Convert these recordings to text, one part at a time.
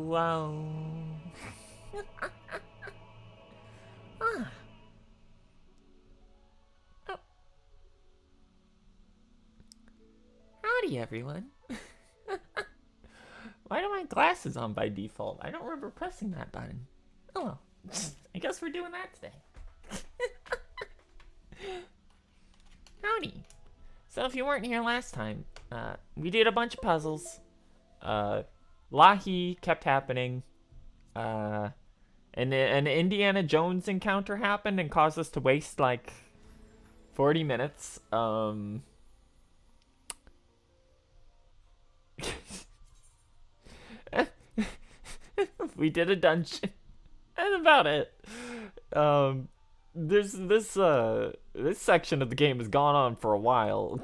Wow. Ah. Oh. Howdy, everyone. Why do my glasses on by default? I don't remember pressing that button. Oh well. I guess we're doing that today. Howdy. So if you weren't here last time, we did a bunch of puzzles. Lahi kept happening. And an Indiana Jones encounter happened and caused us to waste like 40 minutes. We did a dungeon. That's about it. This section of the game has gone on for a while.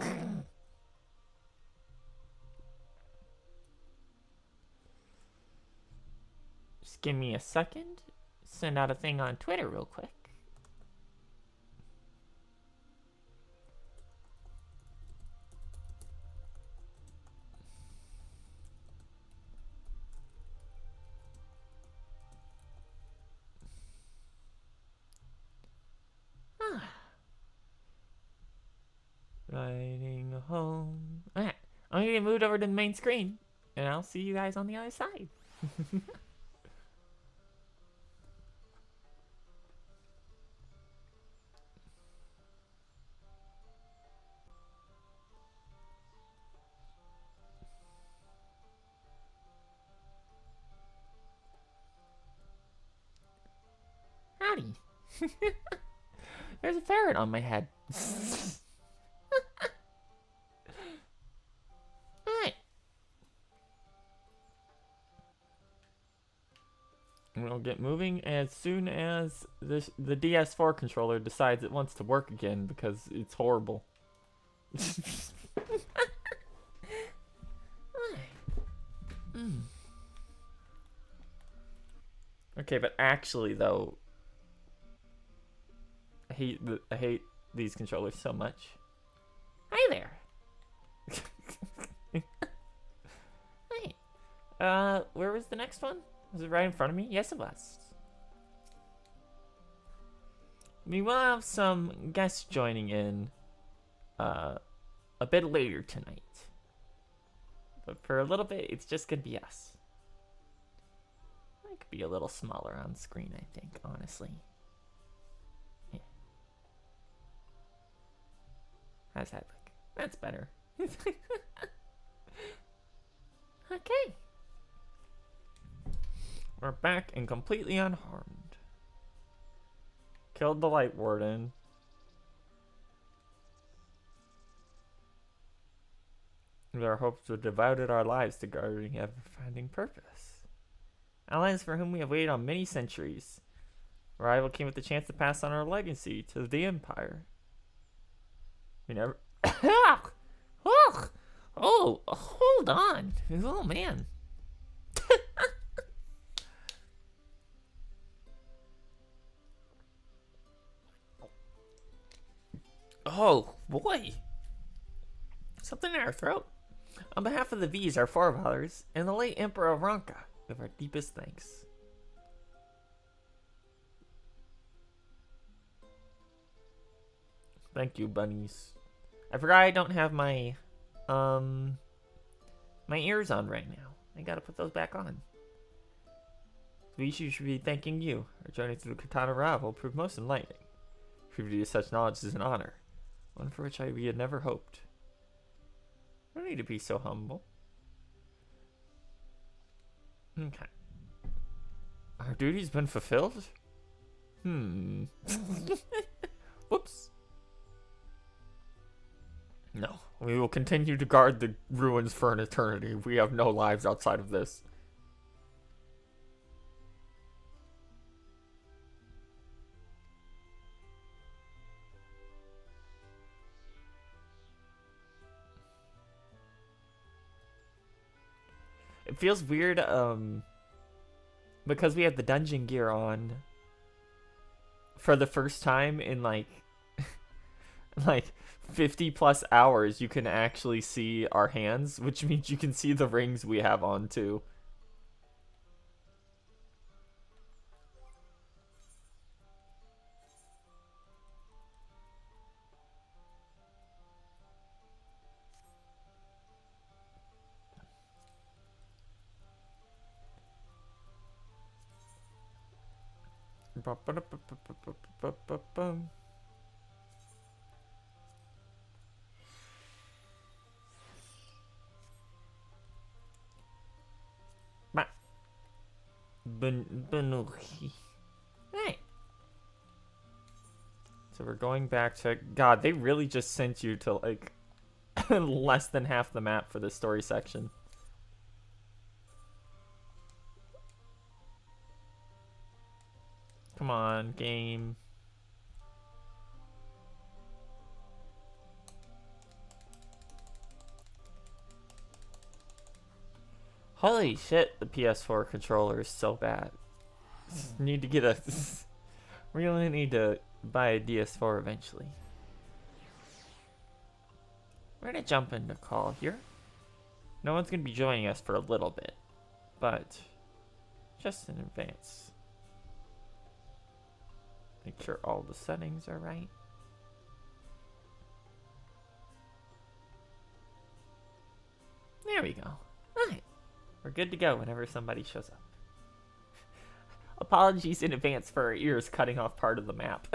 Just give me a second. Send out a thing on Twitter real quick. Riding home. Alright, I'm gonna get moved over to the main screen, and I'll see you guys on the other side. Howdy. There's a ferret on my head. Alright. We'll get moving as soon as the DS4 controller decides it wants to work again because it's horrible. Okay, but actually though, I hate these controllers so much. Hi there. Hey. Where was the next one? Was it right in front of me? Yes, it was. We will have some guests joining in a bit later tonight. But for a little bit, it's just gonna be us. I could be a little smaller on screen, I think, honestly. Yeah. How's that look? That's better. Okay. We're back and completely unharmed. Killed the Light Warden. With our hopes have devoted our lives to guarding ever-finding purpose. Allies for whom we have waited on many centuries. Arrival came with the chance to pass on our legacy to the Empire. We never... Oh, hold on. Oh, man. Oh, boy. Something in our throat. On behalf of the V's, our forefathers, and the late Emperor Ranka, we have our deepest thanks. Thank you, bunnies. I forgot I don't have my ears on right now. I gotta put those back on. We should be thanking you. Our journey through the Katana Ravel proved most enlightening. Privy to such knowledge is an honor, one for which we had never hoped. No need to be so humble. Okay. Our duty's been fulfilled? Whoops. No, we will continue to guard the ruins for an eternity. We have no lives outside of this. It feels weird, because we have the dungeon gear on for the first time in like 50 plus hours. You can actually see our hands, which means you can see the rings we have on too. Hey. So we're going back to... God, they really just sent you to, like, less than half the map for this story section. Come on, game. Holy shit, the PS4 controller is so bad. Need to get a... really need to buy a DS4 eventually. We're gonna jump into call here. No one's gonna be joining us for a little bit, but just in advance. Make sure all the settings are right. There we go. Alright. We're good to go whenever somebody shows up. Apologies in advance for our ears cutting off part of the map.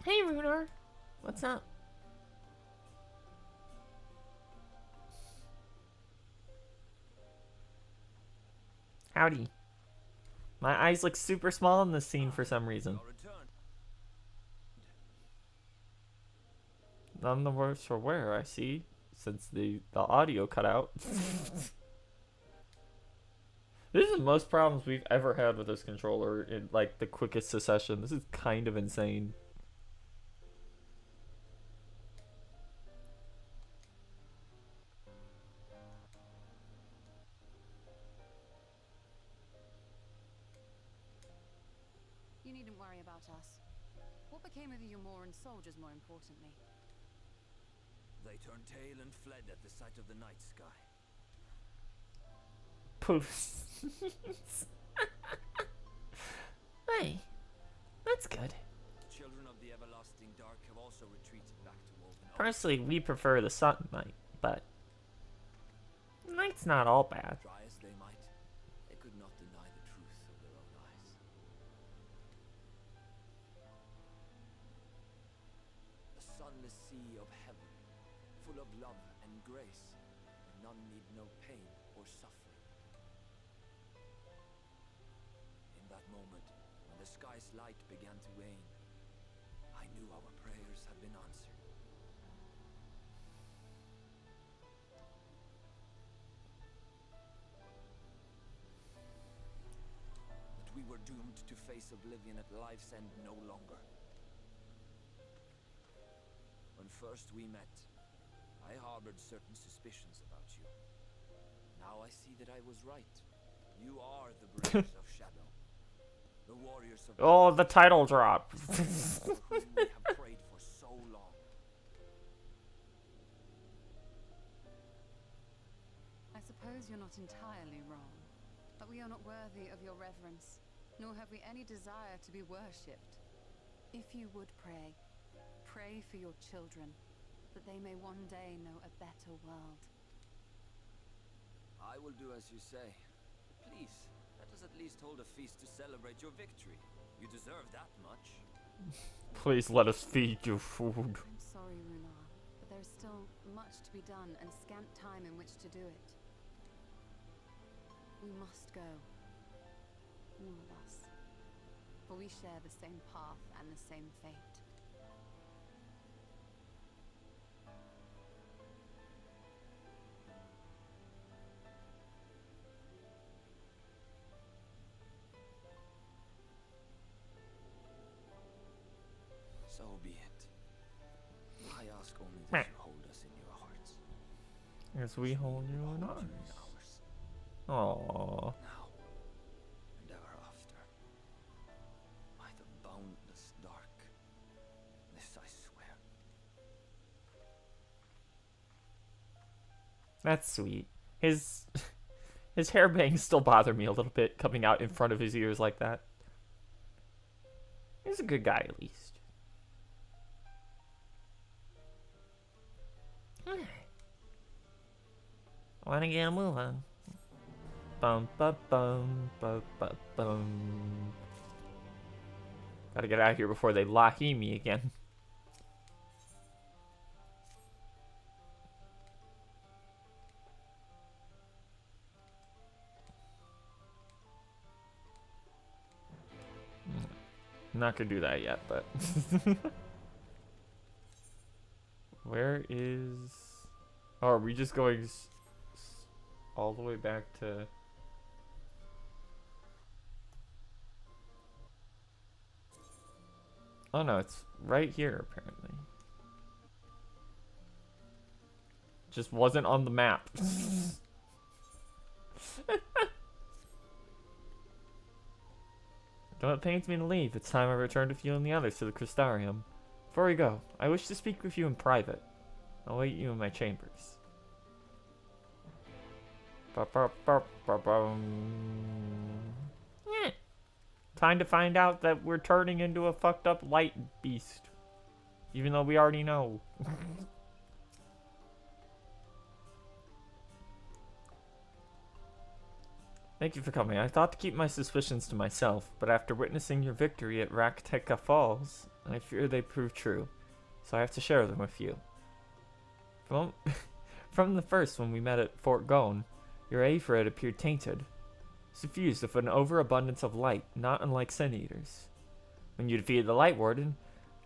Hey, Runar. What's up? Howdy. My eyes look super small in this scene for some reason. None the worse for wear, I see, since the audio cut out. This is the most problems we've ever had with this controller in, like, the quickest succession. This is kind of insane. You needn't worry about us. What became of your Moran soldiers, more importantly? They turned tail and fled at the sight of the night sky. Poof. Hey, that's good. Children of the everlasting dark have also retreated back to Woven. Personally, we prefer the sunlight, but night's not all bad. Try as they might, they could not deny the truth of their own eyes. A sunless sea of heaven, full of love and grace, where none need know pain or suffering. In that moment, when the sky's light began to wane, I knew our prayers had been answered. That we were doomed to face oblivion at life's end no longer. When first we met, I harbored certain suspicions about you. Now I see that I was right. You are the bringers of shadow. The warriors of... Oh, the title drop. for whom we have prayed for so long. I suppose you're not entirely wrong, but we are not worthy of your reverence, nor have we any desire to be worshipped. If you would pray, pray for your children, that they may one day know a better world. I will do as you say. Please, let us at least hold a feast to celebrate your victory. You deserve that much. Please let us feed you food. I'm sorry, Runar, but there is still much to be done and scant time in which to do it. We must go. All of us. For we share the same path and the same fate. So be it. I ask only that you hold us in your hearts. As we hold you in Hold ours. you in ours. Aww. Now and ever after. By the boundless dark. This I swear. That's sweet. His hair bangs still bother me a little bit coming out in front of his ears like that. He's a good guy at least. Wanna get a move on? Bum ba bum ba ba bum. Gotta get out of here before they lock me again. I'm not gonna do that yet, but where is? Oh, are we just going all the way back to? Oh no, it's right here apparently. Just wasn't on the map. Though it pains me to leave, it's time I return with you and the others to the Crystarium. Before we go, I wish to speak with you in private. I'll wait you in my chambers. Yeah. Time to find out that we're turning into a fucked up light beast. Even though we already know. Thank you for coming. I thought to keep my suspicions to myself, but after witnessing your victory at Rak'teka Falls, I fear they prove true. So I have to share them with you. From the first when we met at Fort Gone, your Aphrid appeared tainted, suffused with an overabundance of light, not unlike Sin Eaters. When you defeated the Light Warden,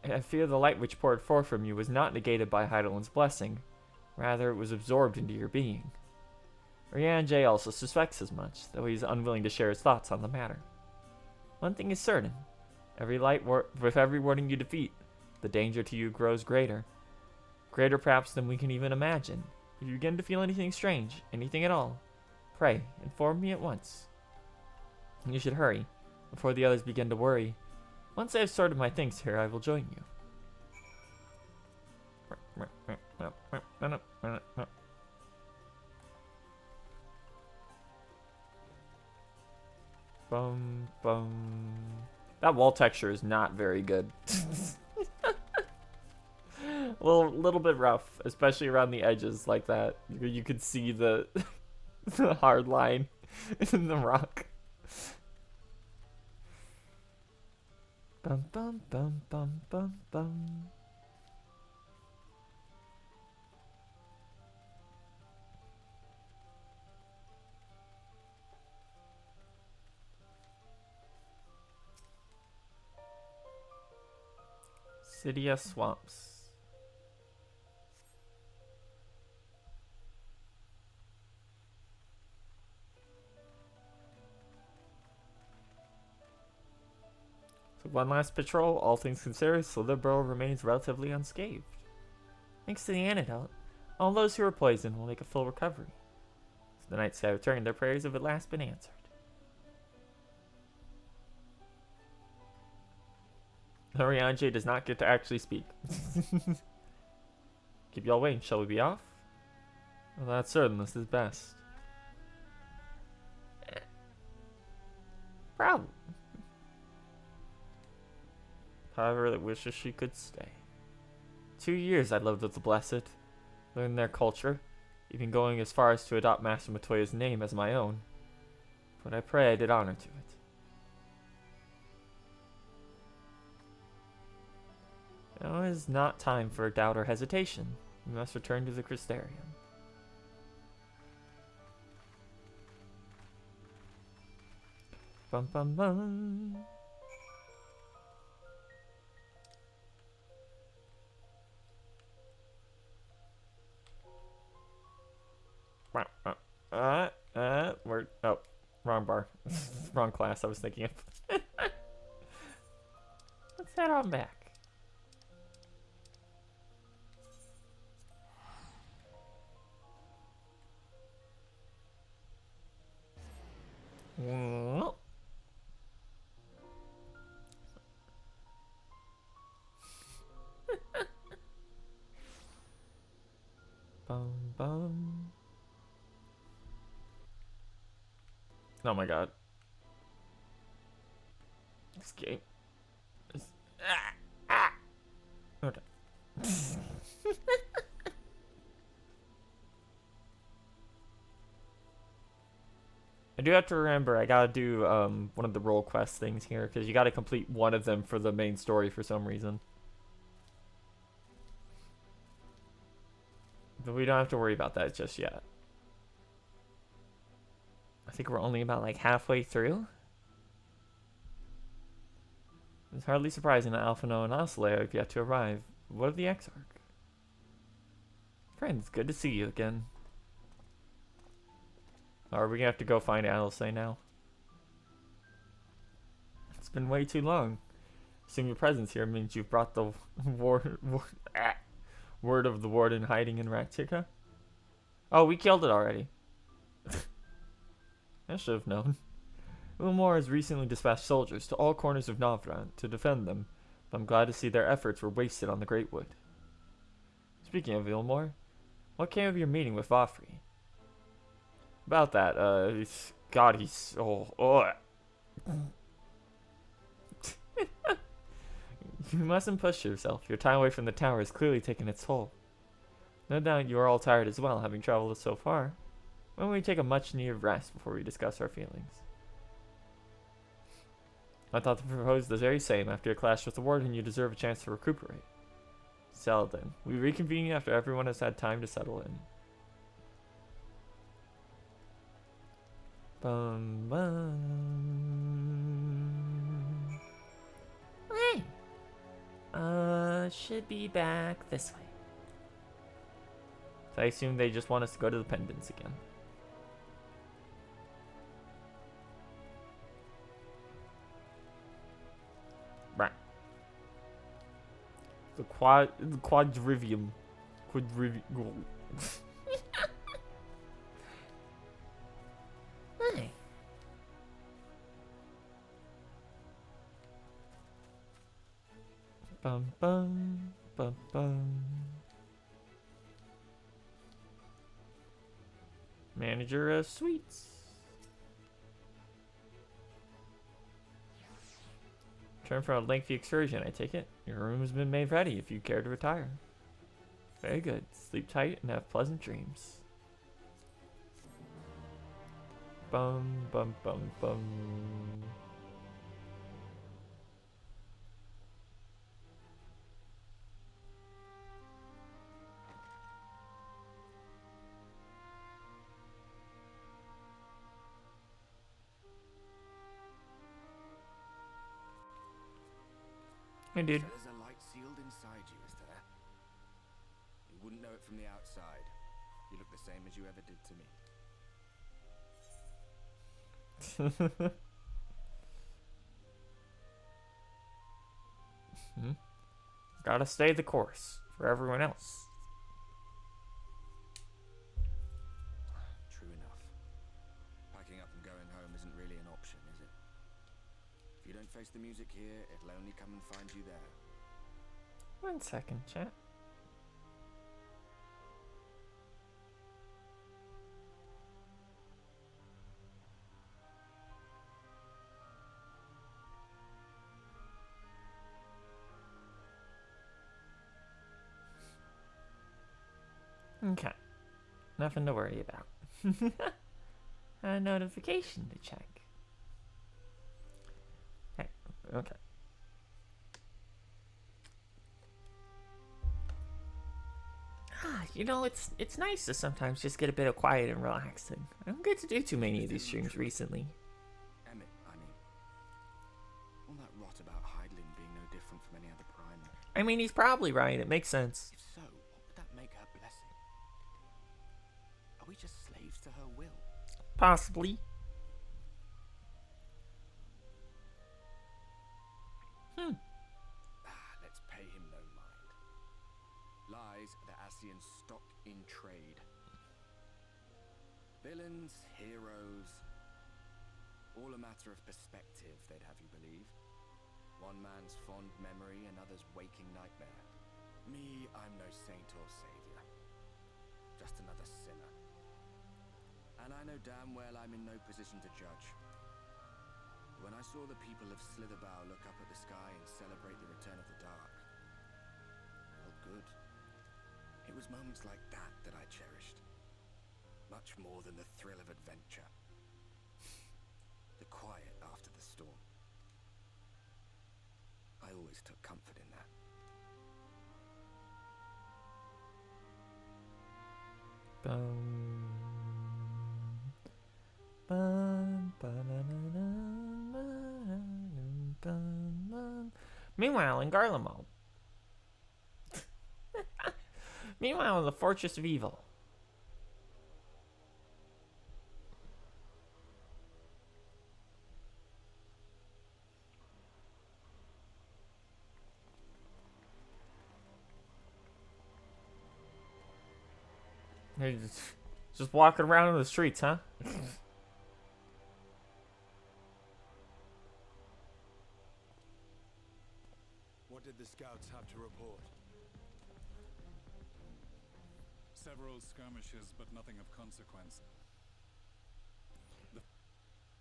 I fear the light which poured forth from you was not negated by Heidelind's blessing. Rather, it was absorbed into your being. Rianjay also suspects as much, though he is unwilling to share his thoughts on the matter. One thing is certain. With every warning you defeat, the danger to you grows greater. Greater perhaps than we can even imagine. If you begin to feel anything strange, anything at all, pray, inform me at once. You should hurry, before the others begin to worry. Once I have sorted my things here, I will join you. Bum, bum. That wall texture is not very good. A little bit rough, especially around the edges like that. You could see the, the hard line in the rock. Bum, bum, bum, bum, bum, bum. Cydia Swamps. So one last patrol, all things considered, Slitherborough remains relatively unscathed. Thanks to the antidote, all those who are poisoned will make a full recovery. So the Night Sky returned, their prayers have at last been answered. Orianjay does not get to actually speak. Keep y'all waiting, shall we be off? Well, that's certain, this is best. Problem. However, that wishes she could stay. 2 years I lived with the Blessed, learned their culture, even going as far as to adopt Master Matoya's name as my own. But I pray I did honor to it. Now is not time for doubt or hesitation. We must return to the Crystarium. Bum bum bum. We're wrong bar. Wrong class I was thinking of. Let's head on back. Bum bum. Oh my god. This game is... Okay. I I do have to remember I gotta do one of the role quest things here because you gotta complete one of them for the main story for some reason. But we don't have to worry about that just yet. I think we're only about like halfway through. It's hardly surprising that Alphino and Ocelot have yet to arrive. What of the Exarch? Friends, good to see you again. Are we gonna have to go find Alice now? It's been way too long. Assume your presence here means you've brought the word of the warden hiding in Ratika. Oh, we killed it already. I should have known. Ilmor has recently dispatched soldiers to all corners of Novrand to defend them, but I'm glad to see their efforts were wasted on the Great Wood. Speaking of Ilmor, what came of your meeting with Vafri? About that, he's so... You mustn't push yourself. Your time away from the tower has clearly taken its toll. No doubt you are all tired as well, having traveled so far. Why don't we take a much-needed rest before we discuss our feelings? I thought the proposal the very same. After your clash with the warden, you deserve a chance to recuperate. So then, we reconvene after everyone has had time to settle in. Bum bum. Hey! Should be back this way. So I assume they just want us to go to the pendants again. Right. The quadrivium. Hey. Bum bum bum bum. Manager of suites. Return from a lengthy excursion, I take it. Your room has been made ready if you care to retire. Very good. Sleep tight and have pleasant dreams. Bum bum bum bum. Hey, dude. So there's a light sealed inside you, is there? You wouldn't know it from the outside. You look the same as you ever did to me. Gotta stay the course for everyone else. True enough. Packing up and going home isn't really an option, is it? If you don't face the music here, it'll only come and find you there. 1 second, chat. Okay. Nothing to worry about. A notification to check. Hey, okay. You know, it's nice to sometimes just get a bit of quiet and relaxing. I don't get to do too many of these streams recently. Emmett, I mean. All that rot about Heidelin being no different from any other primal. I mean, he's probably right. It makes sense. If so, what would that make her blessing? Are we just slaves to her will? Possibly. Let's pay him no mind. Lies the Asian stock in trade. Villains, heroes, all a matter of perspective, they'd have you believe. One man's fond memory, another's waking nightmare. Me, I'm no saint or savior. Just another sinner. And I know damn well I'm in no position to judge. When I saw the people of Slitherbow look up at the sky and celebrate the return of the dark, felt good. It was moments like that that I cherished. Much more than the thrill of adventure. quiet after the storm. I always took comfort in that. Meanwhile, in Garlemald. Meanwhile, in the Fortress of Evil. They're just walking around in the streets, huh? What did the scouts have to report? Several skirmishes, but nothing of consequence. The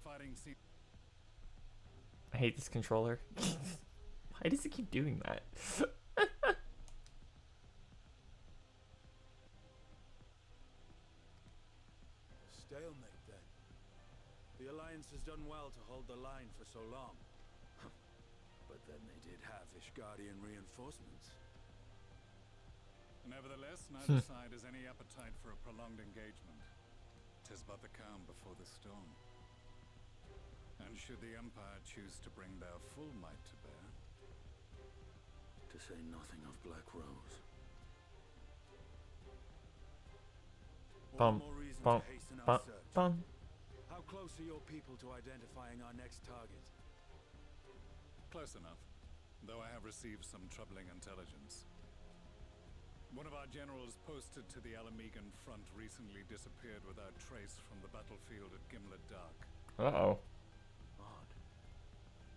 fighting seemed... I hate this controller. Why does it keep doing that? Stalemate, then. The Alliance has done well to hold the line for so long. But then they did have Ishgardian reinforcements. Nevertheless, neither side has any appetite for a prolonged engagement. 'Tis but the calm before the storm. And should the Empire choose to bring their full might to bear... To say nothing of Black Rose. Bum, One more reason bum, to hasten bum, our search. bum. How close are your people to identifying our next target? Close enough, though I have received some troubling intelligence. One of our generals posted to the Alamegan front recently disappeared without trace from the battlefield at Gimlet Dark. Uh-oh. Odd.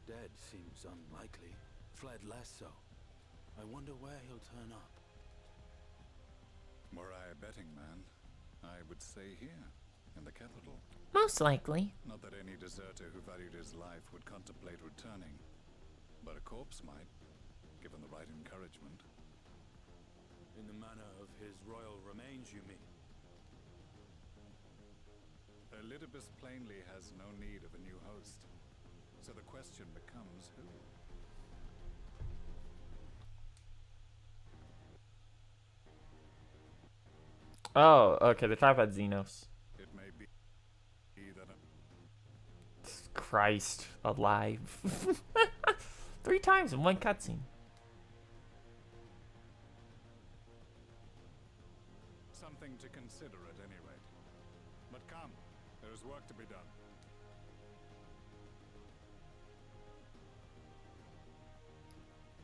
Dead seems unlikely. Fled less so. I wonder where he'll turn up. Were I a betting man, I would say here, in the capital. Most likely. Not that any deserter who valued his life would contemplate returning, but a corpse might, given the right encouragement. In the manner of his royal remains, you mean? Elidibus plainly has no need of a new host, so the question becomes who? Oh, okay, they talk about Xenos. It may be that Christ alive. 3 times in one cutscene. something to consider at any rate. But come, there's work to be done.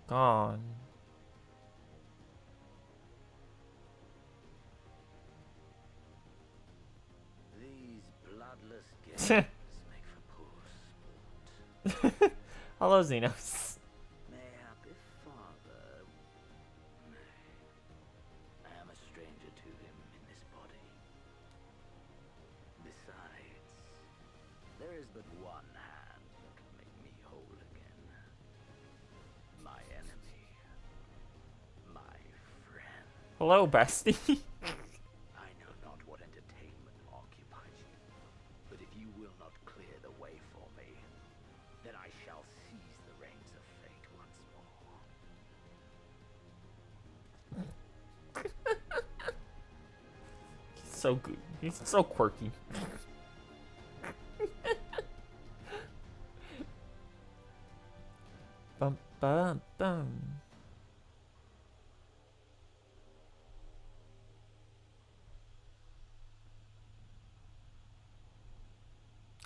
Gone. These bloodless games make for poor sport. Hello, Xenos. Mayhap if father... I am a stranger to him in this body. Besides, there is but one hand that can make me whole again. My enemy. My friend. Hello, bestie. I know not what entertainment occupies you, but if you will not clear the way for me, then I shall seize the reins of fate once more. He's so good. He's so quirky. Bum bum bum.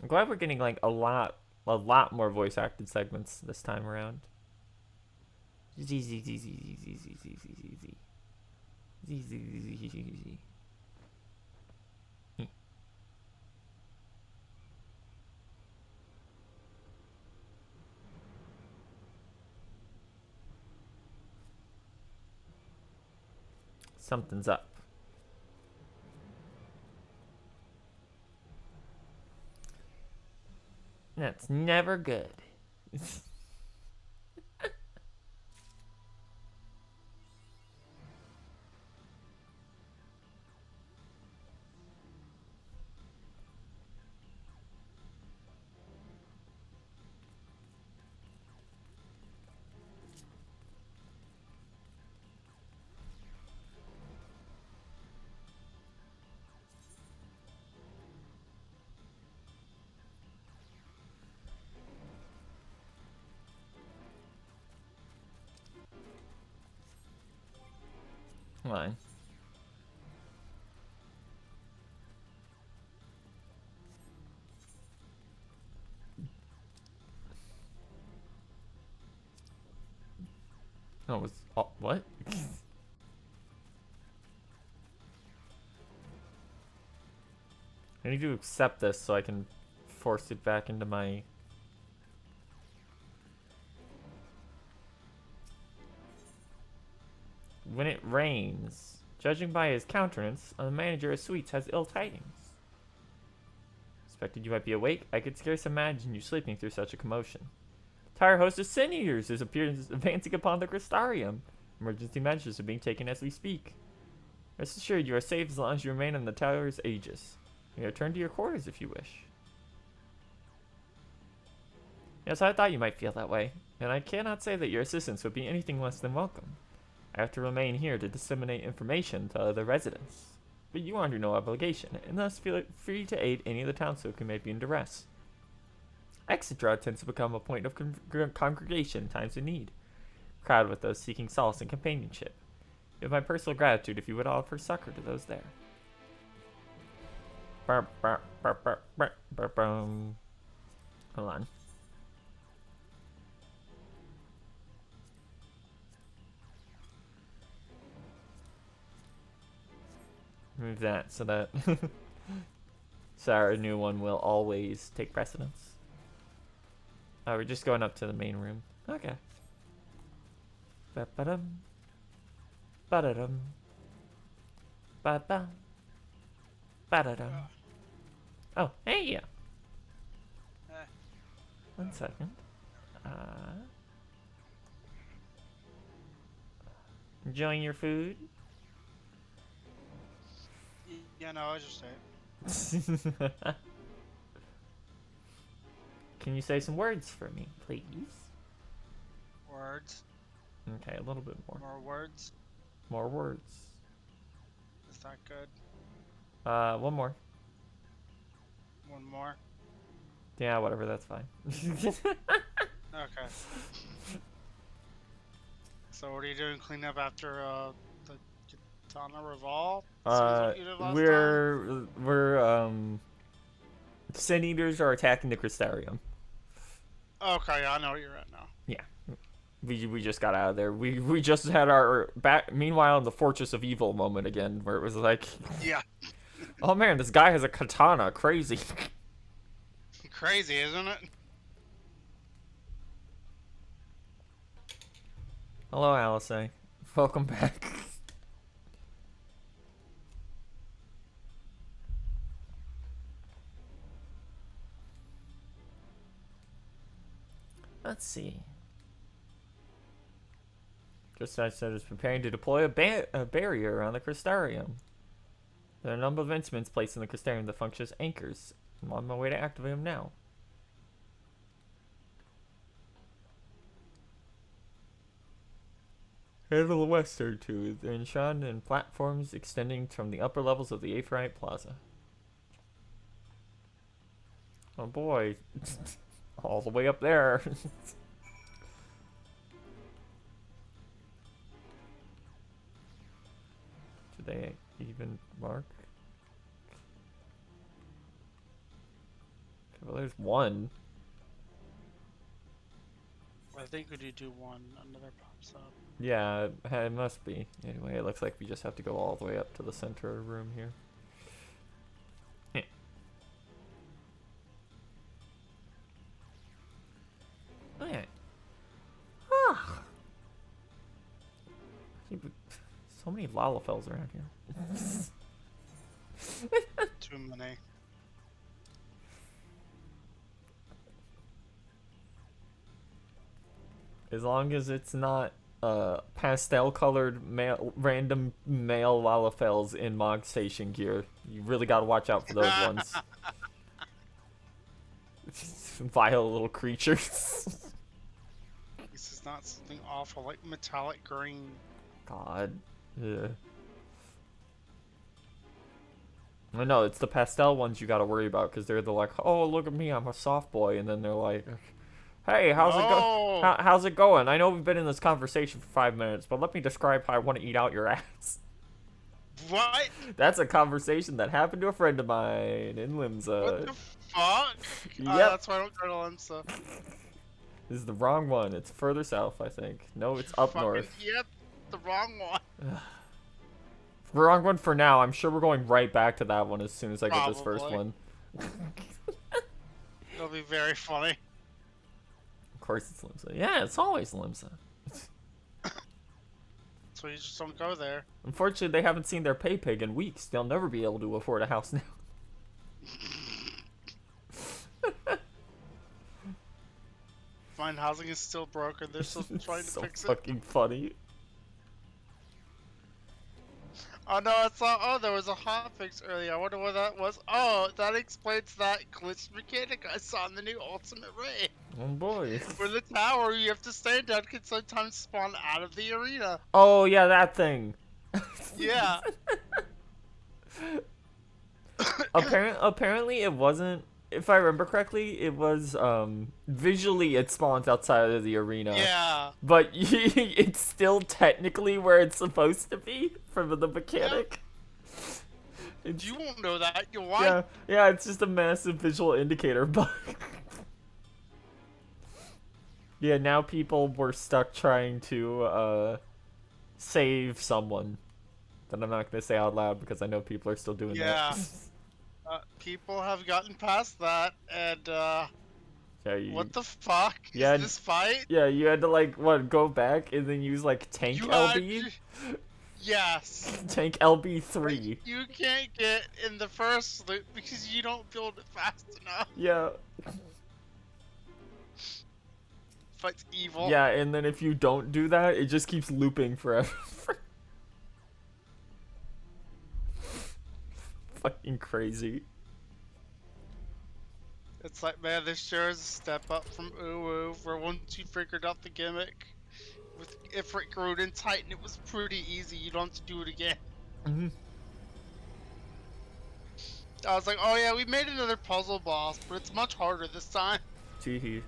I'm glad we're getting like a lot more voice acted segments this time around. Z z z z z z z z z z z z z z. Something's up. That's never good. on. Oh, it was... Oh, what? I need to accept this so I can force it back into my... When it rains, judging by his countenance, the manager of suites has ill tidings. Suspected you might be awake. I could scarce imagine you sleeping through such a commotion. Entire host of sin eaters is advancing upon the Crystarium. Emergency measures are being taken as we speak. Rest assured you are safe as long as you remain on the tower's aegis. You may return to your quarters if you wish. Yes, I thought you might feel that way, and I cannot say that your assistance would be anything less than welcome. I have to remain here to disseminate information to other residents. But you are under no obligation, and thus feel free to aid any of the townsfolk who may be in duress. Exeter tends to become a point of congregation in times of need, crowded with those seeking solace and companionship. You have my personal gratitude if you would offer succor to those there. Hold on. Move that so that our new one will always take precedence. Oh, we're just going up to the main room. Okay. Ba-ba-dum. Ba-da-dum. Ba-ba. Ba-da-dum. Oh, hey, yeah. 1 second. Enjoying your food? Yeah, no, I was just saying. Can you say some words for me, please? Words. Okay, a little bit more. More words. More words. Is that good? One more. One more. Yeah, whatever, that's fine. Okay. So what are you doing? Clean up after the Katana Revolve? Sin Eaters are attacking the Crystarium. Okay, yeah, I know where you're at now. Yeah. We just got out of there. We just had our back. Meanwhile, in the Fortress of Evil moment again, where it was like, Yeah. oh man, this guy has a katana. Crazy. Crazy, isn't it? Hello, Alice. Welcome back. Let's see. Just as I said, is preparing to deploy a barrier around the Crystarium. There are a number of instruments placed in the Crystarium that function as anchors. I'm on my way to activate them now. Head to the western too. They're enshrined in platforms extending from the upper levels of the Aphrodite Plaza. Oh boy. All the way up there. Do they even mark? Well, there's one. I think when you do one, another pops up. Yeah, it must be. Anyway, it looks like we just have to go all the way up to the center of the room here. Okay. Ah. So many Lalafels around here. Too many. As long as it's not pastel colored random male Lalafels in Mog Station gear, you really gotta watch out for those ones. Vile little creatures. This is not something awful like metallic green. God. Yeah. I know, it's the pastel ones you gotta worry about, because they're the like, oh, look at me, I'm a soft boy, and then they're like, hey, how's it going? I know we've been in this conversation for 5 minutes, but let me describe how I want to eat out your ass. What? That's a conversation that happened to a friend of mine in What Limsa. the fuck? Yep. That's why I don't go to Limsa. This is the wrong one. It's further south, I think. No, it's up north. Yep, the wrong one. Wrong one for now. I'm sure we're going right back to that one as soon as I get this first Probably. one. It'll be very funny. Of course it's Limsa. Yeah, it's always Limsa. So you just don't go there. Unfortunately, they haven't seen their pay pig in weeks. They'll never be able to afford a house now. Fine, housing is still broken. They're still trying to So fix it. fucking funny. Oh no, it's not. Oh, there was a hotfix earlier. I wonder what that was. Oh, that explains that glitch mechanic I saw in the new Ultimate Ray. Oh boy. For the tower, you have to stand down, can sometimes spawn out of the arena. Oh yeah, that thing. Yeah. Apparently it wasn't. If I remember correctly, it was visually it spawns outside of the arena. Yeah. But it's still technically where it's supposed to be from the mechanic. It's, You won't know that. You why? yeah, yeah, it's just a massive visual indicator bug. Yeah, now people were stuck trying to save someone that I'm not gonna say out loud because I know people are still doing Yeah. that. People have gotten past that, and Yeah, you, what the fuck Yeah, is this fight? yeah, you had to like what go back and then use like tank You LB, had- Yes. tank LB3. You can't get in the first loop because you don't build it fast enough. Yeah, Fight's evil. yeah, and then if you don't do that, it just keeps looping forever. Fucking crazy. It's like, man, this sure is a step up from Uwu, where once you figured out the gimmick with Ifrit, Groot, and Titan, it was pretty easy. You don't have to do it again. Mm-hmm. I was like, oh yeah, we made another puzzle boss, but it's much harder this time. Gee.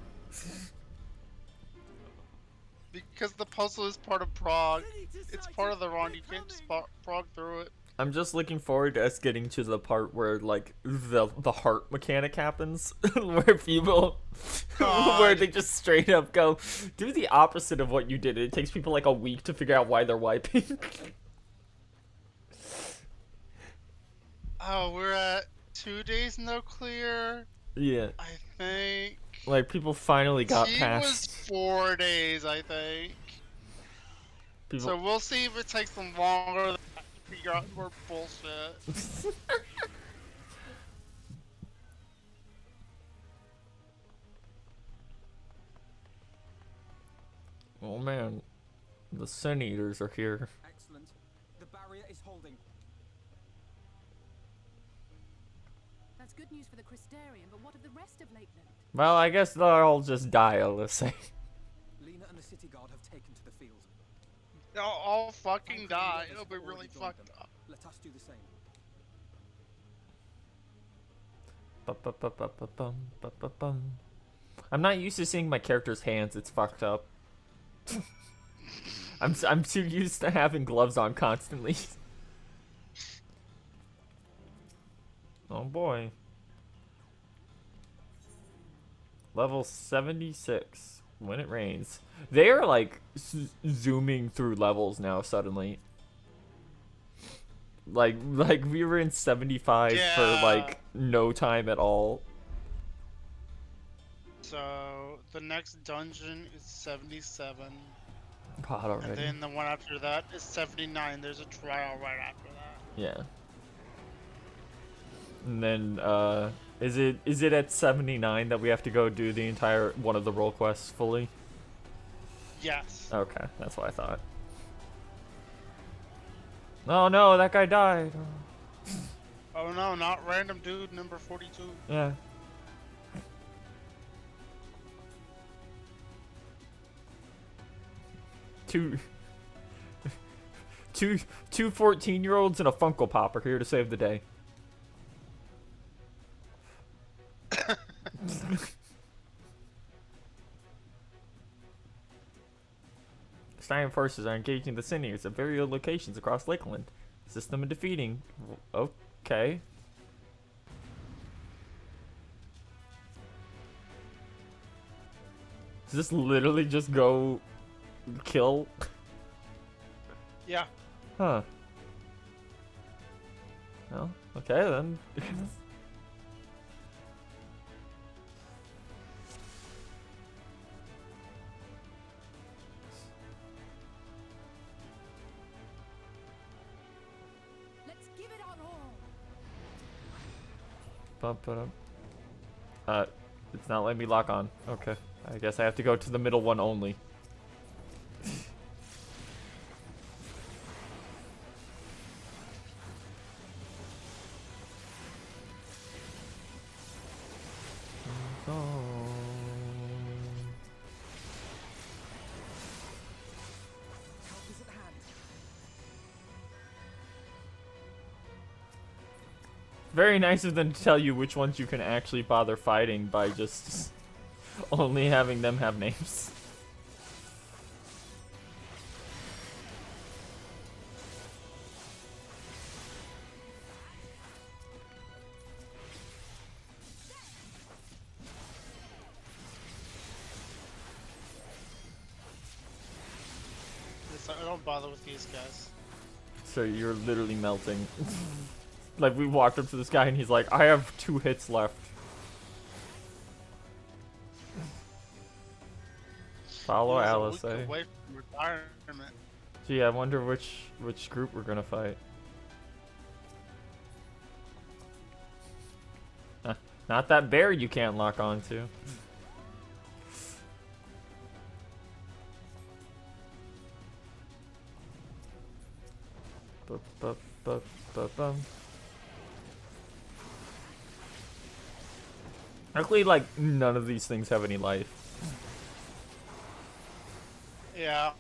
Because the puzzle is part of Prague. It's part of the run, you can't just prog through it. I'm just looking forward to us getting to the part where like the heart mechanic happens, where people, where they just straight up go do the opposite of what you did. It takes people like a week to figure out why they're wiping. Oh, we're at 2 days no clear, Yeah, I think. like people finally got He past. was 4 days, I think. People. So we'll see if it takes them longer to figure out more bullshit. Oh man, the Sin Eaters are here. Excellent. The barrier is holding. That's good news for the Crystarian, but what of the rest of Lakeland? Well, I guess they'll all just die, let's say. Lena and the city guard have taken to the field. They'll all fucking Anchor die. and the It'll others be have really already joined fucked them. up. Let us do the same. Ba-ba-ba-ba-ba-bum, ba-ba-bum. I'm not used to seeing my character's hands. It's fucked up. I'm too used to having gloves on constantly. Oh boy. Level 76. When it rains. They are like zooming through levels now suddenly. Like we were in 75 for Yeah. like no time at all. So the next dungeon is 77. God already. And then the one after that is 79. There's a trial right after that. Yeah. And then is it at 79 that we have to go do the entire one of the role quests fully? Yes. Okay, that's what I thought. Oh no, that guy died. Oh no, not random dude number 42. Yeah. Two 14-year-olds and a Funko Pop are here to save the day. Stein forces are engaging the Sineers at various locations across Lakeland. System of defeating. Okay. Does this literally just go kill? Yeah. Huh. Well, okay then. Let's give it our all. Bump it up. It's not letting me lock on. Okay. I guess I have to go to the middle one only. Help is at hand. Very nice of them to tell you which ones you can actually bother fighting by just only having them have names. It's like, I don't bother with these guys. So you're literally melting. Like we walked up to this guy and he's like, I have 2 hits left. Follow He's a Alice, week eh? away from retirement. Gee, I wonder which group we're gonna fight. Not that bear you can't lock onto. Bum. Luckily, like, none of these things have any life. Yeah.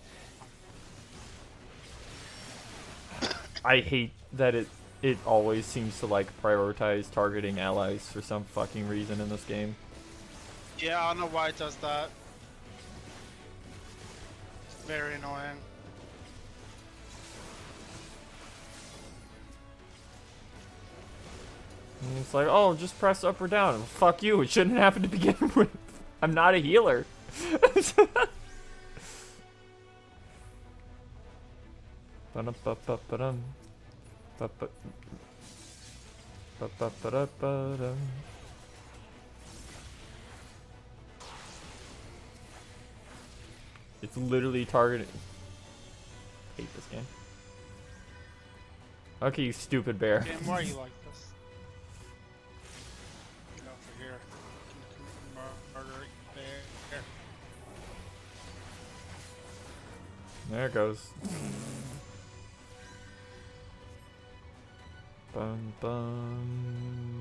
I hate that it always seems to, like, prioritize targeting allies for some fucking reason in this game. Yeah, I don't know why it does that. It's very annoying. And it's like, oh, just press up or down. Fuck you, it shouldn't happen to begin with. I'm not a healer. Ba-dum-ba-ba-ba-dum. Ba-ba- ba-ba-ba-da-ba-dum. It's literally targeting. Hate this game. Okay, you stupid bear. Damn, why are you like this? Get over here. Murder you bear. There it goes. Bum, bum.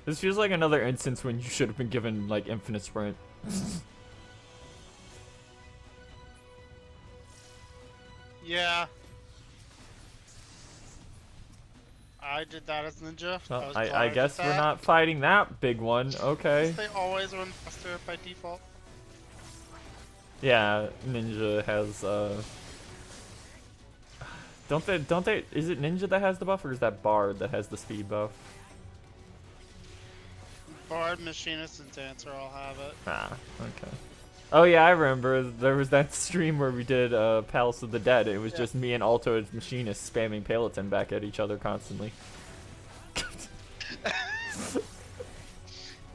This feels like another instance when you should have been given like infinite sprint. Yeah. I did that as ninja. Well, was I glad did guess we're that. not fighting that big one. Okay. They always run faster by default. Yeah, Ninja has don't they is it Ninja that has the buff or is that Bard that has the speed buff? Bard, Machinist, and Dancer all have it. Ah, okay. Oh yeah, I remember there was that stream where we did Palace of the Dead. It was just me and Alto as Machinist spamming Peloton back at each other constantly.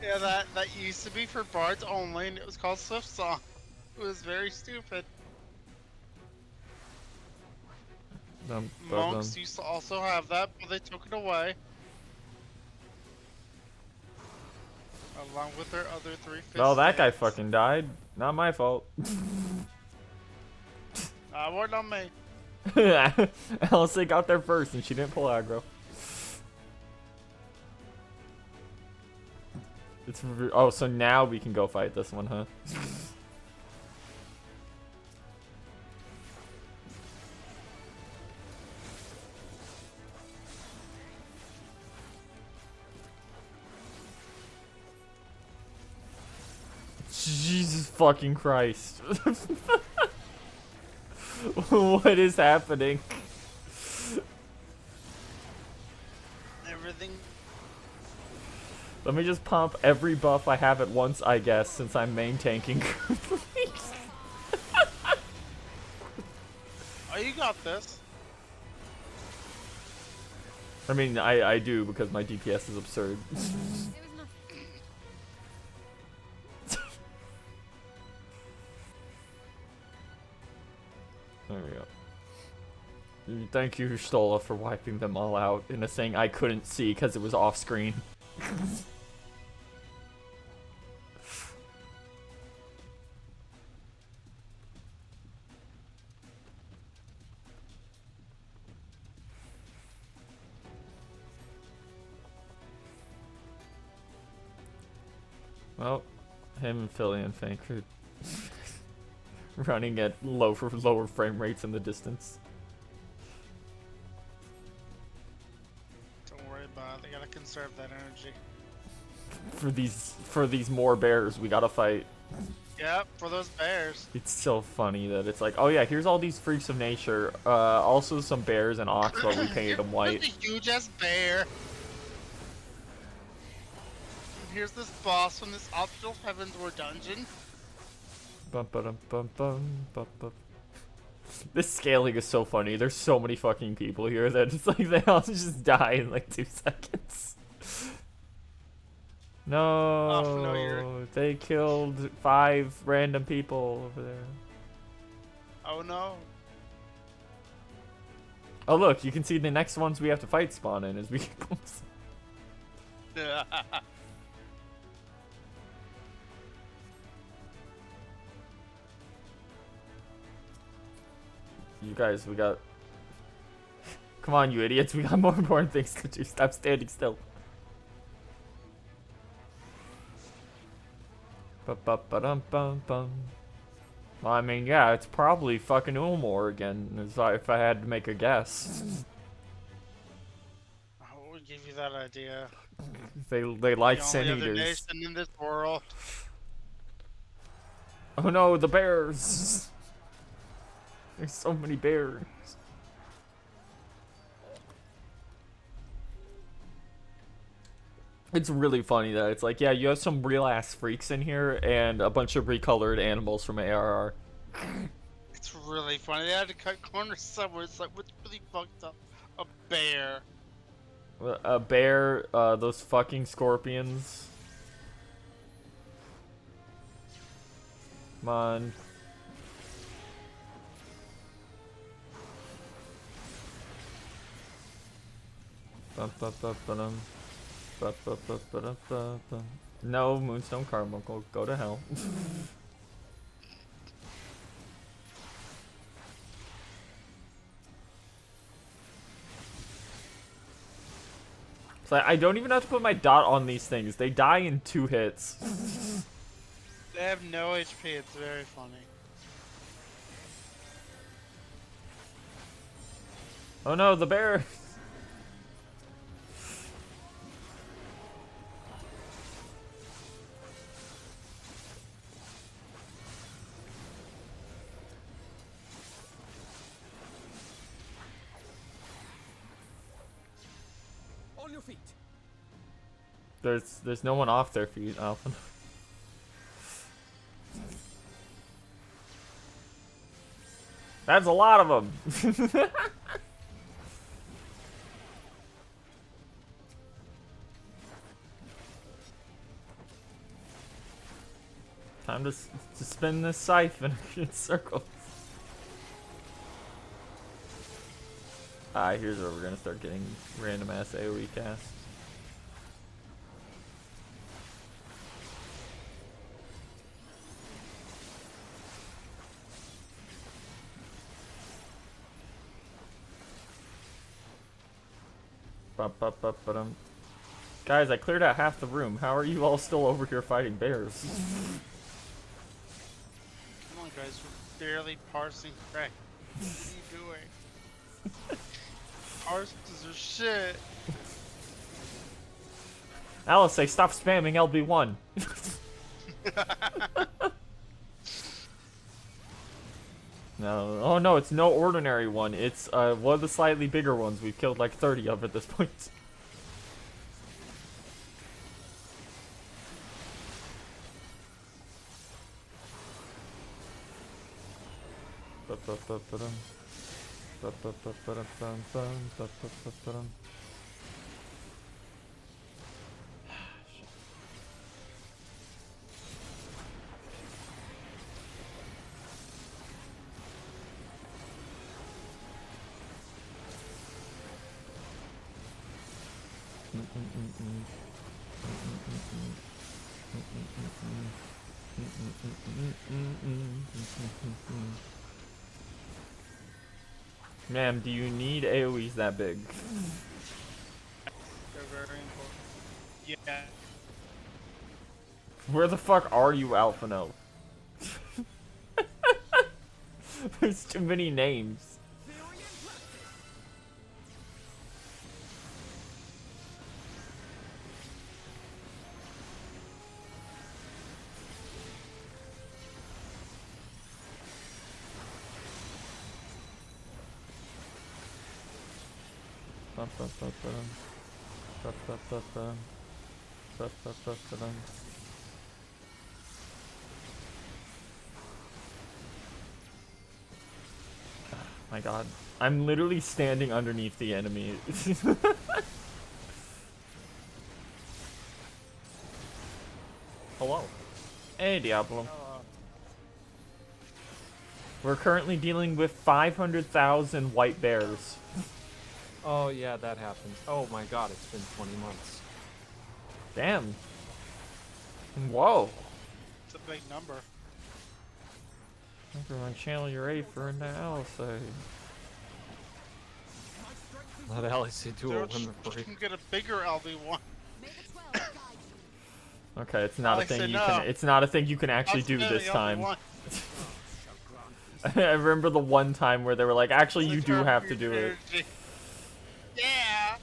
Yeah, that used to be for Bards only, and it was called Swift Song. It was very stupid. Monks used to also have that, but they took it away. Along with their other 3 fists. Oh, that guy fucking died. Not my fault. Wasn't on me. Alice got there first and she didn't pull aggro. Oh, so now we can go fight this one, huh? Jesus fucking Christ. What is happening? everything. Let me just pump every buff I have at once, I guess, since I'm main tanking. Oh, you got this. I mean, I do because my DPS is absurd. It was nothing. There we go. Thank you, Stola, for wiping them all out in a thing I couldn't see because it was off screen. Well, him and Philly and Fank are running at lower frame rates in the distance. Don't worry about it. They gotta conserve that energy. For these more bears, we gotta fight. Yep, for those bears. It's so funny that it's like, oh yeah, here's all these freaks of nature. Also some bears and ox, but we painted them white. Here's a huge ass bear. And here's this boss from this optional Heaven's War dungeon. Bum, ba-dum, bum, bum, bum, bum. This scaling is so funny. There's so many fucking people here that it's like they all just die in like 2 seconds. No, they killed 5 random people over there. Oh no. Oh look, you can see the next ones we have to fight spawn in as we keep going. You guys, we got... Come on, you idiots, we got more important things to do. Stop standing still. Ba-ba-ba-dum-bum-bum. Well, I mean, yeah, it's probably fucking Ulmor again, if I had to make a guess. I would give you that idea. They like sin The only other eaters. nation in this world. Oh no, the bears! There's so many bears. It's really funny that it's like, yeah, you have some real ass freaks in here and a bunch of recolored animals from ARR. It's really funny. They had to cut corners somewhere. It's like, what's really fucked up? A bear. A bear, those fucking scorpions. Come on. Ba-ba-ba-ba-dum. Ba-ba-ba-ba-dum-ba-dum. No, Moonstone Carbuncle, go to hell. So I don't even have to put my dot on these things. They die in 2 hits. They have no HP. It's very funny. Oh no, the bear! On your feet. There's no one off their feet, Alpha. That's a lot of them. Time to spin this siphon in circles. Ah, here's where we're gonna start getting random ass AoE cast. Ba-ba-ba-ba-dum. Guys, I cleared out half the room. How are you all still over here fighting bears? Come on, guys. We're barely parsing crack. What are you doing? Parsons are shit. Alice, say stop spamming LB1. No, oh no, it's no ordinary one. It's one of the slightly bigger ones. We've killed like 30 of at this point. Ma'am, do you need AoEs that big? They're very important. Yeah. Where the fuck are you, Alphino? There's too many names. My god. I'm literally standing underneath the enemy. Hello. Hey, Diablo. We're currently dealing with 500,000 white bears. Oh yeah, that happens. Oh my god, it's been 20 months. Damn. Whoa. It's a big number. Everyone channel your A for analysis. Let Alice do a limit You break. can get a bigger LV1. Okay, it's not a Alex thing said you no. can. It's not a thing you can actually do I'll this spend the time. LV1. I remember the one time where they were like, actually, you do have to do it. Yeah.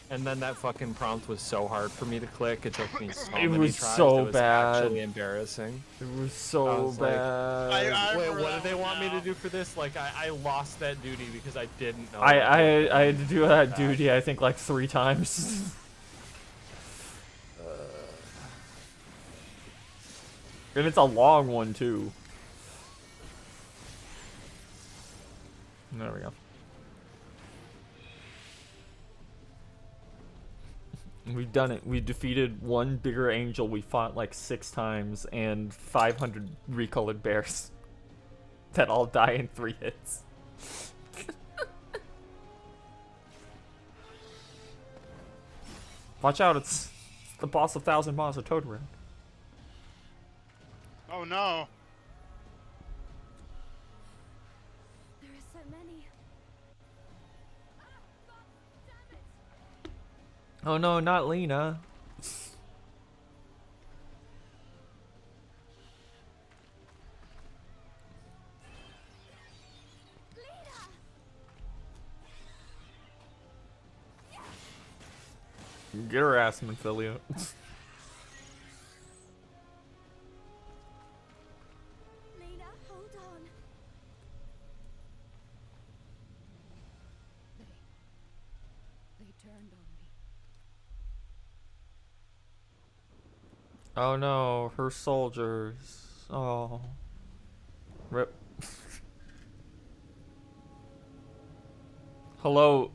And then that fucking prompt was so hard for me to click. It took me so It many was tries. so It was bad. actually embarrassing. It was I so was like, bad. Wait, remember what that did they one want me now. to do for this? Like, I lost that duty because I didn't know. I what had to do that duty, I think, like 3 times. And it's a long one, too. There we go. We've done it. We defeated one bigger angel we fought like 6 times and 500 recolored bears that all die in 3 hits. Watch out, it's the boss of Thousand Maws of Toad. Oh no. There are so many. Oh no, not Lena. Get her ass, Manfilia. Lena, hold on. They turned on me. Oh no, her soldiers. Oh. Rip. Hello,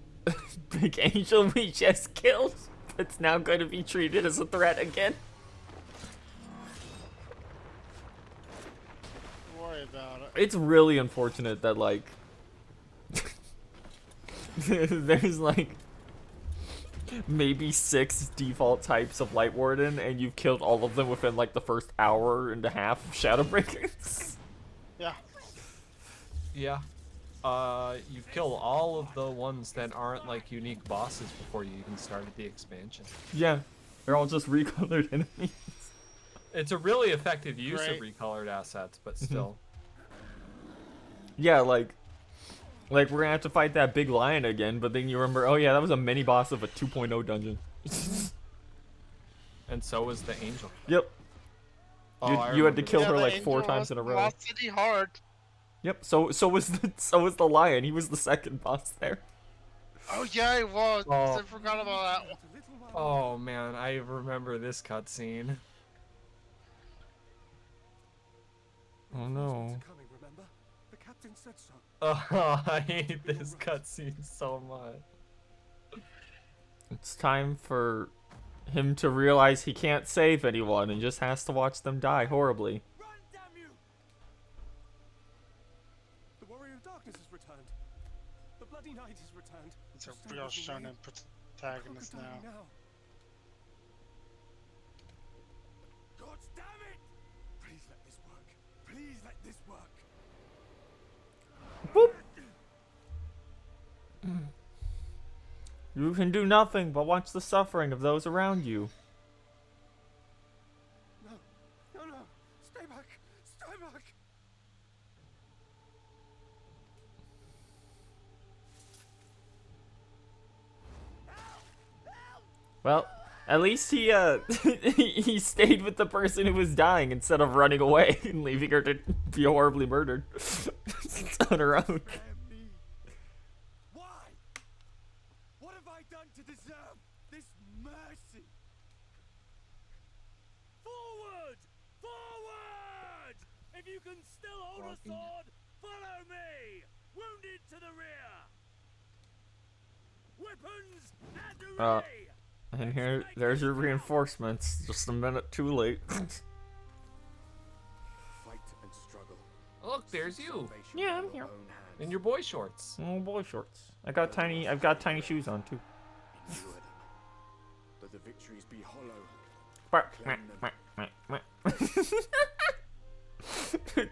big angel we just killed. It's now going to be treated as a threat again. Don't worry about it. It's really unfortunate that, like, there's like maybe 6 default types of Light Warden, and you've killed all of them within like the first hour and a half of Shadowbringers. Yeah. Yeah. You've killed all of the ones that aren't like unique bosses before you even started the expansion. Yeah, they're all just recolored enemies. It's a really effective use of Great. recolored assets, but still. Yeah, like we're gonna have to fight that big lion again, but then you remember, oh yeah, that was a mini boss of a 2.0 dungeon. And so was the angel. Yep. Oh, I You had to remember kill that. her the like 4 angel times in a was row. Lost City hard. Yep. So was the lion. He was the second boss there. Oh yeah, it was. Oh. I forgot about that one. Oh man, I remember this cutscene. Oh no. Coming, remember? The captain said so. Oh, I hate this cutscene so much. It's time for him to realize he can't save anyone and just has to watch them die horribly. Run, damn you! The warrior of darkness has returned. The bloody knight has returned. It's The a stone real was away. shonen protagonist Crocodile now. God damn it! Please let this work. Please let this work. Boop. You can do nothing but watch the suffering of those around you. No, no, no. Stay back. Stay back. Well, at least he he stayed with the person who was dying instead of running away and leaving her to be horribly murdered on her own. Damn me. Why? What have I done to deserve this mercy? Forward! Forward! If you can still hold a sword, follow me! Wounded to the rear! Weapons at the ready! And there's your reinforcements. Just a minute too late. Fight and struggle. Look, there's you. Yeah, I'm here. In your boy shorts. Oh boy, shorts. I've got tiny shoes on too. Endure them. Let the victories be hollow.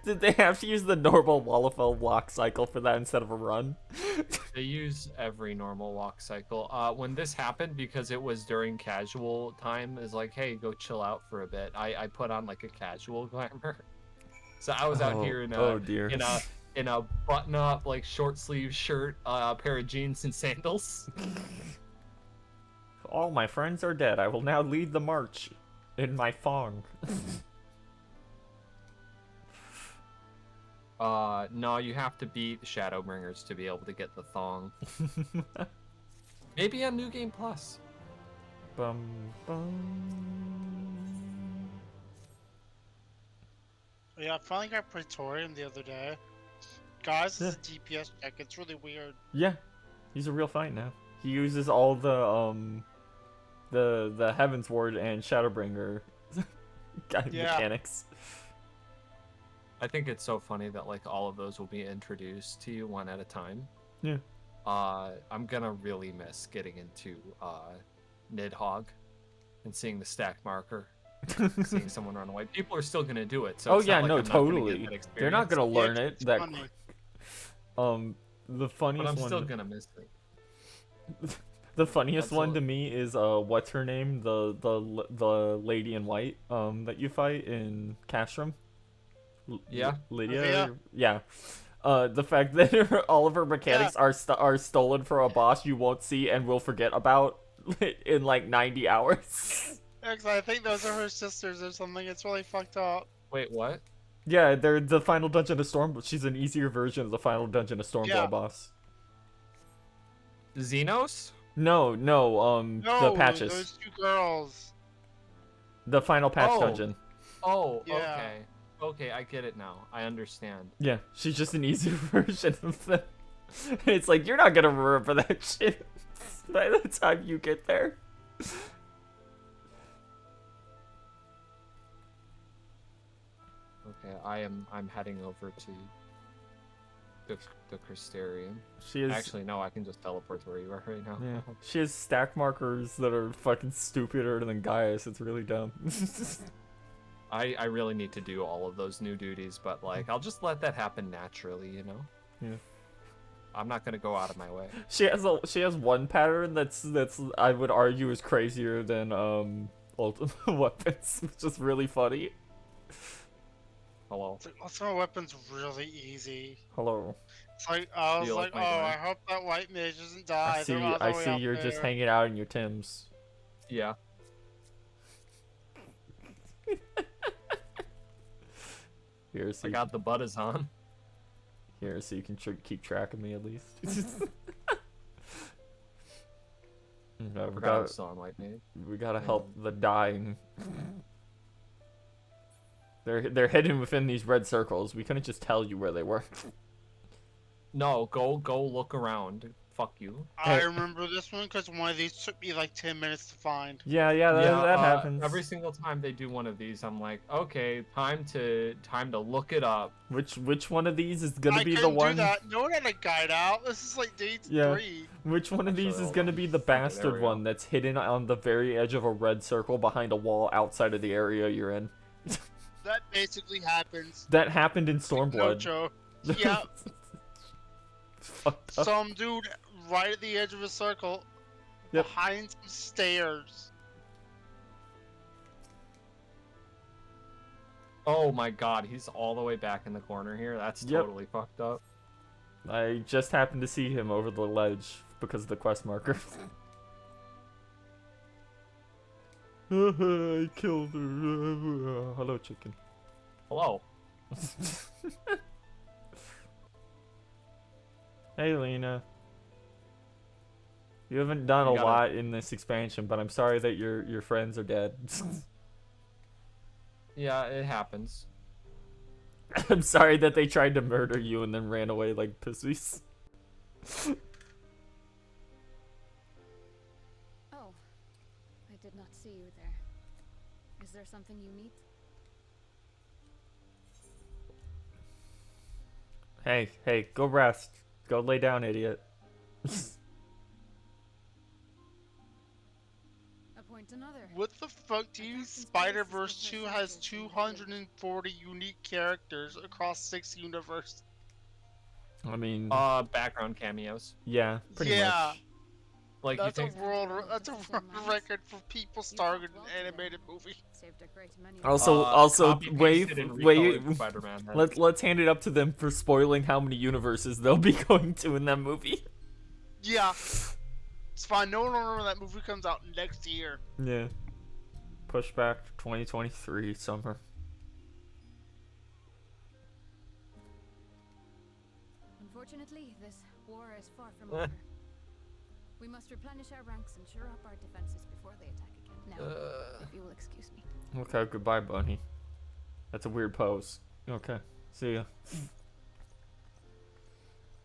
Did they have to use the normal Wallafell walk cycle for that instead of a run? They use every normal walk cycle. When this happened, because it was during casual time, is like, hey, go chill out for a bit. I put on like a casual glamour. So I was out here in a button up like short sleeve shirt, a pair of jeans and sandals. All my friends are dead. I will now lead the march in my thong. No, you have to beat the Shadowbringers to be able to get the thong. Maybe on New Game Plus. Bum bum. Yeah, I finally got Praetorium the other day. Guys, this is a DPS check. It's really weird. Yeah, he's a real fight now. He uses all the Heaven's Ward and Shadowbringer mechanics. I think it's so funny that like all of those will be introduced to you one at a time. Yeah. I'm gonna really miss getting into Nidhogg and seeing the stack marker, seeing someone run away. People are still gonna do it. So Oh it's yeah, not like no, I'm not gonna totally. get that They're not gonna learn Yeah, it. it's That funny. the funniest But I'm one. still gonna miss it. The funniest one to Absolutely. me is what's her name? The lady in white that you fight in Castrum. Yeah. Lydia. Lydia? Yeah. The fact that all of her mechanics are stolen from a boss you won't see and will forget about in like 90 hours. Yeah, 'cause I think those are her sisters or something. It's really fucked up. Wait, what? Yeah, they're the final dungeon of Storm, but she's an easier version of the final dungeon of Stormblood Yeah. boss. Xenos? No, No, the patches. those two girls. The final patch Oh. dungeon. Oh, Yeah. okay. Okay, I get it now. I understand. Yeah, she's just an easier version of them. It's like, you're not gonna remember that shit by the time you get there. Okay, I'm heading over to the Crystarium. She is Actually, no, I can just teleport to where you are right now. yeah. She has stack markers that are fucking stupider than Gaius. It's really dumb. I really need to do all of those new duties, but like I'll just let that happen naturally, you know? Yeah. I'm not gonna go out of my way. She has one pattern that's I would argue is crazier than ultimate weapons, which is really funny. Hello. Ultimate weapon's really easy. Hello. It's like I was you like, like oh, my I hope that white mage doesn't die. I see. They're all the I way see. up You're just there. hanging out in your Tims. Yeah. Here, so I got the butters on. here, so you can keep track of me at least. No, I we forgot I was gotta, still on white mage. we gotta help the dying. They're hidden within these red circles. We couldn't just tell you where they were. No, go look around. Fuck you. I remember this one because one of these took me like 10 minutes to find. Yeah, Yeah, that happens. every single time they do one of these, I'm like, okay, time to look it up. Which one of these is gonna I be the couldn't one? do that. No one had a guide out. This is like day Yeah. 3. Which one of these Actually, is hold gonna on. be the Okay, there bastard we go. one that's hidden on the very edge of a red circle behind a wall outside of the area you're in? That basically happens. That happened in No Stormblood. joke. Yeah, Fucked up. some dude right at the edge of a circle, Yep. behind some stairs. Oh my god, he's all the way back in the corner here. That's Yep. totally fucked up. I just happened to see him over the ledge because of the quest marker. I killed her. Hello, chicken. Hello. Hey, Lena. You haven't done a You gotta- lot in this expansion, but I'm sorry that your friends are dead. Yeah, it happens. I'm sorry that they tried to murder you and then ran away like pussies. Oh, I did not see you there. Is there something you need? Hey, go rest. Go lay down, idiot. Appoint another. What the fuck do you? Spider-Verse 2 has 240 unique characters across 6 universes. I mean, Background cameos. yeah, pretty Yeah. much. Like That's you a think world record for people starring an animated movie. Saved a great many. Also, wait, copy-pasted and recolored Spider-Man head. let's hand it up to them for spoiling how many universes they'll be going to in that movie. Yeah. It's fine. No one will remember that movie comes out next year. Yeah. Push back to 2023 summer. Unfortunately, this war is far from over. We must replenish our ranks and shore up our defenses before they attack again. Now, if you will excuse me. Okay, goodbye, Bunny. That's a weird pose. Okay, see ya.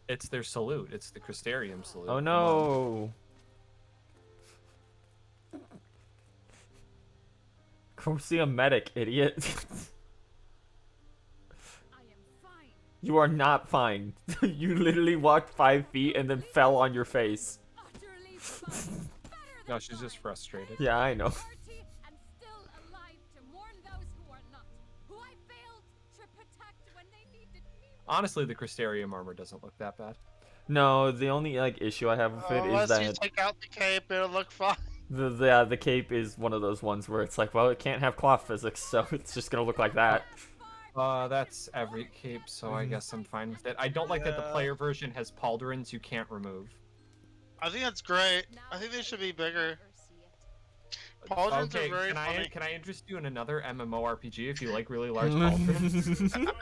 It's their salute. It's the Crystarium salute. Oh Come on. no! Come see a medic, idiot. I am fine. You are not fine. You literally walked 5 feet and then fell on your face. Utterly fine. Better No, than she's just fine. frustrated. Yeah, I know. Party and still alive to mourn those who are not, who I failed to protect when they needed me. Honestly, the Crystarium armor doesn't look that bad. No, the only issue I have with it is Unless you that take out the cape, it'll look fine. the cape is one of those ones where it's like, well, it can't have cloth physics, so it's just gonna look like that. That's every cape, so I guess I'm fine with it. I don't like that the player version has pauldrons you can't remove. I think that's great. I think they should be bigger. Pauldrons Okay, are very funny. can I interest you in another MMORPG if you like really large pauldrons?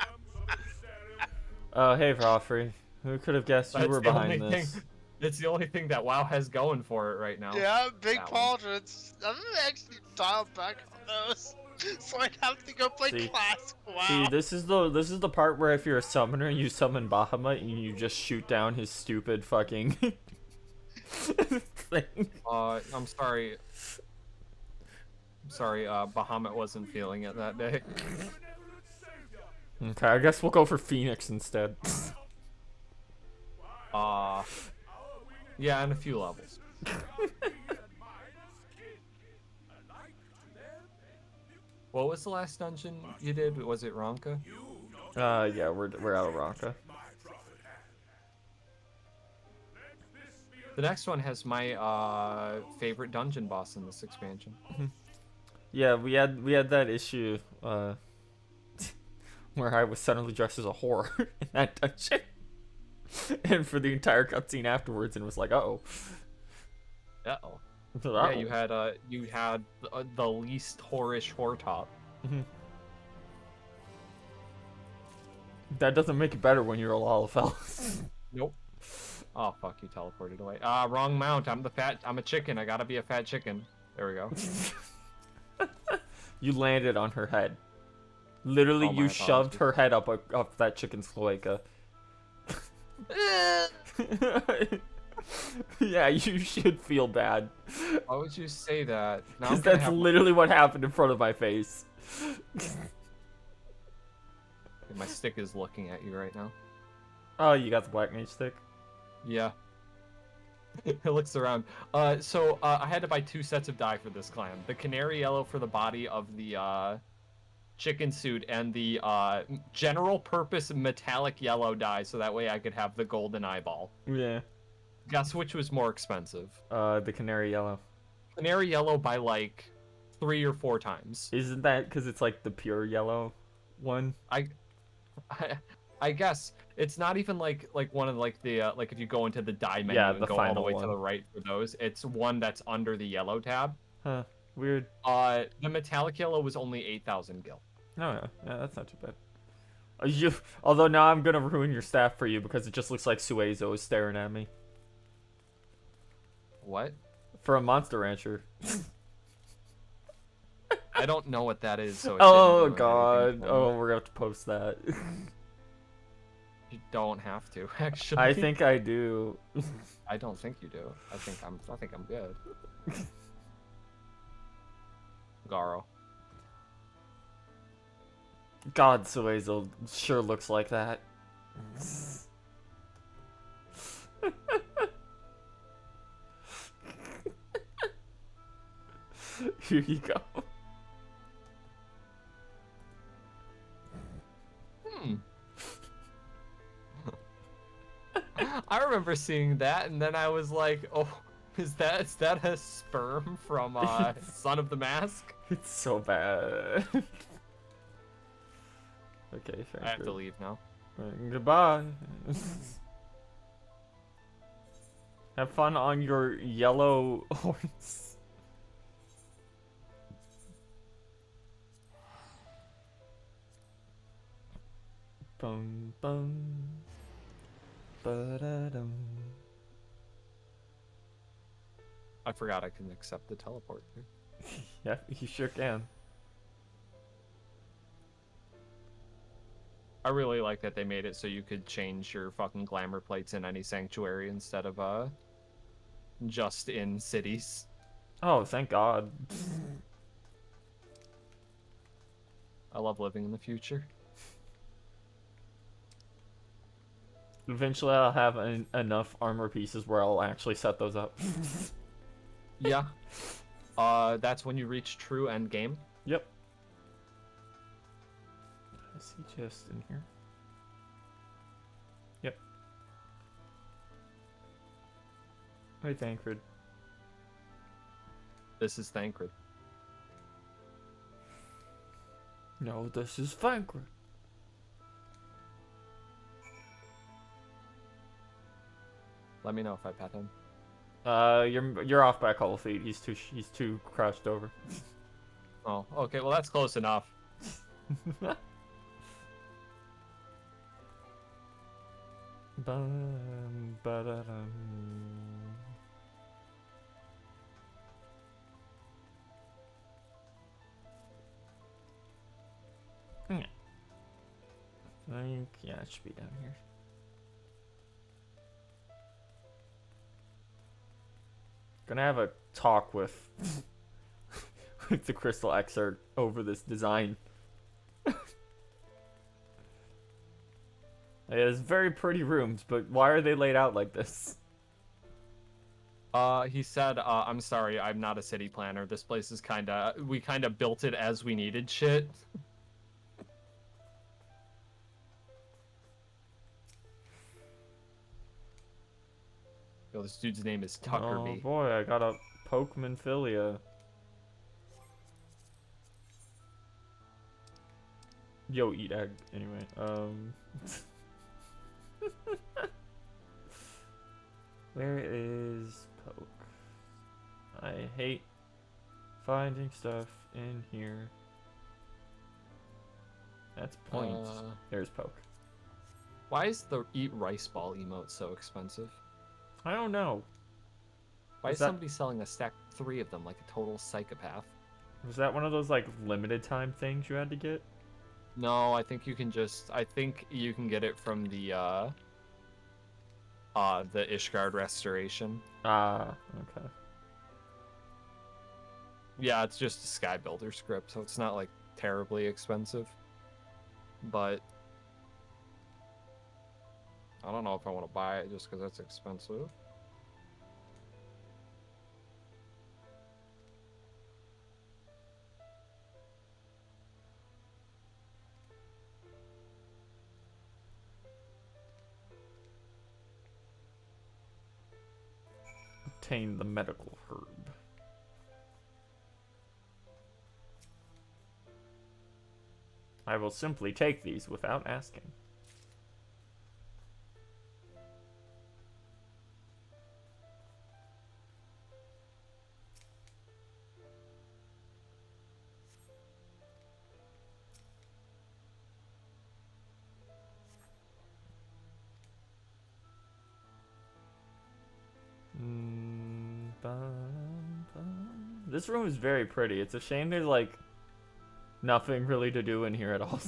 Oh, hey, Joffrey. Who could have guessed you were behind this? It's the only thing that WoW has going for it right now. Yeah, big That one. pauldrons. I'm gonna actually dial back on those, so I'd have to go play See- classic WoW. See, this is the part where if you're a summoner, you summon Bahamut and you just shoot down his stupid fucking thing. I'm sorry. Bahamut wasn't feeling it that day. Okay, I guess we'll go for Phoenix instead. Yeah, and a few levels. What was the last dungeon you did? Was it Ronka? Yeah, we're out of Ranka. The next one has my favorite dungeon boss in this expansion. Yeah, we had that issue where I was suddenly dressed as a whore in that dungeon, and for the entire cutscene afterwards, and was like, oh, Uh-oh. Yeah, you had the least whorish whore top. That doesn't make it better when you're a Lalafell. Nope. Oh fuck, you teleported away. Wrong mount. I'm a chicken. I gotta be a fat chicken. There we go. You landed on her head. Literally, Oh, my you shoved apologies. her head up that chicken's cloaca. Yeah, you should feel bad. Why would you say that? Now I'm Because gonna that's have literally what happened in front of my face. my stick is looking at you right now. Oh, you got the Black Mage stick? Yeah. It looks around. So I had to buy 2 sets of dye for this clan. The canary yellow for the body of the chicken suit, and the general purpose metallic yellow dye, so that way I could have the golden eyeball. Yeah. Guess which was more expensive? The canary yellow. Canary yellow by like 3 or 4 times. Isn't that because it's like the pure yellow one? I guess it's not even like one of like the like if you go into the dye menu Yeah, and the go all the final way one. to the right for those. It's one that's under the yellow tab. Huh. Weird. The metallic yellow was only 8,000 gil. Oh yeah, yeah, that's not too bad. Although now I'm gonna ruin your staff for you because it just looks like Suezo is staring at me. What? For a monster rancher. I don't know what that is, so it Oh didn't do anything god. for me. Oh, we're gonna have to post that. You don't have to, actually. I think I do. I don't think you do. I think I'm good. Garo. God, Suezo sure looks like that. Here you go. I remember seeing that, and then I was like, "Oh, is that a sperm from Son of the Mask?" It's so bad. Okay, fair. I have to leave now. Goodbye. Have fun on your yellow horse. Bum bum. Ba-da-dum. I forgot I can accept the teleport too. Yeah, you sure can. I really like that they made it so you could change your fucking glamour plates in any sanctuary instead of just in cities. Oh, thank God. I love living in the future. Eventually, I'll have enough armor pieces where I'll actually set those up. Yeah. That's when you reach true end game. Yep. Is he just in here? Yep. Hey, Thancred. This is Thancred. No, this is Thancred. Let me know if I pet him. You're off by a couple feet. He's too crouched over. Oh, okay. Well, that's close enough. Bum, ba-da-dum. Yeah. I think, yeah, it should be down here. Gonna have a talk with with the Crystal Excerpt over this design. It has very pretty rooms, but why are they laid out like this? He said, I'm sorry, I'm not a city planner. This place is we kinda built it as we needed shit. Yo, this dude's name is Tuckerby. Oh boy, I got a Pokemon Philia. Yo, eat egg. Anyway, where is Poke? I hate finding stuff in here. That's point. There's Poke. Why is the eat rice ball emote so expensive? I don't know. Why Is is that- somebody selling a stack 3 of them like a total psychopath? Was that one of those like limited time things you had to get? No, I think you can get it from the the Ishgard restoration. Ah, okay. Yeah, it's just a Sky Builder script, so it's not like terribly expensive. But I don't know if I want to buy it just because it's expensive. Obtain the medical herb. I will simply take these without asking. This room is very pretty. It's a shame there's like nothing really to do in here at all.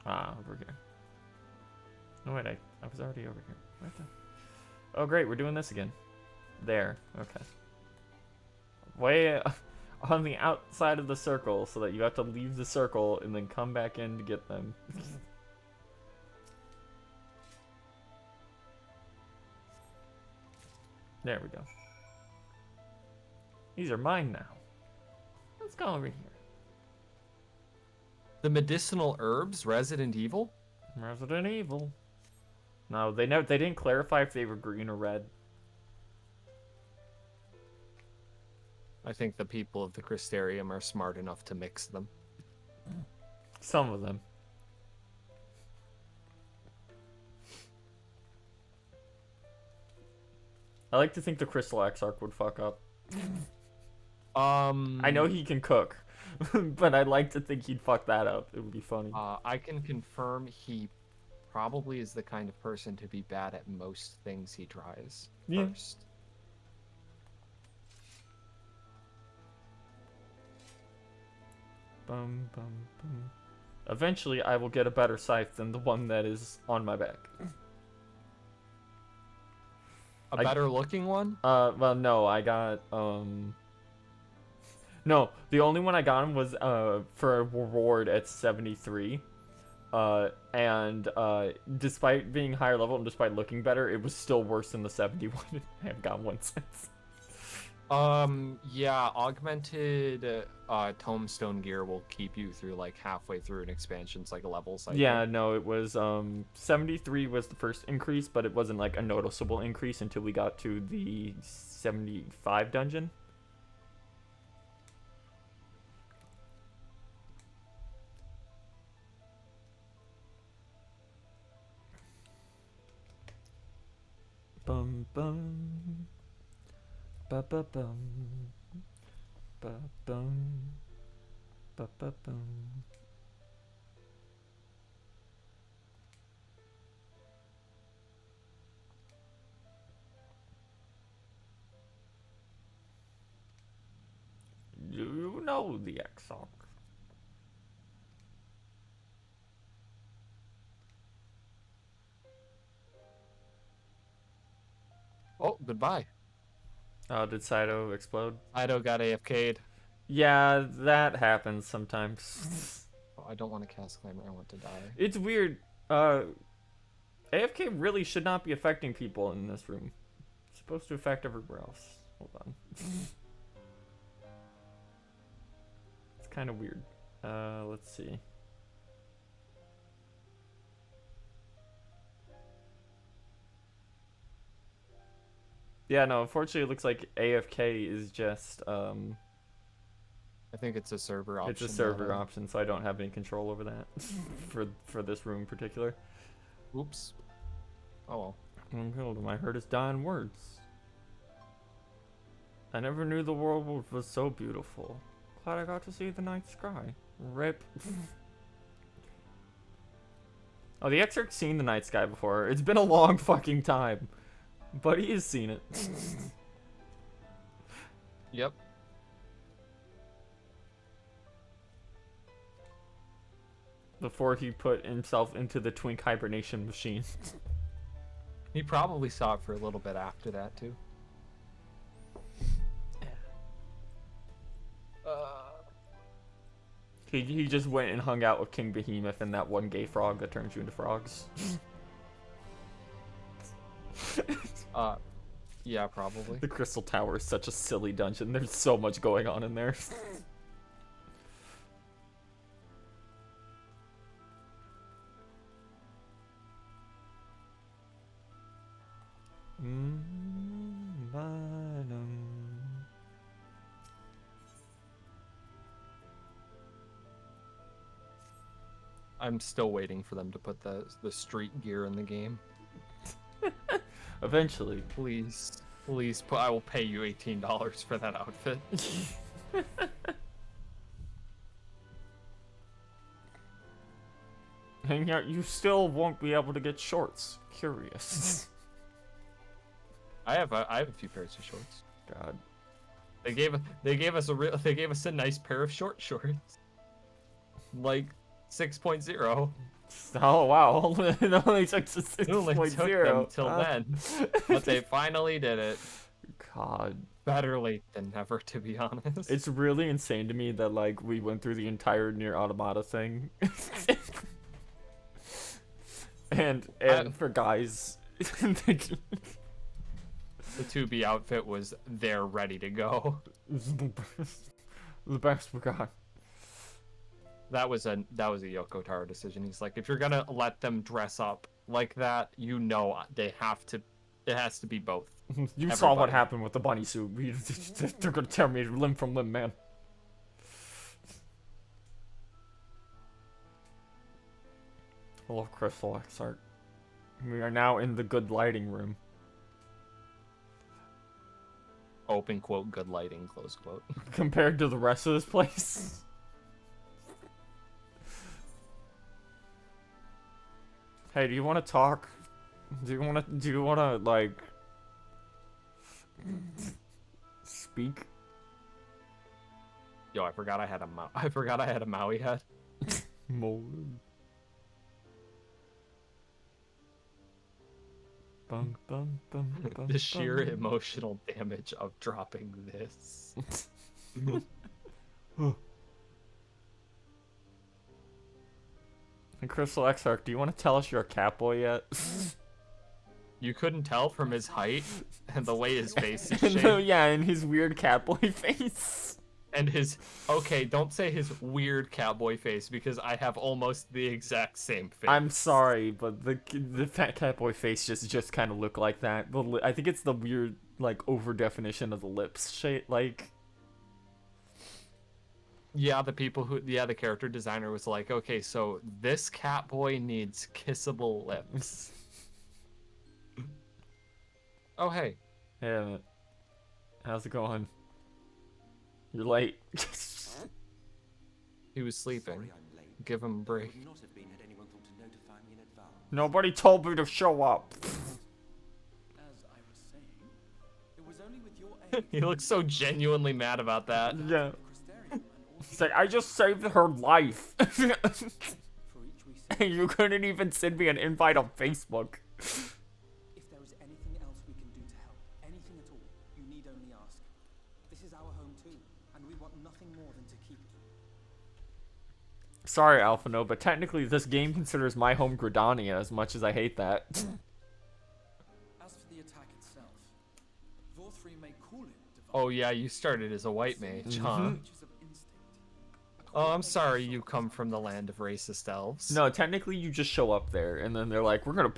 Ah, over here. No, wait, I was already over here. What the? Oh, great, we're doing this again. There, okay. Way on the outside of the circle so that you have to leave the circle and then come back in to get them. There we go. These are mine now. Let's go over here. The medicinal herbs, Resident Evil? Resident Evil. No, they didn't clarify if they were green or red. I think the people of the Crystarium are smart enough to mix them. Some of them. I like to think the Crystal Exarch would fuck up. I know he can cook, but I'd like to think he'd fuck that up. It would be funny. I can confirm he probably is the kind of person to be bad at most things he tries first. Bum, bum, bum. Eventually, I will get a better scythe than the one that is on my back. A better looking one? Well, no, I got, no, the only one I got him was, for a reward at 73. And despite being higher level and despite looking better, it was still worse than the 71. I haven't got one since. Yeah, augmented tombstone gear will keep you through like halfway through an expansion's like a level cycle. Yeah, no, it was 73 was the first increase, but it wasn't like a noticeable increase until we got to the 75 dungeon. Bum bum. Ba ba bum. Ba bum. Ba ba bum. You know the Exarch. Oh, goodbye. Oh, did Saito explode? Saito got AFK'd. Yeah, that happens sometimes. Oh, I don't want to cast Clamor, I want to die. It's weird. AFK really should not be affecting people in this room. It's supposed to affect everywhere else. Hold on. It's kind of weird. Let's see. Yeah, no, unfortunately it looks like AFK is just, I think it's a server option. It's a server option, so I don't have any control over that for this room in particular. Oops. Oh well. One killed him. I heard his dying words. I never knew the world was so beautiful. Glad I got to see the night sky. Rip. Oh, the Exarch's seen the night sky before. It's been a long fucking time. But he has seen it. Yep. Before he put himself into the twink hibernation machine. He probably saw it for a little bit after that, too. He just went and hung out with King Behemoth and that one gay frog that turns you into frogs. Yeah, probably. The Crystal Tower is such a silly dungeon. There's so much going on in there. I'm still waiting for them to put the street gear in the game. Eventually. Please, please put. I will pay you $18 for that outfit. And yet you still won't be able to get shorts. Curious. I have a few pairs of shorts. God. They gave us a nice pair of short shorts. Like 6.0. Oh wow. It only took to It only took them till then. But they finally did it. God. Better late than never, to be honest. It's really insane to me that like we went through the entire Near Automata thing. and for guys the 2B outfit was there ready to go. The best we got. That was a Yoko Taro decision. He's like, if you're gonna let them dress up like that, you know it has to be both. You saw what happened with the bunny suit. They're gonna tear me limb from limb, man. Hello, Crystal Exarch. We are now in the good lighting room. Open quote, good lighting, close quote. Compared to the rest of this place. Hey, do you want to talk? Do you want to like speak? Yo, I forgot I had a Maui head. Bum, bum, bum, bum, The sheer emotional damage of dropping this. And Crystal Exarch, do you want to tell us you're a catboy yet? You couldn't tell from his height and the way his face is shaped. Yeah, and his weird catboy face. And his, okay, don't say his weird cowboy face because I have almost the exact same face. I'm sorry, but the fat catboy face just kind of look like that. I think it's the weird like over definition of the lips shape, like. Yeah, the character designer was like, okay, so this catboy needs kissable lips. Oh, hey. Yeah. How's it going? You're late. He was sleeping. Give him a break. Nobody told me to show up. As I was saying, it was only with your aid. He looks so genuinely mad about that. Yeah. He's like, I just saved her life. And you couldn't even send me an invite on Facebook. If there is anything else we can do to help, anything at all, you need only ask. This is our home too, and we want nothing more than to keep it. Sorry, Alphano, but technically this game considers my home Gridania as much as I hate that. As for the attack itself, Vorthri may call it divine. Oh yeah, you started as a white mage, huh? Oh, I'm sorry you come from the land of racist elves. No, technically you just show up there, and then they're like, we're gonna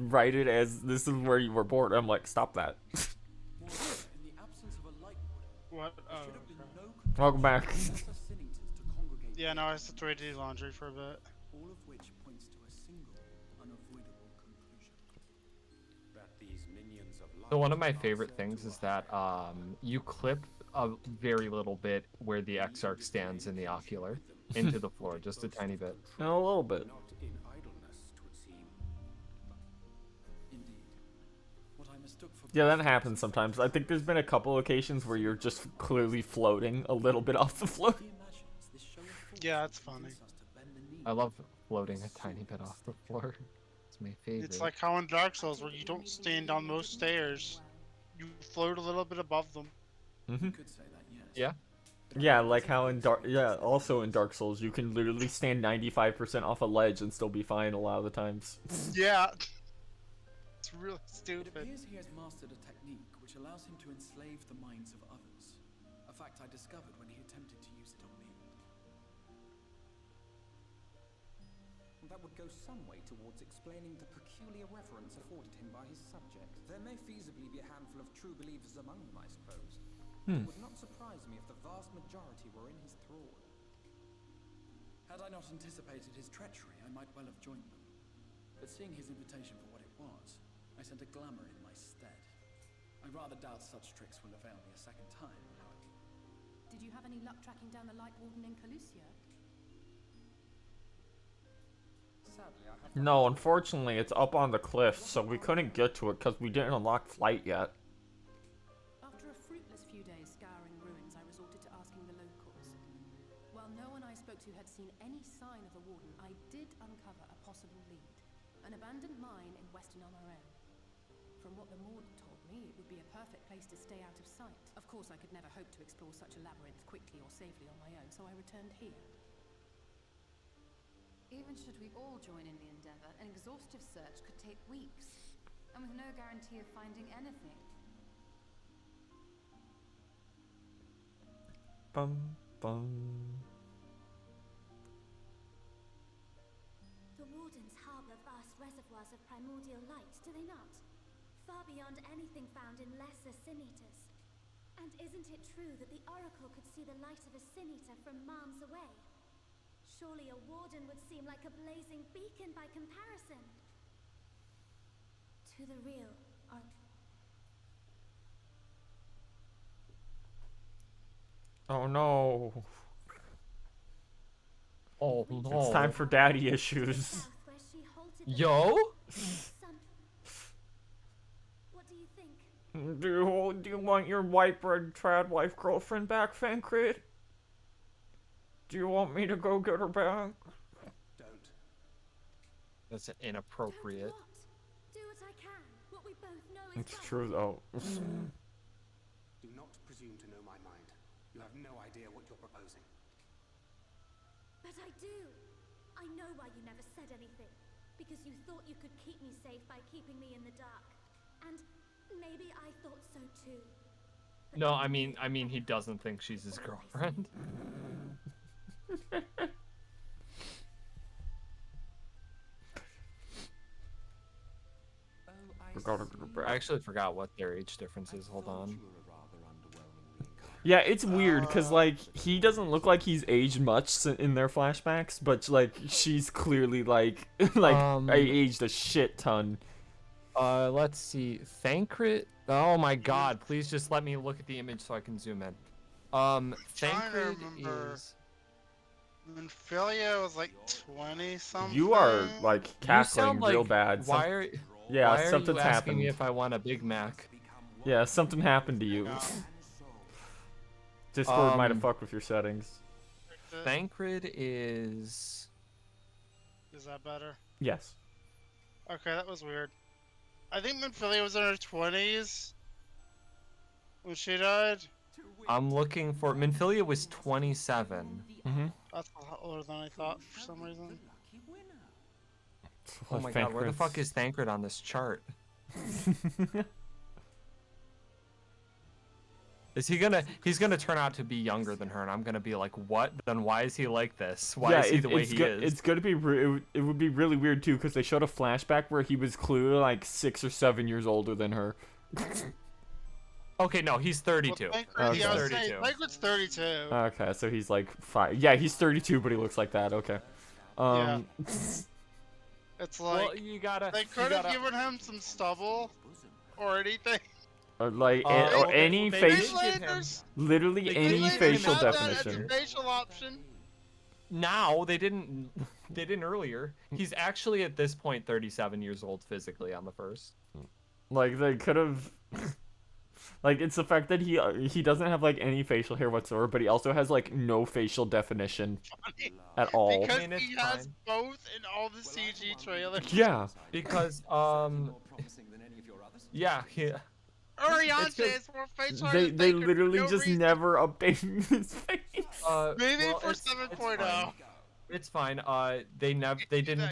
write it as this is where you were born. I'm like, stop that. What? Oh, Welcome back. yeah, no, I had to do laundry for a bit. All of which points to a single, unavoidable conclusion. That these minions of light So one of my favorite things is that you clip a very little bit where the Exarch stands in the ocular into the floor, just a tiny bit. A little bit. not in idleness, mistook for Yeah, that beasts happens and sometimes. I think there's been a couple occasions where you're just clearly floating a little bit off the floor. He imagines this show of force Yeah, will it's funny. convince us to bend the knee. I love floating a tiny bit off the floor. It's my favorite. It's like how in Dark Souls, where you don't stand on most stairs, you float a little bit above them. Mm-hmm. You could say that, yes. Yeah. Yeah, like how in also in Dark Souls, you can literally stand 95% off a ledge and still be fine a lot of the times. Yeah. It's really It stupid. appears he has mastered a technique which allows him to enslave the minds of others. A fact I discovered when he attempted to use it on me. That would go some way towards explaining the peculiar reverence afforded him by his subject. There may feasibly be a handful of true believers among them, I suppose. It would not surprise me if the vast majority were in his thrall. Had I not anticipated his treachery, I might well have joined them. But seeing his invitation for what it was, I sent a glamour in my stead. I rather doubt such tricks will avail me a second time, however. Did you have any luck tracking down the Light Warden in Calusia? Sadly, I have No, unfortunately, it's up on the cliff, so we couldn't get to it because we didn't unlock flight yet. After a fruitless few days scouring ruins, I resorted to asking the locals. While no one I spoke to had seen any sign of the Warden, I did uncover a possible lead. An abandoned mine in Western Amaran. From what the Mord told me, it would be a perfect place to stay out of sight. Of course, I could never hope to explore such a labyrinth quickly or safely on my own, so I returned here. Even should we all join in the endeavor, an exhaustive search could take weeks, and with no guarantee of finding anything. Bum, bum. The Wardens harbour vast reservoirs of primordial light, do they not? Far beyond anything found in lesser sin-eaters. And isn't it true that the Oracle could see the light of a sin-eater from miles away? Surely a Warden would seem like a blazing beacon by comparison. To the real, or... Oh no. Oh no. It's time for daddy issues. south where she halted the Yo? sun. What do you think? Do you want your white bread trad wife girlfriend back, Fancrit? Do you want me to go get her back? Don't. That's inappropriate. Don't what? Do what I can. What we both know is It's right. true though. Do not presume to know my mind. You have no idea what you're proposing. But I do. I know why you never said anything. Because you thought you could keep me safe by keeping me in the dark. And maybe I thought so too. But No, then I mean he doesn't think she's his girlfriend. We gotta get her back. I actually forgot what their age difference is. Hold on. Yeah, it's weird because like he doesn't look like he's aged much in their flashbacks, but like she's clearly like aged a shit ton. Let's see. Thancred. Oh my god, please just let me look at the image so I can zoom in. trying to Thancred remember. is... Minfilia was like 20 something. You are like You cackling sound like... real bad. Why are... Yeah, why are something's you asking happened. me if I want a Big Mac? Yeah, something happened to you. Discord might have Um, fucked with your settings. Thancred is... Is that better? Yes. Okay, that was weird. I think Minfilia was in her 20s when she died. I'm looking for... Minfilia was 27. Mm-hmm. That's a lot older than I thought for some reason. Oh my god, where the fuck is Thancred on this chart? Is he gonna... He's gonna turn out to be younger than her, and I'm gonna be like, what? Then why is he like this? Why is he the way he is? It's gonna be... It would be really weird, too, because they showed a flashback where he was clearly, like, 6 or 7 years older than her. Okay, no, he's 32. Well, Okay. yeah, I was 32. saying, Thancred's 32. Okay, so he's, like, 5. Yeah, he's 32, but he looks like that. Okay. It's like, Well, you gotta... they could have given him some stubble or anything. Or, like, Uh, or okay, any they facial... did give him- Literally They any did facial Had that definition. as a facial option. Now, they didn't earlier. He's actually, at this point, 37 years old physically on the first. Like they could have. Like it's the fact that he doesn't have like any facial hair whatsoever, but he also has like no facial definition at all. Because I mean, it's he has fine. both in all the CG trailers. Yeah. Because yeah, yeah. Orianche good. is more facial hair They than they Baker for literally no just reason. never updated his face. Maybe Well, for it's 7.0. fine. It's fine. They didn't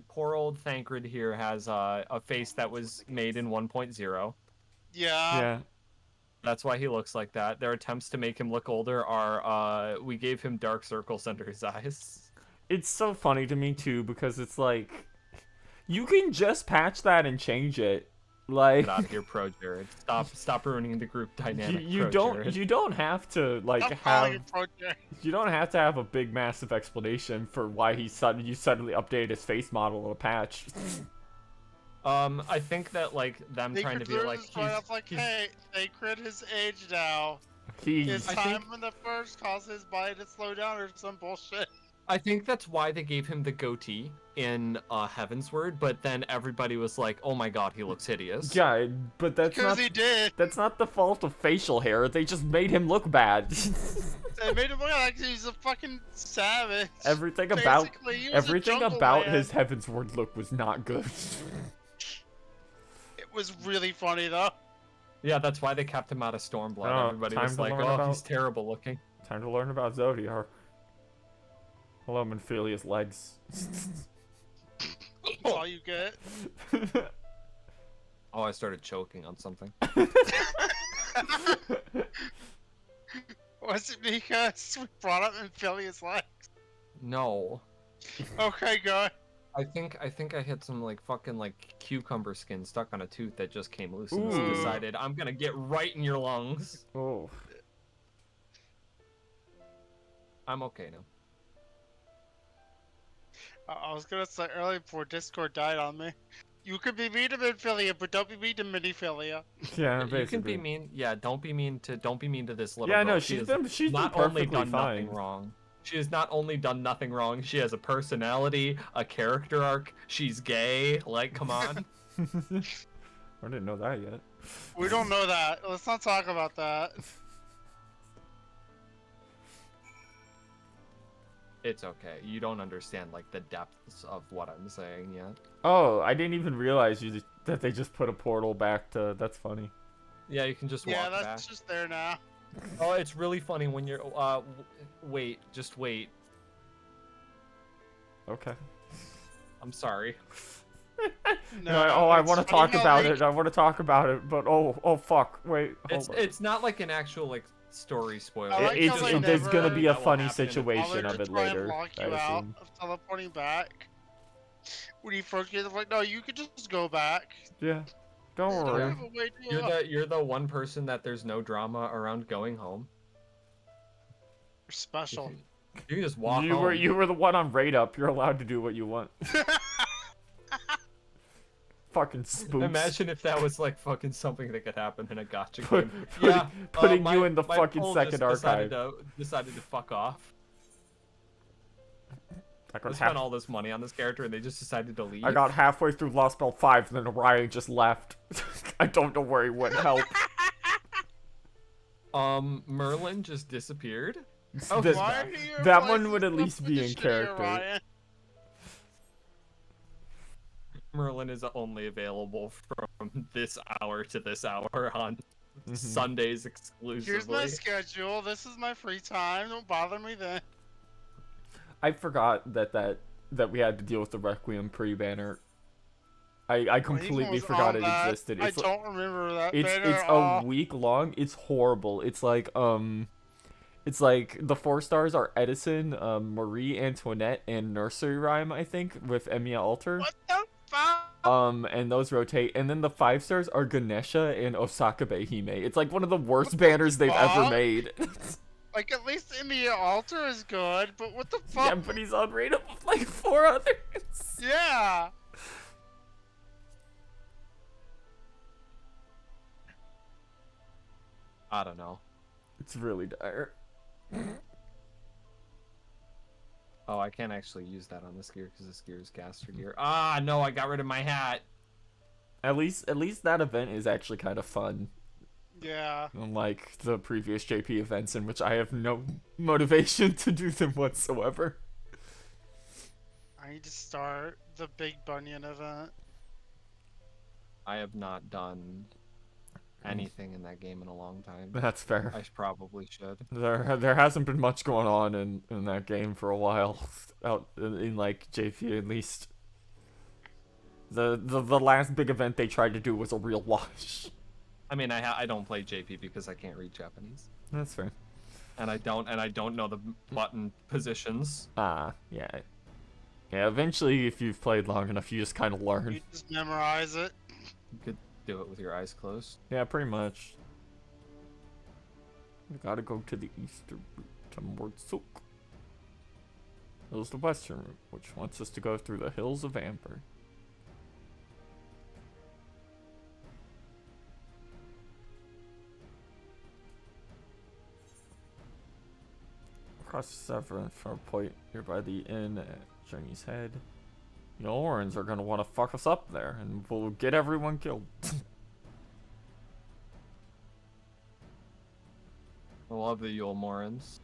poor old Thancred here has a face that was made in 1.0. Yeah. Yeah. That's why he looks like that. Their attempts to make him look older are we gave him dark circles under his eyes. It's so funny to me too because it's like you can just patch that and change it. Like Get out of here, Pro Jared. Stop ruining the group dynamic. you Pro Jared. don't have to like I'm calling have it Pro Jared. you don't have to have a big massive explanation for why you suddenly updated his face model in a patch. I think that like them They trying to could be like literally start off like, hey, Sacred has aged now. His I time in the first caused his body to slow down or some bullshit. I think that's why they gave him the goatee in Heavensward, but then everybody was like, "Oh my god, he looks hideous." Yeah, but that's Because not he did. that's not the fault of facial hair. They just made him look bad. They made him look like he's a fucking savage. everything Basically, he was a jungle about man. his Heavensward look was not good. It was really funny though. Yeah, that's why they kept him out of Stormblood. Oh, Everybody time was to like, learn "Oh, about- he's terrible looking." Time to learn about Zodiark. Hello, Menphelia's legs. That's all you get. Oh, I started choking on something. Was it because we brought up Amphilia's legs? No. Okay, good. I think I hit some like fucking like cucumber skin stuck on a tooth that just came loose and Ooh. decided I'm gonna get right in your lungs. Oh. I'm okay now. I was gonna say earlier before Discord died on me. You could be mean to Minphilia, but don't be mean to Miniphilia. Yeah, You can be mean. Yeah, don't be mean to this little Yeah, girl. no, She she's not been only perfectly done fine. nothing wrong. She has not only done nothing wrong, she has a personality, a character arc, she's gay, like, come on. I didn't know that yet. We don't know that. Let's not talk about that. It's okay. You don't understand, like, the depths of what I'm saying yet. Oh, I didn't even realize that they just put a portal back to... That's funny. Yeah, you can just walk Yeah, back. that's just there now. Oh, it's really funny when you're, wait, just wait. Okay. I'm sorry. I want to it's talk funny how about they- it. I want to talk about it, but oh fuck. Wait, hold on. It's not like an actual, like, story spoiler. I like It's how they there's gonna be a never- funny That will happen. situation I'll of it try and later. lock I you out assume. of teleporting back. When you first get, I'm like, no, you could just go back. Yeah. Don't You don't worry. have a way to You're the one person that there's no drama around going home. You're special. You can just walk You home. were the one on Raid Up. You're allowed to do what you want. Fucking spooks. Imagine if that was like fucking something that could happen in a gacha Put- game. putting- Yeah, putting my- you in the my fucking poll second just archive. decided to fuck off. I I got, spent all this money on this character and they just decided to leave. I got halfway through Lost Spell 5 and then Orion just left. I don't know where he went. Help. Merlin just disappeared. Oh, This- why are you that replacing one would at stuff least with be the in shitty character. Orion? Merlin is only available from this hour to this hour on Sundays exclusively. Here's my schedule. This is my free time. Don't bother me then. I forgot that we had to deal with the Requiem pre-banner. I completely was forgot on it that. existed. I It's don't remember that it's banner it's at all. a week long. It's horrible. It's like the 4 stars are Edison, Marie Antoinette, and Nursery Rhyme, I think, with Emiya Alter. What the fuck? And those rotate, and then the 5 stars are Ganesha and Osaka Behime. It's like one of the worst banners they've ever fuck? made. Like, at least Emiya Alter is good, but what the Yeah, fuck? but he's on rate up with like 4 others. Yeah. I don't know. It's really dire. Oh, I can't actually use that on this gear because this gear is caster gear. Ah, no, I got rid of my hat. At least that event is actually kind of fun. Yeah. Unlike the previous JP events in which I have no motivation to do them whatsoever. I need to start the Big Bunyan event. I have not done anything in that game in a long time. That's fair. I probably should. There hasn't been much going on in that game for a while. Out in like JP at least. The last big event they tried to do was a real wash. I mean, I don't play JP because I can't read Japanese. That's fair. And I don't know the button positions. Yeah. Yeah, eventually if you've played long enough, you just kind of learn. You just memorize it. You could do it with your eyes closed. Yeah, pretty much. We gotta go to the eastern route to Mordsuk. There's the western route, which wants us to go through the hills of Amber. Across the Severn from a point nearby the inn at Journey's Head. The Orans are gonna want to fuck us up there, and we'll get everyone killed. I love the Yule Morans.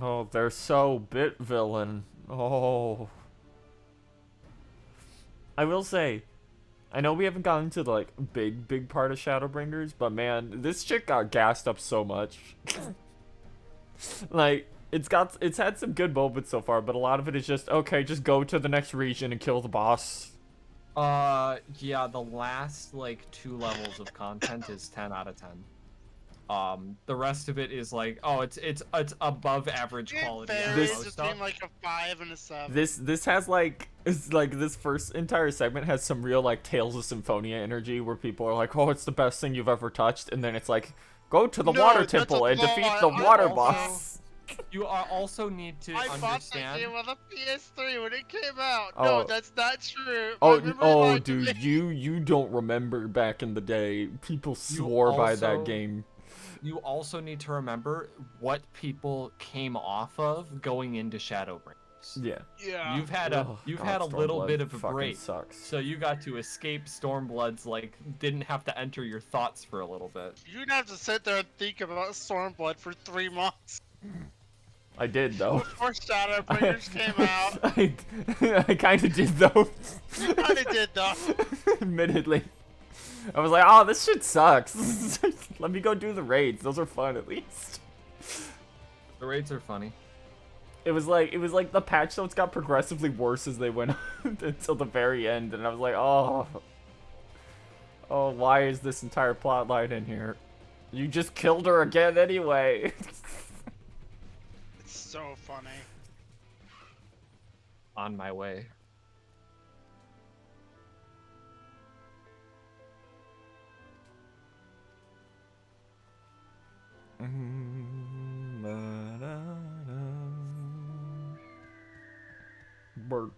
Oh, they're so bit villain. Oh. I will say, I know we haven't gotten to the like big part of Shadowbringers, but man, this chick got gassed up so much. Like, it's had some good moments so far, but a lot of it is just, okay, just go to the next region and kill the boss. Yeah, the last like 2 levels of content is 10 out of 10. The rest of it is like, oh, it's above average quality. It varies between like a 5 and a 7. This has like, it's like this first entire segment has some real like Tales of Symphonia energy where people are like, oh, it's the best thing you've ever touched, and then it's like, go to the water temple and defeat the water boss. You also need to I bought that understand. game on the PS3 when it came out. Oh. No, that's not true. My Oh, memory oh, lied to dude, me. you don't remember back in the day. People swore by that game. You also need to remember what people came off of going into Shadowbringers. Yeah. Yeah. You've had a little Stormblood bit of a fucking break, sucks. so you got to escape Stormbloods. Like, didn't have to enter your thoughts for a little bit. You didn't have to sit there and think about Stormblood for 3 months. I did though. Before Shadowbringers came out. I kind of did though. You kinda did though. Admittedly. I was like, oh, this shit sucks. Let me go do the raids. Those are fun at least. The raids are funny. It was like the patch notes got progressively worse as they went on until the very end, and I was like, oh, why is this entire plot line in here? You just killed her again anyway. It's so funny. On my way. Bird.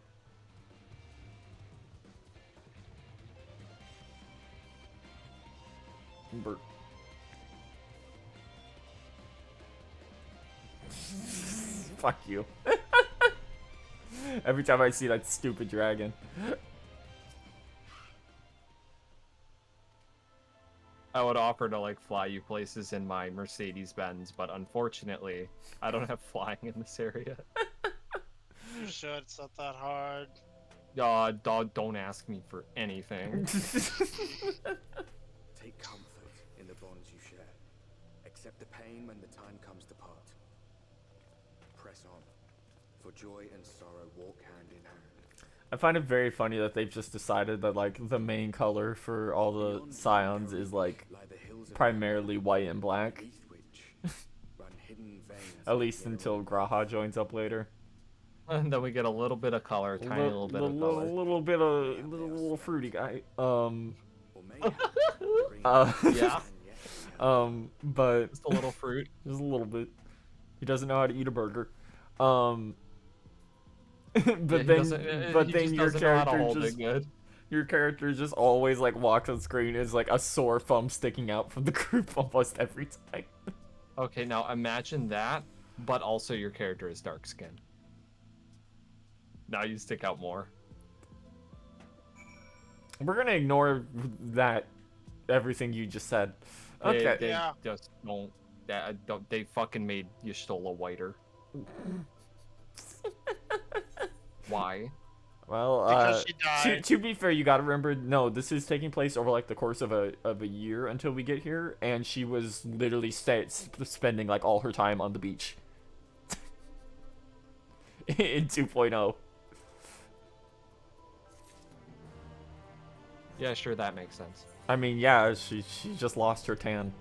Bird. Fuck you. Every time I see that stupid dragon. I would offer to like fly you places in my Mercedes-Benz, but unfortunately, I don't have flying in this area. You should, it's not that hard. Dog, don't ask me for anything. Take comfort in the bonds you share. Accept the pain when the time comes to part. Press on, for joy and sorrow walk hand in hand. I find it very funny that they've just decided that like the main color for all the scions is like primarily white and black. At least until Graha joins up later. And then we get a little bit of color, tiny little bit of color. Little bit of little fruity guy. Yeah. But Just a little fruit. Just a little bit. He doesn't know how to eat a burger. But then your character just always like walks on screen as like a sore thumb sticking out from the group almost every time. Okay, now imagine that, but also your character is dark skinned. Now you stick out more. We're gonna ignore that everything you just said. Okay. They Yeah. just don't. They fucking made Y'shtola whiter. Why? Well, Because she died. to be fair, you gotta remember, no, this is taking place over like the course of a year until we get here, and she was literally spending like all her time on the beach in 2.0. Yeah, sure, that makes sense. I mean, yeah, she just lost her tan.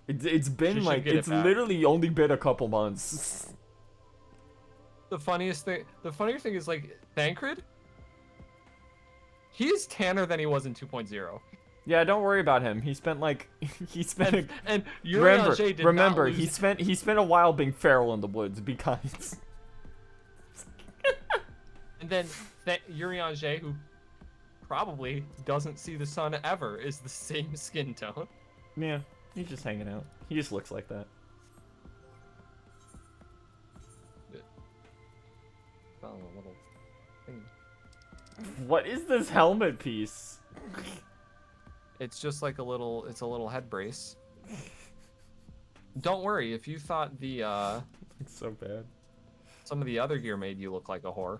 It's been like, it's literally only been a couple months. The funnier thing is, like, Thancred, he is tanner than he was in 2.0. Yeah, don't worry about him. He spent like and Urianger did remember not lose. he spent a while being feral in the woods because And then Urianger, who probably doesn't see the sun ever, is the same skin tone. yeah, he's just hanging out. He just looks like that. Found a little thing. What is this helmet piece? It's just like a little head brace. Don't worry, if you thought the It's so bad. some of the other gear made you look like a whore,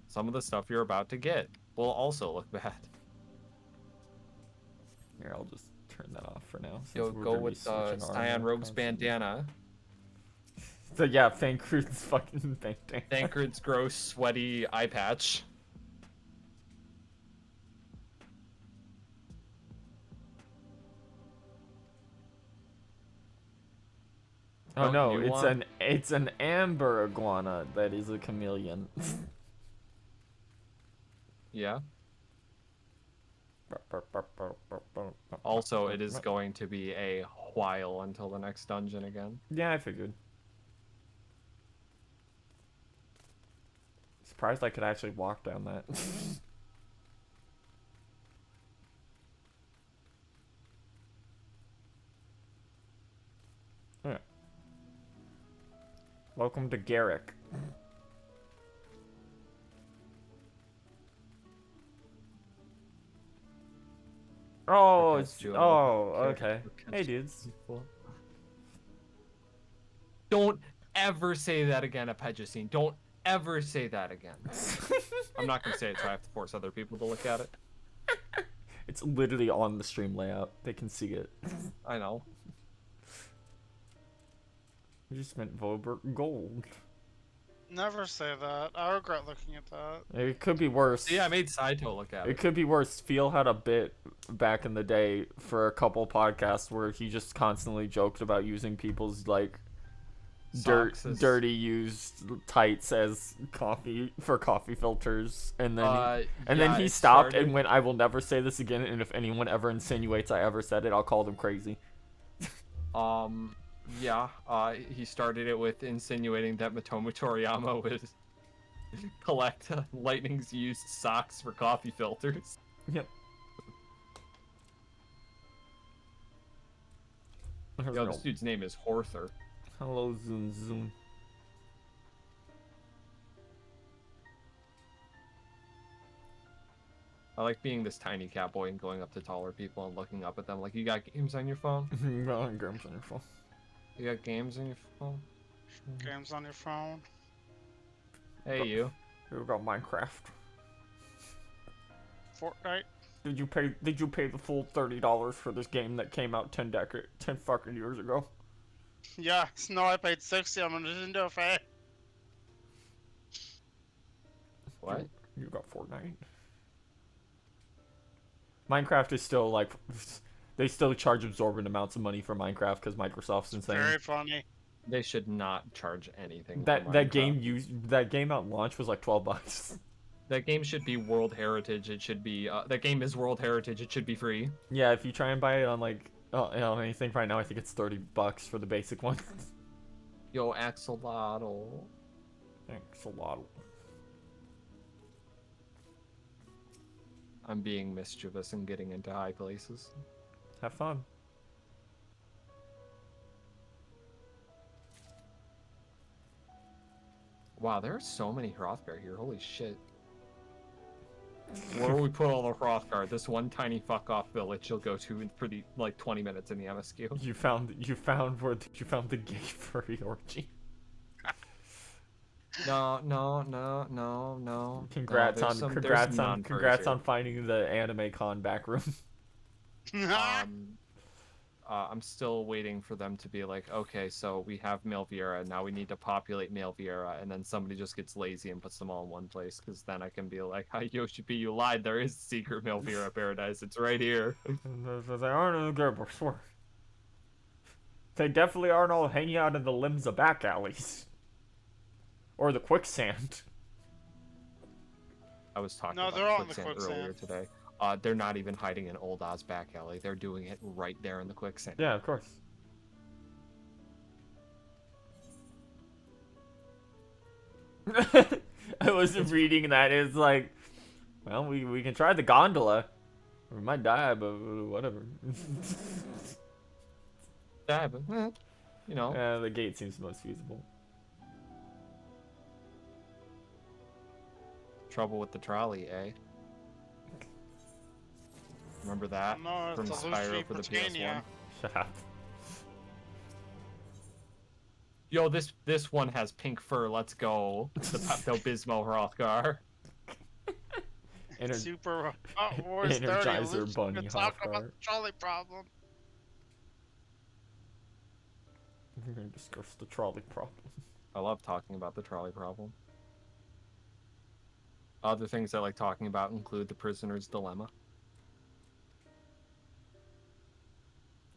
some of the stuff you're about to get will also look bad. Here, I'll just turn that off for now. Yo, go with Cyan Rogue's bandana. So yeah, Thancred's fucking bandana. Thancred's gross, sweaty eye patch. Oh no, it's an amber iguana that is a chameleon. Yeah. Also, it is going to be a while until the next dungeon again. Yeah, I figured. Surprised I could actually walk down that. Yeah. Welcome to Garrick. Oh, okay. Hey, dudes. Don't ever say that again, Apegicine. Don't ever say that again. I'm not gonna say it, so I have to force other people to look at it. It's literally on the stream layout. They can see it. I know. You just meant Vobert gold. Never say that. I regret looking at that. It could be worse. Yeah, I made Saito look at it. It could be worse. Phil had a bit back in the day for a couple podcasts where he just constantly joked about using people's like dirty used tights as coffee filters, and then then he stopped and went, "I will never say this again, and if anyone ever insinuates I ever said it, I'll call them crazy." Yeah, he started it with insinuating that Matomu Toriyama would collect Lightning's used socks for coffee filters. Yep. Yo, this dude's name is Horther. Hello, Zoom Zoom. I like being this tiny cat boy and going up to taller people and looking up at them like, you got games on your phone? You got games on your phone. You got games on your phone? Games on your phone. Hey, you. You got Minecraft. Fortnite. Did you pay the full $30 for this game that came out 10 fucking years ago? Yeah, no, I paid 60 on a Nintendo fan. What? You got Fortnite. Minecraft is still like, they still charge absorbent amounts of money for Minecraft because Microsoft's insane. Very funny. They should not charge anything. That game at launch was like $12. That game should be World Heritage. It should be that game is World Heritage. It should be free. Yeah, if you try and buy it on like on anything right now, I think it's $30 for the basic one. Yo, Axolotl. Axolotl. I'm being mischievous and getting into high places. Have fun. Wow, there are so many Hrothgar here. Holy shit. Where will we put all the Hrothgar? This one tiny fuck off village you'll go to for the like 20 minutes in the MSQ. You found the gay furry orgy. No. Congrats there's on there's non-furries here. finding the anime con back room. I'm still waiting for them to be like, okay, so we have Malviera, now we need to populate Malviera, and then somebody just gets lazy and puts them all in one place, because then I can be like, hi, Yoshi-P, you lied, there is secret Malviera paradise, it's right here. They aren't in the Gerber, swear. They definitely aren't all hanging out in the Limsa back alleys. Or the quicksand. I was talking No, about they're the all in the quicksand earlier quicksand. today. They're not even hiding in Old Oz back alley, they're doing it right there in the quicksand. Yeah, of course. I wasn't reading that. It's like, well, we can try the gondola. We might die, but whatever. Yeah, but, you know. The gate seems most feasible. Trouble with the trolley, eh? Remember that? No, From it's Spyro for the Britannia. PS1? Shut up. Yo, this one has pink fur. Let's go. The Pepto-Bismol Hrothgar. Super Hot Wars 30. Energizer Luke's Bunny gonna talk Hrothgar. about the trolley problem. We're gonna discuss the trolley problem. I love talking about the trolley problem. Other things I like talking about include the prisoner's dilemma.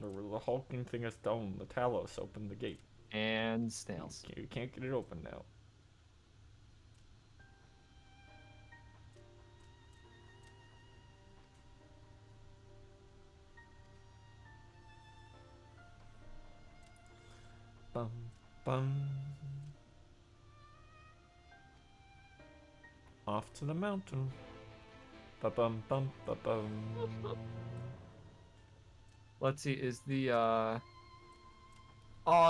The hulking thing is stone. The Talos opened the gate. And snails. You can't get it open now. Bum bum. Off to the mountain. Ba bum bum ba bum. Let's see, is the oh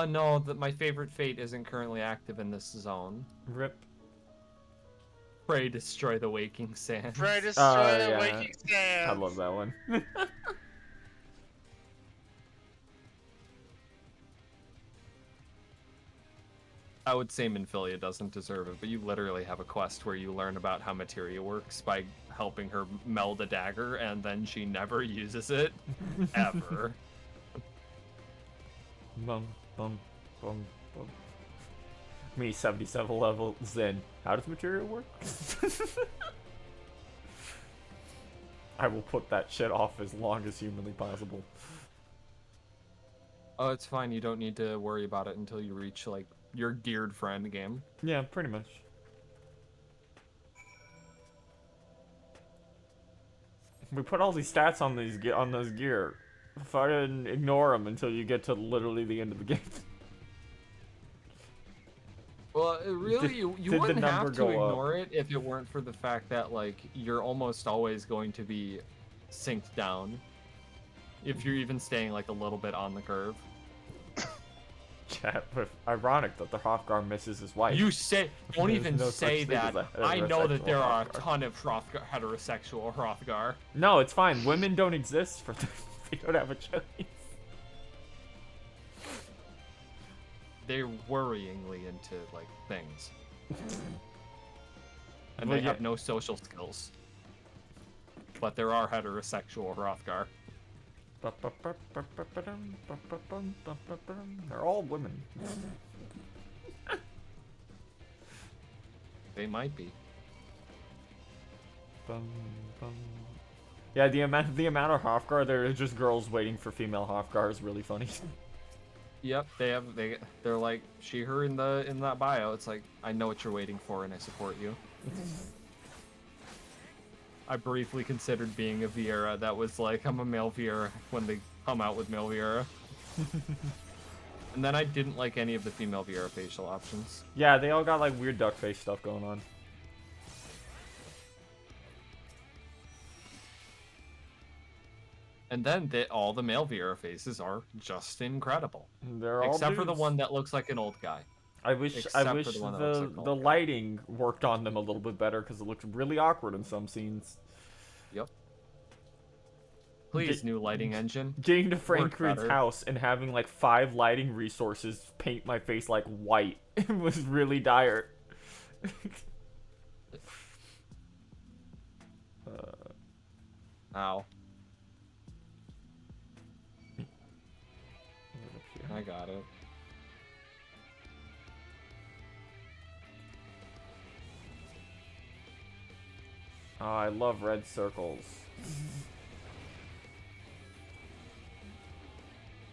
no, my favorite fate isn't currently active in this zone. Rip. Pray destroy the waking sand. Pray destroy the yeah. waking sand. I love that one. I would say Minfilia doesn't deserve it, but you literally have a quest where you learn about how materia works by helping her meld a dagger, and then she never uses it. Ever. Bum bum bum bum. Me 77 levels in. How does material work? I will put that shit off as long as humanly possible. Oh, it's fine. You don't need to worry about it until you reach, like, your geared friend game. Yeah, pretty much. We put all these stats on those gear. Fucking ignore them until you get to literally the end of the game. Well, really, you did the wouldn't number have to go ignore it if it weren't for the fact that, like, you're almost always going to be synced down. If you're even staying, like, a little bit on the curve. Chat, but ironic that the Hrothgar misses his wife. You say, don't There's even no such say thing as that. a I know that heterosexual there are a Hrothgar. ton of heterosexual Hrothgar. No, it's fine. Women don't exist for they don't have a choice. They're worryingly into, like, things. And Well, they yeah. have no social skills. But there are heterosexual Hrothgar. They're all women. They might be. Yeah, the amount of Hrothgar there is just girls waiting for female Hrothgar is really funny. Yep, they're like she her in that bio. It's like, I know what you're waiting for and I support you. I briefly considered being a Vieira that was like, I'm a male Vieira when they come out with male Vieira. And then I didn't like any of the female Vieira facial options. Yeah, they all got like weird duck face stuff going on. And then all the male Vieira faces are just incredible. They're all Except for the dudes. one that looks like an old guy. I wish Except for the the one that looks like the Golem. lighting worked on them a little bit better because it looked really awkward in some scenes. Yep. Please, new lighting engine. Getting to Work Frankrid's better. house and having like 5 lighting resources paint my face like white was really dire. Ow. I got it. Oh, I love red circles.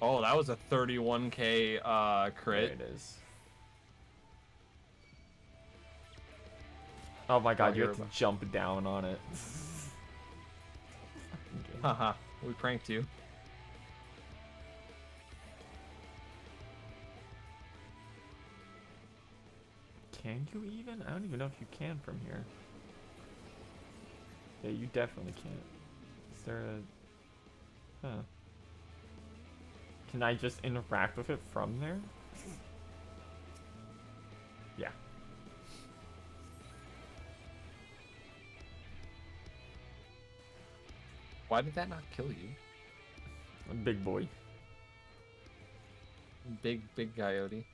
Oh, that was a 31k crit. There it is. Oh my god, you have to jump down on it. Haha, we pranked you. Can you even? I don't even know if you can from here. Yeah, you definitely can't. Is there a... Huh. Can I just interact with it from there? Yeah. Why did that not kill you? A big boy. Big coyote.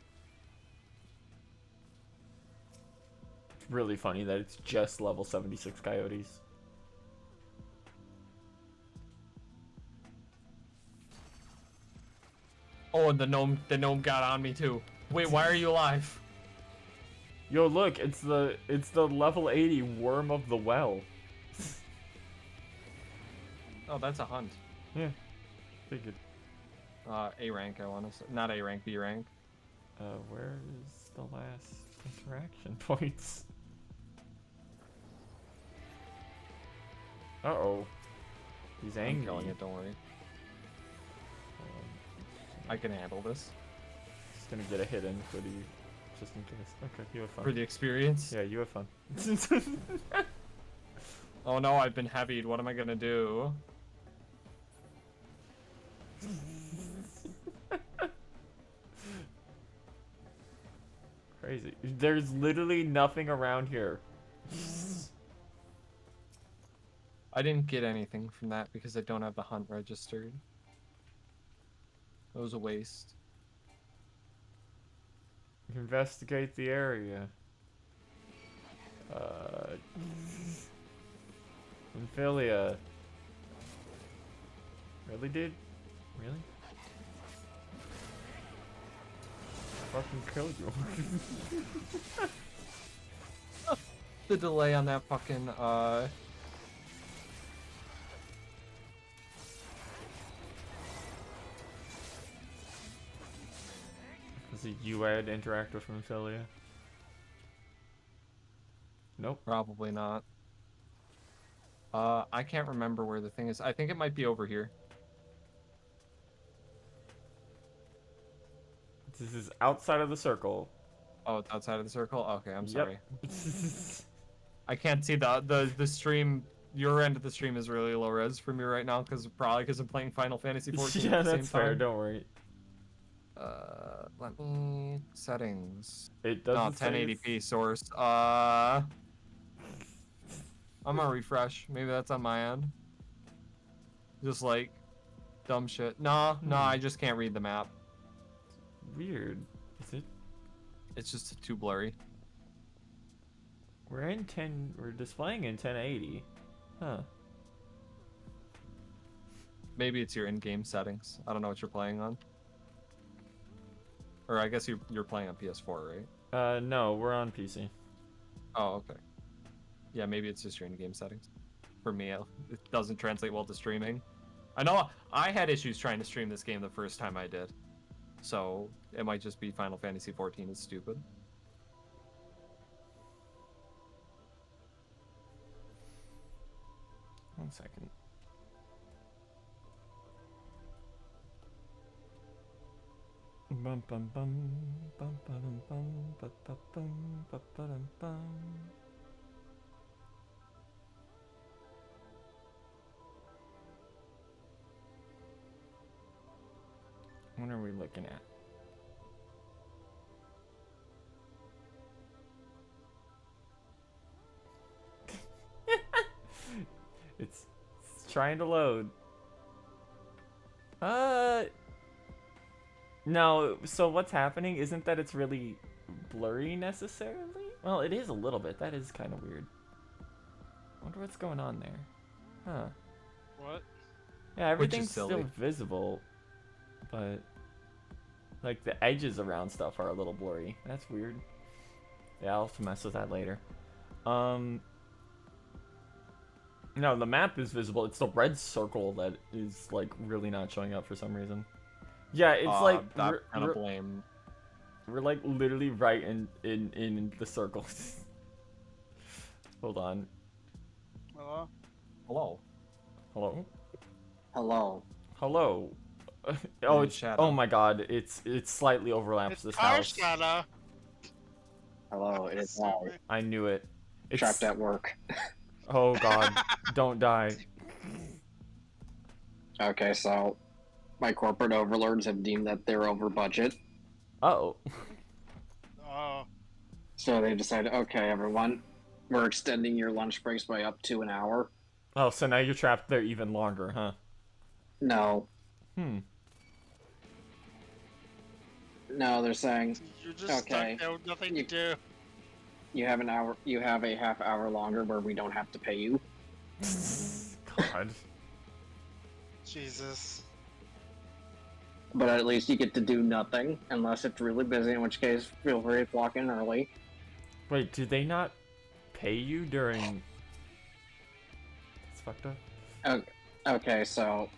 It's really funny that it's just level 76 coyotes. Oh, and the gnome got on me too. Wait, why are you alive? Yo, look, it's the level 80 worm of the well. Oh, that's a hunt. Yeah, figured. A rank, I want to say. Not A rank, B rank. Where is the last interaction points? Uh-oh. He's angry. I'm killing it, don't worry. I can handle this. Just gonna get a hit in for the... just in case. Okay, you have fun. For the experience? Yeah, you have fun. Oh no, I've been heavied. What am I gonna do? Crazy. There's literally nothing around here. I didn't get anything from that because I don't have the hunt registered. It was a waste. Investigate the area. Amphilia. Really, dude? Really? Fucking killed you. The delay on that fucking, Was it you I had to interact with from Amphilia? Nope. Probably not. I can't remember where the thing is. I think it might be over here. This is outside of the circle. Oh, it's outside of the circle? Okay, I'm sorry. Yep. I can't see the stream. Your end of the stream is really low res for me right now, probably because I'm playing Final Fantasy 14 yeah, at the same that's fair. time. Don't worry. Let me settings. It doesn't No, say 1080p source. I'm gonna refresh. Maybe that's on my end. Just like dumb shit. No, I just can't read the map. Weird. Is it? It's just too blurry. We're displaying in 1080. Huh. Maybe it's your in-game settings. I don't know what you're playing on. Or I guess you're playing on PS4, right? No, we're on PC. Oh, okay. Yeah, maybe it's just your in-game settings. For me, it doesn't translate well to streaming. I know I had issues trying to stream this game the first time I did. So, it might just be Final Fantasy 14 is stupid. One second. Bum bum bum bum bum bum bum bum bum bum bum. What are we looking at? trying to load. No, so what's happening isn't that it's really blurry necessarily? Well, it is a little bit. That is kind of weird. Wonder what's going on there. Huh. What? Yeah, everything's silly. still visible, but like the edges around stuff are a little blurry. That's weird. Yeah, I'll have to mess with that later. No, the map is visible. It's the red circle that is like really not showing up for some reason. Yeah, it's like I'm gonna blame. we're like literally right in the circle. Hold on. Hello? Hello. Hello. Hello. Hello. Oh, it's Shadow. oh my god. It slightly overlaps It's this Car house. Shadow. Hello, it is I, I knew it. It's trapped at work. Oh god. Don't die. Okay, so my corporate overlords have deemed that they're over budget. Uh-oh. Oh. So they decided, okay, everyone, we're extending your lunch breaks by up to an hour. Oh, so now you're trapped there even longer, huh? No. No, they're saying, You're just okay, stuck there with nothing to do. you have an hour. You have a half hour longer where we don't have to pay you. God. Jesus. But at least you get to do nothing unless it's really busy. In which case, feel free to clock in early. Wait, do they not pay you during? That's fucked up. Okay, so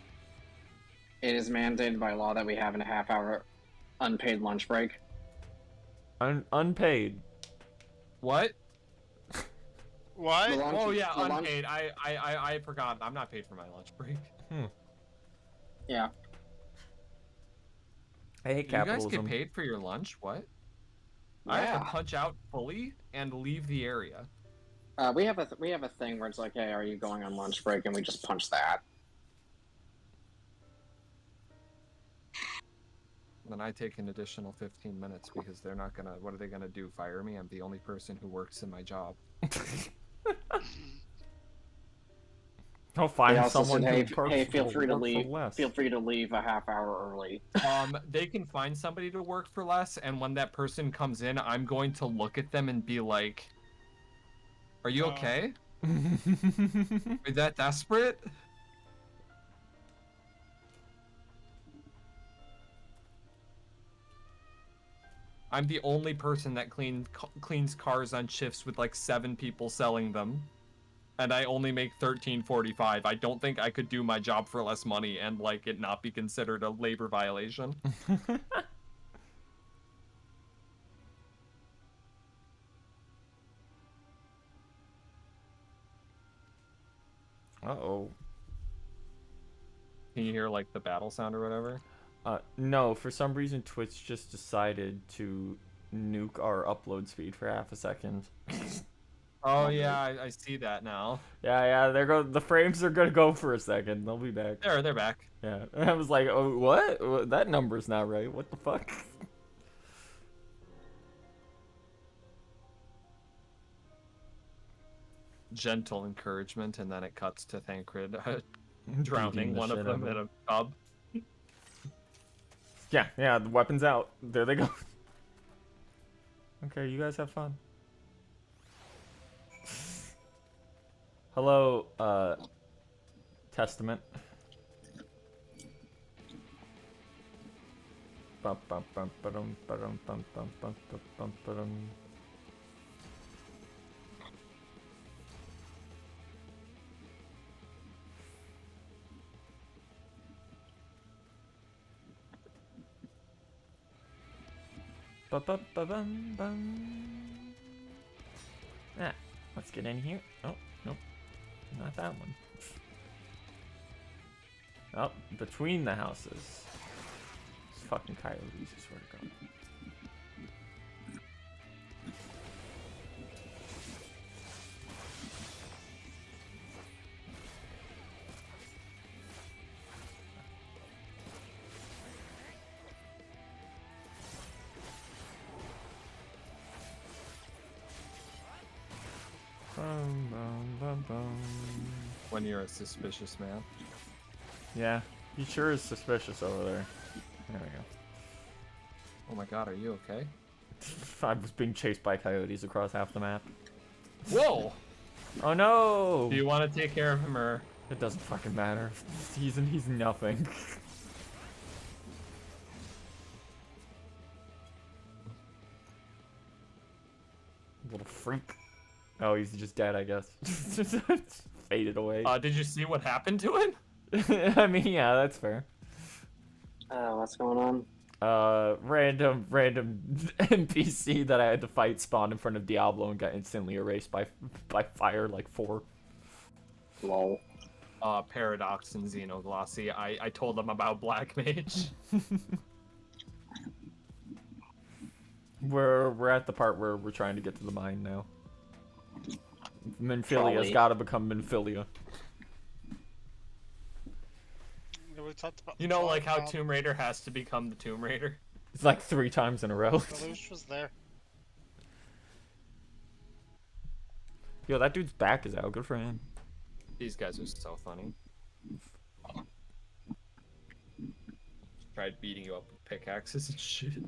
it is mandated by law that we have a half hour unpaid lunch break. Unpaid. What? What? The lunch- Oh yeah, the lunch- unpaid. I forgot. I'm not paid for my lunch break. Yeah. I hate Do you guys capitalism. get paid for your lunch? What? I have Yeah. to punch out fully and leave the area. We have a thing where it's like, hey, are you going on lunch break? And we just punch that. Then I take an additional 15 minutes because they're not gonna. What are they gonna do? Fire me? I'm the only person who works in my job. I'll They find also someone said, who hey, feel will free to work for leave. less. Feel free to leave a half hour early. They can find somebody to work for less, and when that person comes in, I'm going to look at them and be like, "Are you okay? Are you that desperate?" I'm the only person that cleans cars on shifts with like 7 people selling them. And I only make $13.45. I don't think I could do my job for less money and like it not be considered a labor violation. Uh-oh. Can you hear like the battle sound or whatever? No, for some reason Twitch just decided to nuke our upload speed for half a second. Oh yeah, I see that now. Yeah, the frames are gonna go for a second. They'll be back. They're back. Yeah, I was like, oh, what? That number's not right. What the fuck? Gentle encouragement, and then it cuts to Thancred drowning Beating the one of shit them out in of a tub. Yeah, the weapon's out. There they go. Okay, you guys have fun. Hello, Testament. Bum, bum, bum, ba-dum, ba-dum, bum, bum, bum, bum, bum, ba-dum. Ba-ba-ba-bum-bum. Ah, let's get in here. Oh, nope. Not that one. Oh, between the houses. These fucking coyotes, I swear to God. Bum, bum, bum, bum. When you're a suspicious man. Yeah, he sure is suspicious over there. There we go. Oh my god, are you okay? I was being chased by coyotes across half the map. Whoa! Oh no! Do you want to take care of him or? It doesn't fucking matter. He's nothing. Little freak. Oh, he's just dead, I guess. Faded away. Did you see what happened to him? I mean, yeah, that's fair. What's going on? Random NPC that I had to fight spawned in front of Diablo and got instantly erased by fire like 4. Lol. Paradox and Xenoglossy. I told them about Black Mage. We're at the part where we're trying to get to the mine now. Minfilia's Trolley. gotta become Minfilia. We talked about You know, like how Tomb Raider has to become the Tomb Raider? It's like 3 times in a row. Lelouch was there. Yo, that dude's back is out. Good for him. These guys are so funny. Tried beating you up with pickaxes and shit.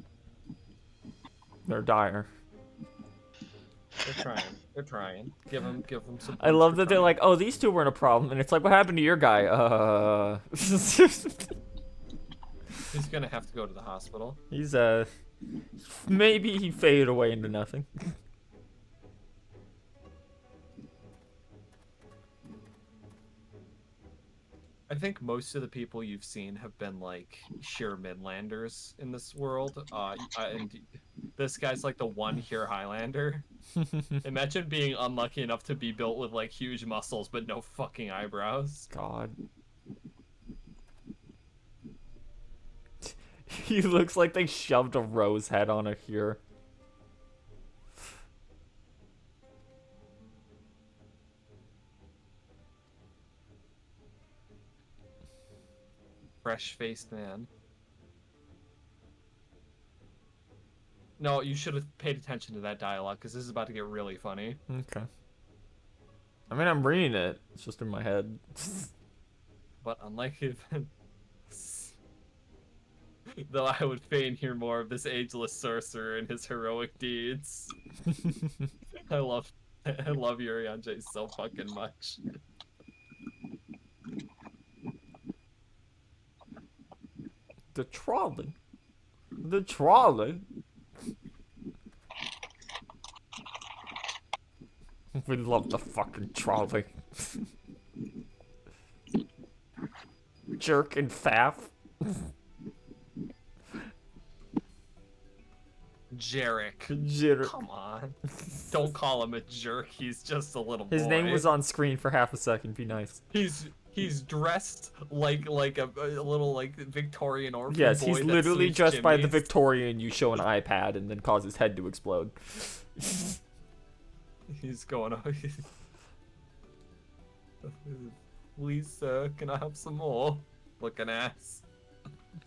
They're dire. They're trying. They're trying. Give them some. I love that they're like, oh, these two weren't a problem, and it's like, what happened to your guy? He's gonna have to go to the hospital. He's maybe he faded away into nothing. I think most of the people you've seen have been like sheer Midlanders in this world. And this guy's like the one here Highlander. Imagine being unlucky enough to be built with like huge muscles but no fucking eyebrows. God. He looks like they shoved a rose head on a here. Fresh-faced man. No, you should have paid attention to that dialogue because this is about to get really funny. Okay. I mean, I'm reading it. It's just in my head. But unlike events, though I would fain hear more of this ageless sorcerer and his heroic deeds. I love Urianger so fucking much. The trolley. The trolley. We love the fucking trolley. Jerk and faff. Jarek. Come on. Don't call him a jerk. He's just a little boy. His name was on screen for half a second. Be nice. He's dressed like a little like Victorian orphan boy. Yes, he's that literally sweeps dressed by the chimneys. Victorian you show an iPad and then cause his head to explode. He's going on. Please, sir, can I have some more? Looking ass.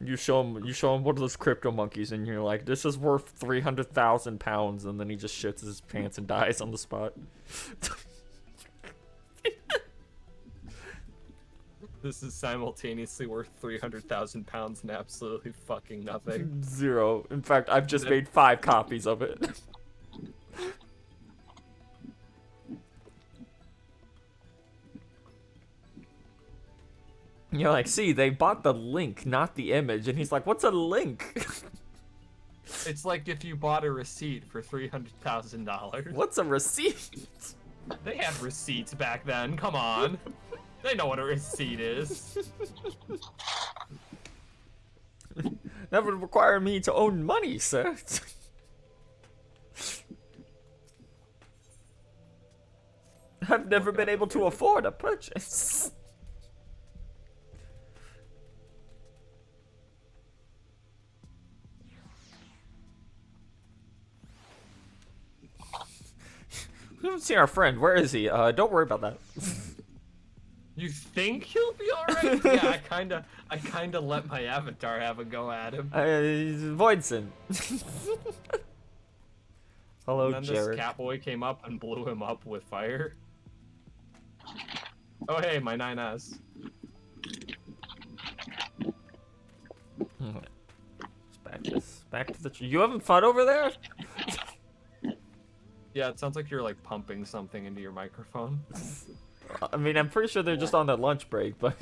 You show him one of those crypto monkeys, and you're like, "This is worth 300,000 pounds," and then he just shits his pants and dies on the spot. This is simultaneously worth 300,000 pounds and absolutely fucking nothing. 0. In fact, I've just made 5 copies of it. You're like, see, they bought the link, not the image. And he's like, what's a link? It's like if you bought a receipt for $300,000. What's a receipt? They had receipts back then, come on. They know what a receipt is. That would require me to own money, sir. I've never been able to afford a purchase. We haven't seen our friend. Where is he? Don't worry about that. You think he'll be alright? Yeah, I kinda let my avatar have a go at him. Voidson. Hello, And then Jared. this Catboy came up and blew him up with fire. Oh hey, my 9S. Back to the. You having fun over there? Yeah, it sounds like you're like pumping something into your microphone. I mean, I'm pretty sure they're just on their lunch break, but.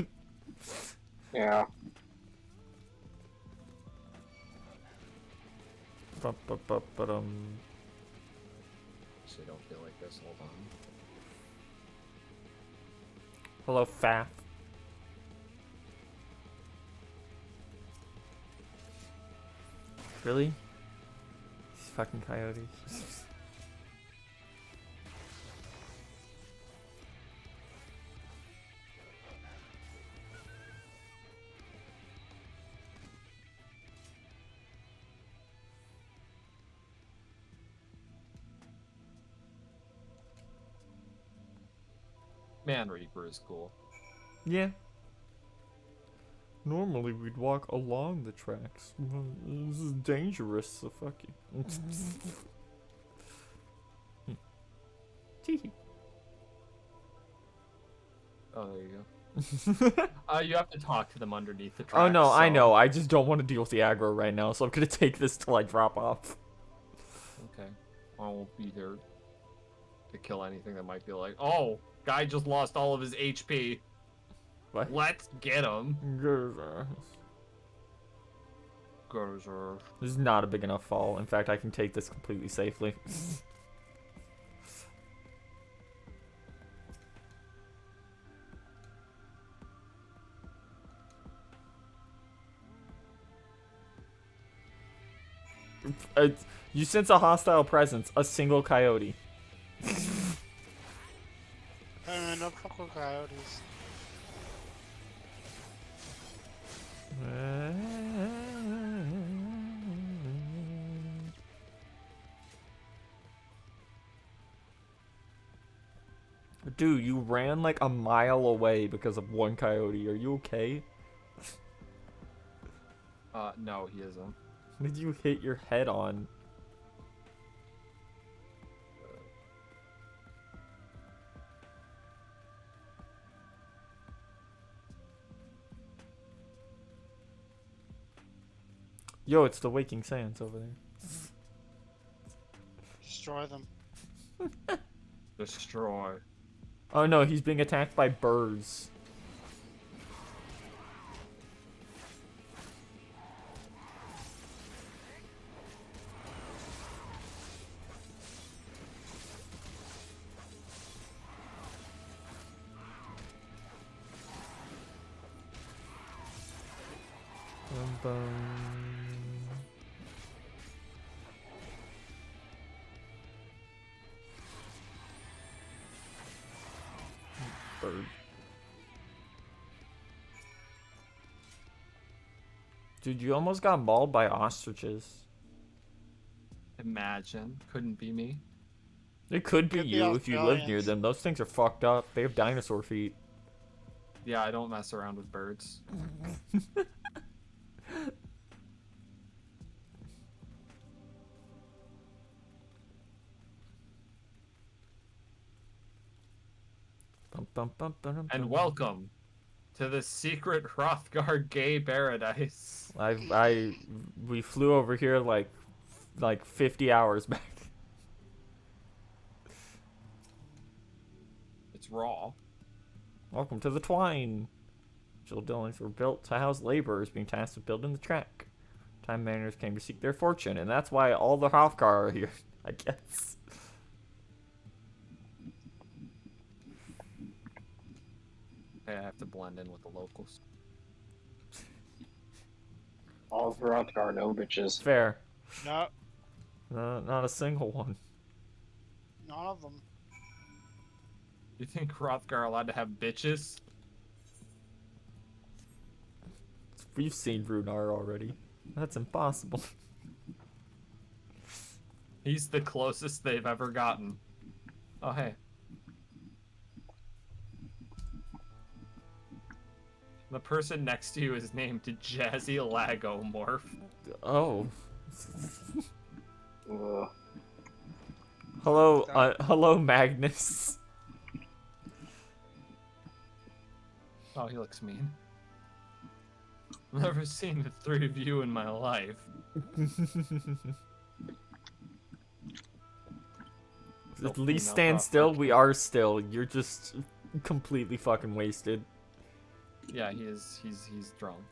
Yeah. But Actually, don't feel like this. Hold on. Hello, Faf. Really? These fucking coyotes. Man Reaper is cool. Yeah. Normally we'd walk along the tracks. This is dangerous, so fuck you. Tee. Oh, there you go. You have to talk to them underneath the tracks. Oh no, I so- know. I just don't want to deal with the aggro right now, so I'm gonna take this till I drop off. Okay. I won't be there to kill anything that might be like, oh, guy just lost all of his HP. What? Let's get him. Grr. Gozer. This is not a big enough fall. In fact, I can take this completely safely. You sense a hostile presence. A single coyote. No fucking coyotes. Dude, you ran like a mile away because of one coyote. Are you okay? No, he isn't. What did you hit your head on? Yo, it's the Waking Sands over there. Destroy them. Destroy. Oh no, he's being attacked by birds. Bum, bum. Bird. Dude, you almost got mauled by ostriches. Imagine. Couldn't be me. It could be Could be you if you live near Australians. them. Those things are fucked up. They have dinosaur feet. Yeah, I don't mess around with birds. Bum, bum, bum, bum, And bum. welcome to the secret Hrothgar gay paradise. We flew over here like 50 hours back. It's raw. Welcome to the Twine. Digital buildings were built to house laborers being tasked with building the track. Time mariners came to seek their fortune, and that's why all the Hrothgar are here, I guess. Hey, I have to blend in with the locals. All throughout our no bitches. Fair. No, Not a single one. none of them. You think Hrothgar are allowed to have bitches? We've seen Runar already. That's impossible. He's the closest they've ever gotten. Oh, hey. The person next to you is named Jazzy Lagomorph. Oh. Ugh. Hello, hello, Magnus. Oh, he looks mean. I've never seen the three of you in my life. At least stand still. We are still. You're just completely fucking wasted. Yeah, he is. He's drunk.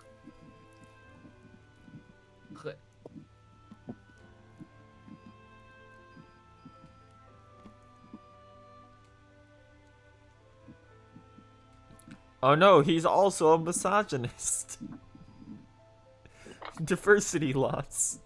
Oh no, he's also a misogynist. Diversity loss.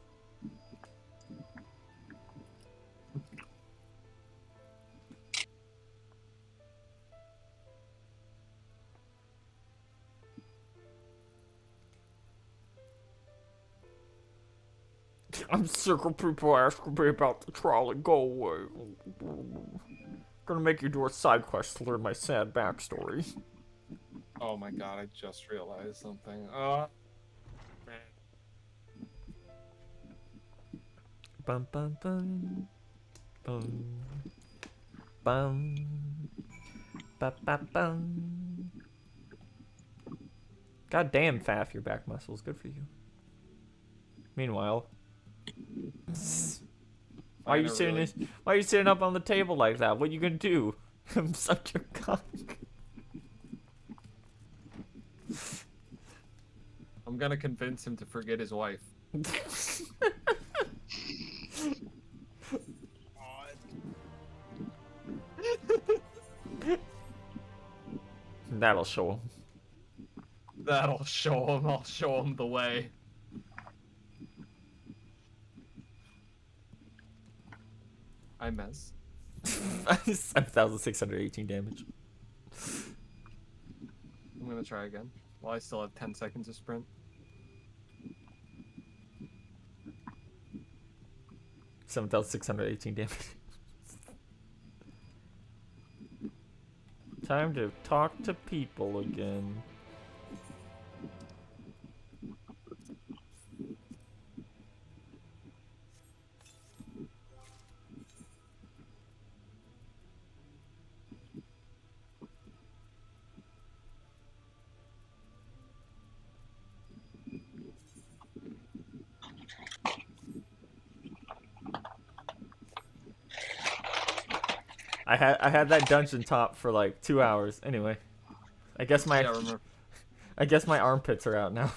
I'm sick of people asking me about the trolley. Go away. Gonna make you do a side quest to learn my sad backstory. Oh my god, I just realized something. Man. Bum bum bum. Bum. Bum. Ba ba bum. God damn, Faf, your back muscles. Good for you. Meanwhile, why are you sitting up on the table like that? What are you gonna do? Suck your cock. I'm gonna convince him to forget his wife. That'll show him. That'll show him. I'll show him the way. I miss. 7,618 damage. I'm gonna try again. Well, I still have 10 seconds of sprint. 7,618 damage. Time to talk to people again. I had that dungeon top for like 2 hours. Anyway, I guess my armpits are out now.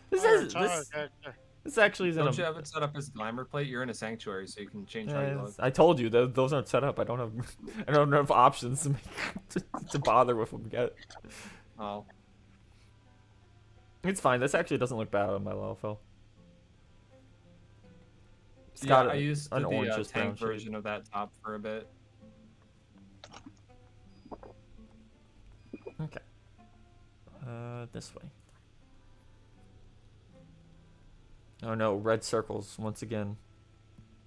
This actually isn't. Don't you have it set up as glamour plate? You're in a sanctuary, so you can change how you look. I told you those aren't set up. I don't have options to to bother with them yet. Oh. It's fine. This actually doesn't look bad on my LFL. It's Yeah, got I used an the orange tank version of that top for a bit. Okay. This way. Oh no, red circles once again.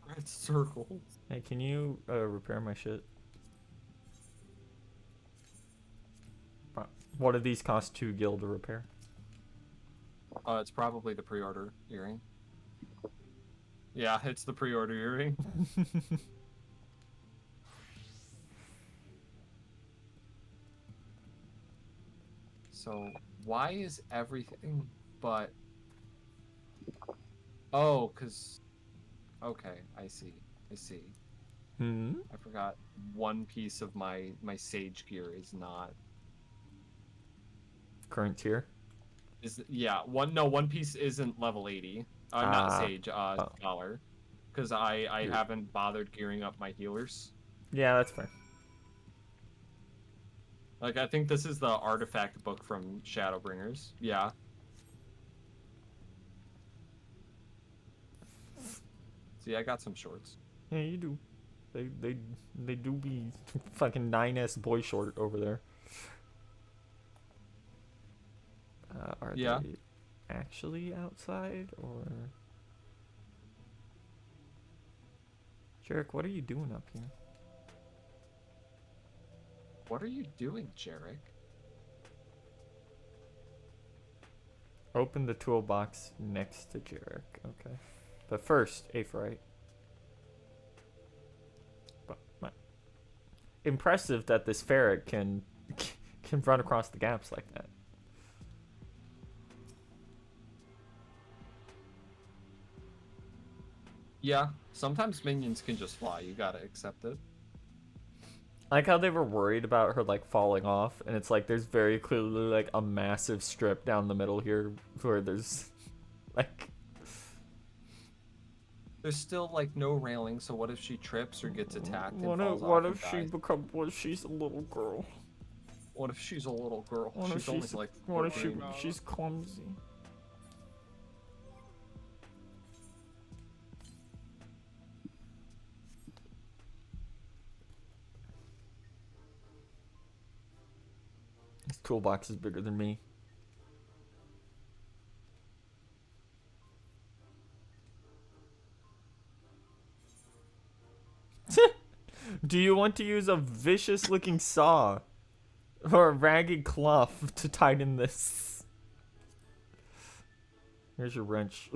Red circles. Hey, can you repair my shit? What do these cost 2 gil to repair? It's probably the pre-order earring. Yeah, it's the pre-order earring. So, why is everything but... Oh, because... Okay, I see. I forgot one piece of my sage gear is not... Current tier? One piece isn't level 80. Not sage, scholar. Because I haven't bothered gearing up my healers. Yeah, that's fair. Like, I think this is the artifact book from Shadowbringers. Yeah. See, I got some shorts. Yeah, you do. They do be fucking 9S boy short over there. Are they actually outside, or... Jarek, what are you doing up here? What are you doing, Jarek? Open the toolbox next to Jarek. Okay. But first, Aphorite. But impressive that this ferret can can run across the gaps like that. Yeah, sometimes minions can just fly. You gotta accept it. I like how they were worried about her like falling off, and it's like there's very clearly like a massive strip down the middle here where there's like there's still like no railing. So what if she trips or gets attacked and what falls if, off and dies? she's a little girl? What if she's a little girl? What if She's only she's like what if 14. she's clumsy? This toolbox is bigger than me. Do you want to use a vicious looking saw or a ragged cloth to tighten this? Here's your wrench.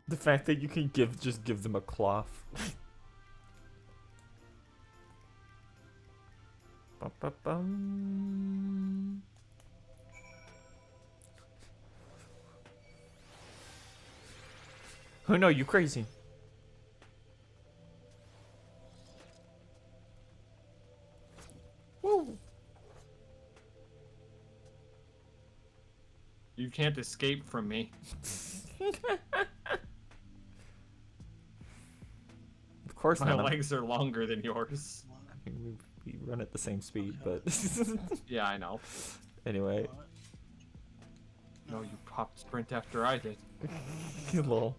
The fact that you can just give them a cloth. Ba-ba-bum. Oh no, you crazy. Woo. You can't escape from me. Of course My not. legs are longer than yours. I mean, we run at the same speed, but Yeah, I know. anyway. No, you popped sprint after I did. Lol.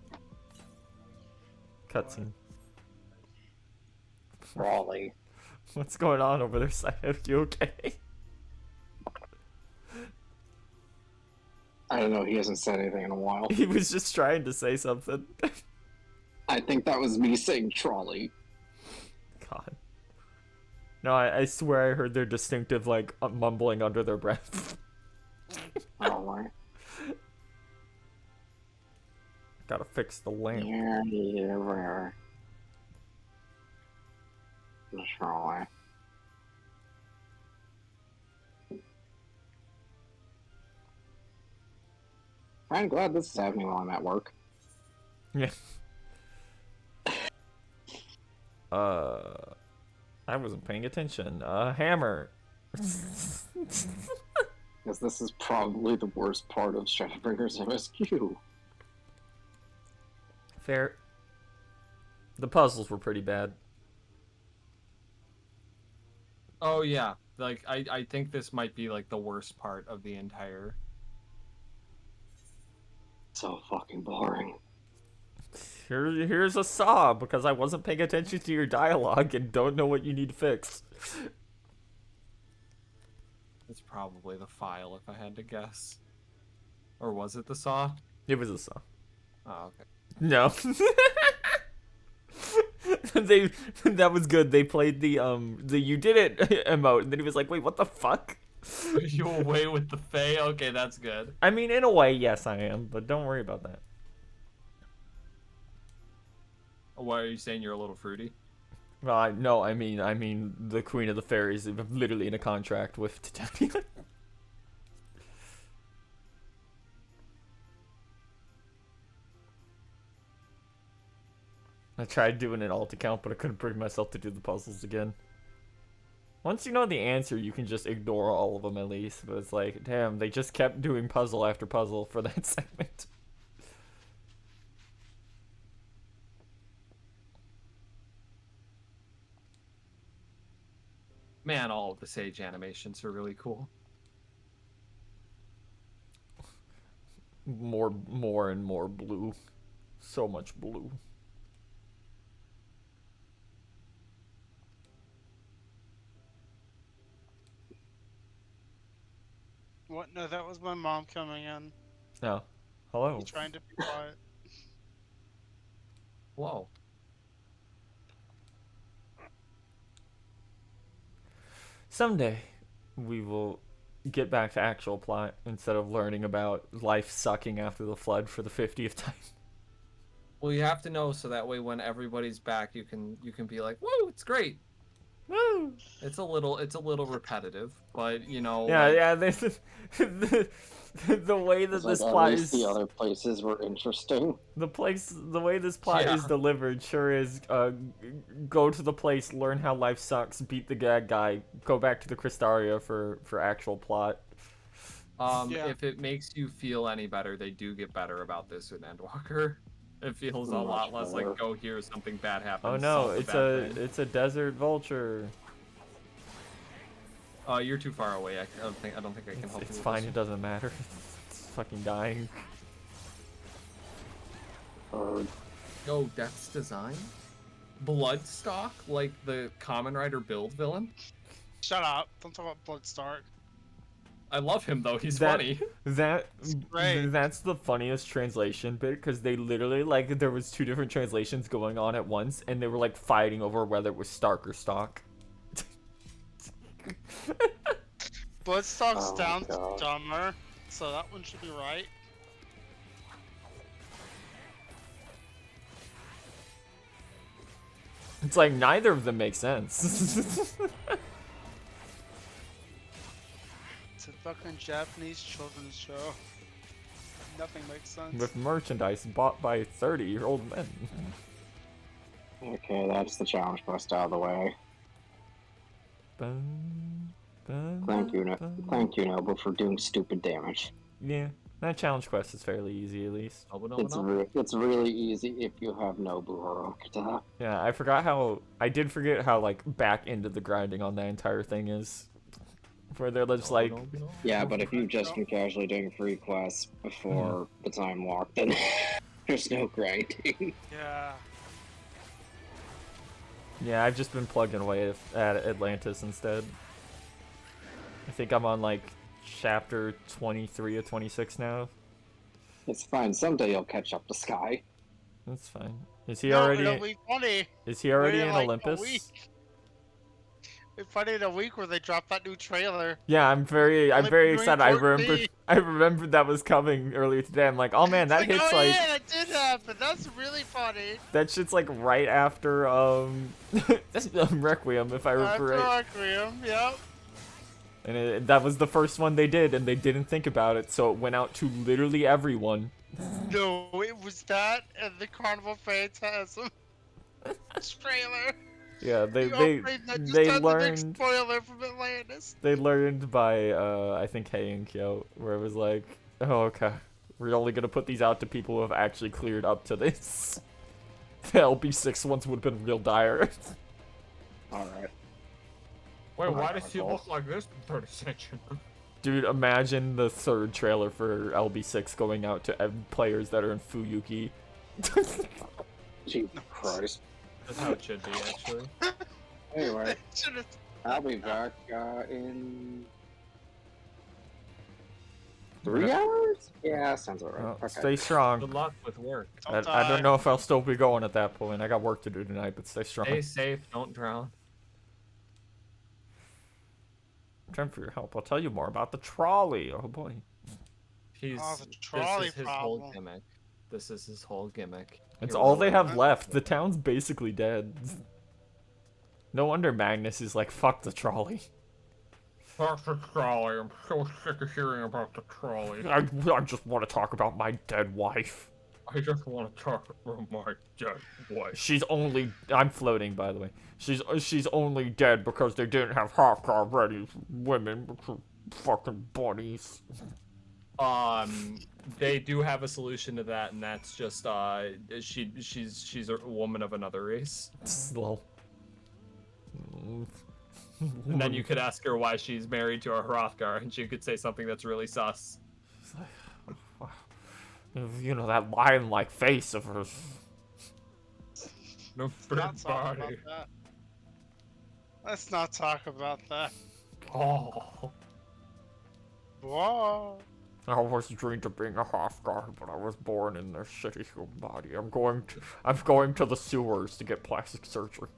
Cutscene. Raleigh. What's going on over there, Sahib? You okay? I don't know. He hasn't said anything in a while. He was just trying to say something. I think that was me saying trolley. God. No, I swear I heard their distinctive, like, mumbling under their breath. Oh my. Gotta fix the lamp. Where? The trolley. I'm glad this is happening while I'm at work. Yeah. I wasn't paying attention. Hammer. Because this is probably the worst part of Shadowbringers MSQ. Fair. The puzzles were pretty bad. Oh yeah, like I think this might be like the worst part of the entire. So fucking boring. Here's a saw because I wasn't paying attention to your dialogue and don't know what you need to fix. It's probably the file if I had to guess. Or was it the saw? It was a saw. Oh, okay. No. That was good. They played the you did it emote and then he was like, "Wait, what the fuck?" Are you away with the Fae? Okay, that's good. I mean, in a way, yes, I am, but don't worry about that. Why are you saying you're a little fruity? Well, no, I mean, the Queen of the Fairies is literally in a contract with Titania. I tried doing an alt account, but I couldn't bring myself to do the puzzles again. Once you know the answer, you can just ignore all of them at least. But it's like, damn, they just kept doing puzzle after puzzle for that segment. Man, all of the Sage animations are really cool. More and more blue. So much blue. What? No, that was my mom coming in. Oh. Hello. He's trying to be quiet. Whoa. Someday, we will get back to actual plot instead of learning about life sucking after the flood for the 50th time. Well, you have to know so that way when everybody's back, you can be like, "Woo, it's great." Woo! It's a little repetitive, but you know, Yeah, like, yeah. The way that It's this like, at plot least is, the other places were interesting. the way this plot Yeah. is delivered sure is go to the place, learn how life sucks, beat the gag guy, go back to the Cristaria for actual plot. Yeah. if it makes you feel any better, they do get better about this in Endwalker. It feels a Much lot less better. like, go here, something bad happens. Oh no, solve the it's bad thing. a desert vulture. You're too far away. I don't think I can help you. It's with fine. this. It doesn't matter. It's fucking dying. Or Yo, Death's Design? Bloodstalk, like the Common Rider build villain? Shut up. Don't talk about Bloodstark. I love him though, he's That- funny. great. That's the funniest translation bit because they literally like there was two different translations going on at once and they were like fighting over whether it was Stark or Stalk. Bloodstalk Oh, sounds God. dumber, so that one should be right. It's like neither of them make sense. It's a fucking Japanese children's show. Nothing makes sense. With merchandise bought by 30-year-old men. okay, that's the challenge quest out of the way. Thank you, Noble, for doing stupid damage. Yeah, that challenge quest is fairly easy at least. It's really easy if you have Nobu heroic attack. Yeah, I did forget how like back into the grinding on that entire thing is. Where they're just like, Yeah, but if you've just been casually doing free quests before the time walk, then there's no grinding. Yeah. yeah, I've just been plugging away at Atlantis instead. I think I'm on like chapter 23 or 26 now. It's fine. Someday you'll catch up to Sky. That's fine. Is he No, already? it'll be funny. Is he already Wait, in like, a Olympus? week. It's funny in a week where they dropped that new trailer. Yeah, I'm very Only excited. between 14. I remembered that was coming earlier today. I'm like, oh man, that hits oh like yeah, that did happen. That's really funny. that shit's like right after Requiem, if I remember After right. Requiem, yep. And that was the first one they did, and they didn't think about it, so it went out to literally everyone. No, it was that and the Carnival Phantasm trailer. Yeah, they The opening that just they had the big learned spoiler from Atlantis. they learned by I think Hey and Kyo, where it was like, oh okay, we're only gonna put these out to people who have actually cleared up to this. The LB6 ones would have been real dire. Alright. Wait, why does he look like this in 30 section? Dude, imagine the third trailer for LB6 going out to players that are in Fuyuki. Jesus Christ. That's how it should be, actually. Anyway, Should've- I'll be back in 3 hours? Yeah, sounds alright. Well, Okay. Stay strong. Good luck with work. I Don't don't die. know if I'll still be going at that point. I got work to do tonight, but stay strong. Stay safe, don't drown. Time for your help. I'll tell you more about the trolley. Oh boy. He's Oh, the trolley this is his whole problem. gimmick. This is his whole gimmick. It's Here all we they go. have left. The town's basically dead. No wonder Magnus is like, fuck the trolley. Fuck the trolley. I'm so sick of hearing about the trolley. I just want to talk about my dead wife. I just want to talk about my dead wife. She's only... I'm floating, by the way. She's only dead because they didn't have half-car ready women because fucking bunnies. They do have a solution to that, and that's just she's a woman of another race. Lol. And then you could ask her why she's married to a Hrothgar, and she could say something that's really sus. You know, that lion-like face of hers. No Let's not talk about that. Let's not talk about that. Oh. Whoa. I always dreamed of being a Hrothgar, but I was born in this shitty human body. I'm going to the sewers to get plastic surgery.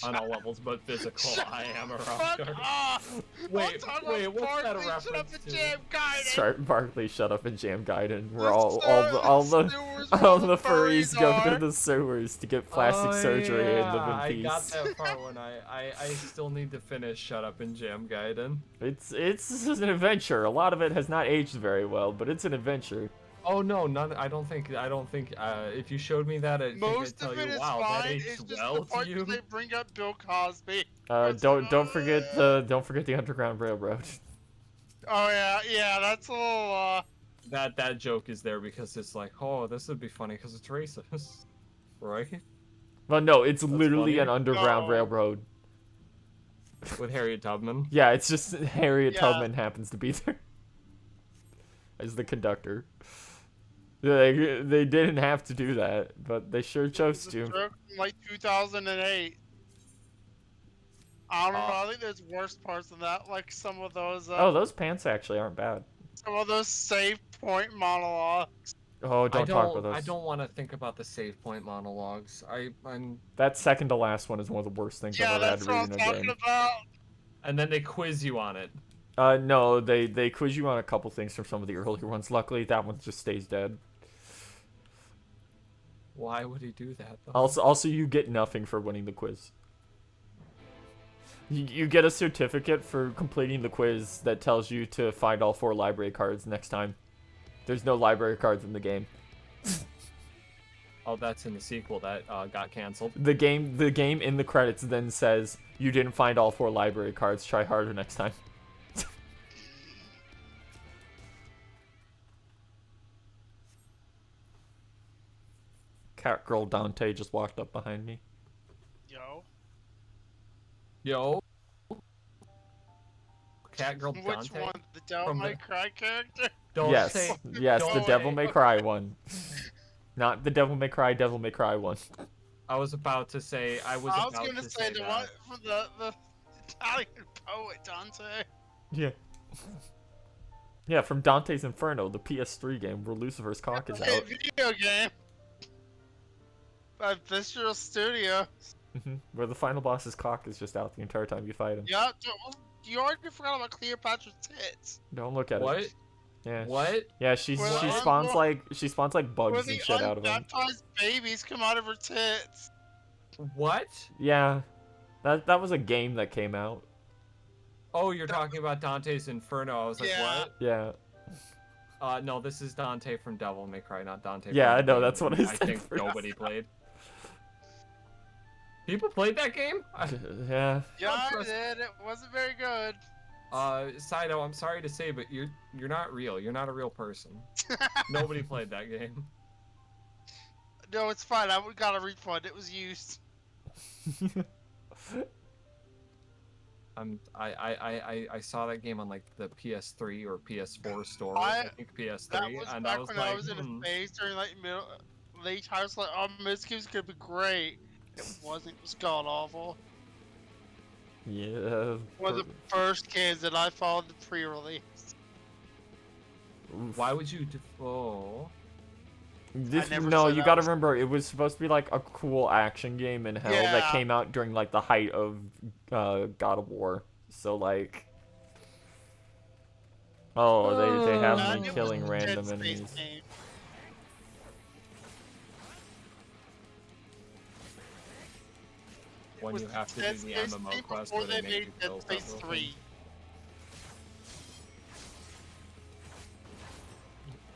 on all levels, but physical. I am a rock Fuck star. off! Wait, what's that a Barkley, shut up reference and to? jam Gaiden! Sorry, Barkley, shut up and jam Gaiden. Where The all the sewers where all all the the furries furries go to are. the sewers to get plastic surgery and live in I got peace. that far when I still need to finish Shut Up and Jam Gaiden. It's an adventure. A lot of it has not aged very well, but it's an adventure. Oh no, none. I don't think. If you showed me that, I think I'd Most tell of it you, is wow, that fine. It's aged just well the to part you. they bring up Bill Cosby. Don't forget the Underground Railroad. Oh yeah, that's a little. That joke is there because it's like, oh, this would be funny because it's racist, right? Well, no, it's That's literally funny. an Underground No. Railroad. With Harriet Tubman. Yeah, it's just Harriet Yeah. Tubman happens to be there as the conductor. They didn't have to do that, but they sure chose It to. was a joke from like 2008. I don't know. I think there's worse parts than that. Like some of those. Oh, those pants actually aren't bad. Some of those save point monologues. Oh, don't talk about those. I don't want to think about the save point monologues. I'm. That second to last one is one of the worst things Yeah, I've ever had that's to what read I'm in a talking game. about. And then they quiz you on it. No, they quiz you on a couple things from some of the earlier ones. Luckily, that one just stays dead. Why would he do that, though? Also, you get nothing for winning the quiz. You get a certificate for completing the quiz that tells you to find all 4 library cards next time. There's no library cards in the game. Oh, that's in the sequel that got canceled. The game in the credits then says you didn't find all 4 library cards. Try harder next time. Cat girl Dante just walked up behind me. Yo. Catgirl Dante. Which one? The Devil May Cry character? Yes, the Devil May Okay. Cry one. Not the Devil May Cry one. I was about to say. I was gonna say the one from the Italian poet Dante. Yeah. Yeah, from Dante's Inferno, the PS3 game where Lucifer's cock is Hey, out. video game. By Visceral Studio. Where the final boss's cock is just out the entire time you fight him. Yeah, you already forgot about Cleopatra's tits. Don't look at What? it. Yeah. What? Yeah, she Where spawns like Where bugs the and shit out of them. unbaptized babies come out of her tits. What? Yeah. That was a game that came out. Oh, you're talking about Dante's Inferno. I was like, Yeah. what? Yeah. No, this is Dante from Devil May Cry, not Dante. Yeah, from I know, the that's what I game said think first. nobody played. People played that game? Yeah. Yeah, I did. It wasn't very good. Sido, I'm sorry to say, but you're not real. You're not a real person. Nobody played that game. No, it's fine. I got a refund. It was used. I saw that game on like the PS3 or PS4 store. I I think PS3, That was and back I was when like, I was in a phase during like late I was like, oh, this game's gonna be great. It wasn't. It was god awful. Yeah. One of the first games that I followed the pre-release. Why would you? Oh. No, you gotta remember, it was supposed to be like a cool action game in hell that Yeah. came out during like the height of God of War. So like, they have Yeah, me it killing was a random Dead Space enemies. game. When you have to do Dead the Space MMO game quest before where they they make you made kill Dead Space several 3.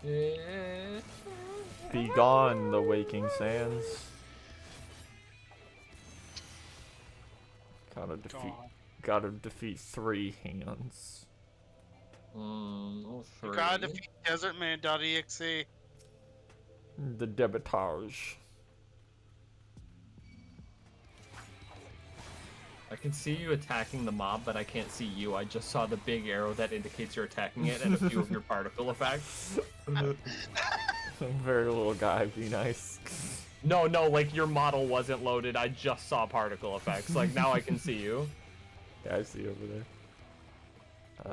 things. Be gone, the waking sands. Gotta defeat 3 hands. You gotta defeat DesertMan.exe. The debitage. I can see you attacking the mob, but I can't see you. I just saw the big arrow that indicates you're attacking it and a few of your particle effects. Very little guy, be nice. No, like your model wasn't loaded. I just saw particle effects. Like now I can see you. Yeah, I see you over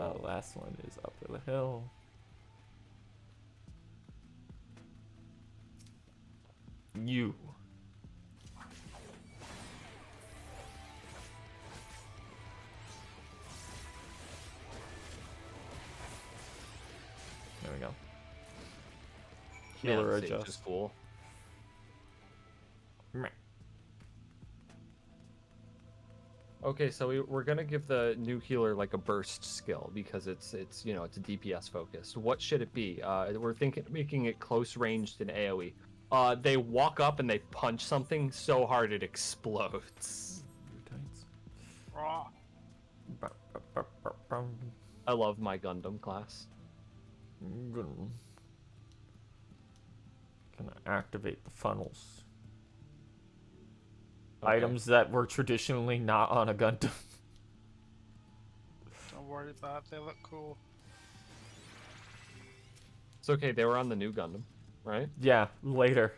there. Last one is up the hill. There we go. Yeah, Healer Sage adjust. is cool. Meh. Okay, so we're gonna give the new healer like a burst skill because it's you know, it's a DPS focused. What should it be? We're thinking making it close ranged and AoE. They walk up and they punch something so hard it explodes. Raw. I love my Gundam class. Gonna activate the funnels. Okay. Items that were traditionally not on a Gundam. Don't worry about it. They look cool. It's okay. They were on the new Gundam, right? Yeah, later.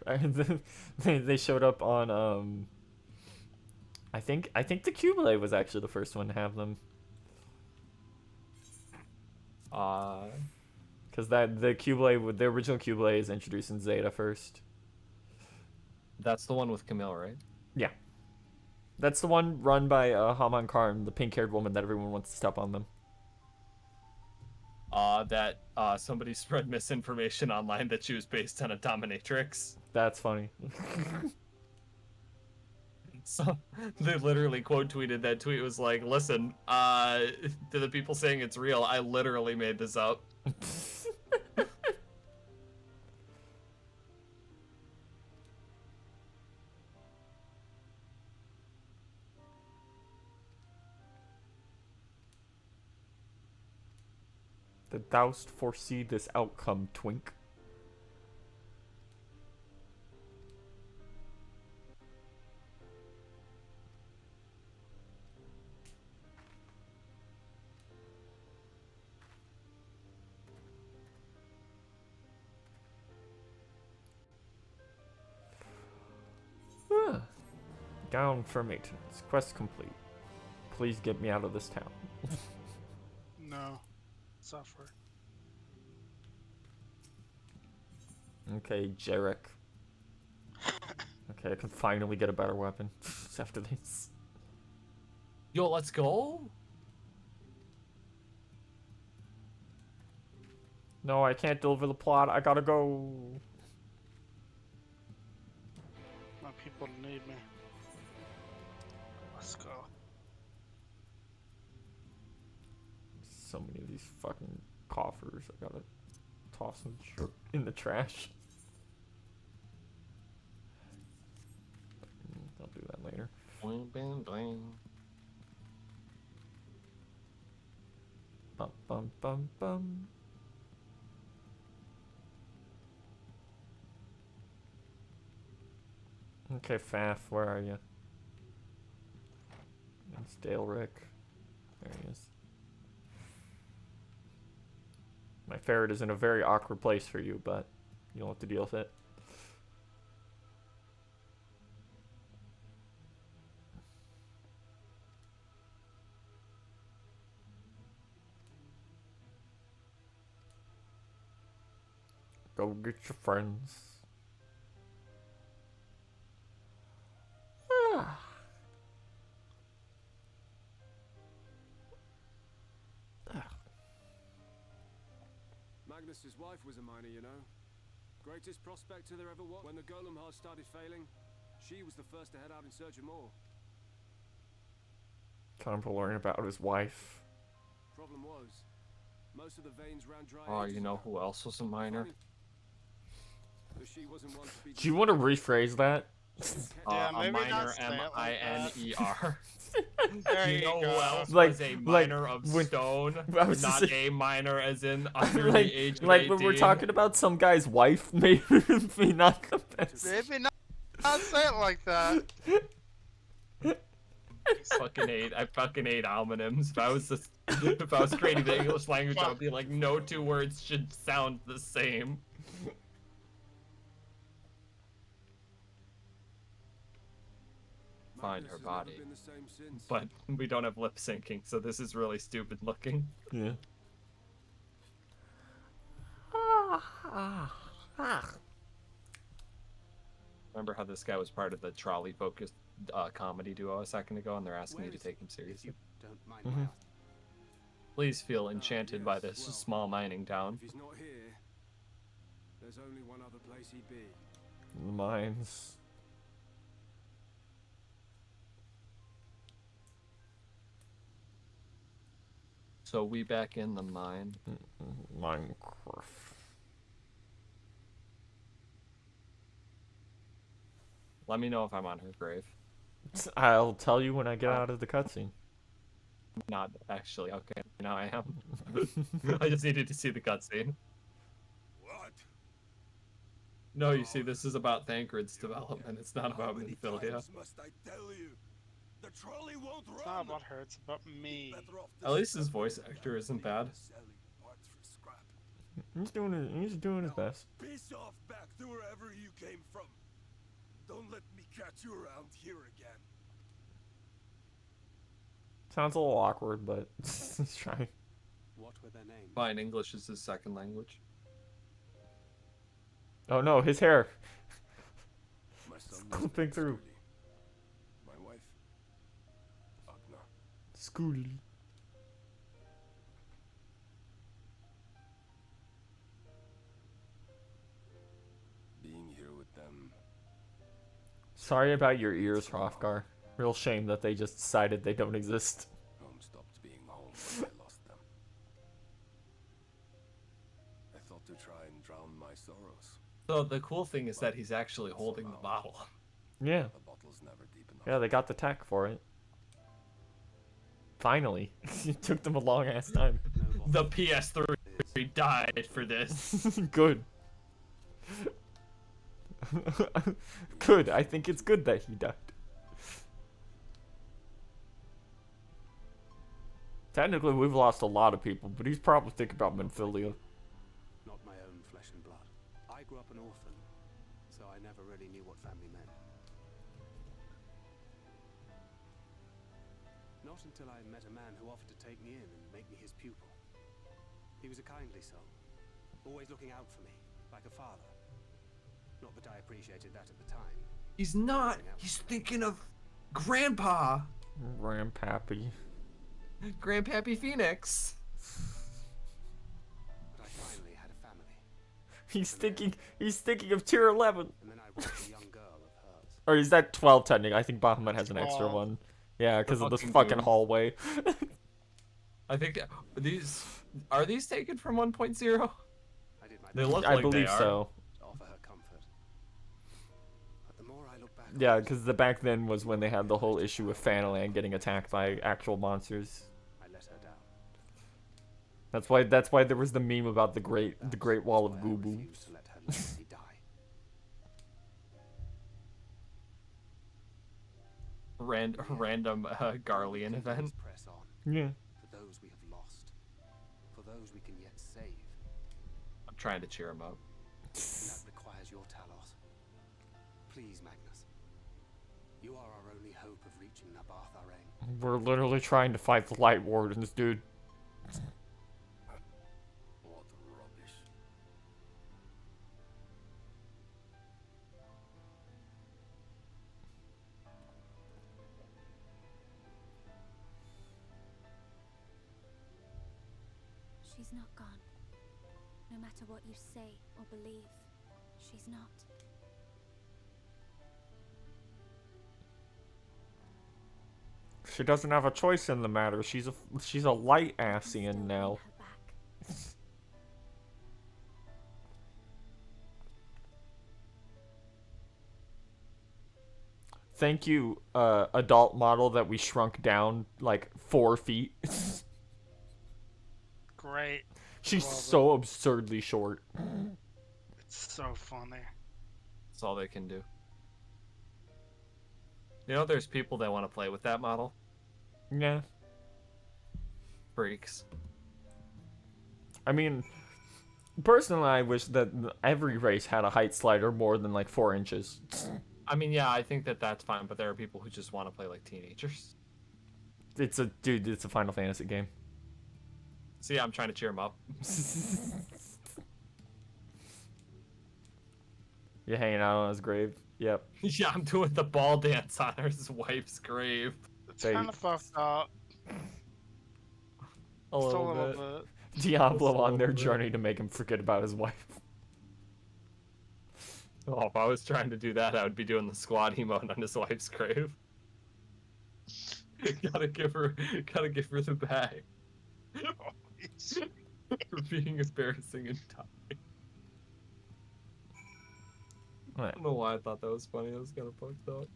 They showed up on I think the Cubelay was actually the first one to have them. Because the Cubelay, the original Cubelay is introduced in Zeta first. That's the one with Camille, right? Yeah. That's the one run by Haman Karn, the pink-haired woman that everyone wants to step on them. That somebody spread misinformation online that she was based on a dominatrix. That's funny. So they literally quote tweeted that tweet. Was like, listen, to the people saying it's real, I literally made this up. Did thou'st foresee this outcome, Twink? Down for maintenance. Quest complete. Please get me out of this town. No. Suffer. Okay, Jarek. Okay, I can finally get a better weapon after this. Yo, let's go. No, I can't deliver the plot. I gotta go. My people need me. Let's go. So many of these fucking coffers. I gotta toss them in the trash. I'll do that later. Bling, bling, bling. Bum bum bum bum. Okay, Faf, where are you? It's Dale Rick. There he is. My ferret is in a very awkward place for you, but you'll have to deal with it. Go get your friends. Magnus's wife was a miner, you know. Greatest prospector there ever was. When the golem heart started failing, she was the first to head out in search of more. Time to learn about his wife. Problem was, most of the veins ran dry. Oh, you know who else was a miner? But she wasn't one to be. Do you want to rephrase that? Yeah, a maybe miner, not say it like that. M-I-N-E-R. There You you know who go. else Like- was a like, miner of when- stone? I was Not just- a miner as in under like, the age of like 18. when we're talking about some guy's wife, maybe not the best. Maybe not say it like that. I fucking hate homonyms. If I was creating the English language, I would be like, no two words should sound the same. Find her body. But we don't have lip syncing, so this is really stupid looking. Yeah. Remember how this guy was part of the trolley focused comedy duo a second ago, and they're asking you to take him seriously? Don't mind Mhm. Please feel enchanted by this small mining town. If he's not here, There's only one other place he'd be. The mines. So we back in the mine. Minecraft. Let me know if I'm on her grave. I'll tell you when I get out of the cutscene. Not actually. Okay, now I am. I just needed to see the cutscene. What? No, you see, this is about Thancred's development. It's not about Minfilia. Must I tell you? The trolley won't run. It's not about her, it's about me. At least his voice actor isn't bad. He's doing his best. Piss off back to wherever you came from. Don't let me catch you around here again. Sounds a little awkward, but let's try. What were their names? Fine, English is his second language. Oh no, his hair. My son Clipping through. My wife, Agna. School. Being here with them. Sorry about your ears, Hrothgar. Real shame that they just decided they don't exist. Home stopped being home when I lost them. I thought to try and drown my sorrows. So the cool thing is that he's actually holding the bottle. Yeah. The bottle's never deep enough. Yeah, they got the tech for it. Finally. It took them a long ass time. The PS3 died for this. Good. Good. I think it's good that he died. Technically, we've lost a lot of people, but he's probably thinking about Minfilia. Not my own flesh and blood. I grew up an orphan, so I never really knew what family meant. Not until I met a man who offered to take me in and make me his pupil. He was a kindly soul, always looking out for me, like a father. Not that I appreciated that at the time. He's not. He's thinking of Grandpa. Grandpappy. Grandpappy Phoenix. But I finally had a family. He's thinking of tier 11. And then I watched a young girl of hers. Or is that 12 technically? I think Bahamut has an extra 12. one. Yeah, because of this fucking fucking dude. hallway. I think these are these taken from 1.0. I did my They best look I like believe they are. so. to offer her comfort. But the more I look back, Yeah, because the back then was when they had the whole issue with Fanaland getting attacked by actual monsters. I let her down. That's why there was the meme about the Great Wall of Why I Gubu. refused to let her legacy die. Random Garlean event. Press on. Yeah. For those we have lost. For those we can yet save. I'm trying to cheer him up. And that requires your Talos. Please, Magnus. You are our only hope of reaching Nabarth Arang. We're literally trying to fight the Light Wardens, dude. What rubbish. She's not gone. No matter what you say or believe, she's not. She doesn't have a choice in the matter. She's a light Asian now. Her back. Thank you, adult model that we shrunk down like 4 feet. Great. She's Love so absurdly short. It's so funny. That's all they can do. You know, there's people that want to play with that model. Yeah. Freaks. I mean, personally, I wish that every race had a height slider more than like 4 inches. I mean, yeah, I think that that's fine, but there are people who just want to play like teenagers. It's a Final Fantasy game. See, I'm trying to cheer him up. You hanging out on his grave? Yep. Yeah, I'm doing the ball dance on his wife's grave. It's kind of fucked up. A Just a little little bit. bit. Diablo Just a on their little bit. journey to make him forget about his wife. Oh, if I was trying to do that, I would be doing the squad emote on his wife's grave. gotta give her the bag for being embarrassing and dying. I don't know why I thought that was funny. That was kind of fucked up.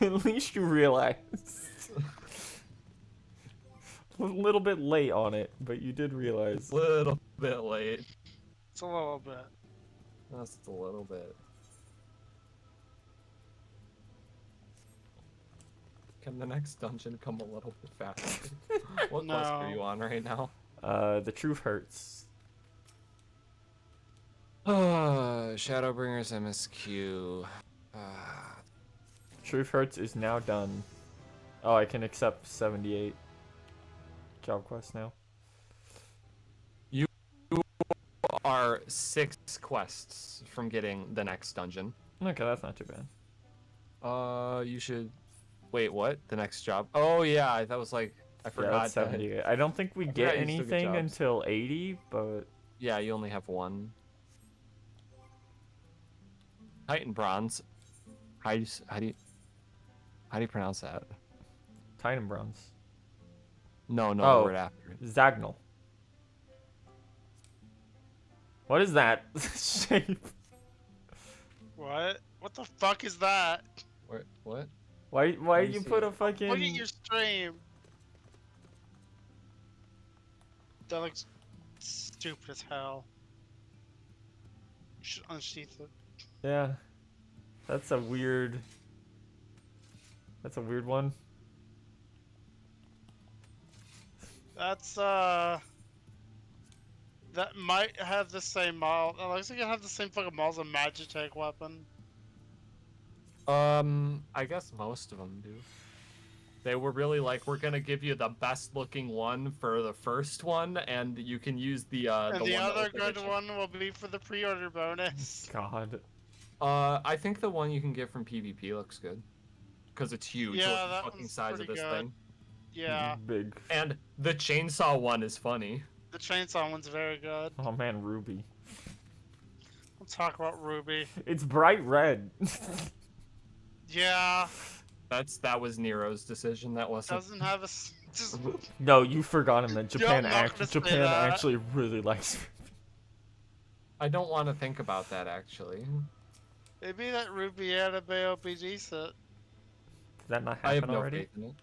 At least you realized. A little bit late on it, but you did realize. A little bit late. It's a little bit. Just a little bit. Can the next dungeon come a little bit faster? What quest are you on right now? The truth hurts. Shadowbringers MSQ. Truth hurts is now done. Oh, I can accept 78 job quests now. You are 6 quests from getting the next dungeon. Okay, that's not too bad. You should. Wait, what? The next job? Oh yeah, that was like I forgot. Yeah, that's 78. I don't think we get anything until 80, but yeah, you only have one. Titan bronze. How do you pronounce that? Titan bronze. No, the word after it. Zagnal. What is that shape? What? What the fuck is that? What? Why did you put a fucking... Look at your stream. That looks stupid as hell. You should unsheath it. Yeah. That's a weird one. That's that might have the same model. It looks like it have the same fucking model as a Magitech weapon. I guess most of them do. They were really like, we're gonna give you the best looking one for the first one, and you can use the And the one other good one will be for the pre-order bonus. God. I think the one you can get from PvP looks good, because it's huge. Yeah, Look at that the fucking one's size of pretty this good. thing. Yeah. Big. And the chainsaw one is funny. The chainsaw one's very good. Oh man, Ruby. Let's talk about Ruby. It's bright red. Yeah. That was Nero's decision. That wasn't. Doesn't have a. Just... No, you've forgotten that Japan I'm not gonna say Japan that. actually really likes Ruby. I don't want to think about that actually. Maybe that Ruby anime will be decent. Did that not I have happen no already? faith in it.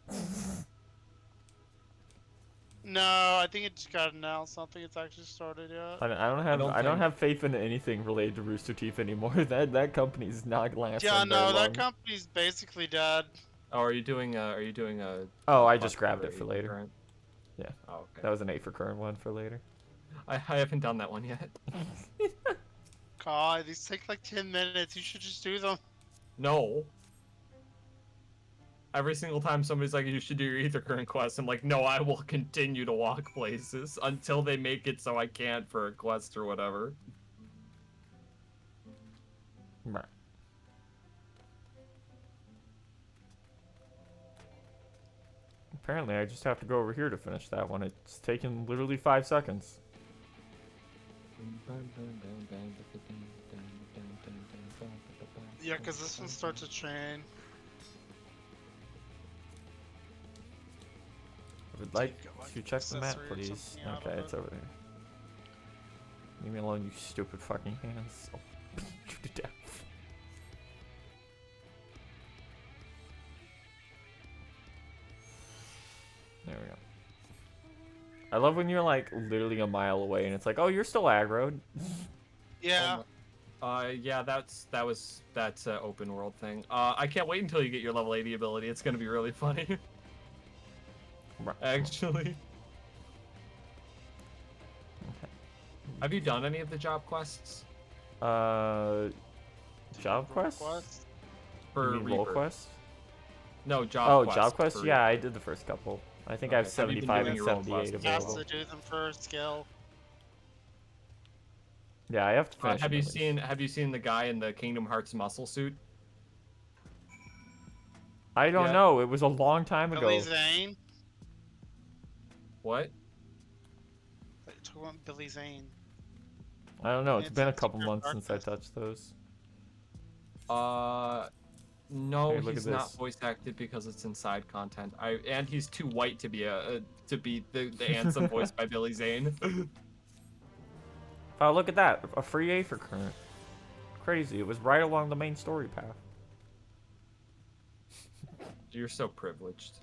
No, I think it just got announced. I don't think it's actually started yet. I don't have faith in anything related to Rooster Teeth anymore. That company's not lasting. Yeah, no, very that long. company's basically dead. Oh, are you doing a? Oh, I just grabbed it for later. Current? Yeah. Oh, okay. That was an 8 for current one for later. I haven't done that one yet. God, these take like 10 minutes. You should just do them. No. Every single time somebody's like, you should do your Ether Current quest, I'm like, no, I will continue to walk places until they make it so I can't for a quest or whatever. Right. Apparently, I just have to go over here to finish that one. It's taken literally 5 seconds. Yeah, because this one starts a chain. I would like Like to check the map, accessory or please. something out Okay, of it's it. over there. Leave me alone, you stupid fucking hands. I'll beat you to death. There we go. I love when you're like literally a mile away and it's like, oh, you're still aggroed. Yeah. Yeah, that's an open world thing. I can't wait until you get your level 80 ability. It's gonna be really funny. Actually. Okay. Have you done any of the job quests? Job quest? For you mean role Reaper. quest? No, job Oh, quest. job quest? for Yeah, I Reaper. did the first couple. I think I have Okay. Have you been 75 doing and your role 78 quests? Has available. to do them for skill. Yeah, I have to finish Have them you at least. seen the guy in the Kingdom Hearts muscle suit? I don't Yeah. know. It was a long time ago. Billy Zane? What? Talk about Billy Zane. I don't know. It's been a It's couple Secret months since I Darkness. touched those. No, Hey, look he's at not this. voice acted because it's inside content. And he's too white to be the Ansem voiced by Billy Zane. Oh, look at that. A free Aether current. Crazy. It was right along the main story path. You're so privileged.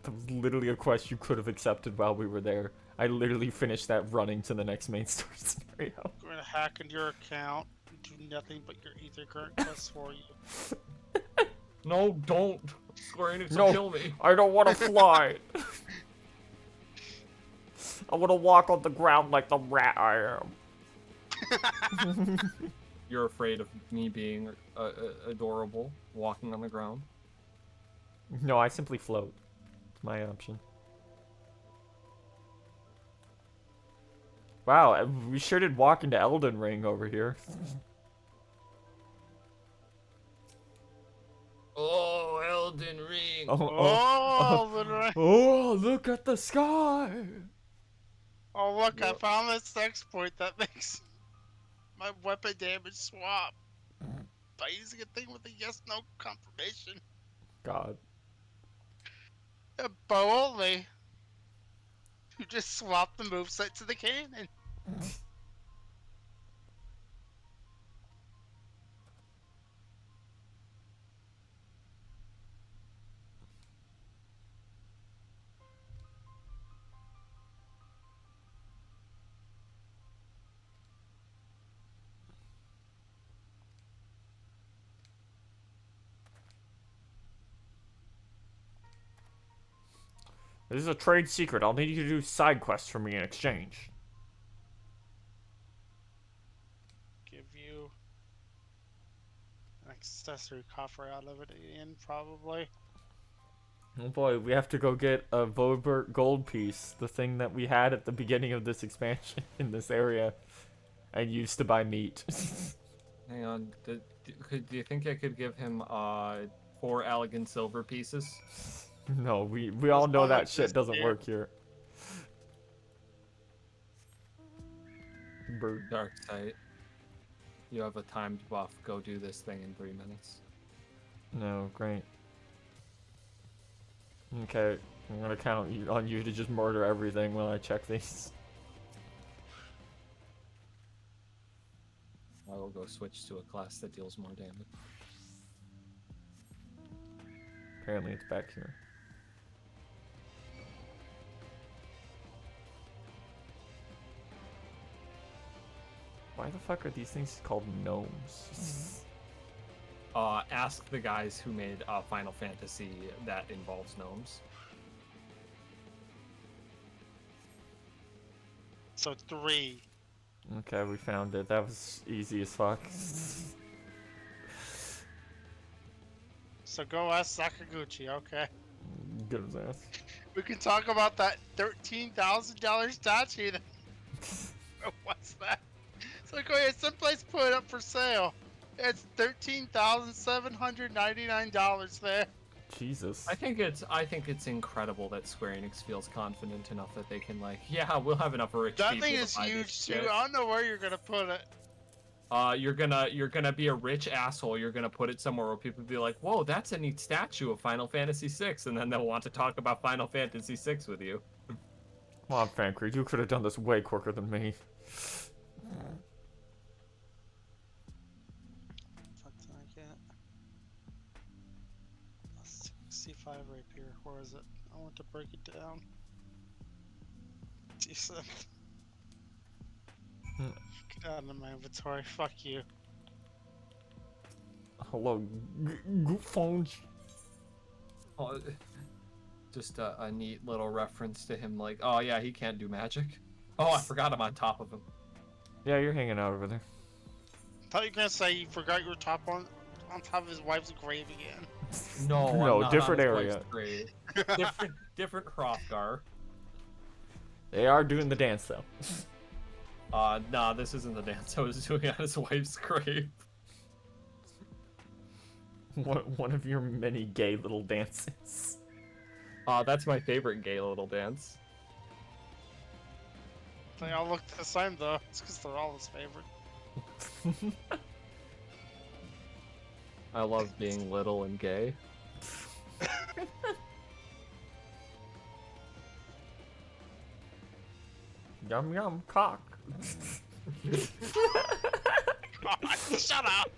That was literally a quest you could have accepted while we were there. I literally finished that running to the next main story scenario. I'm gonna hack into your account and do nothing but your Ether current quests for you. No, don't. Square Enix No, will kill me. I don't want to fly. I want to walk on the ground like the rat I am. You're afraid of me being adorable, walking on the ground? No, I simply float. It's my option. Wow, we sure did walk into Elden Ring over here. Oh, Elden Ring. Elden Ring. Oh, look at the sky. Oh look, I found this exploit that makes my weapon damage swap by using a thing with a yes/no confirmation. God. A bow only. You just swap the moveset to the cannon. This is a trade secret. I'll need you to do side quests for me in exchange. Give you an accessory coffer out of it again, probably. Oh boy, we have to go get a Vobert gold piece, the thing that we had at the beginning of this expansion in this area, and used to buy meat. Hang on. Do you think I could give him 4 elegant silver pieces? No, we all know that shit doesn't work here. Bird. Dark sight. You have a timed buff. Go do this thing in 3 minutes. No, great. Okay, I'm gonna count on you to just murder everything while I check these. I will go switch to a class that deals more damage. Apparently it's back here. Why the fuck are these things called gnomes? Ask the guys who made Final Fantasy that involves gnomes. So 3. Okay, we found it. That was easy as fuck. So go ask Sakaguchi, okay? Get his ass. We can talk about that $13,000 statue. What's that? It's like, oh yeah, someplace put it up for sale. It's $13,799 there. Jesus. I think it's incredible that Square Enix feels confident enough that they can yeah, we'll have enough rich That people thing to is buy huge this too. shit. I don't know where you're gonna put it. You're gonna be a rich asshole. You're gonna put it somewhere where people be like, "Whoa, that's a neat statue of Final Fantasy VI," and then they'll want to talk about Final Fantasy VI with you. Come on, Fancre, you could have done this way quicker than me. C5 rapier. Where is it? I want to break it down. Decent. Get out of my inventory. Fuck you. Hello, good phones. Oh, just a neat little reference to him, like, oh yeah, he can't do magic. Oh, I forgot I'm on top of him. Yeah, you're hanging out over there. I thought you were gonna say you forgot you were on top of his wife's grave again. No, no, I'm not different on his area. wife's grave. different Hrothgar. They are doing the dance though. Nah, this isn't the dance I was doing at his wife's grave. One of your many gay little dances. That's my favorite gay little dance. They all look the same though. It's because they're all his favorite. I love being little and gay. Yum yum cock. God, shut up!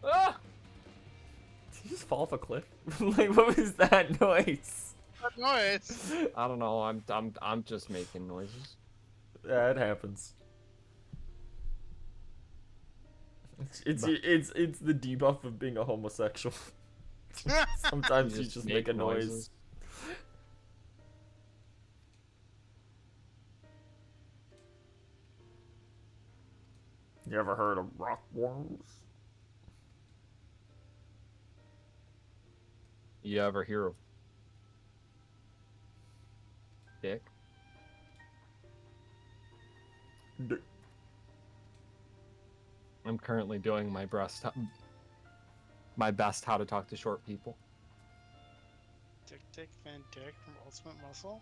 Ah! Did you just fall off a cliff? Like, what was that noise? What noise? I don't know. I'm just making noises. Yeah, it happens. It's the debuff of being a homosexual. Sometimes you just make a noise. You ever heard of rockworms? You ever hear of dick? Dick. I'm currently doing my best how to talk to short people. Dick Van Dyke from Ultimate Muscle?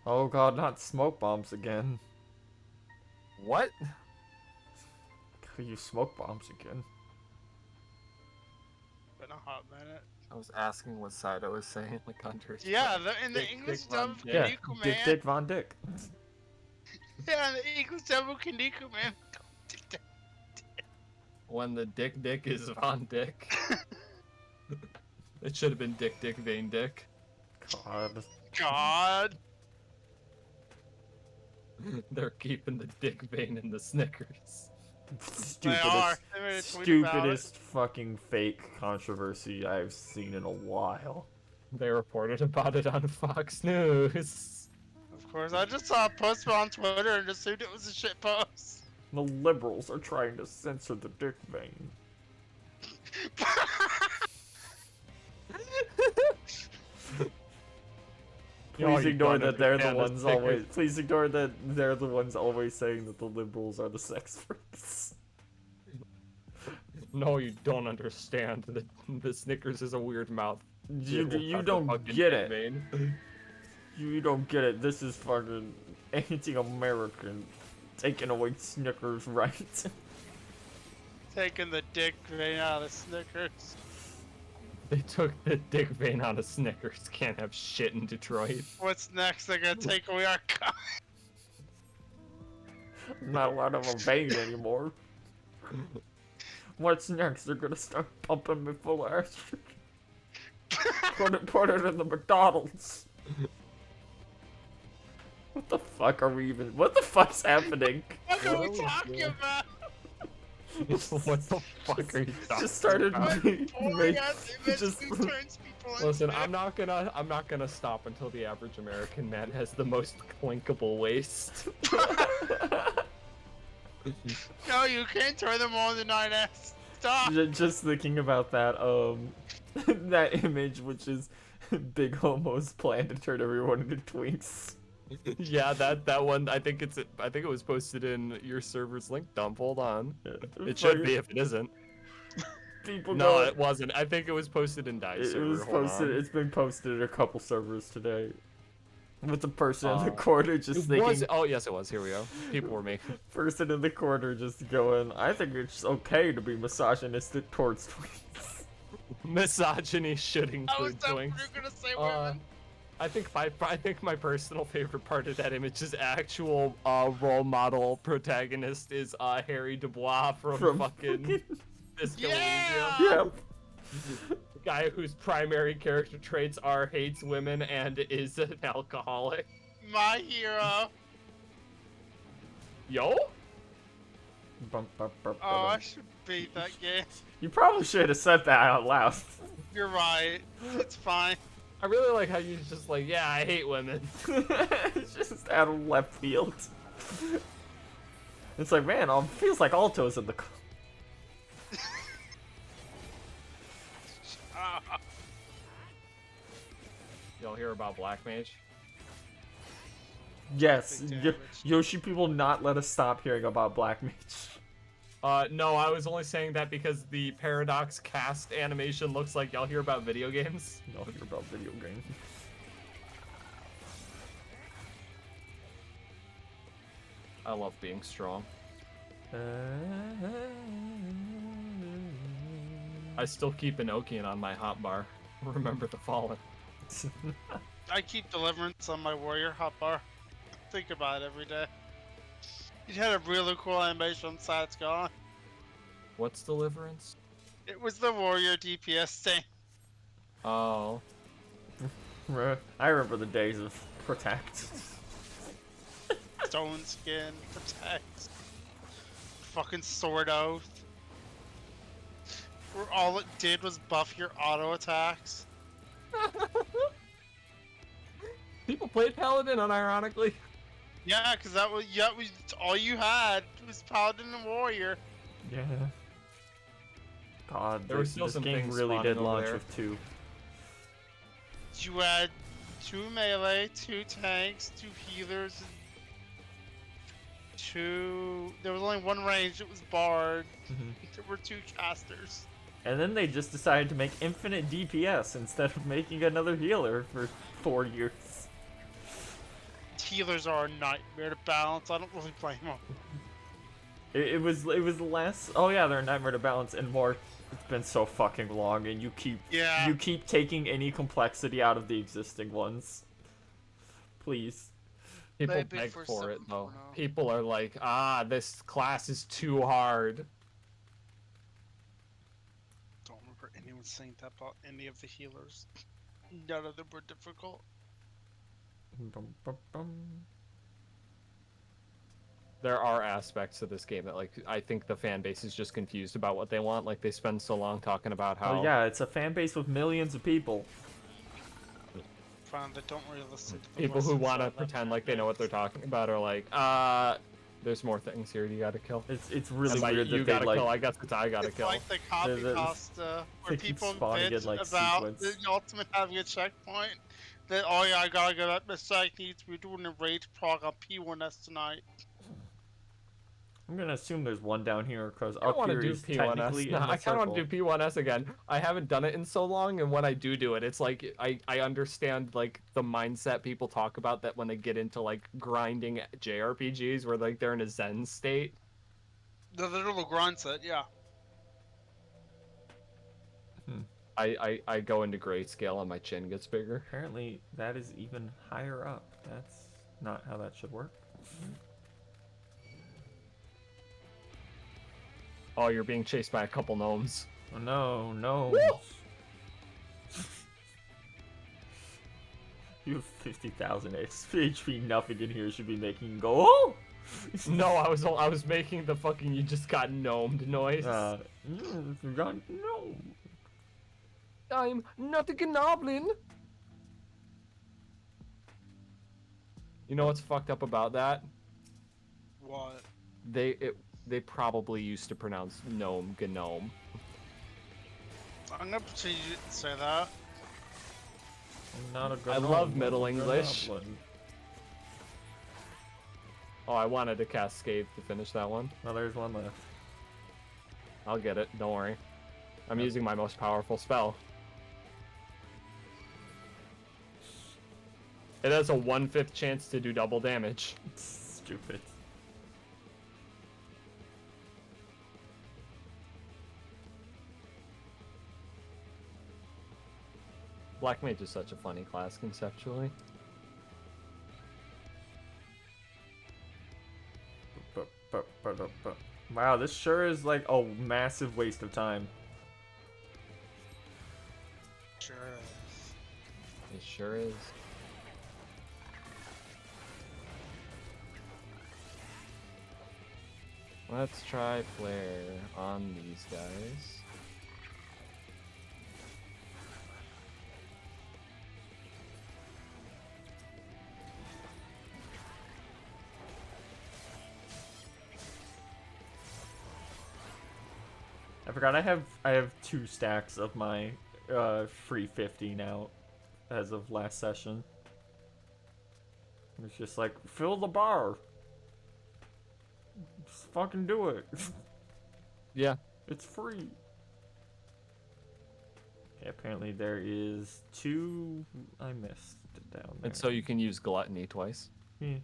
Oh god, not smoke bombs again. What? Gotta use smoke bombs again. Been a hot minute. I was asking what side I was saying, like Hunter. Yeah, in the English dub of Yeah, Kaneko Man. Dick Von Dick. Yeah, in the English dub of Kaneko Man. When the dick is Von Dick. It should have been Dick Vein Dick. God. They're keeping the dick vein in the Snickers. Stupidest fucking fake controversy I've seen in a while. They reported about it on Fox News. Of course, I just saw a post on Twitter and assumed it was a shit post. The liberals are trying to censor the dick vein. Please ignore that they're the ones always. Please ignore that they're the ones always saying that the liberals are the sex freaks. No, you don't understand. The Snickers is a weird mouth. You don't get it. You don't get it. This is fucking anti-American, taking away Snickers' rights. Taking the dick vein out of Snickers. They took the dick vein out of Snickers. Can't have shit in Detroit. What's next? They're gonna take away our cock. I'm not allowed to have a vein anymore. What's next? They're gonna start pumping me full of acid. Put it in the McDonald's. What the fuck are we even? What the fuck's happening? What are we talking about? What the fuck are you talking Just started about? Listen, I'm not gonna stop until the average American man has the most clinkable waist. No, you can't turn them on the 9S. Stop. Just thinking about that that image, which is big homos plan to turn everyone into twinks. Yeah, that one. I think it was posted in your server's link dump. Hold on. It should be if it isn't. No, it wasn't. I think it was posted in Dice. It was posted. It's been posted in a couple servers today. With the person in the corner just thinking. Oh yes, it was. Here we go. People were making. Person in the corner just going. I think it's okay to be misogynistic towards twinks. Misogyny should include twinks. You were gonna say women. I think my personal favorite part of that image is actual role model protagonist is Harry Dubois from fucking Disco yeah! Yep. The guy whose primary character traits are hates women and is an alcoholic. My hero. Yo? Oh, I should beat that game. You probably should have said that out loud. You're right. It's fine. I really like how you just like, yeah, I hate women. It's just out of left field. It's like, man, it feels like Alto's in the. Y'all hear about Black Mage? Yes, Yoshi people not let us stop hearing about Black Mage. No, I was only saying that because the Paradox cast animation looks like y'all hear about video games. Y'all hear about video games. I love being strong. I still keep Enochian on my hotbar. Remember the Fallen. I keep Deliverance on my warrior hotbar. Think about it every day. It had a really cool animation on side, it's gone. What's Deliverance? It was the warrior DPS thing. Oh. I remember the days of Protect. Stone Skin, Protect. Fucking Sword Oath. Where all it did was buff your auto attacks. People played Paladin, unironically. Yeah, because that was all you had was Paladin and Warrior. Yeah. God, There were this, still this some game things really did spawning over launch there. with 2. You had 2 melee, 2 tanks, 2 healers, and 2. There was only 1 range. It was Bard. There were 2 casters. And then they just decided to make infinite DPS instead of making another healer for 4 years. Healers are a nightmare to balance. I don't really blame them. It was less. Oh yeah, they're a nightmare to balance and more. It's been so fucking long, and you keep taking any complexity out of the existing ones. Please. People Maybe beg for for it, 7.0. though. People are like, this class is too hard. Don't remember anyone saying that about any of the healers. None of them were difficult. Bum, bum, bum. There are aspects of this game that, like, I think the fan base is just confused about what they want. Like, they spend so long talking about how... Oh yeah, it's a fan base with millions of people. Fine, they don't really listen to the People who voices want to of pretend like they know what they're talking about are like, there's more things here you gotta kill. It's really And by weird you that they gotta like... kill, I guess it's I gotta It's kill. like the copy The- pasta, they where keep people spawning bitch in, like, about sequence. the ultimate having a checkpoint. That, oh yeah, I gotta go back to site needs. We're doing a raid prog on P1S tonight. I'm gonna assume there's one down here because I don't up want to here do is P1S. technically No, in the I kind of want circle. to do P1S again. I haven't done it in so long, and when I do it, it's like I understand like the mindset people talk about that when they get into like grinding JRPGs where like they're in a Zen state. The little grind set, yeah. I go into grayscale and my chin gets bigger. Apparently that is even higher up. That's not how that should work. Oh, you're being chased by a couple gnomes. Oh no, no. You have 50,000 HP. Nothing in here should be making you go, oh! No, I was making the fucking you just got gnomed noise. You got no. I'm not a goblin. You know what's fucked up about that? What? They probably used to pronounce gnome gnome. I'm gonna pretend you didn't say that. I'm not a good I love Middle I'm a English. goblin. Oh, I wanted to cast Scathe to finish that one. Well, there's one left. I'll get it, don't worry. I'm using my most powerful spell. It has a 1/5 chance to do double damage. Stupid. Black Mage is such a funny class conceptually. Wow, this sure is like a massive waste of time. Sure is. It sure is. Let's try Flare on these guys. I forgot I have 2 stacks of my free 50 now as of last session. It's just like, fill the bar. Just fucking do it. Yeah. It's free. Okay, apparently there is 2 I missed down there. And so you can use Gluttony twice. Yeah.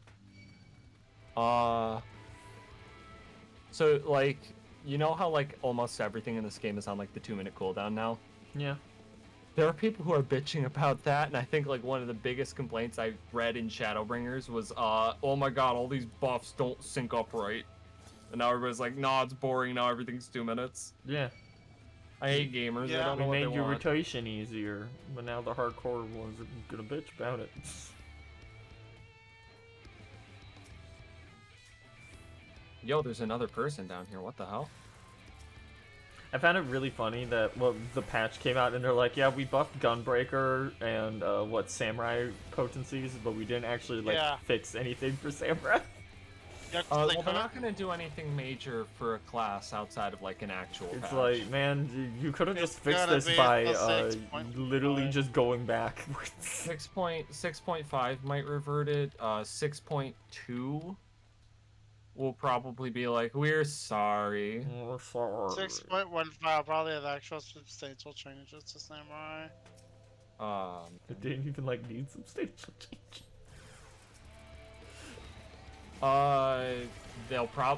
So like, you know how like almost everything in this game is on like the 2-minute cooldown now? Yeah. There are people who are bitching about that, and I think like one of the biggest complaints I read in Shadowbringers was, oh my god, all these buffs don't sync up right. And now everybody's like, nah, it's boring, now everything's 2 minutes. Yeah. I hate gamers, Yeah. I don't know We what they made your want. rotation easier, but now the hardcore ones are gonna bitch about it. Yo, there's another person down here, what the hell? I found it really funny that the patch came out and they're like, yeah, we buffed Gunbreaker and Samurai potencies, but we didn't actually fix anything for Samurai. Yeah, Well, they're not gonna do anything major for a class outside of like an actual It's patch. like, man, you could have just fixed gonna this be by a 6.5. literally just going back. 6.5 might revert it. 6.2 will probably be like, we're sorry. Oh, sorry. 6.15 probably have actual substantial changes to Samurai. It didn't even like need substantial change.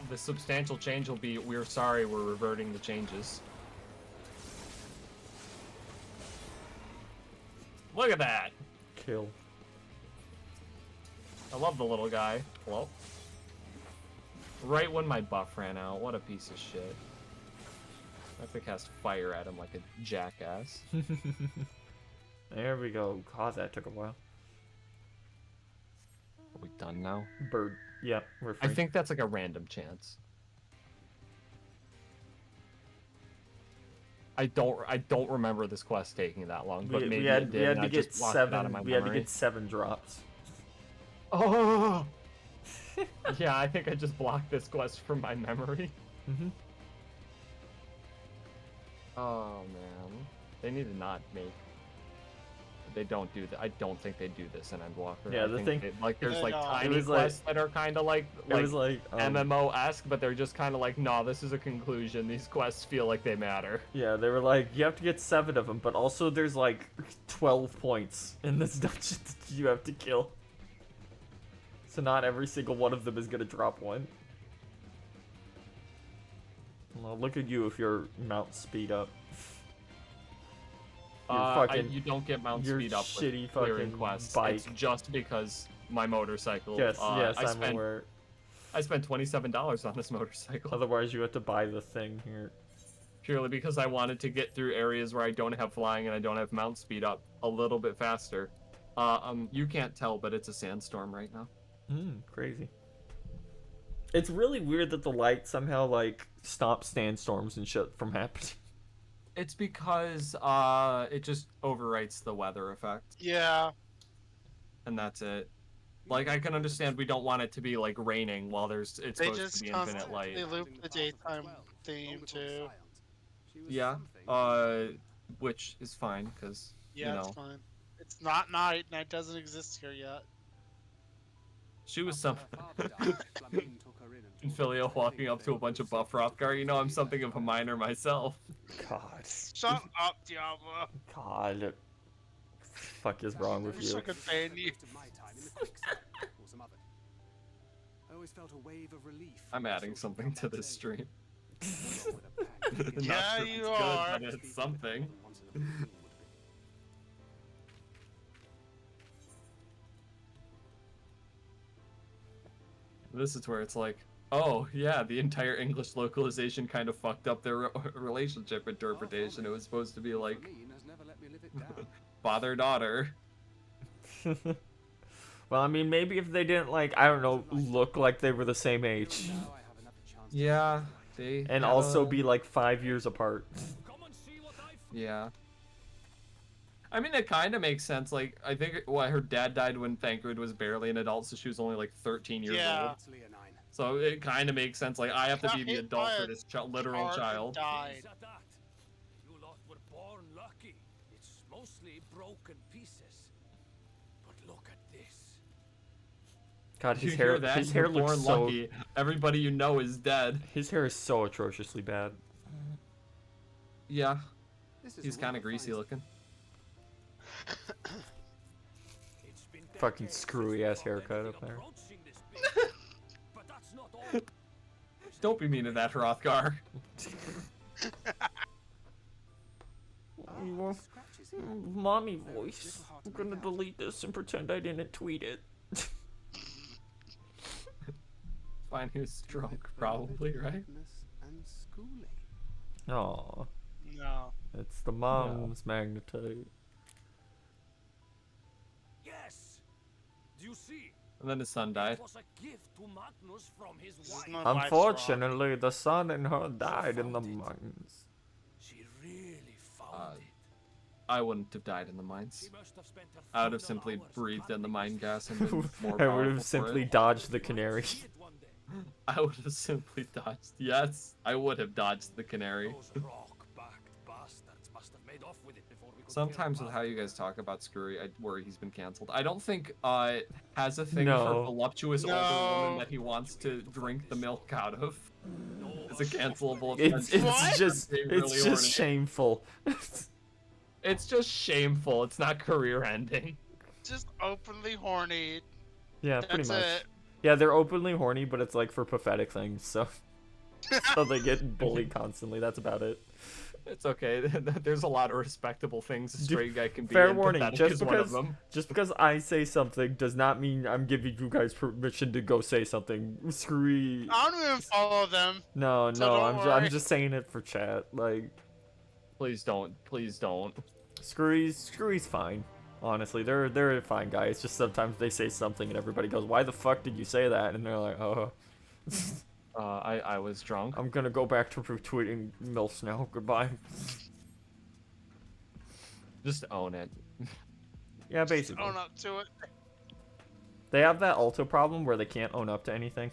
The substantial change will be, we're sorry, we're reverting the changes. Look at that! Kill. I love the little guy. Hello? Right when my buff ran out, what a piece of shit. I have to cast fire at him like a jackass. There we go. God, that took a while. Are we done now? Bird. Yeah, we're free. I think that's like a random chance. I don't remember this quest taking that long, but maybe it did. We had and to I get just blocked it out of my 7 drops. Oh! Yeah, I think I just blocked this quest from my memory. Mm-hmm. Oh man, they need to not make. They don't do that. I don't think they do this in Endwalker. Yeah, I the think thing- like there's like It tiny was quests that are kind of like It was like MMO-esque, but they're just kind of like, nah, this is a conclusion. These quests feel like they matter. Yeah, they were like, you have to get 7 of them, but also there's like 12 points in this dungeon that you have to kill. So not every single one of them is gonna drop one. Well, look at you if your mount speed up. You don't get mount your speed up shitty with clearing fucking quests. bike. It's just because my motorcycle. Yes, I'm spent, aware. I spent $27 on this motorcycle. Otherwise, you have to buy the thing here. Purely because I wanted to get through areas where I don't have flying and I don't have mount speed up a little bit faster. You can't tell, but it's a sandstorm right now. Crazy. It's really weird that the light somehow like stops sandstorms and shit from happening. It's because it just overwrites the weather effect. Yeah. And that's it. Like I can understand we don't want it to be like raining while it's They supposed just to be infinite constantly light. loop the daytime theme too. Yeah. Which is fine because Yeah, you know, it's fine. It's not night. Night doesn't exist here yet. she was some Filio walking up to a bunch of buff Hrothgar. You know, I'm something of a minor myself. God. Shut up, Diablo. God. Fuck is wrong with Wish I you? could ban you. I always felt a wave of relief. I'm adding something to this stream. Not Yeah, sure if you it's good, are. but it's something. This is where it's like, oh yeah, the entire English localization kind of fucked up their relationship interpretation. It was supposed to be like father-daughter. Well, I mean, maybe if they didn't like, I don't know, look like they were the same age, Yeah, they and had also a- be like 5 years apart. Yeah. I mean, it kind of makes sense. Like, I think her dad died when Thancred was barely an adult, so she was only like 13 years Yeah. old. So it kind of makes sense. Like, I have to be the Hit adult by for a this literal car and child. died. You lot were born lucky. It's mostly broken pieces. But look at this. God, You his hear hair, that? his You're hair looks born so. lucky. Everybody you know is dead. His hair is so atrociously bad. Yeah. He's kind of greasy looking. Fucking screwy ass haircut up there. Don't be mean to that, Hrothgar. Mommy voice. I'm gonna delete this and pretend I didn't tweet it. Fine, he was drunk, probably, right? Aw. No. It's the mom's magnetite. Yes. Do you see? And then his son died. It was a gift to Magnus from his wife. Unfortunately, the son and her died in the mines. She really found it. I wouldn't have died in the mines. She must have spent her I would have final simply hours breathed in the planting mine this gas and been more I would powerful have for simply it. dodged the canary. See it one day. I would have simply dodged. Yes, I would have dodged the canary. Those rock-backed bastards must have made off with it before we could Sometimes hear with how you guys talk about Screwy, I worry he's been canceled. I don't think has a thing No. for voluptuous older No. woman that he wants to drink the milk out of. It's a cancelable It's offense. What? just Being it's really just horny. shameful. It's just shameful. It's not career ending. Just openly horny. Yeah, pretty That's much. it. Yeah, they're openly horny, but it's like for pathetic things, so so they get bullied constantly. That's about it. It's okay. There's a lot of respectable things a straight guy can be. Fair and warning, pathetic just is one of because them. just because I say something does not mean I'm giving you guys permission to go say something. Screw. I don't even follow them. No, so no, don't I'm worry. just saying it for chat. Like, Please don't. Please don't. Screwy's fine. Honestly, they're fine guys. Just sometimes they say something and everybody goes, "Why the fuck did you say that?" And they're like, "Oh." I was drunk. I'm gonna go back to retweeting MILFs now. Goodbye. Just own it. Yeah, basically. Own up to it. They have that Alto problem where they can't own up to anything.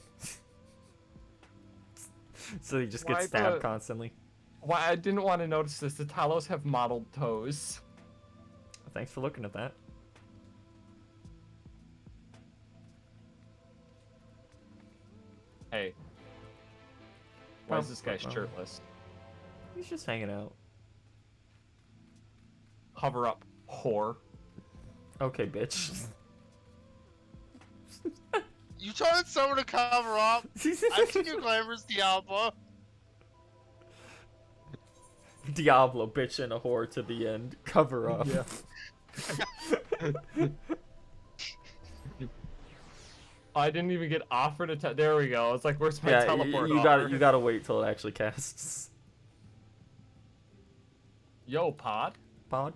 So they just get Why stabbed the- constantly. Why I didn't want to notice this. The Talos have mottled toes. Thanks for looking at that. Hey. Why is this guy shirtless? He's just hanging out. Cover up, whore. Okay, bitch. You told someone to cover up. I've seen you glamorous Diablo. Diablo, bitch, and a whore to the end. Cover up. Yeah. I didn't even get offered a there we go. It's like, where's my Yeah, teleport you offer? gotta wait till it actually casts. Yo, pod? Pod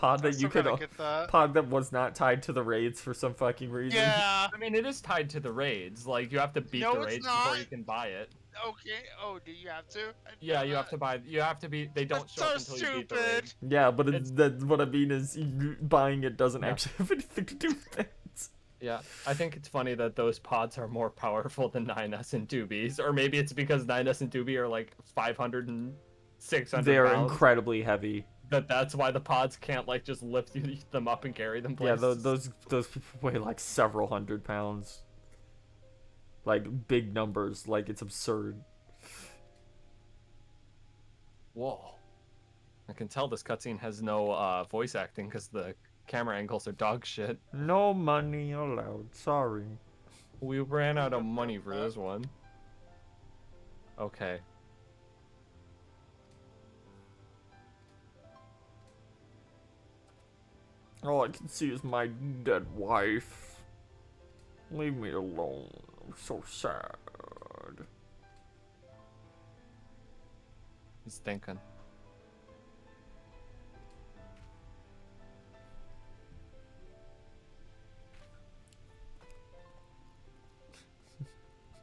I that you still could gotta get that. pod that was not tied to the raids for some fucking reason. Yeah. I mean, it is tied to the raids. Like, you have to beat No, the it's raids before not. you can buy it. Okay. Oh, do you have to? I Yeah, did you have not. to buy. You have to be. They don't That's show up so until you beat the stupid. raid. Yeah, but It's- that what I mean is buying it doesn't Yeah. actually have anything to do with it. Yeah, I think it's funny that those pods are more powerful than 9S and 2Bs, or maybe it's because 9S and 2B are like 500 and 600 They are pounds. incredibly heavy. That's why the pods can't like just lift them up and carry them Yeah, places. those people weigh like several hundred pounds. Like big numbers, like it's absurd. Whoa. I can tell this cutscene has no voice acting because the camera angles are dog shit. No money allowed. Sorry. We ran out of money for this one. Okay. All I can see is my dead wife. Leave me alone. I'm so sad. He's thinking.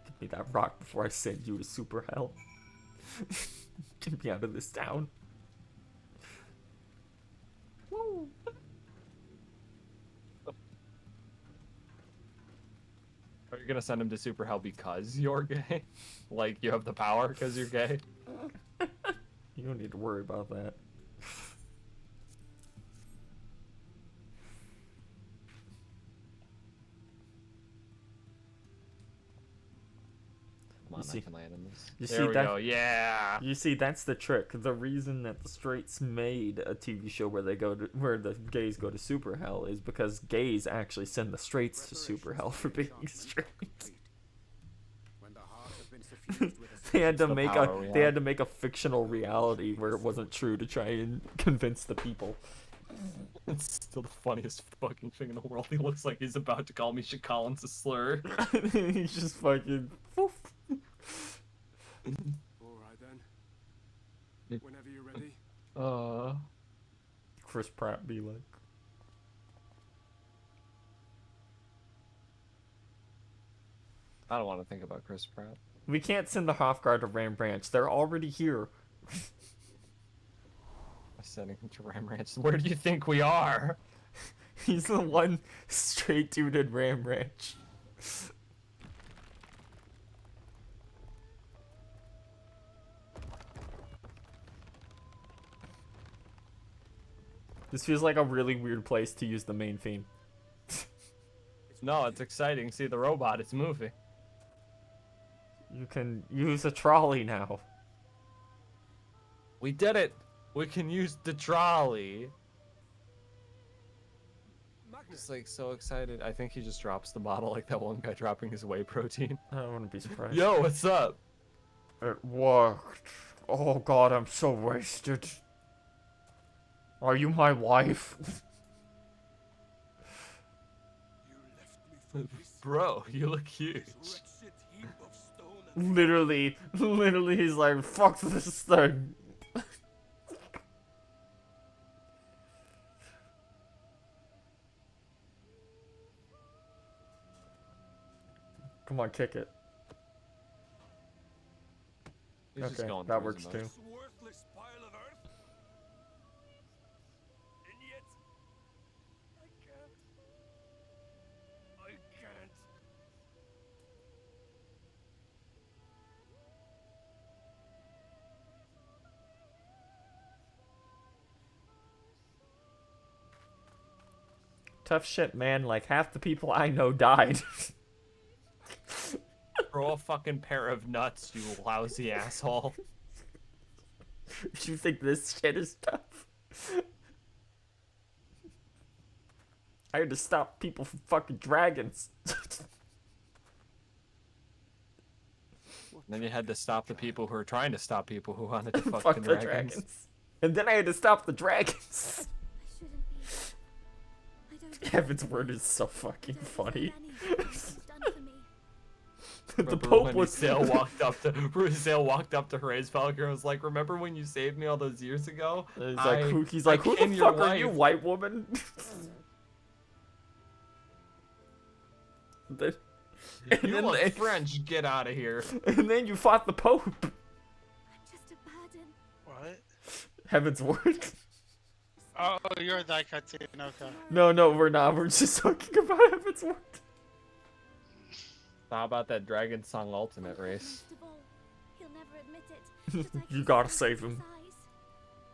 Give me that rock before I send you to super hell. Get me out of this town. Woo. Are you gonna send him to super hell because you're gay? Like you have the power because you're gay? You don't need to worry about that. Come on, see- I can land in this. you There see we that- go. Yeah. You see, that's the trick. The reason that the straights made a TV show where where the gays go to super hell is because gays actually send the straights to super hell for being straight. When the heart has been They had to The make power we they had have. to make a fictional reality where it wasn't true to try and convince the people. It's still the funniest fucking thing in the world. He looks like he's about to call Misha Collins a slur. He's just fucking. Poof. Alright then. Whenever you're ready. Chris Pratt be like. I don't want to think about Chris Pratt. We can't send the Hofguard to Ram Branch. They're already here. Sending him to Ram Ranch. Where do you think we are? He's the one straight dude in Ram Ranch. This feels like a really weird place to use the main theme. No, it's exciting. See the robot, it's moving. You can use a trolley now. We did it! We can use the trolley! Just like so excited. I think he just drops the bottle like that one guy dropping his whey protein. I wouldn't be surprised. Yo, what's up? It worked. Oh god, I'm so wasted. Are you my wife? Bro, you look huge. Literally, he's like, fuck this thing. Come on, kick it. He's just Okay, going that through his works too. emotions. Worthless pile of earth. And yet, I can't. I can't. Tough shit, man. Like, half the people I know died. Throw a fucking pair of nuts, you lousy asshole. You think this shit is tough? I had to stop people from fucking dragons. Then you had to stop the people who were trying to stop people who wanted to fuck, Fuck the the dragons. dragons. And then I had to stop the dragons. Heaven's word is so fucking funny. The Pope when was Rusail walked up to Herae's Valkyrie and was like, "Remember when you saved me all those years ago?" He's like, who the became your fuck are you, wife." white woman? Then- You then look they- French. Get out of here. And then you fought the Pope. Just a burden. What? Heaven's word. Oh, you're that cutscene. Okay. No, we're not. We're just talking about Heaven's word. How about that Dragon Song Ultimate race? Most of all, he'll never admit it. but I You can gotta see save in him. his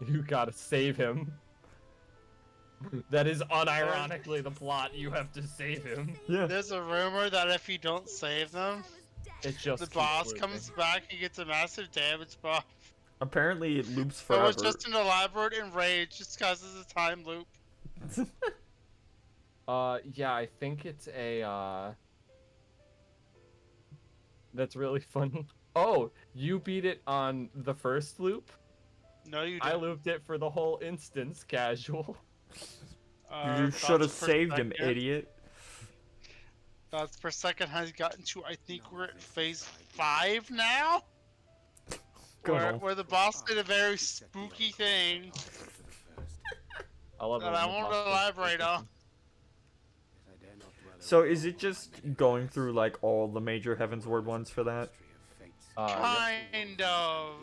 eyes. You gotta save him. That is unironically the plot. You have to save him. Yeah. There's a rumor that if you don't save them, It just the keeps boss looping. comes back, he gets a massive damage buff. Apparently it loops It forever. was just an elaborate enrage, just causes a time loop. Yeah, I think it's a, That's really funny. Oh, you beat it on the first loop? No, you I didn't. looped it for the whole instance, casual. You should have Thoughts per saved him, second? idiot. Thoughts per second has gotten to, I think we're at phase 5 now? Go Where, on. where the boss did a very spooky thing I love it that when I the won't boss does elaborate spooky on. So is it just going through like all the major Heaven's Word ones for that? Kind of.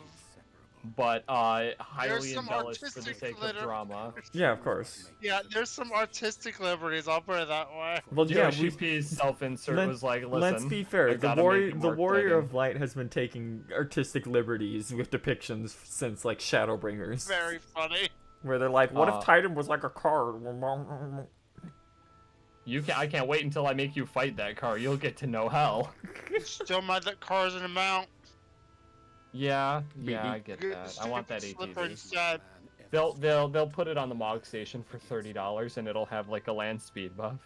But There's highly some embellished for the artistic sake of liter- drama. Yeah, of course. Yeah, there's some artistic liberties, I'll put it that way. Well, yeah, Yoshi P's self-insert was like, listen, let's be fair. I The gotta make it work, Warrior Dragon. of Light has been taking artistic liberties with depictions since like Shadowbringers, Very funny. where they're like, "What Uh, if Titan was like a car?" I can't wait until I make you fight that car. You'll get to know hell. Still mad that car's an amount. Yeah, Maybe. I get that. I want that Slipper ATV. instead. They'll put it on the Mog Station for $30, and it'll have like a land speed buff,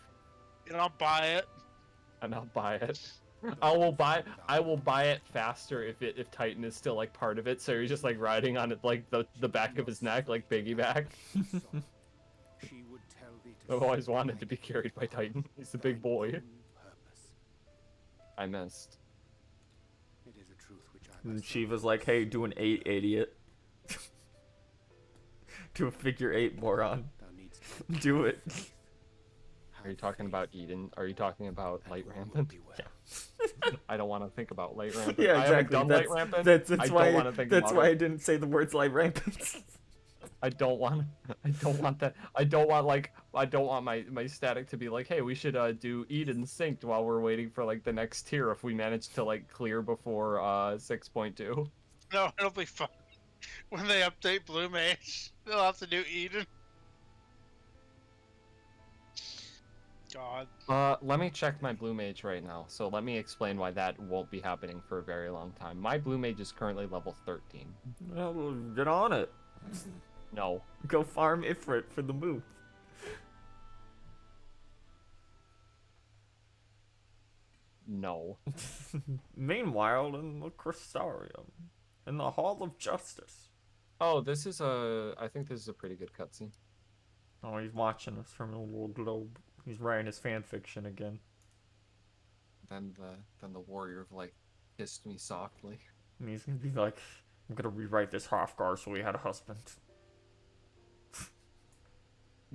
And I'll buy it. and I'll buy it. I will buy it faster if Titan is still like part of it, so you're just like riding on it like the back of his neck, like piggyback. She would tell thee to I've always seek wanted to thy be carried by Titan. He's the big thine boy. own purpose. I missed. It is a truth which I And myself Shiva's like, hey, do an 8, idiot. Do a figure 8, moron. thou needst Do it. Are you talking about Eden? Are you talking about Light Rampant? Yeah. I don't want to think about Light Rampant. Yeah, I haven't exactly. done Light Rampant. That's I why. don't want to think That's about why I it. didn't say the words light rampant. I don't want that. I don't want my static to be like, hey, we should do Eden synced while we're waiting for like the next tier if we manage to like clear before 6.2. No, it'll be fun. When they update Blue Mage, they'll have to do Eden. God. Let me check my Blue Mage right now. So let me explain why that won't be happening for a very long time. My Blue Mage is currently level 13. Well, get on it. No. Go farm Ifrit for the move. No. Meanwhile, in the Crystarium, in the Hall of Justice. Oh, this is I think this is a pretty good cutscene. Oh, he's watching us from the little globe. He's writing his fan fiction again. Then the warrior of light kissed me softly. And he's gonna be like, I'm gonna rewrite this Hrothgar so he had a husband.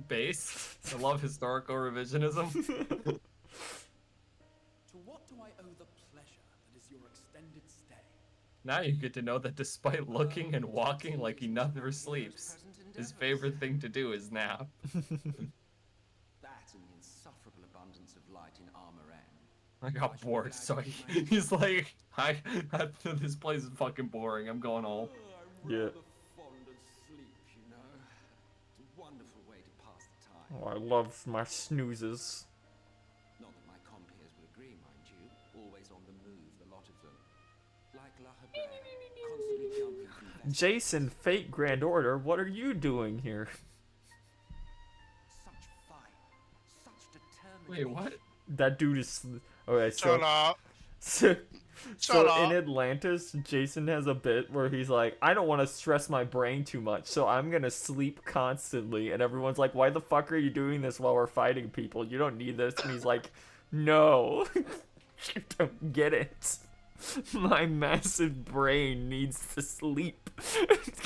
Base. I love historical revisionism. To what do I owe the pleasure that is your extended stay? Now you get to know that despite looking and walking like he never sleeps, his favorite thing to do is nap. That and the insufferable abundance of light in Armor End. I got bored, so he's like, this place is fucking boring. I'm going home. I'm Yeah. rather fond of sleep, you know. It's a wonderful way to pass the time. Oh, I love my snoozes. Not that my compeers would agree, mind you. Always on the move, the lot of them. Like La Habrea, constantly jumping from vessel. Jason, Fate Grand Order, what are you doing here? Such fire, such determination. Wait, what? That dude is. Okay, Shut so. up. So, Shut in up. Atlantis, Jason has a bit where he's like, I don't want to stress my brain too much, so I'm gonna sleep constantly. And everyone's like, why the fuck are you doing this while we're fighting people? You don't need this. And he's like, no. You don't get it. My massive brain needs to sleep.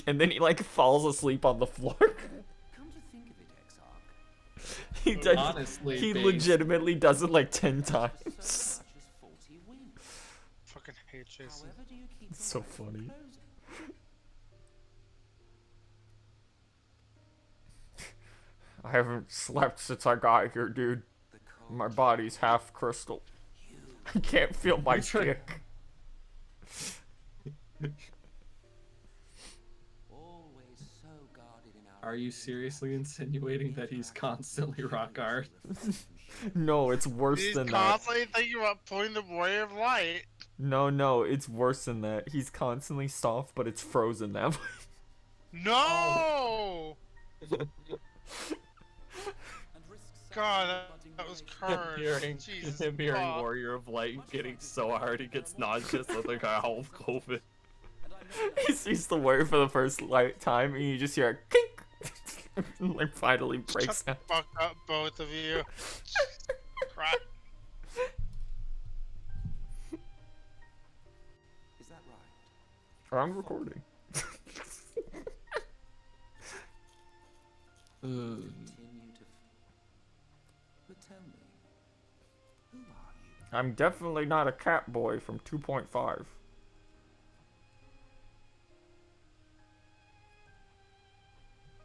And then he like falls asleep on the floor. Come to think of it, Exarch, He does. Honestly, He Base. legitimately does it like 10 so times. much as 40 wins. Fucking hate Jason. However do you keep It's so away from funny. closing? I haven't slept since I got here, dude. The cold My body's half crystal. I can't feel my dick. always so guarded in our Are you seriously insinuating that he's constantly rock hard? No, it's worse He's than that. constantly thinking about pulling the warrior of light. No, it's worse than that. He's constantly soft, but it's frozen that way. No! and risk God, sacrificing that was budding cursed. Jesus him hearing fuck. Warrior of Light getting so hard he gets nauseous. I think I have COVID. and I know that He sees the word for the first time, and you just hear a kink. Like finally breaks Shut the out. fuck up, both of you. Christ. is that right? I'm recording. Continue to but tell me, who are you? I'm definitely not a cat boy from 2.5.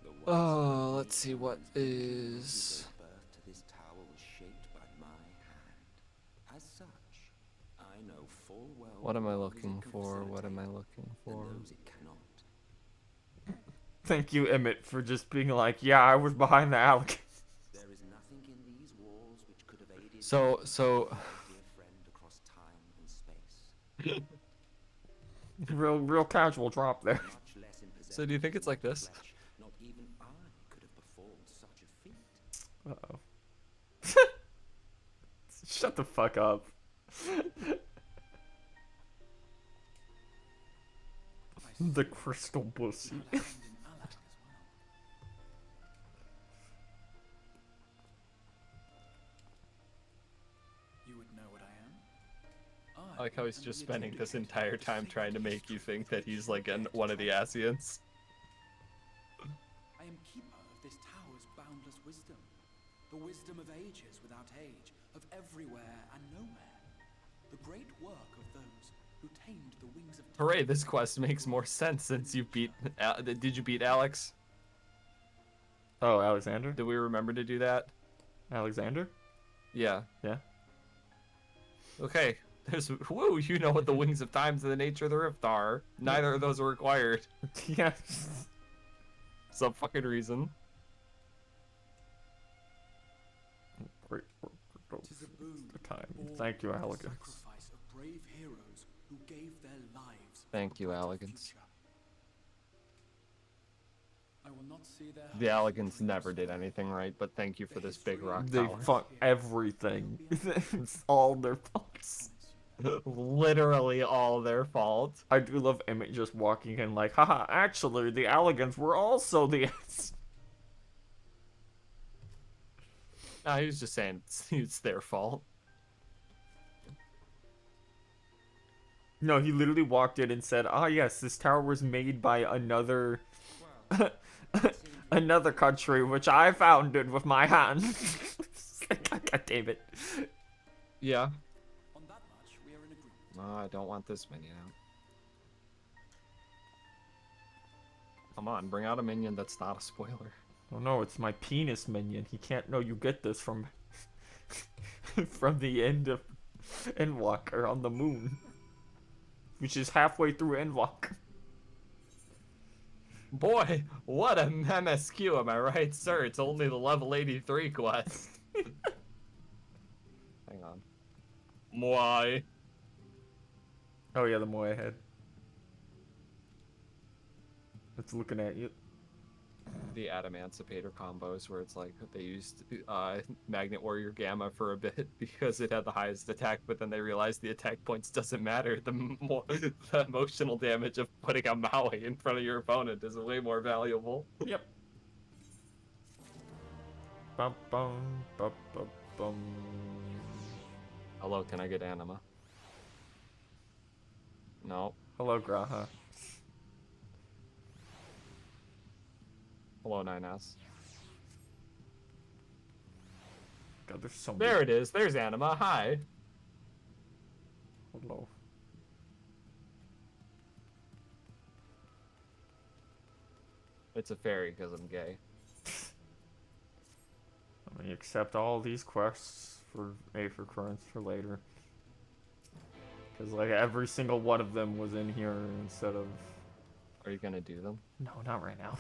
The Oh, let's see what is. whose birth to this tower was shaped by my hand. As such, I know full well What am I what looking it can for? What am I facilitate, looking for? and those it cannot. Thank you, Emmett, for just being like, yeah, I was behind the alligator. There is nothing in these walls which could have aided So- my so- dear friend across time and space. Real casual drop there. Much less in So do you think it's like this? flesh. Not even I could have performed such a feat. Uh-oh. Shut the fuck up. The crystal pussy. Now to hand in Alak as well. You would know what I am? I like how he's am just the spending this adjudicator entire of the time trying to sacred make you history think that he's like you one of the dare to Asians. I am keeper of this tower's boundless wisdom. The wisdom of ages without age, of everywhere and nowhere. The great work of those who tamed the wings of time. Hooray, this quest makes more sense since you beat... did you beat Alex? Oh, Alexander? Do we remember to do that? Alexander? Yeah. Yeah. Okay. There's... Woo, you know what the wings of times and the nature of the rift are. Neither of those are required. Yeah. Some fucking reason. Great work for Tis a boon the time. born Thank you, of the Elegance. sacrifice of brave heroes who gave their lives Thank for you, a brighter Elegance. future. I will not see their The hearts Elegance withering never did stone. anything right, but thank you for this big rock They tower. fuck everything. It's all their faults. Literally all their fault. I do love Emmett just walking in like, haha, actually, the Allegans were also the... No, he was just saying it's their fault. No, he literally walked in and said, ah, yes, this tower was made by another... another country, which I founded with my hand. God damn it. Yeah. On that much, we are in agreement. No, I don't want this minion out. Come on, bring out a minion that's not a spoiler. Oh no, it's my penis minion. He can't know you get this from... from the end of Endwalker on the moon. Which is halfway through Endwalker. Boy, what a MSQ, am I right, sir? It's only the level 83 quest. Hang on. Why? Oh yeah, the Moai head. It's looking at you. The Adamancipator combos where it's like they used Magnet Warrior Gamma for a bit because it had the highest attack, but then they realized the attack points doesn't matter. The emotional damage of putting a Maui in front of your opponent is way more valuable. Yep. Bum bum bum bum bum. Hello, can I get Anima? No. Hello, Graha. Hello, 9S. God, there's so There many. it is. There's Anima. Hi. Hello. It's a fairy because I'm gay. Let me accept all these quests for Aether Currents for later. Because, like, every single one of them was in here instead of... Are you gonna do them? No, not right now.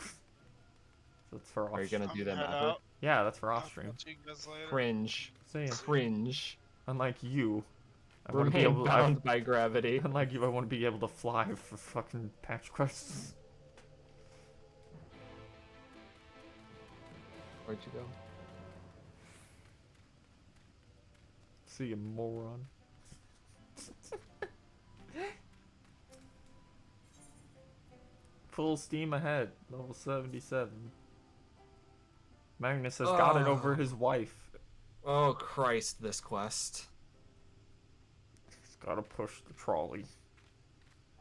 That's for off. Are you gonna do them head ever? out. Yeah, that's for off stream. I'll see you guys later. Cringe. See ya. Cringe. Unlike you, I want to be Remain able. bound by gravity. Unlike you, I want to be able to fly for fucking patch quests. Where'd you go? See you, moron. Full steam ahead, level 77. Magnus has got it over his wife. Oh Christ, this quest. He's gotta push the trolley.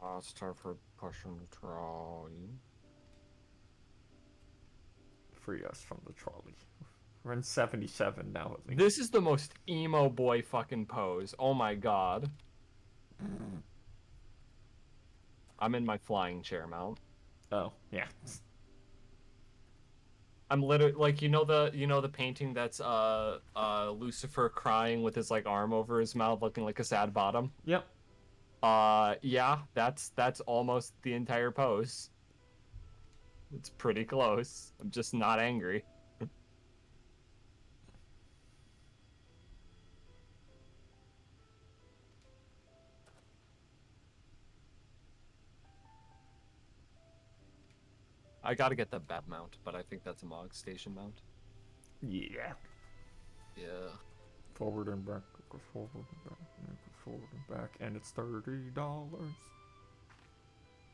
Oh, it's time for pushing the trolley. Free us from the trolley. We're in 77 now at least. This is the most emo boy fucking pose. Oh my god. I'm in my flying chair mount. Oh, yeah. I'm literally like you know the painting that's Lucifer crying with his like arm over his mouth looking like a sad bottom? Yep. Yeah, that's almost the entire pose. It's pretty close. I'm just not angry. I gotta get the bat mount, but I think that's a Mog Station mount. Yeah. Yeah. Forward and back, go forward and back, go forward and back, and it's $30.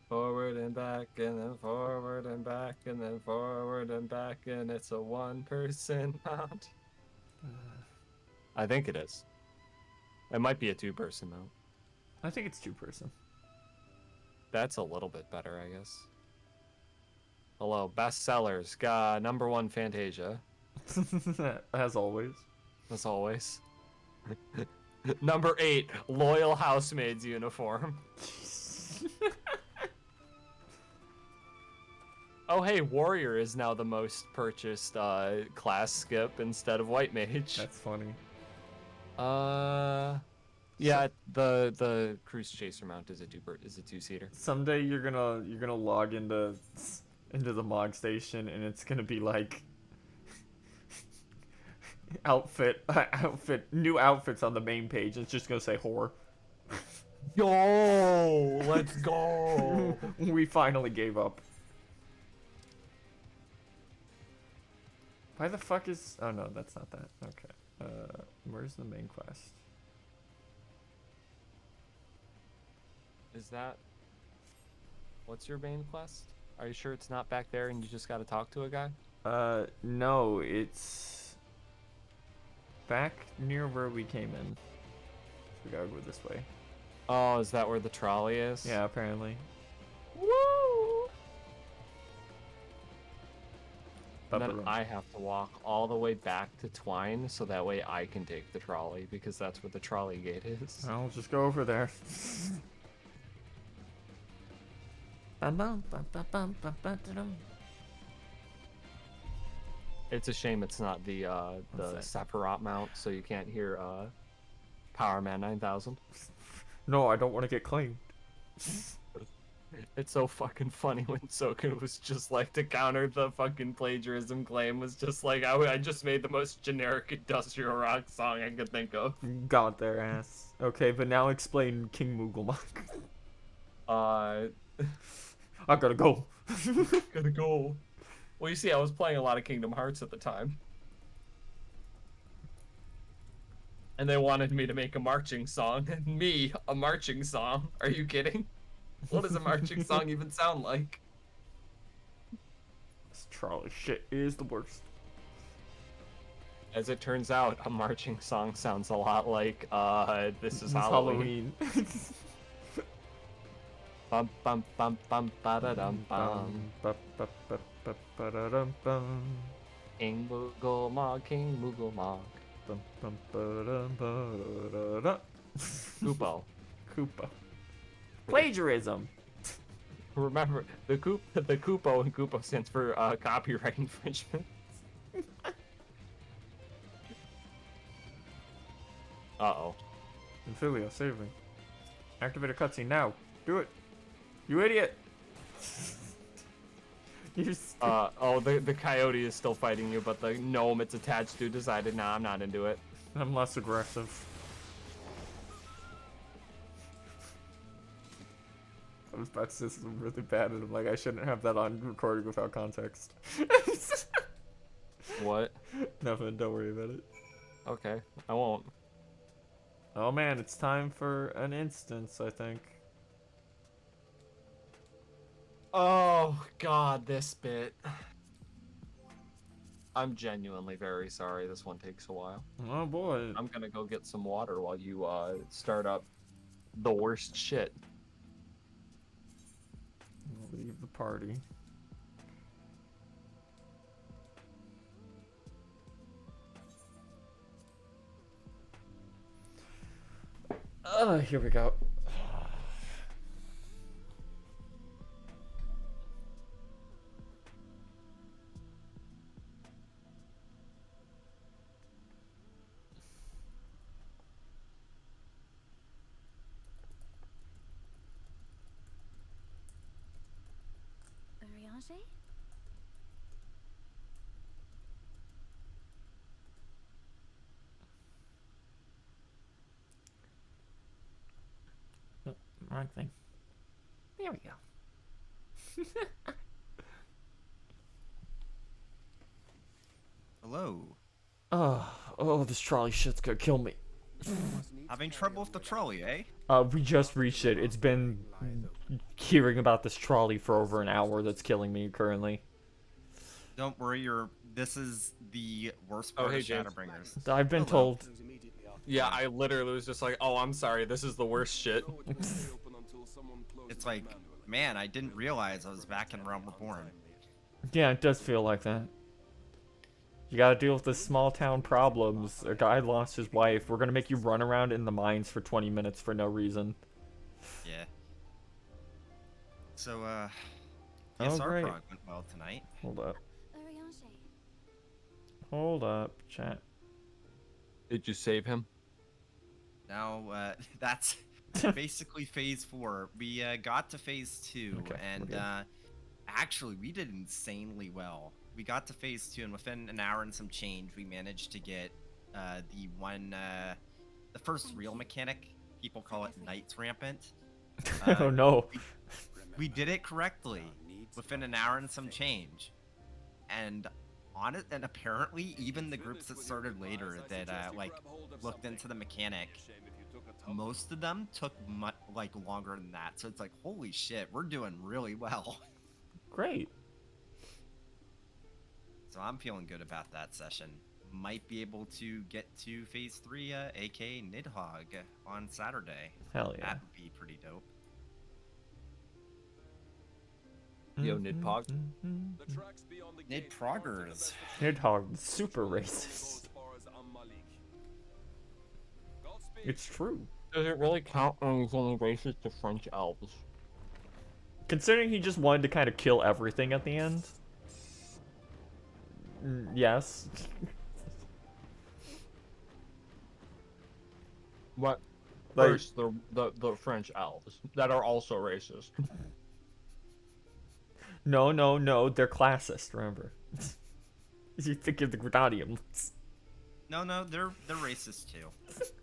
Forward and back, and then forward and back, and then forward and back, and it's a one-person mount. I think it is. It might be a two-person mount. I think it's two-person. That's a little bit better, I guess. Hello, bestsellers. Number 1, Fantasia. As always. As always. Number 8, Loyal Housemaid's Uniform. Oh, hey, Warrior is now the most purchased class skip instead of White Mage. That's funny. Yeah, the Cruise Chaser mount is a two-seater. Someday you're gonna log into the mod station and it's gonna be like new outfits on the main page. It's just gonna say whore. Yo, let's go. We finally gave up. Why the fuck is... Oh no, that's not that. Okay. Where's the main quest? Is that... What's your main quest? Are you sure it's not back there and you just gotta talk to a guy? No, it's... back near where we came in. So we gotta go this way. Oh, is that where the trolley is? Yeah, apparently. Woo! And then I have to walk all the way back to Twine so that way I can take the trolley because that's where the trolley gate is. I'll just go over there. It's a shame it's not the Sephiroth mount, so you can't hear Power Man 9000. No, I don't want to get claimed. It's so fucking funny when Soken was just like, to counter the fucking plagiarism claim, was just like, I just made the most generic industrial rock song I could think of. Got their ass. Okay, but now explain King Moogelmach. I gotta go. Gotta go. Well, you see, I was playing a lot of Kingdom Hearts at the time. And they wanted me to make a marching song. Me, a marching song? Are you kidding? What does a marching song even sound like? This trolley shit is the worst. As it turns out, a marching song sounds a lot like, This is Halloween. Bum bum bum bum ba da dum bum. King Moogelmog, King Moogelmog. Koopo. Koopo. Plagiarism. Remember, the Koopo in Koopo stands for copyright infringement. Uh-oh. Infilio, save me. Activate a cutscene now. Do it. You idiot. Oh, the coyote is still fighting you, but the gnome it's attached to decided, nah, I'm not into it. I'm less aggressive. I was about to say something really bad, and I'm like, I shouldn't have that on recording without context. What? Nothing, don't worry about it. Okay, I won't. Oh man, it's time for an instance, I think. Oh god, this bit. I'm genuinely very sorry this one takes a while. Oh boy. I'm gonna go get some water while you start up the worst shit. Leave the party. Here we go. Urianger? Wrong thing. There we go. Hello. Oh, this trolley shit's gonna kill me. Wasn't Having trouble with the trolley, eh? We just reached it. It's been hearing about this trolley for over an hour that's killing me currently. Don't worry, this is the worst part of Shadowbringers. I've been told. Yeah, I literally was just like, oh, I'm sorry, this is the worst shit. It's like, man, I didn't realize I was back in Realm Reborn. Yeah, it does feel like that. You gotta deal with the small town problems. A guy lost his wife. We're gonna make you run around in the mines for 20 minutes for no reason. Yeah. So, Oh, yes, our great. prog went well tonight. Hold up. Hold up, chat. Did you save him? Now, that's basically phase 4. We got to phase 2, Okay, and actually, we did insanely well. We got to phase 2, and within an hour and some change, we managed to get the first real mechanic. People call it Knights Rampant. Oh no. We did it correctly within an hour and some change, and apparently even the groups that started later that looked into the mechanic, most of them took longer than that. So it's like, holy shit, we're doing really well. Great. So I'm feeling good about that session. Might be able to get to phase 3, aka Nidhogg, on Saturday. Hell yeah. That would be pretty dope. Yo, Nidpog. Nidproggers. Nidhogg, super racist. It's true. Does it really count when he's only racist to French elves? Considering he just wanted to kind of kill everything at the end. Yes. What? Like- First, the French elves that are also racist. No, they're classist, remember. You think of the Grenadians. No, they're racist too.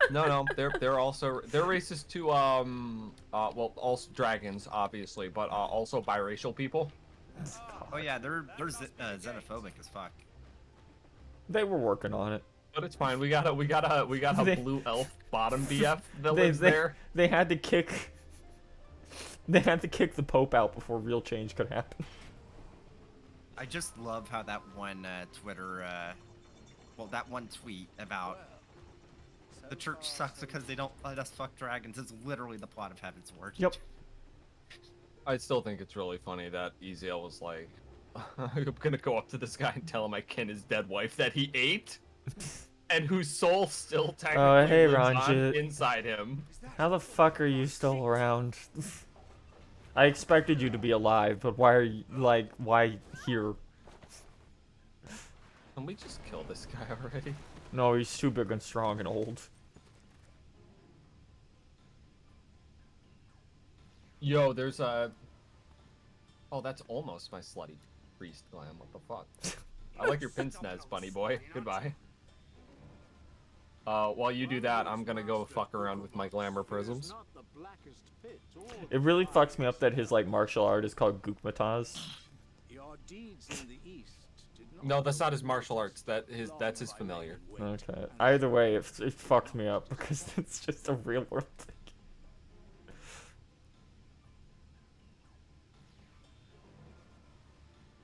No, they're racist to well, also dragons obviously, but also biracial people. Oh yeah, they're xenophobic as fuck. They were working on it. But it's fine. We got a blue elf bottom BF that They, lives there. they had to kick. They had to kick the Pope out before real change could happen. I just love how that one that one tweet about the church sucks because they don't let us fuck dragons is literally the plot of Heaven's Word. Yep. I still think it's really funny that Ezeal was like, I'm gonna go up to this guy and tell him I kin his dead wife that he ate, and whose soul still technically hey, lives on Ranjit. inside him. How the fuck are you still around? I expected you to be alive, but why are you, why here? Can we just kill this guy already? No, he's too big and strong and old. Yo, there's a... Oh, that's almost my slutty priest glam. What the fuck? I like your pince nez, bunny boy. Goodbye. While you do that, I'm gonna go fuck around with my glamour prisms. It really fucks me up that his martial art is called Gukmataz. No, that's not his martial arts. That's his familiar. Okay. Either way, it fucks me up because it's just a real world thing.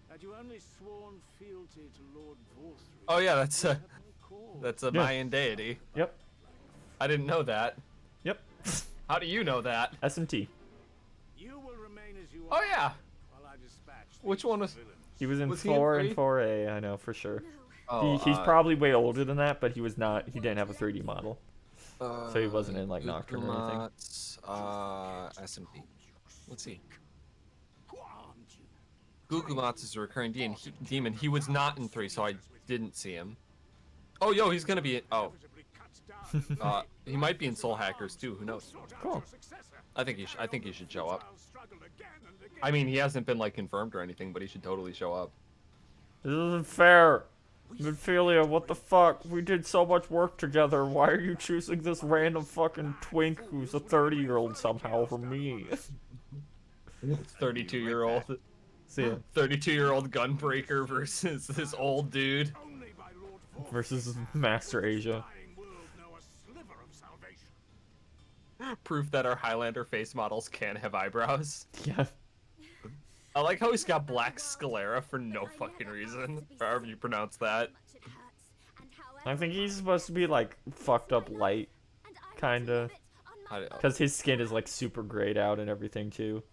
Had you only sworn fealty to Lord Vorthry? Oh yeah, that's a Yeah. Mayan deity. Yep. I didn't know that. Yep. How do you know that? SMT. You will remain as you Oh are yeah. while I dispatch Which one was? He was in Was he in 4 and 3? 4A, I know for sure. Oh, He's probably way older than that, but he was not. He didn't have a 3D model, so so he wasn't in Nocturne or anything. SMP. Let's see. Gugumatsu is a recurring demon. He was not in 3, so I didn't see him. Oh, yo, he's gonna be in... Oh. He might be in Soul Hackers, too. Who knows? Cool. I think he should show up. I mean, he hasn't been, confirmed or anything, but he should totally show up. This isn't fair. Midphilia, what the fuck? We did so much work together. Why are you choosing this random fucking twink who's a 30-year-old somehow over me? 32-year-old. See ya. 32-year-old gunbreaker versus this old dude. Versus Master Asia. Proof that our Highlander face models can have eyebrows. Yeah. I like how he's got black sclera for no fucking reason. However you pronounce that. I think he's supposed to be like fucked up light, kinda. Because his skin is like super grayed out and everything too.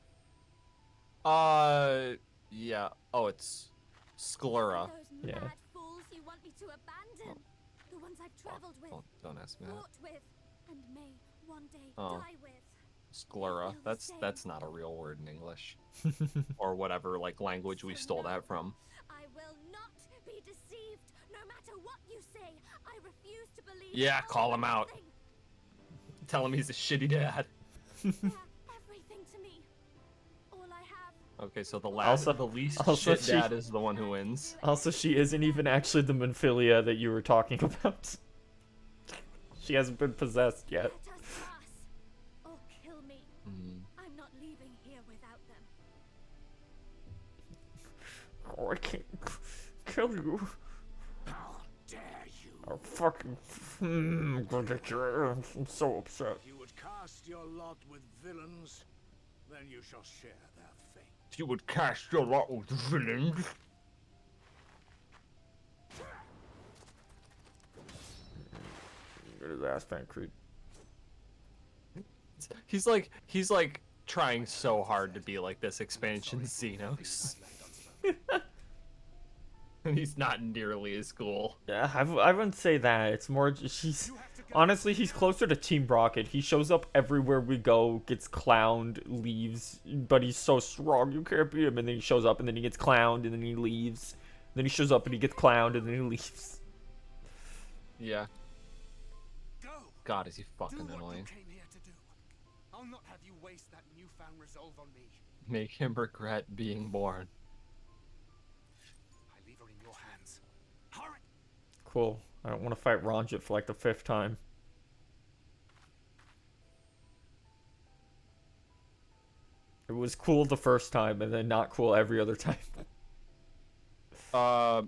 Yeah. Oh, it's sclera. Yeah. You want me to abandon the ones I've traveled with, Don't ask me that. fought with, and may one day Oh. die with. Sclera. That's not a real word in English. Or whatever like language we stole that from. I will not be deceived, no matter what you say. I refuse to believe. Yeah, call him out. Tell him he's a shitty dad. Everything to me. All I have. Okay, so the least shit dad is the one who wins. Also, she isn't even actually the Minfilia that you were talking about. She hasn't been possessed yet. Let us pass, or kill me. I'm not leaving here without them. Oh, I can't kill you. How dare you? Oh, fucking. I'm gonna get your ass. I'm so upset. If you would cast your lot with villains, then you shall share their fate. If you would cast your lot with villains. Get his ass Fancreed. He's like trying so hard to be like this expansion Xenos. And he's not nearly as cool. Yeah, I wouldn't say that. It's more she's honestly he's closer to Team Rocket. He shows up everywhere we go, gets clowned, leaves, but he's so strong you can't beat him. And then he shows up and then he gets clowned and then he leaves. Then he shows up and he gets clowned and then he leaves. Yeah. God, is he fucking annoying. I'll not have you waste that newfound resolve on me. Make him regret being born. I leave her in your hands. Cool. I don't want to fight Ranjit for like the 5th time. It was cool the first time and then not cool every other time.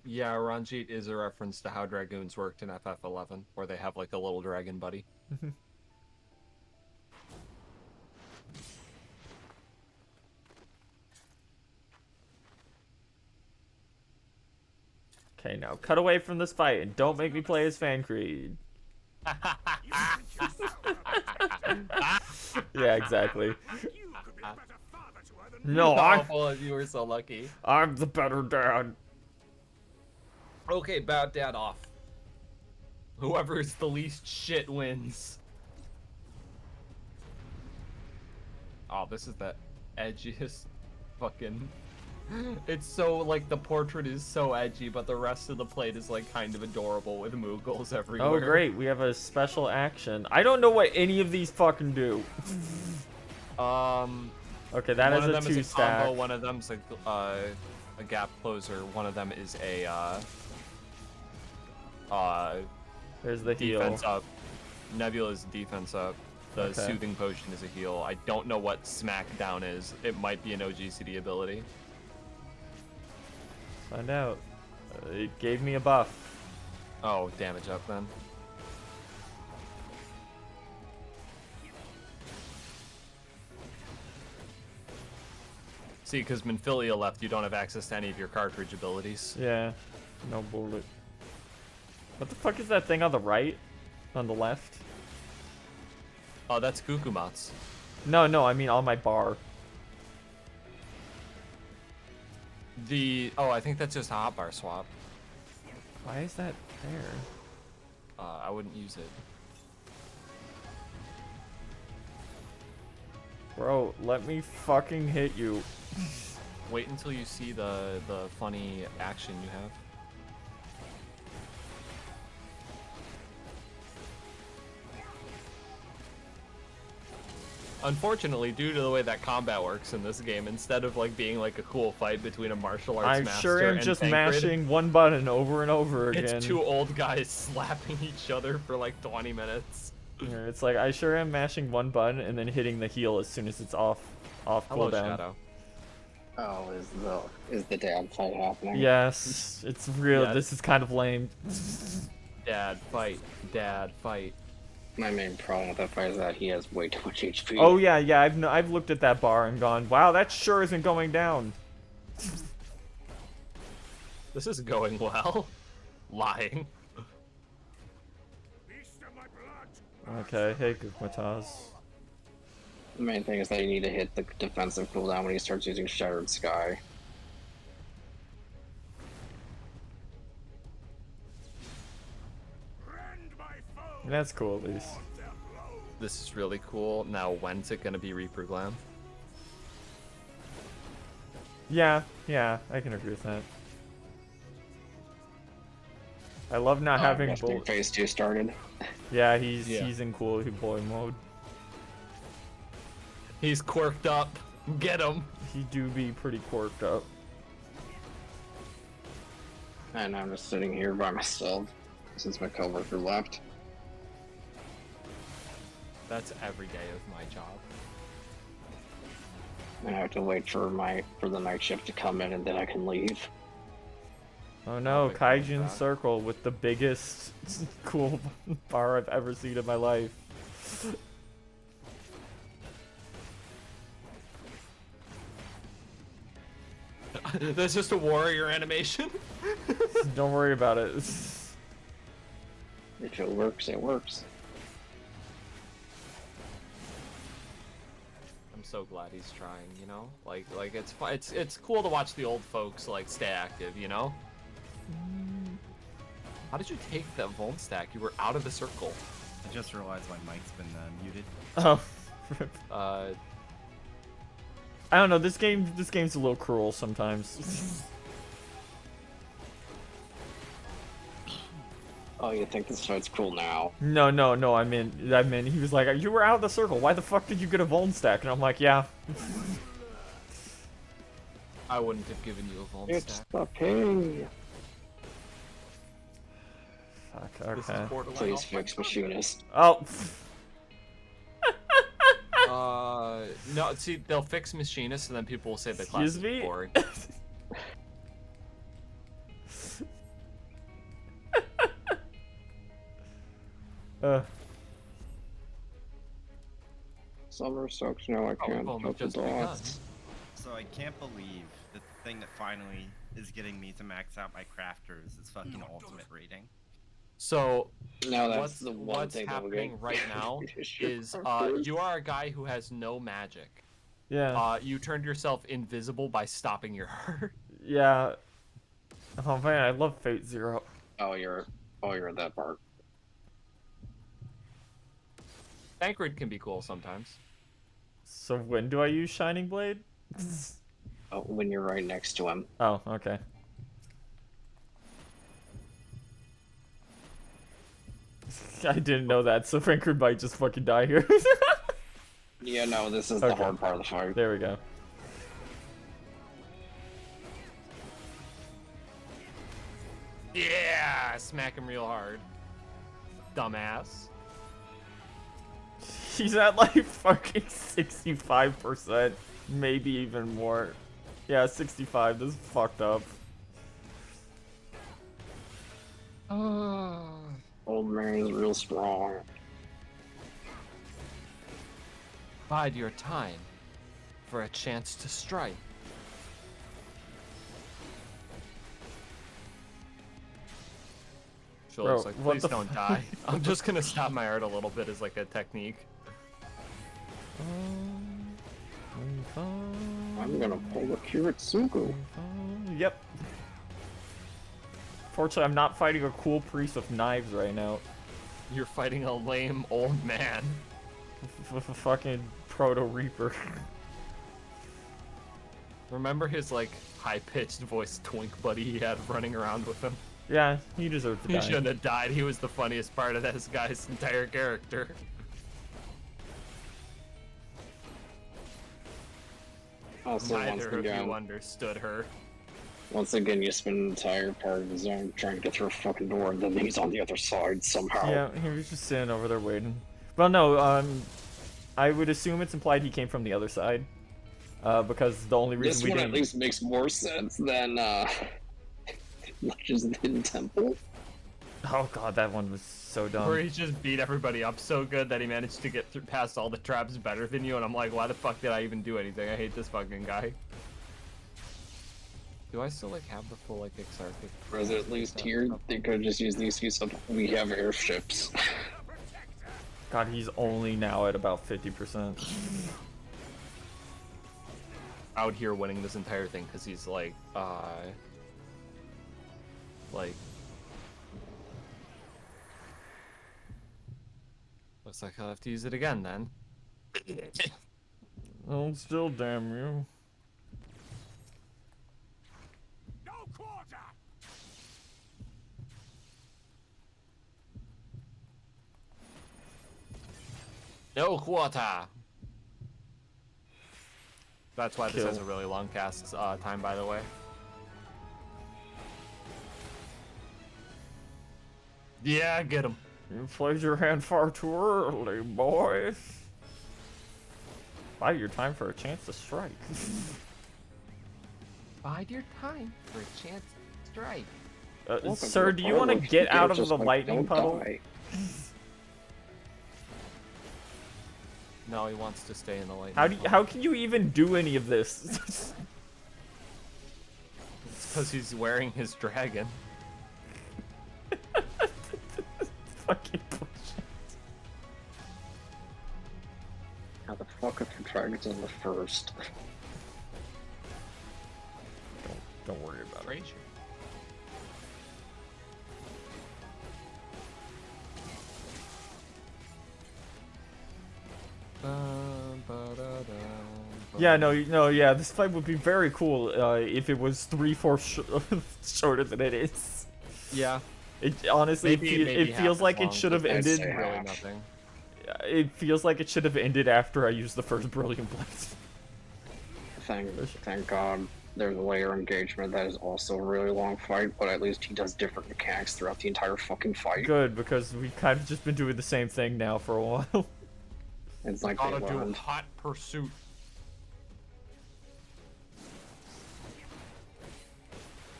Yeah, Ranjit is a reference to how Dragoons worked in FF11, where they have like a little dragon buddy. Okay, now cut away from this fight and don't make me play as Fancreed. Yeah, exactly. No, you were so lucky. I'm the better dad. Okay, bout dad off. Whoever's the least shit wins. Oh, this is the edgiest fucking... It's so, like, the portrait is so edgy, but the rest of the plate is, like, kind of adorable with Moogles everywhere. Oh, great. We have a special action. I don't know what any of these fucking do. Okay, that is a 2-stack. Combo, one of them's a gap closer, one of them is a, there's the defense heal. up. Nebula's defense up. The Okay. soothing potion is a heal. I don't know what smackdown is. It might be an OGCD ability. Find out. It gave me a buff. Oh, damage up then. See, because Minfilia left, you don't have access to any of your cartridge abilities. Yeah. No bullet. What the fuck is that thing on the right? On the left? Oh, that's Kukumats. No, I mean on my bar. Oh, I think that's just a hotbar swap. Why is that there? I wouldn't use it. Bro, let me fucking hit you. Wait until you see the funny action you have. Unfortunately, due to the way that combat works in this game, instead of like being like a cool fight between a martial arts master I sure am and just Tancred, mashing one button over and over again. it's two old guys slapping each other for like 20 minutes. Yeah, it's like I sure am mashing one button and then hitting the heal as soon as it's off Hello, cooldown. Shadow. Oh, is the dad fight happening? Yes, it's real. Yes. This is kind of lame. Dad fight, dad fight. My main problem with that fight is that he has way too much HP. Oh yeah, yeah. I've looked at that bar and gone, wow, that sure isn't going down. This is going well. Lying. Okay, hey Gukmataz. The main thing is that you need to hit the defensive cooldown when he starts using Shattered Sky. That's cool at least. This is really cool. Now, when's it gonna be Reaper Glam? Yeah, I can agree with that. I love not having bullet. Phase 2 started. Yeah, he's in cool boy mode. He's quirked up. Get him. He do be pretty quirked up. And I'm just sitting here by myself since my coworker left. That's every day of my job. And I have to wait for the night shift to come in and then I can leave. Oh no, Kaijin Circle with the biggest cool bar I've ever seen in my life. That's just a warrior animation. Don't worry about it. If it works, it works. I'm so glad he's trying, you know? Like it's fun. It's cool to watch the old folks like stay active, you know? How did you take that Vuln stack? You were out of the circle. I just realized my mic's been muted. Oh. I don't know. This game's a little cruel sometimes. Oh, you think this fight's cool now? No. I mean, he was like, you were out of the circle. Why the fuck did you get a Vuln stack? And I'm like, yeah. I wouldn't have given you a Vuln It's stack. the ping. Fuck. Okay. Please fix Machinist. Oh. No. See, they'll fix Machinist, and then people will say the class is boring. Summer sucks now. I can't touch the dots. So I can't believe the thing that finally is getting me to max out my crafters is fucking ultimate rating. So no, that's the one what's thing happening right now is you are a guy who has no magic. Yeah. You turned yourself invisible by stopping your heart. Yeah. Oh man, I love Fate Zero. Oh, you're at that part. Tancred can be cool sometimes. So when do I use Shining Blade? Oh, when you're right next to him. Oh, okay. I didn't know that, so Frankfurt might just fucking die here. Yeah, no, this is the hard part of the fight. There we go. Yeah, smack him real hard. Dumbass. He's at like fucking 65%, maybe even more. Yeah, 65. This is fucked up. Old man is real strong. Bide your time for a chance to strike. Phil's like, please don't die. I'm just gonna stop my art a little bit as like a technique. I'm gonna pull the Kiritsugu. Yep. Fortunately, I'm not fighting a cool priest with knives right now. You're fighting a lame old man. With a fucking Proto Reaper. Remember his like high-pitched voice twink buddy he had running around with him? Yeah, he deserved to die. He shouldn't have died. He was the funniest part of this guy's entire character. Also, Neither of you understood her. Once again, you spend an entire part of the zone trying to get through a fucking door, and then he's on the other side somehow. Yeah, he was just sitting over there waiting. Well, no, I would assume it's implied he came from the other side. Because the only reason this one at least makes more sense than Legends of the Hidden Temple. Oh god, that one was so dumb. Where he just beat everybody up so good that he managed to get past all the traps better than you, and I'm like, why the fuck did I even do anything? I hate this fucking guy. Do I still like have the full like Exarchic? Or is it at least here? They could have just used the excuse of we have airships. God, he's only now at about 50%. Out here winning this entire thing because he's like looks like I'll have to use it again then. Oh, still damn you. No quarter. No quarter. That's why this has a really long cast time, by the way. Yeah, get him. You played your hand far too early, boy. Bide your time for a chance to strike. Bide your time for a chance to strike. Sir, do you want to get out of the lightning puddle? No, he wants to stay in the lightning. How can you even do any of this? It's because he's wearing his dragon. Fucking bullshit. How the fuck if the dragon's in the first? Don't worry about it. Yeah, yeah. This fight would be very cool if it was 3/4 shorter than it is. Yeah. It honestly, it feels like it should have ended. Really nothing. It feels like it should have ended after I used the first Brilliant Blitz. Thank God there's a layer engagement that is also a really long fight, but at least he does different mechanics throughout the entire fucking fight. Good, because we've kind of just been doing the same thing now for a while. It's like gotta do a hot pursuit.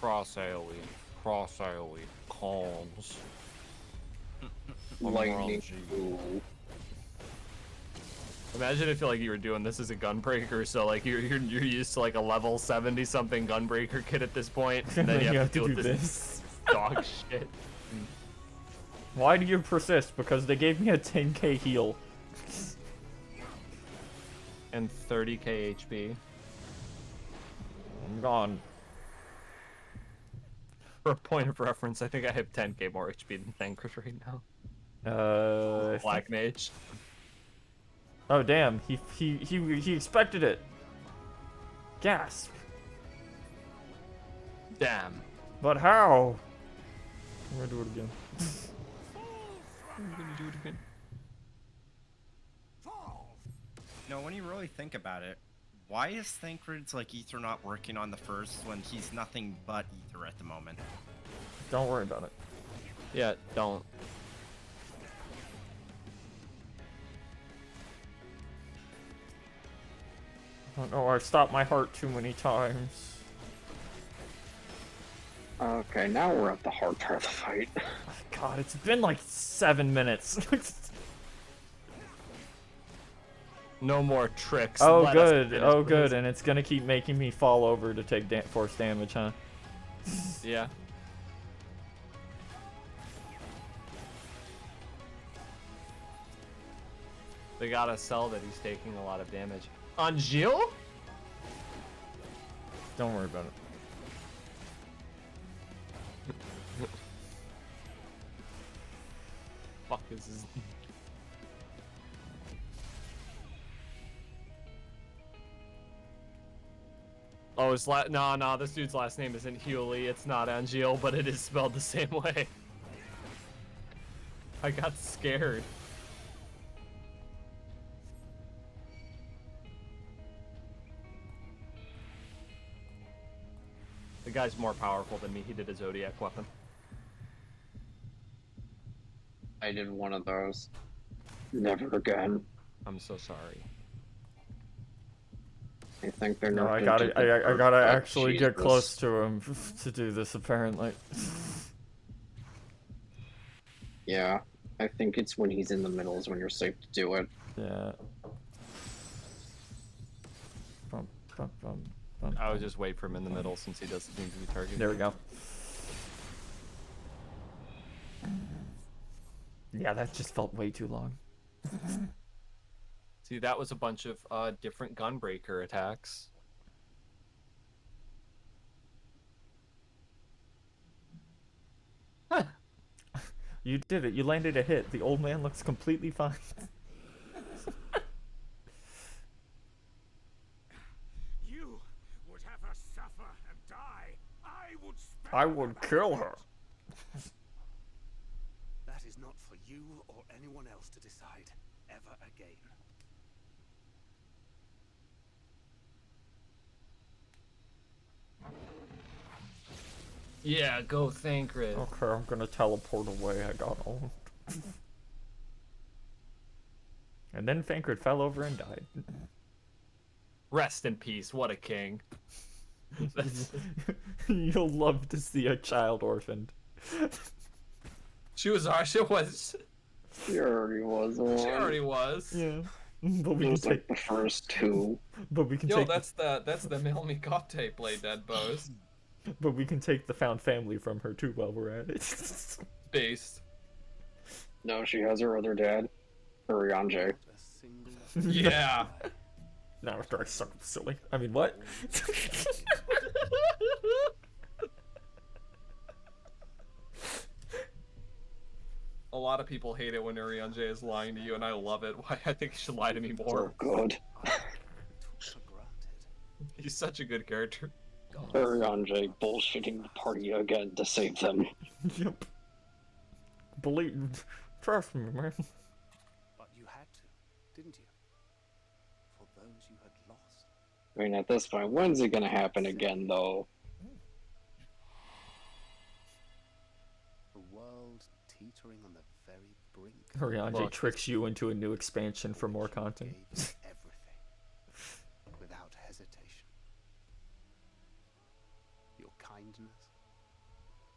Cross AoE, calms. Lightning. Imagine if like you were doing this as a gunbreaker, so like you're used to like a level 70 something gunbreaker kit at this point, and then you have to do this dog shit. Why do you persist? Because they gave me a 10k heal. And 30k HP. I'm gone. For a point of reference, I think I have 10k more HP than Thancred right now. Black Mage. Oh damn! He expected it. Gasp. Damn. But how? I'm gonna do it again. I'm gonna do it again. No, when you really think about it, why is Thancred's like Ether not working on the first when he's nothing but Ether at the moment? Don't worry about it. Yeah, don't. Oh no, I've stopped my heart too many times. Okay, now we're at the hard part of the fight. God, it's been like 7 minutes. No more tricks. Oh good, oh good, and it's gonna keep making me fall over to take force damage, huh? Yeah. They gotta sell that he's taking a lot of damage. On Gilles? Don't worry about it. Fuck is this? Oh, his no, this dude's last name isn't Hewley. It's not Angeal, but it is spelled the same way. I got scared. The guy's more powerful than me. He did a Zodiac weapon. I did one of those. Never again. I'm so sorry. I think they're No, nerfed I gotta into actually get close to him to do this apparently. Yeah, I think it's when he's in the middle is when you're safe to do it. Yeah. Bum, bum, bum, bum, I would bum. just wait for him in the middle since he doesn't seem to be targeted. There we go. Yeah, that just felt way too long. See, that was a bunch of different gunbreaker attacks. You did it. You landed a hit. The old man looks completely fine. You would have her suffer and die. I would kill her. That is not for you or anyone else to decide ever again. Yeah, go Thancred. Okay, I'm gonna teleport away. I got owned. And then Thancred fell over and died. Rest in peace. What a king. You'll love to see a child orphaned. She was. She already was. She already was. Yeah. But we It can was take like the first two. But we can Yo, take that's the Melmikote blade dead bows. But we can take the found family from her too while we're at it. Based. No, she has her other dad, Urianjay. Yeah. Now it's very so silly. I mean, what? A lot of people hate it when Urianjay is lying to you, and I love it. Why? I think he should lie to me more. So good. He's such a good character. Urianjay bullshitting the party again to save them. Yep. Believe, trust me, man. But you had to, didn't you? For those you had lost. I mean, at this point, when's it gonna happen again, though? The world teetering on the very brink. Urianjay tricks you into a new expansion for more content. Everything. Without hesitation. Your kindness.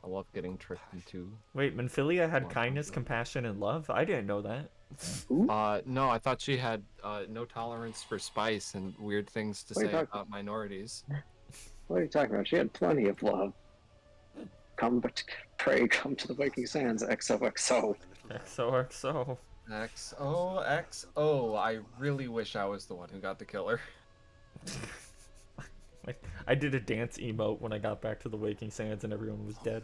I love getting tricked into. Wait, Minfilia had kindness, compassion, and love? I didn't know that. No, I thought she had no tolerance for spice and weird things to What are you say talking- about minorities. What are you talking about? She had plenty of love. Come but pray, come to the Waking Sands, XOXO. XOXO. XOXO. I really wish I was the one who got the killer. I did a dance emote when I got back to the Waking Sands and everyone was dead.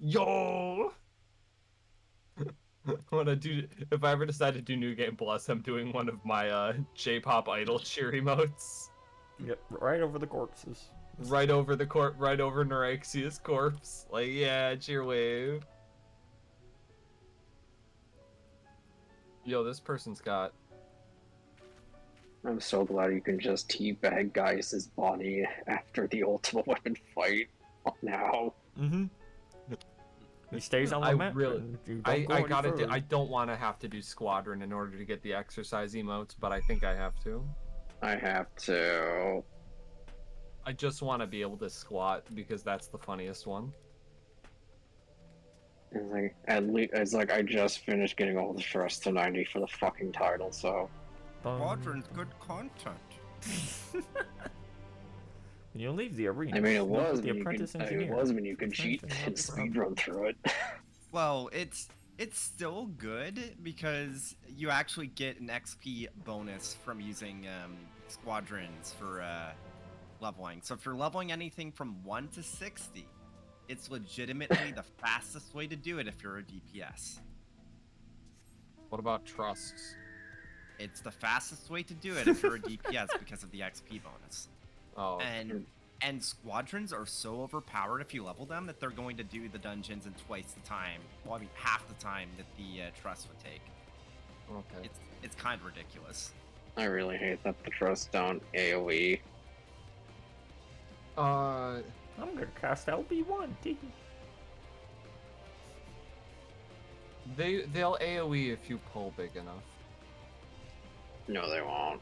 Yo! If I ever decide to do New Game Plus, I'm doing one of my J-pop idol cheer emotes. Yep, right over the corpses. Right over Nerexia's corpse. Like, yeah, cheer wave. Yo, this person's got... I'm so glad you can just teabag Gaius' body after the ultimate weapon fight now. Mm-hmm. He stays on the map. I don't want to have to do squadron in order to get the exercise emotes, but I think I have to. I have to. I just want to be able to squat because that's the funniest one. It's like, at least, it's like I just finished getting all the stress to 90 for the fucking title, so. Squadron's good content. When you leave the arena, I mean, it look was at the when you apprentice could, engineer. it was when you could cheat and speedrun through it. Well, it's still good because you actually get an XP bonus from using squadrons for leveling. So if you're leveling anything from 1 to 60, it's legitimately the fastest way to do it if you're a DPS. What about trusts? It's the fastest way to do it if you're a DPS because of the XP bonus. Oh. And squadrons are so overpowered if you level them that they're going to do the dungeons in twice the time. Well, I mean half the time that the trust would take. Okay. It's kind of ridiculous. I really hate that the trust don't AoE. I'm gonna cast LB1. They'll AoE if you pull big enough. No, they won't.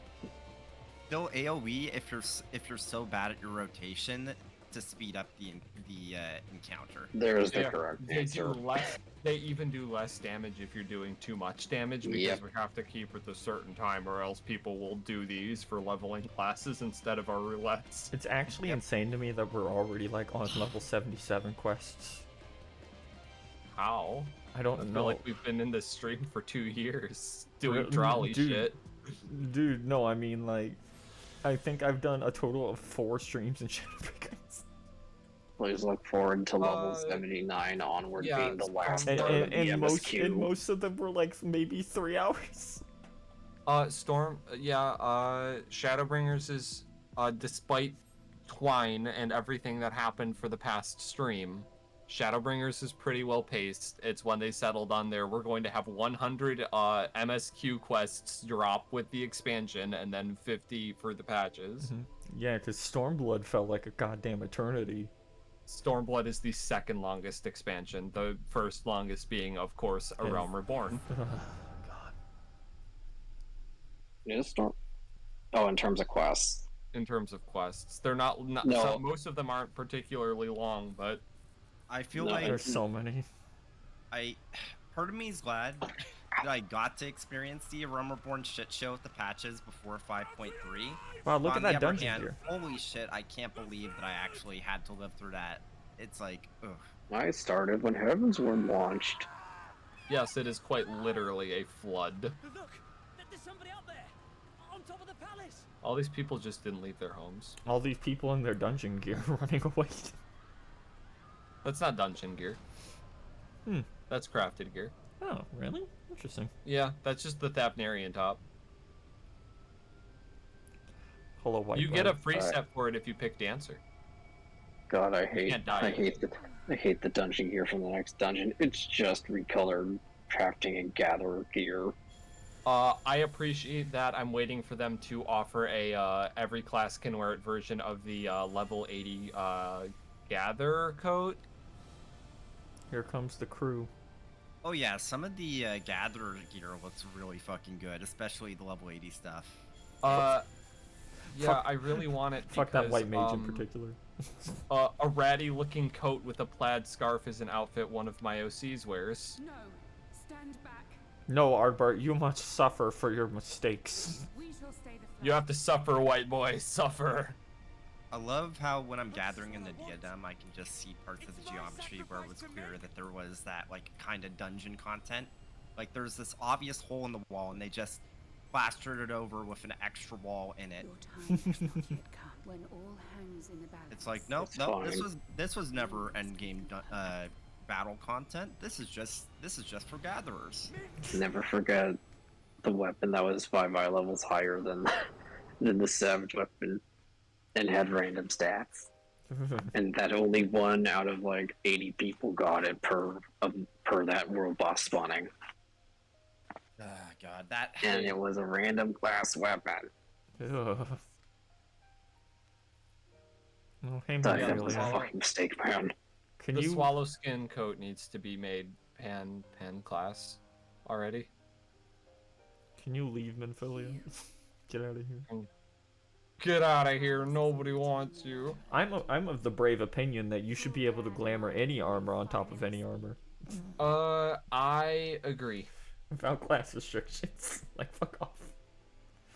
They'll AoE if you're so bad at your rotation to speed up the encounter. There's the correct answer. They even do less damage if you're doing too much damage, because we have to keep it a certain time, or else people will do these for leveling classes instead of our roulettes. It's actually insane to me that we're already like on level 77 quests. How? I don't know. Feel like we've been in this stream for 2 years doing trolley shit. Dude, no, I mean like, I think I've done a total of 4 streams in Shadowbringers. Please look forward to level 79 onward being the last and, part of the MSQ. And most of them were like maybe 3 hours. Shadowbringers is, despite Twine and everything that happened for the past stream, Shadowbringers is pretty well paced. It's when they settled on there, we're going to have 100 MSQ quests drop with the expansion, and then 50 for the patches. Yeah, because Stormblood felt like a goddamn eternity. Stormblood is the second longest expansion, the first longest being, of course, A Realm Reborn. Is Storm? Oh, in terms of quests. In terms of quests, they're not No. so most of them aren't particularly long, but I feel like there's so many. Part of me is glad that I got to experience the A Realm Reborn shit show with the patches before 5.3. Wow, look at that On the other dungeon hand, here. Holy shit, I can't believe that I actually had to live through that. It's like, ugh. I started when Heavensward launched. yes, it is quite literally a flood. Look, there's somebody up there, on top of the palace. All these people just didn't leave their homes. All these people in their dungeon gear running away. That's not dungeon gear. That's crafted gear. Oh, really? Interesting. Yeah, that's just the Thapnarian top. Hollow white. You get a free set for it if you pick Dancer. God, I hate the dungeon gear from the next dungeon. It's just recolored crafting and gatherer gear. I appreciate that. I'm waiting for them to offer a every class can wear it version of the level 80 gatherer coat. Here comes the crew. Oh yeah, some of the gatherer gear looks really fucking good, especially the level 80 stuff. Yeah, I really want it. Fuck that because, white mage in particular. A ratty looking coat with a plaid scarf is an outfit one of my OCs wears. No, stand back. No, Ardbart, you must suffer for your mistakes. We shall stay the You have to suffer, white boy, suffer. I love how when I'm gathering in the diadem, I can just see parts of the geometry where it was clear that there was that like kind of dungeon content. Like there's this obvious hole in the wall, and they just plastered it over with an extra wall in it. When all hangs in the balance. It's like nope, this was never endgame battle content. This is just for gatherers. Never forget the weapon that was 5 eye levels higher than the savage weapon and had random stats. And that only one out of like 80 people got it per that world boss spawning. God, that. And it was a random class weapon. Ugh. Oh, hey, That was a fucking mistake, man. The swallow skin coat needs to be made pan class already. Can you leave, Minfilia? Get out of here. Get out of here! Nobody wants you. I'm of the brave opinion that you should be able to glamour any armor on top of any armor. I agree. Without class restrictions. Like, fuck off.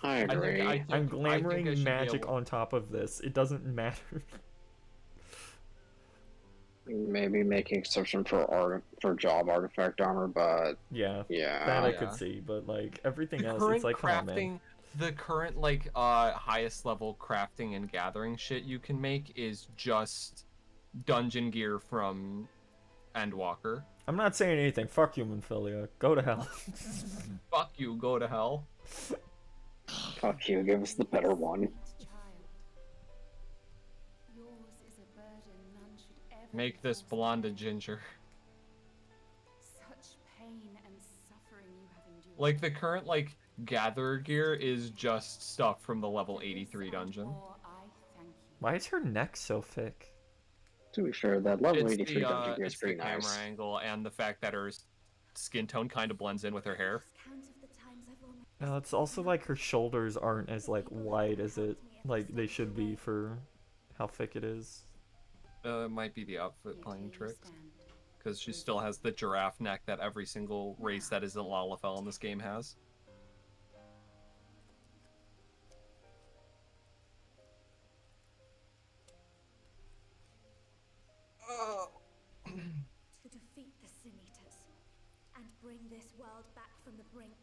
I agree. I'm glamoring magic on top of this. It doesn't matter. Maybe making exception for job artifact armor, but yeah, yeah, that I could see. But like everything else, it's like, come on, man. The current like highest level crafting and gathering shit you can make is just dungeon gear from Endwalker. I'm not saying anything. Fuck you, Minfilia. Go to hell. Fuck you. Go to hell. Fuck you. Give us the better one. Make this blonde a ginger. Such pain and suffering you have endured. Like the current like gatherer gear is just stuff from the level 83 dungeon. Why is her neck so thick? To be fair, that level It's 83 dungeon gear is pretty the nice. camera angle and the fact that her skin tone kind of blends in with her hair. No, it's also like her shoulders aren't as like wide as they should be for how thick it is. It might be the outfit Yet playing here you tricks. stand. Because she still has the giraffe neck that every single race that isn't Lalafell in this game has. To defeat the Sin Eaters and bring this world back from the brink.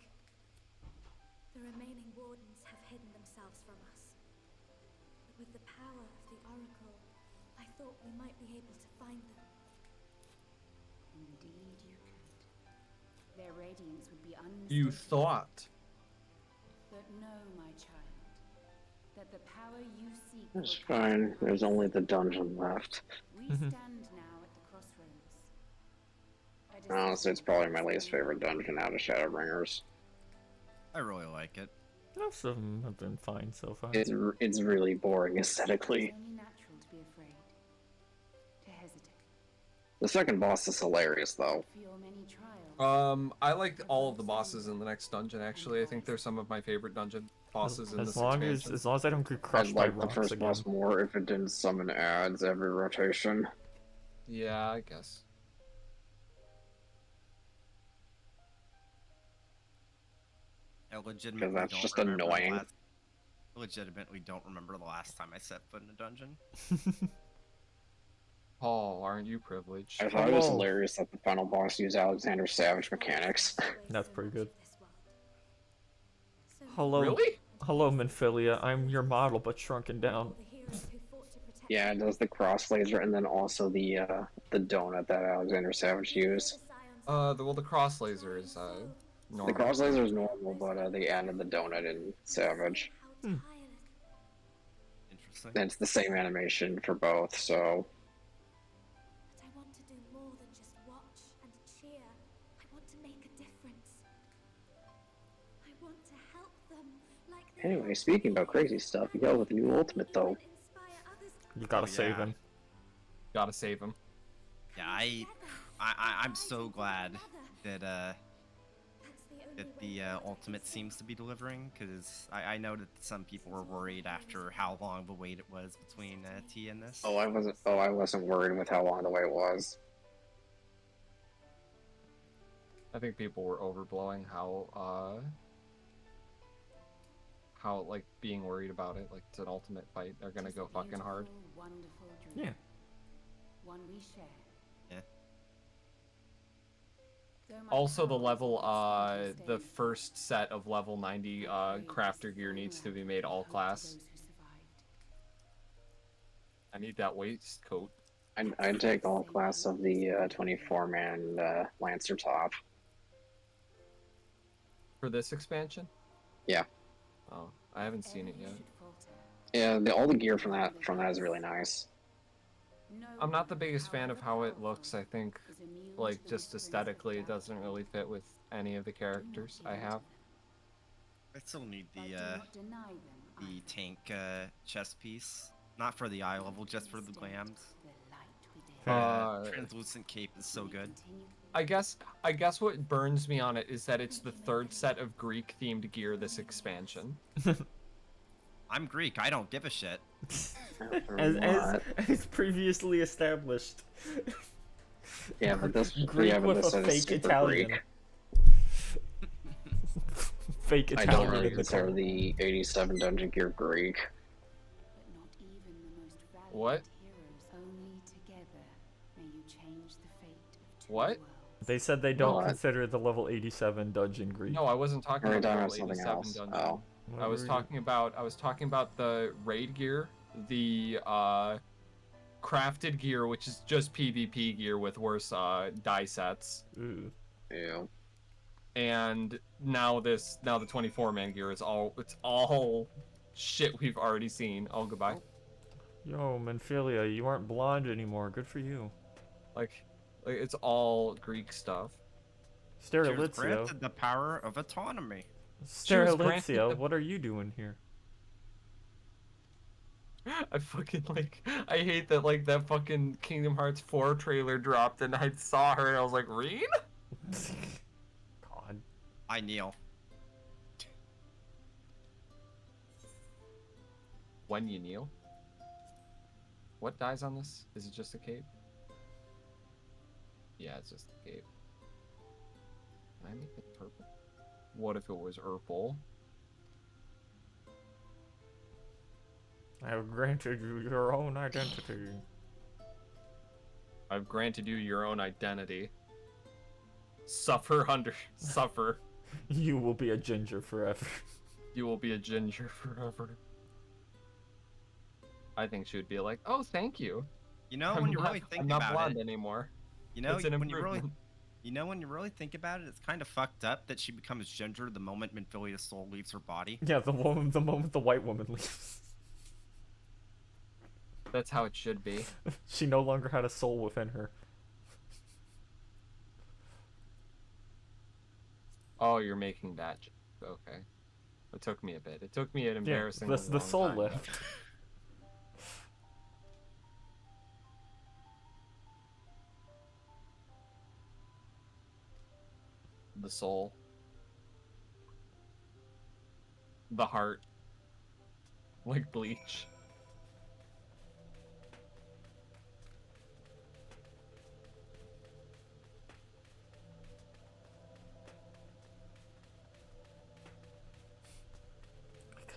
The remaining wardens have hidden themselves from us. But with the power of the Oracle, I thought we might be able to find them. Indeed you could. Their radiance would be unmistakable. You thought. But know, my child, that the power you seek It's will come fine. to There's pass. only the dungeon left. We stand now at the crossroads. A Honestly, it's decision probably my must least be favorite made. dungeon out of Shadowbringers. I really like it. Most of them have been fine so far. It's really boring aesthetically. It's only natural to be afraid, to hesitate. The second boss is hilarious, though. For your many trials, I like all of the bosses in the next dungeon, actually. I think they're some of my favorite dungeon bosses in this As long expansion. as I don't get I'd crushed by like the rocks first again. boss more if it didn't summon ads every rotation. Yeah, I guess. I legitimately that's don't just remember the annoying. legitimately don't remember the last time I set foot in a dungeon. Paul, aren't you privileged? I thought it was hilarious that the final boss used Alexander Savage mechanics. That's pretty good. Hello, Really? hello, Minfilia. I'm your model, but shrunken down. Yeah, it does the cross laser and then also the donut that Alexander Savage used. The cross laser is normal. The cross laser is normal, but they added the donut in Savage. Interesting. And it's the same animation for both, so But I want to do more than just watch and cheer. I want to make a difference. I want to help them like they anyway, helped speaking me. about crazy stuff, you go with the new ultimate though. Inspire others You gotta Oh, save yeah. him. Gotta save him. Yeah, I'm so glad that the ultimate seems to be delivering, because I know that some people were worried after how long of a wait it was between T and this. I wasn't worried with how long the wait was. I think people were overblowing how like being worried about it. Like it's an ultimate fight. They're gonna go fucking hard. Wonderful dream. Yeah. One we share. Yeah. Though my Also, the powers level, are extended the stage, first set of level 90 crafter gear needs to be made all class. those who survived. I need that waistcoat. I'd take all class of the 24-man Lancer top. For this expansion? Yeah. Oh, I haven't seen it yet. Yeah, all the gear from that is really nice. I'm not the biggest fan of how it looks. I think, like, just aesthetically, it doesn't really fit with any of the characters I have. I still need the tank chest piece. Not for the eye level, just for the glams. Translucent cape is so good. I guess what burns me on it is that it's the third set of Greek-themed gear this expansion. I'm Greek, I don't give a shit. as previously established. Yeah, but this Greek yeah, but with this a is fake super Italian. Greek. Fake I Italian don't really in the consider corner. the 87 dungeon gear Greek. But not even the most valiant What? heroes. Only together may you change the fate of two What? worlds. They said they don't What? consider the level 87 dungeon Greek. No, I wasn't talking Are you about talking level about something 87 else? dungeon. Oh. What I was were you- talking about the raid gear, the crafted gear, which is just PvP gear with worse die sets, Ooh. Yeah. and now the 24-man gear is all shit we've already seen. Oh, goodbye. Yo, Menphilia, you aren't blonde anymore. Good for you. Like it's all Greek stuff. She was Sterilitzio. granted the power of autonomy. She was granted Sterilitzio, the- what are you doing here? I fucking I hate that that fucking Kingdom Hearts 4 trailer dropped and I saw her and I was like, Reen? God. I kneel. When you kneel? What dies on this? Is it just a cape? Yeah, it's just a cape. Can I make it purple? What if it was purple? I have granted you your own identity. I've granted you your own identity. Suffer under suffer. You will be a ginger forever. You will be a ginger forever. I think she would be like, "Oh, thank you." You know, when you really think I'm not about blonde it anymore. You know, It's an when you really, improvement. when you really think about it, it's kind of fucked up that she becomes ginger the moment Minfilia's soul leaves her body. Yeah, the moment the white woman leaves. That's how it should be. She no longer had a soul within her. Oh, you're making that. Okay. It took me a bit. It took me an embarrassing the long soul time, lift. The soul. The heart. Like Bleach.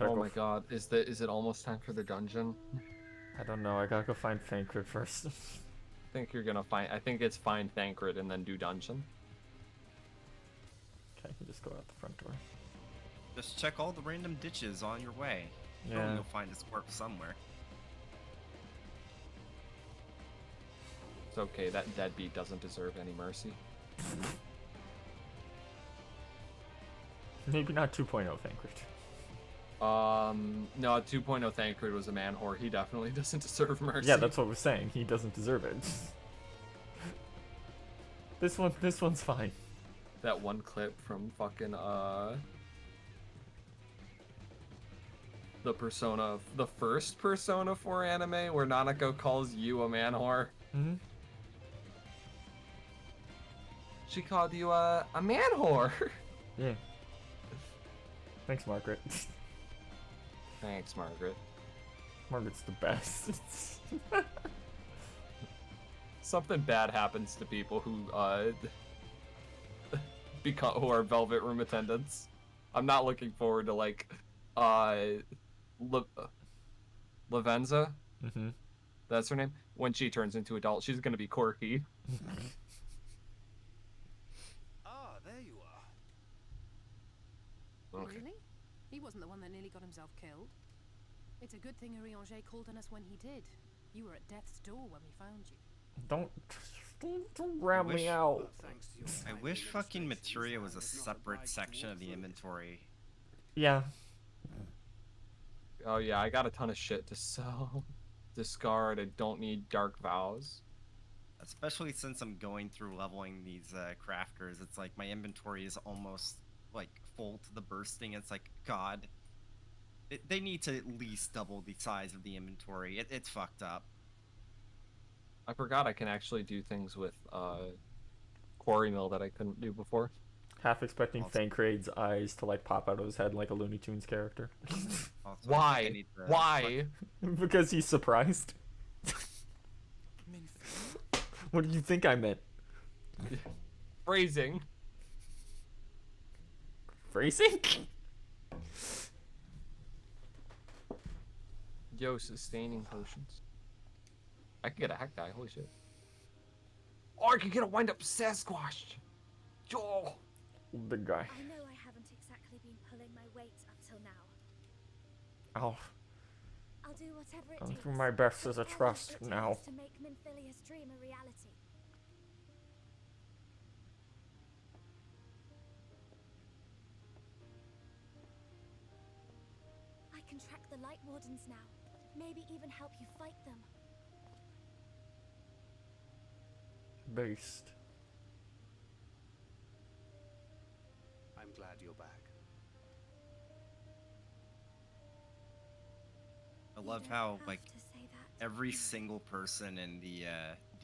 Oh my god, is it almost time for the dungeon? I don't know, I gotta go find Thancred first. I think it's find Thancred and then do dungeon. Okay, you just go out the front door. Just check all the random ditches on your way. Yeah. You'll find a squirt somewhere. It's okay, that deadbeat doesn't deserve any mercy. Maybe not 2.0 Thancred. No, 2.0 Thancred was a man whore. He definitely doesn't deserve mercy. Yeah, that's what we're saying. He doesn't deserve it. This one's fine. That one clip from fucking the first Persona 4 anime where Nanako calls you a man whore. Mm-hmm. She called you a man whore. Yeah. Thanks, Margaret. Thanks, Margaret. Margaret's the best. Something bad happens to people who who are Velvet Room attendants. I'm not looking forward to like Lavenza. Mm-hmm. That's her name. When she turns into adult, she's gonna be quirky. Ah, there you are. Okay. Really? He wasn't the one that nearly got himself killed. It's a good thing Urianger called on us when he did. You were at death's door when we found you. Don't ram me out. I wish fucking materia was a separate section of the inventory. Yeah. Oh yeah, I got a ton of shit to sell. Discard. I don't need dark vows. Especially since I'm going through leveling these crafters, it's like my inventory is almost like full to the bursting. It's like, God, they need to at least double the size of the inventory. It's fucked up. I forgot I can actually do things with Quarry Mill that I couldn't do before. Half expecting Thancred's eyes to like pop out of his head like a Looney Tunes character. Why? Why? Because he's surprised. What did you think I meant? Phrasing. Phrasing? Yo, sustaining potions. I could get a hack die, holy shit. Or I could get a wind up Sasquatch. Yo! Big guy. I know I haven't exactly been pulling my weight up till now. I'll do whatever it I'll takes. do my best as a whatever trust it takes now. To make Minfilia's dream a reality. I can track the Light Wardens now. Maybe even help you fight them. Based. I'm glad you're back. I love how like every single person in the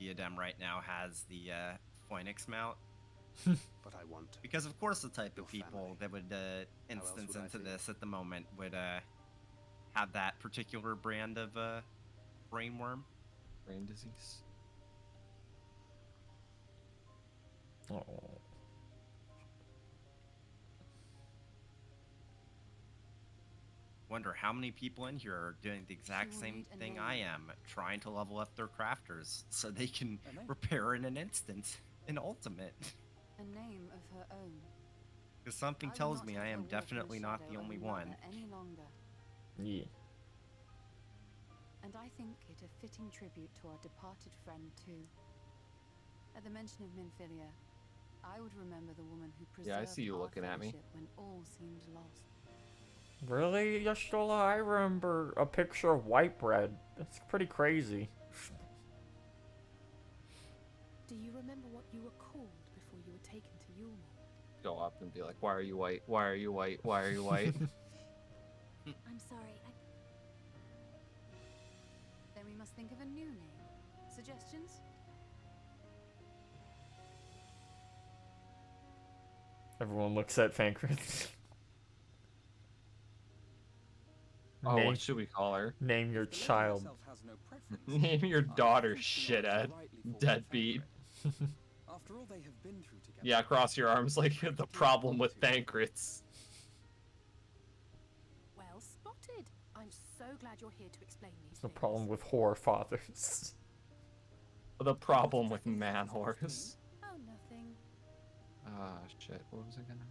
diadem right now has the Phoenix mount. But I want to. Because of course the type of people that would instance would I into feel? this at the moment would have that particular brand of brainworm. Brain disease. Oh. Wonder how many people in here are doing the exact same thing I am, trying to level up their crafters so they can repair in an instant, an ultimate. A name of her own. Because something tells me I am definitely not the only one. Any longer. Yeah. And I think it a fitting tribute to our departed friend too. At the mention of Minfilia, I would remember the woman who preserved Yeah, I see you our looking at me. friendship when all seemed lost. Really, Yashtola? I remember a picture of white bread. That's pretty crazy. Do you remember what you were called before you were taken to Yulmore? Go up and be like, why are you white? Why are you white? Why are you white? I'm sorry, Then we must think of a new name. Suggestions? Everyone looks at Fankrin. Oh, what should we call her? Name your child. Name your daughter, shithead. Deadbeat. After all they have been through together. Yeah, cross your arms like the problem with Bankrits. Well spotted. I'm so glad you're here to explain these The things. problem with whore fathers. The problem with man horse. Oh, nothing. Ah, shit. What was I gonna...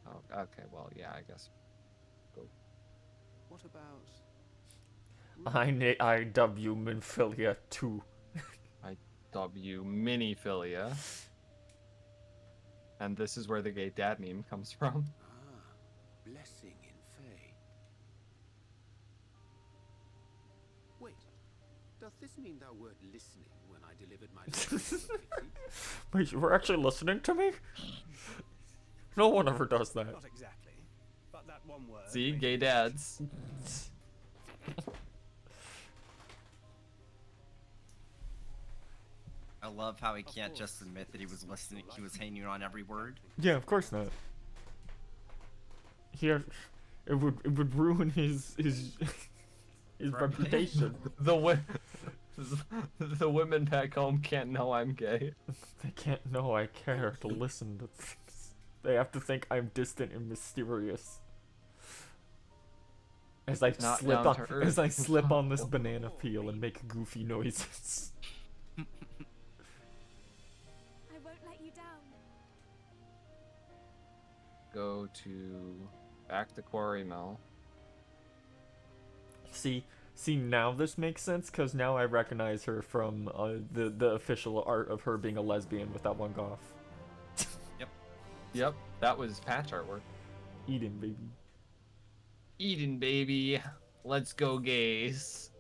Oh, okay, well, yeah, I guess. Go. What about... IW Minfilia 2. IW Miniphilia. And this is where the gay dad meme comes from. Ah, blessing in Fae. Wait, doth this mean thou wert listening when I delivered my Wait, you were actually listening to me? No one ever does that. Not exactly, but that one word... See, gay dads. I love how he can't just admit that he was listening, he was hanging on every word. Yeah, of course not. Here, it would ruin his reputation. The women back home can't know I'm gay. They can't know I care to listen to things. They have to think I'm distant and mysterious. As I slip on this banana peel and make goofy noises. I won't let you down. Go to back to Quarry Mill. See, now this makes sense because now I recognize her from the official art of her being a lesbian with that one goth. Yep, that was patch artwork. Eden, baby. Eden, baby. Let's go, gays.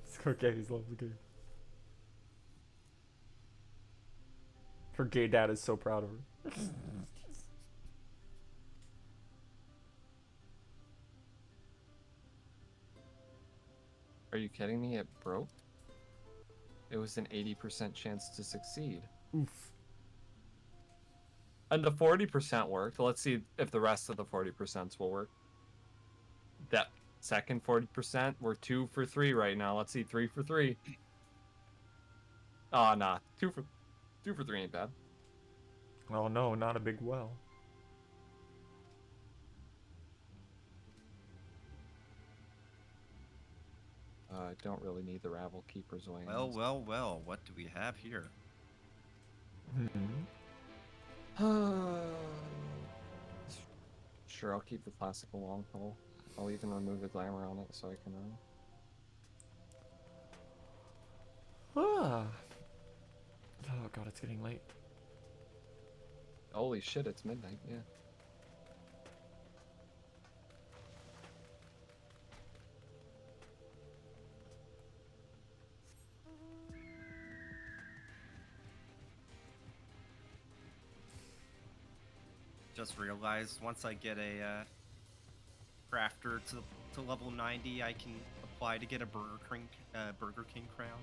Let's go, gays. Love the game. Her gay dad is so proud of her. Are you kidding me? It broke? It was an 80% chance to succeed. Oof. And the 40% worked. Let's see if the rest of the 40% will work. That second 40%, we're 2 for 3 right now. Let's see, 3 for 3. Oh, nah. 2 for 3 ain't bad. Oh no, not a big well. I don't really need the Ravel Keeper's wings. Well, what do we have here? Sure, I'll keep the classical long pole. I'll even remove the glamour on it so I can Ah. Oh god, it's getting late. Holy shit, it's midnight, yeah. Just realized once I get a crafter to level 90, I can apply to get a Burger King crown.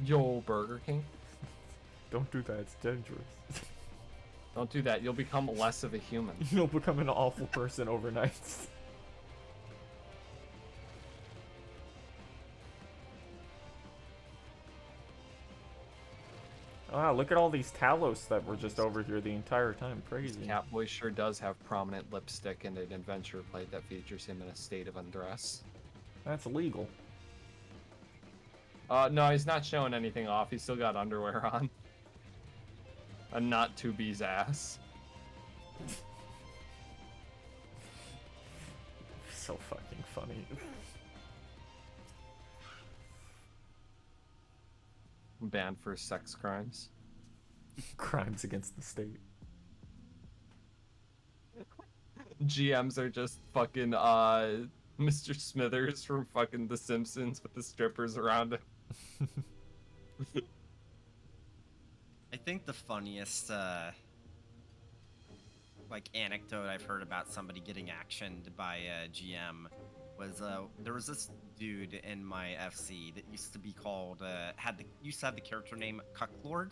Yo, Burger King. Don't do that. It's dangerous. Don't do that. You'll become less of a human. You'll become an awful person overnight. Wow, look at all these Talos that were just over here the entire time. Crazy. Catboy sure does have prominent lipstick and an adventure plate that features him in a state of undress. That's illegal. No, he's not showing anything off. He's still got underwear on. And not 2B's ass. So fucking funny. Banned for sex crimes. Crimes against the state. GMs are just fucking Mr. Smithers from fucking The Simpsons with the strippers around him. I think the funniest like anecdote I've heard about somebody getting actioned by a GM was there was this dude in my FC that used to be called used to have the character name Cucklord.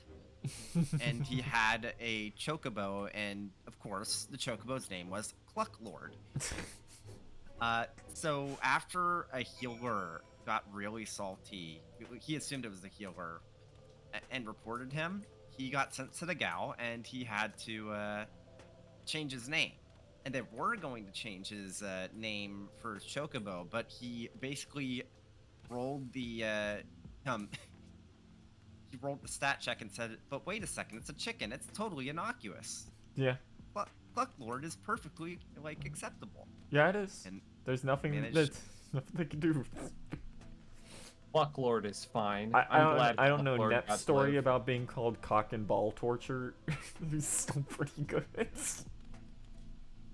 And he had a chocobo, and of course the chocobo's name was Clucklord. So after a healer got really salty, he assumed it was the healer and reported him. He got sent to the gal, and he had to change his name. And they were going to change his name for chocobo, but he basically rolled the he rolled the stat check and said, but wait a second, it's a chicken. It's totally innocuous. Yeah. Clucklord is perfectly, like, acceptable. Yeah, it is. And there's nothing managed... nothing they can do. Clucklord is fine. I don't know Clucklord Net's story about being called cock and ball torture. He's still pretty good.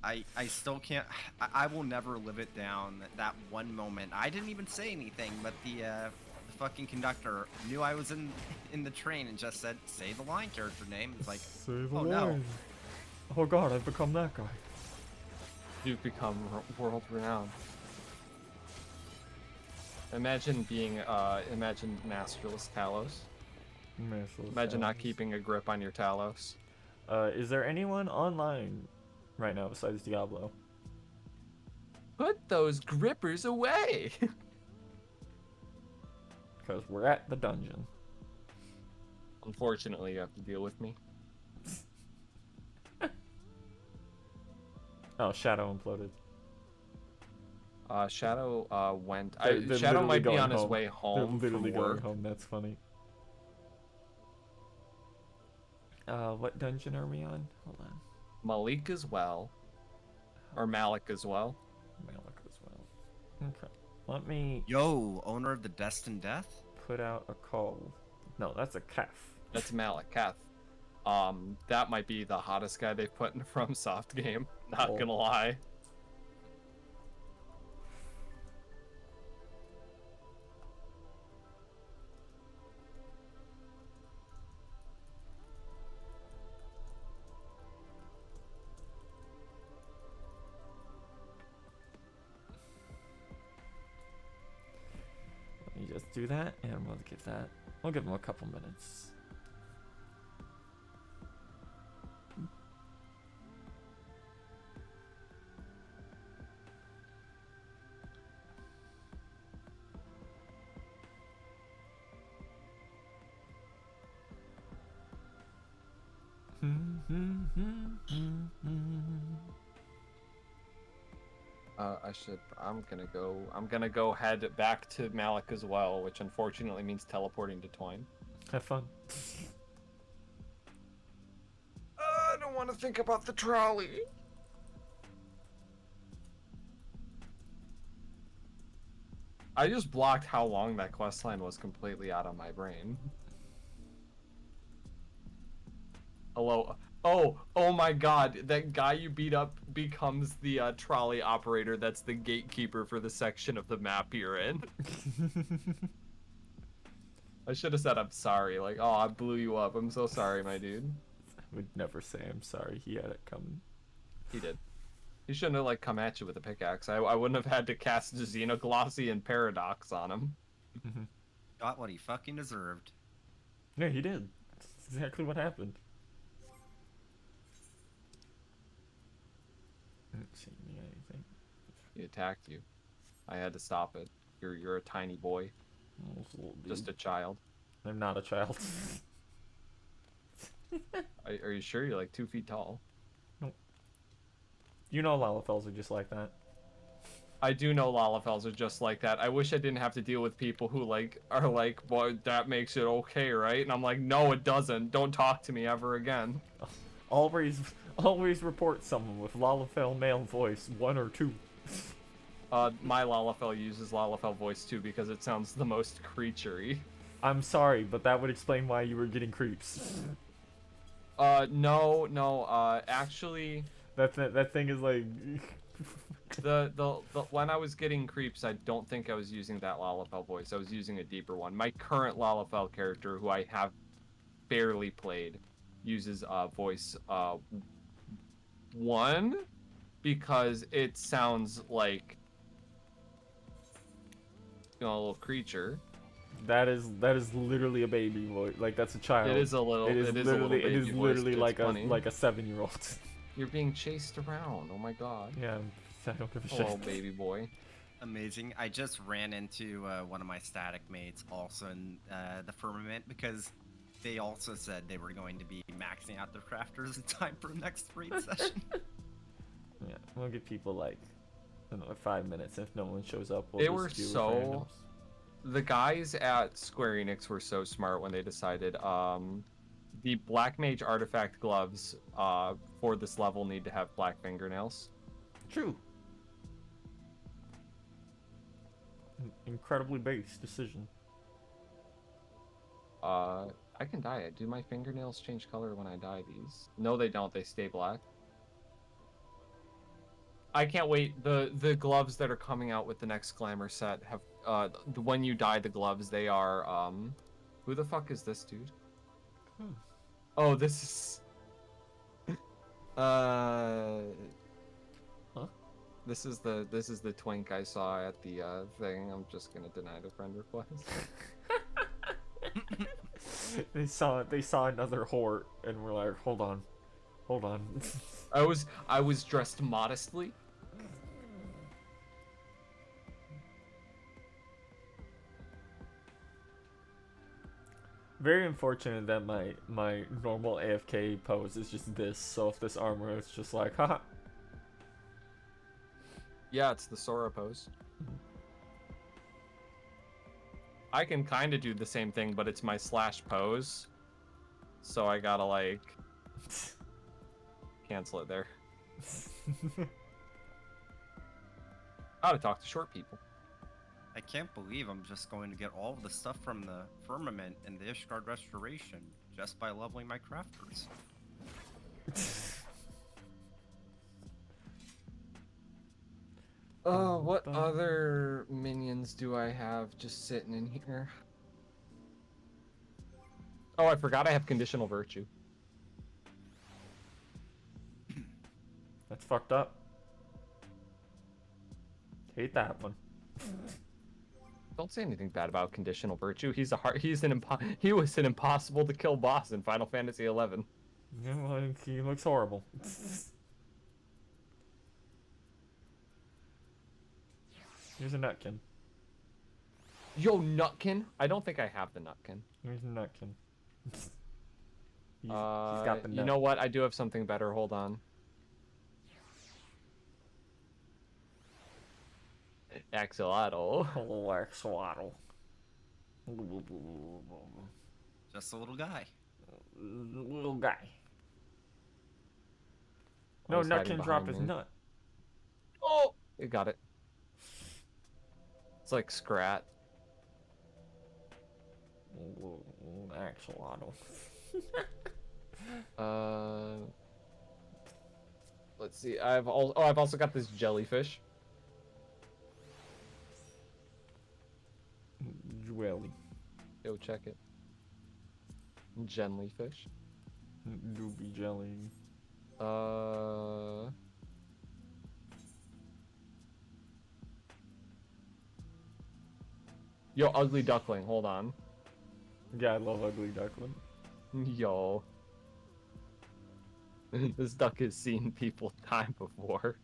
I still can't. I will never live it down. That one moment, I didn't even say anything, but the fucking conductor knew I was in the train and just said, "Say the line, character name." It's like, Say the oh line. no. Oh god, I've become that guy. You've become world renowned. Imagine being imagine masterless Talos. Imagine not keeping a grip on your Talos. Is there anyone online right now besides Diablo? Put those grippers away. Because we're at the dungeon. Unfortunately, you have to deal with me. Oh, Shadow imploded. Shadow went. They're Shadow might be going on his home. way home. They're literally from going work. home. That's funny. What dungeon are we on? Hold on. Malik as well. Or Malik as well. Malik as well. Okay. Let me... Yo, owner of the Destined Death? Put out a call. No, that's a Kef. That's Malik Keth. That might be the hottest guy they've put in a FromSoft game. Not gonna lie. Let me just do that, and we'll give that... We'll give him a couple minutes. I'm gonna go head back to Malik as well, which unfortunately means teleporting to Twine. Have fun. I don't want to think about the trolley. I just blocked how long that questline was completely out of my brain. Hello. Oh my god, that guy you beat up becomes the trolley operator that's the gatekeeper for the section of the map you're in. I should have said I'm sorry, like, oh, I blew you up, I'm so sorry, my dude. I would never say I'm sorry, he had it coming. He did. He shouldn't have, like, come at you with a pickaxe. I wouldn't have had to cast Xenoglossy and Paradox on him. Got what he fucking deserved. Yeah, he did. That's exactly what happened. Didn't see anything. He attacked you. I had to stop it. You're a tiny boy. Oh, little Just dude. a child. I'm not a child. Are you sure you're like 2 feet tall? Nope. You know Lalafels are just like that. I do know Lalafels are just like that. I wish I didn't have to deal with people who like are like, "Boy, that makes it okay, right?" And I'm like, "No, it doesn't. Don't talk to me ever again." Always report someone with Lalafell male voice, 1 or 2. My Lalafell uses Lalafell voice too because it sounds the most creaturey. I'm sorry, but that would explain why you were getting creeps. No, actually, that thing is like the when I was getting creeps, I don't think I was using that Lalafell voice. I was using a deeper one. My current Lalafell character, who I have barely played, uses voice 1 because it sounds like, you know, a little creature. that is literally a baby voice. Like that's a child. It is a little. It is literally like a 7-year-old. You're being chased around. Oh my god. Yeah, I don't give a shit. Hello, baby boy. Amazing. I just ran into one of my static mates also in the firmament because they also said they were going to be maxing out their crafters in time for next raid session. Yeah, we'll give people like another 5 minutes. If no one shows up, we'll They just were do so. The guys at Square Enix were so smart when they decided the Black Mage artifact gloves for this level need to have black fingernails. True. Incredibly base decision. I can dye it. Do my fingernails change color when I dye these? No, they don't. They stay black. I can't wait. The gloves that are coming out with the next Glamour set have when you dye the gloves, they are who the fuck is this dude? Oh, this is huh? This is the twink I saw at the thing. I'm just gonna deny the friend request. They saw another hort and were like, hold on. I was dressed modestly. Very unfortunate that my normal AFK pose is just this. So if this armor is just like, haha. Yeah, it's the Sora pose. I can kind of do the same thing, but it's my slash pose. So I gotta, like, cancel it there. How to talk to short people. I can't believe I'm just going to get all of the stuff from the firmament and the Ishgard restoration just by leveling my crafters. What other minions do I have just sitting in here? Oh, I forgot I have conditional virtue. That's fucked up. Hate that one. Don't say anything bad about conditional virtue. He was an impossible to kill boss in Final Fantasy XI. Yeah, well, he looks horrible. Here's a Nutkin. Yo, Nutkin? I don't think I have the Nutkin. Here's a Nutkin. he's got the nut. You know what? I do have something better. Hold on. Axolotl. Hello, Axolotl. Just a little guy. Little guy. No, Nut can drop his nut. Oh! It got it. It's like Scrat. Axolotl. Let's see. I've also got this jellyfish. Jelly. Go check it. Jellyfish. Doobie jelly. Yo, ugly duckling. Hold on. Yeah, I love ugly duckling. Yo. This duck has seen people time before.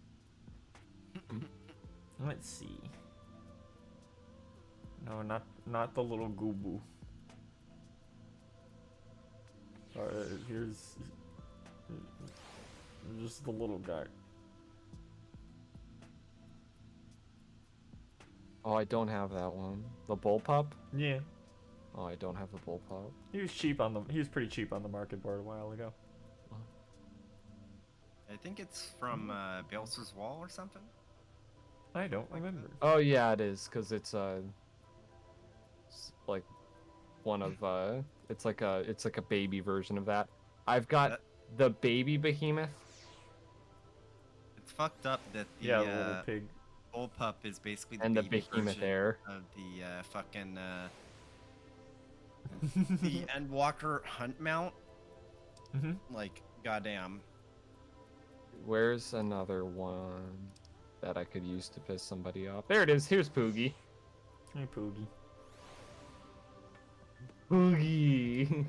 Let's see. No, not the little Goobboo. Alright, here's just the little guy. Oh, I don't have that one. The bullpup? Yeah. Oh, I don't have the bullpup. He was cheap on the. He was pretty cheap on the market board a while ago. I think it's from Bales's Wall or something. I don't remember. Oh yeah, it is, cause it's like one of it's like a baby version of that. I've got the baby behemoth. It's fucked up that the Yeah, the little pig. bullpup is basically the And the baby behemoth version there. of the fucking the Endwalker hunt mount. Like, goddamn. Where's another one that I could use to piss somebody off? There it is. Here's Poogie. Hey, Poogie. Poogie.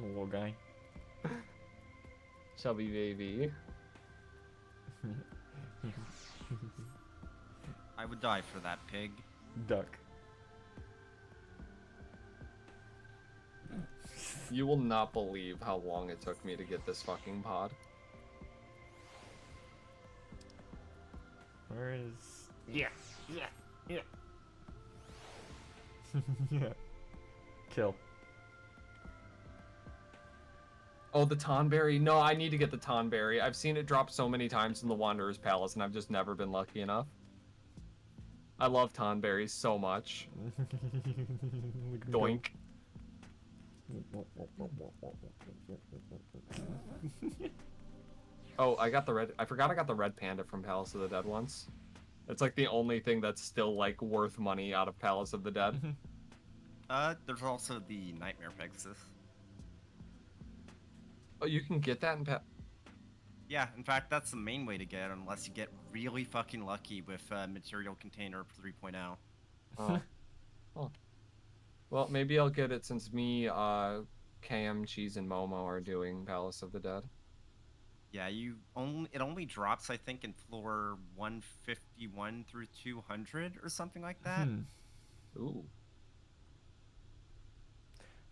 Little guy. Chubby baby. I would die for that pig. Duck. You will not believe how long it took me to get this fucking pod. Where is? Yeah. Yeah. Kill. Oh, the Tonberry? No, I need to get the Tonberry. I've seen it drop so many times in the Wanderer's Palace, and I've just never been lucky enough. I love Tonberries so much. Doink. Oh, I got the red. I forgot I got the red panda from Palace of the Dead once. It's like the only thing that's still like worth money out of Palace of the Dead. There's also the Nightmare Pegasus. Oh, you can get that in Yeah, in fact, that's the main way to get it, unless you get really fucking lucky with Material Container 3.0. Oh. Oh. Well, maybe I'll get it since me, KM, Cheese, and Momo are doing Palace of the Dead. Yeah, it only drops, I think, in floor 151 through 200 or something like that. Ooh.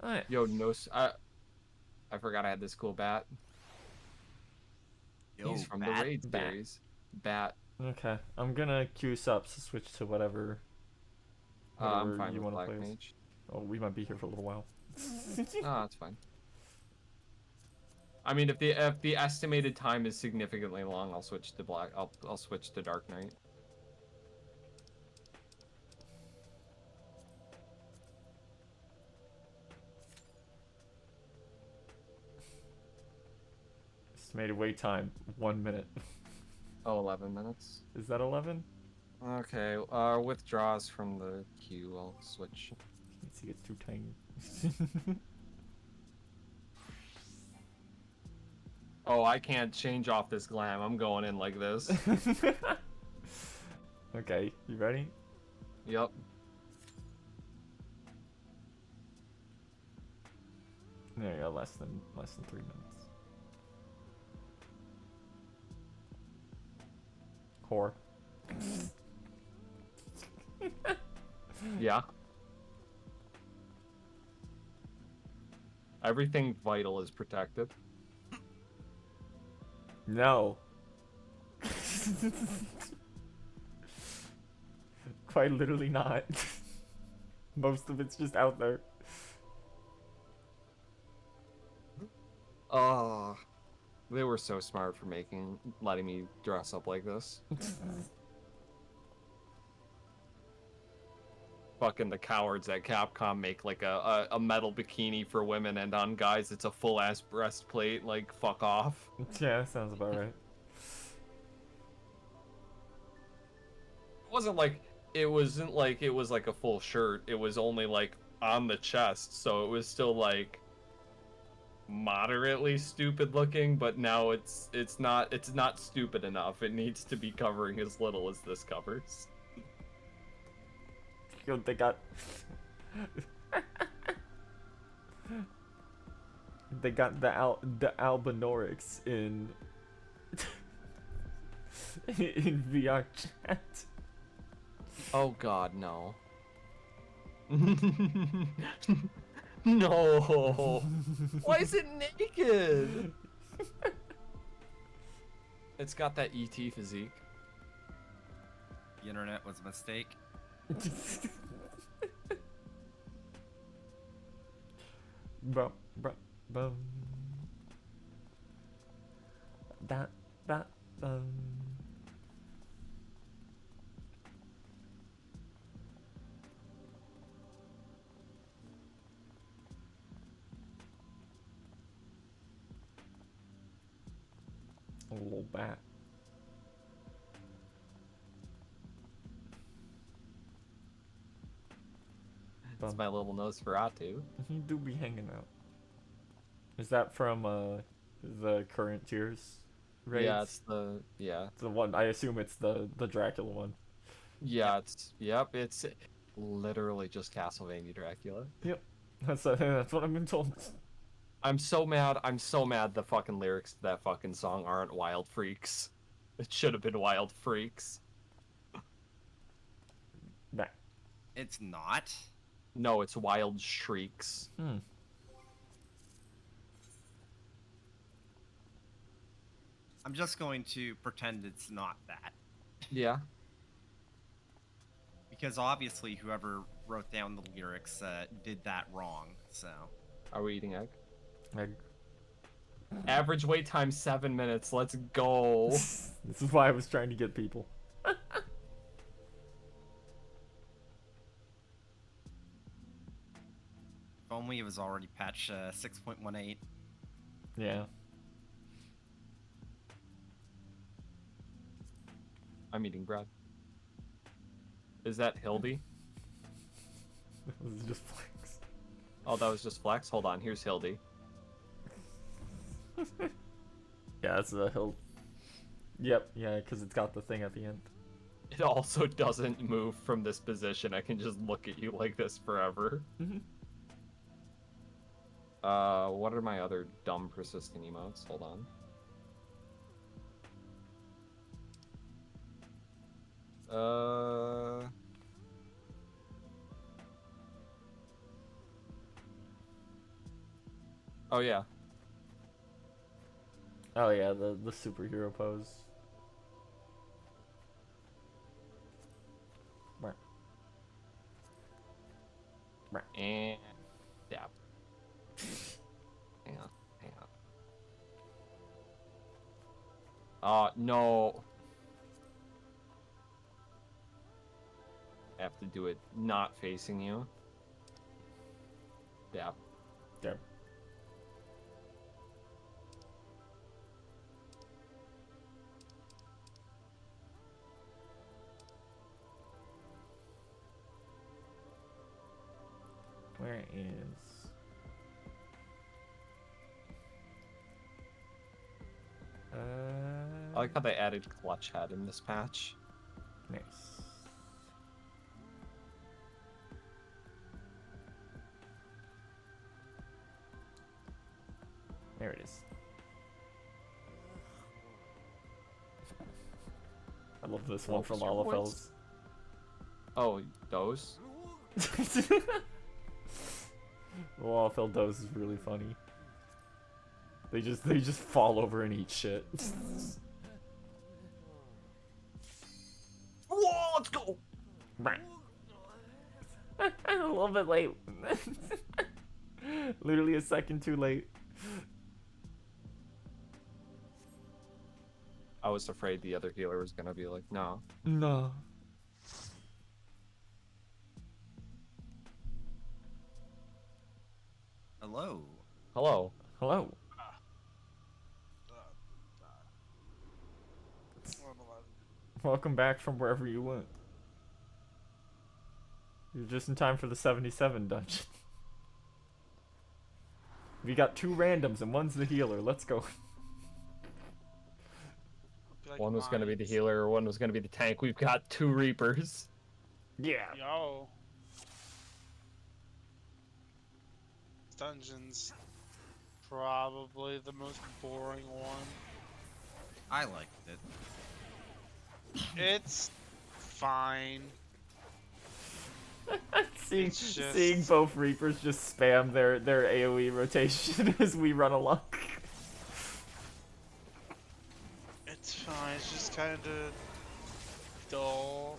Alright. Yo, I forgot I had this cool bat. He's from the Raid series. Bat. Okay, I'm gonna queue subs to switch to whatever. I'm fine you with want to Black play. Mage. Oh, we might be here for a little while. That's fine. I mean, if the estimated time is significantly long, I'll switch to Black. I'll switch to Dark Knight. Estimated wait time 1 minute. Oh, 11 minutes. Is that 11? Okay. Withdraws from the queue. I'll switch. Let's see, it's too tiny. Oh, I can't change off this glam. I'm going in like this. Okay, you ready? Yep. There you go, less than 3 minutes. Whore. Yeah. Everything vital is protected. No. Quite literally not. Most of it's just out there. Oh, they were so smart for letting me dress up like this. Fucking the cowards at Capcom make like a metal bikini for women, and on guys it's a full ass breastplate. Like, fuck off. Yeah, that sounds about right. It wasn't like it was like a full shirt. It was only like on the chest, so it was still like moderately stupid looking, but now it's not stupid enough. It needs to be covering as little as this covers. Yo, they got they got the Albinorix in in VR chat. Oh god, no. No. Why is it naked? It's got that ET physique. The internet was a mistake. Bum, bum, bum. Da, da, bum. A little bat. That's my little Nosferatu. He do be hanging out. Is that from the current tiers raids? Yeah, it's the one. I assume it's the Dracula one. Yeah, it's literally just Castlevania Dracula. Yep. That's what I've been told. I'm so mad the fucking lyrics to that fucking song aren't Wild Freaks. It should have been Wild Freaks. Nah. It's not. No, it's Wild Shrieks. I'm just going to pretend it's not that. Yeah. Because obviously whoever wrote down the lyrics did that wrong, so... Are we eating egg? Egg. Average wait time 7 minutes. Let's go. This is why I was trying to get people. If only it was already patch 6.18. Yeah. I'm eating bread. Is that Hildy? This is just Flex. Oh, that was just Flex? Hold on, here's Hildy. Yeah, it's a hill. Yep, yeah, because it's got the thing at the end. It also doesn't move from this position. I can just look at you like this forever. What are my other dumb persistent emotes? Hold on. Oh yeah. Oh yeah, the superhero pose. Right. Right. And yeah. Hang on. No. I have to do it not facing you. Yeah. Yeah. Where is... I like how they added clutch head in this patch. Nice. There it is. I love this one from Olafels. Oh, those? Olafel Dose is really funny. They just fall over and eat shit. Whoa, let's go! A little bit late. Literally a second too late. I was afraid the other healer was gonna be like, no. No. Hello. Hello. Hello. Welcome back from wherever you went. You're just in time for the 77 dungeon. We got 2 randoms and one's the healer. Let's go. One was gonna be the healer, one was gonna be the tank. We've got 2 Reapers. Yeah. Yo. Dungeon's probably the most boring one. I liked it. It's fine. Seeing both Reapers just spam their AoE rotation as we run along. It's fine, it's just kind of dull.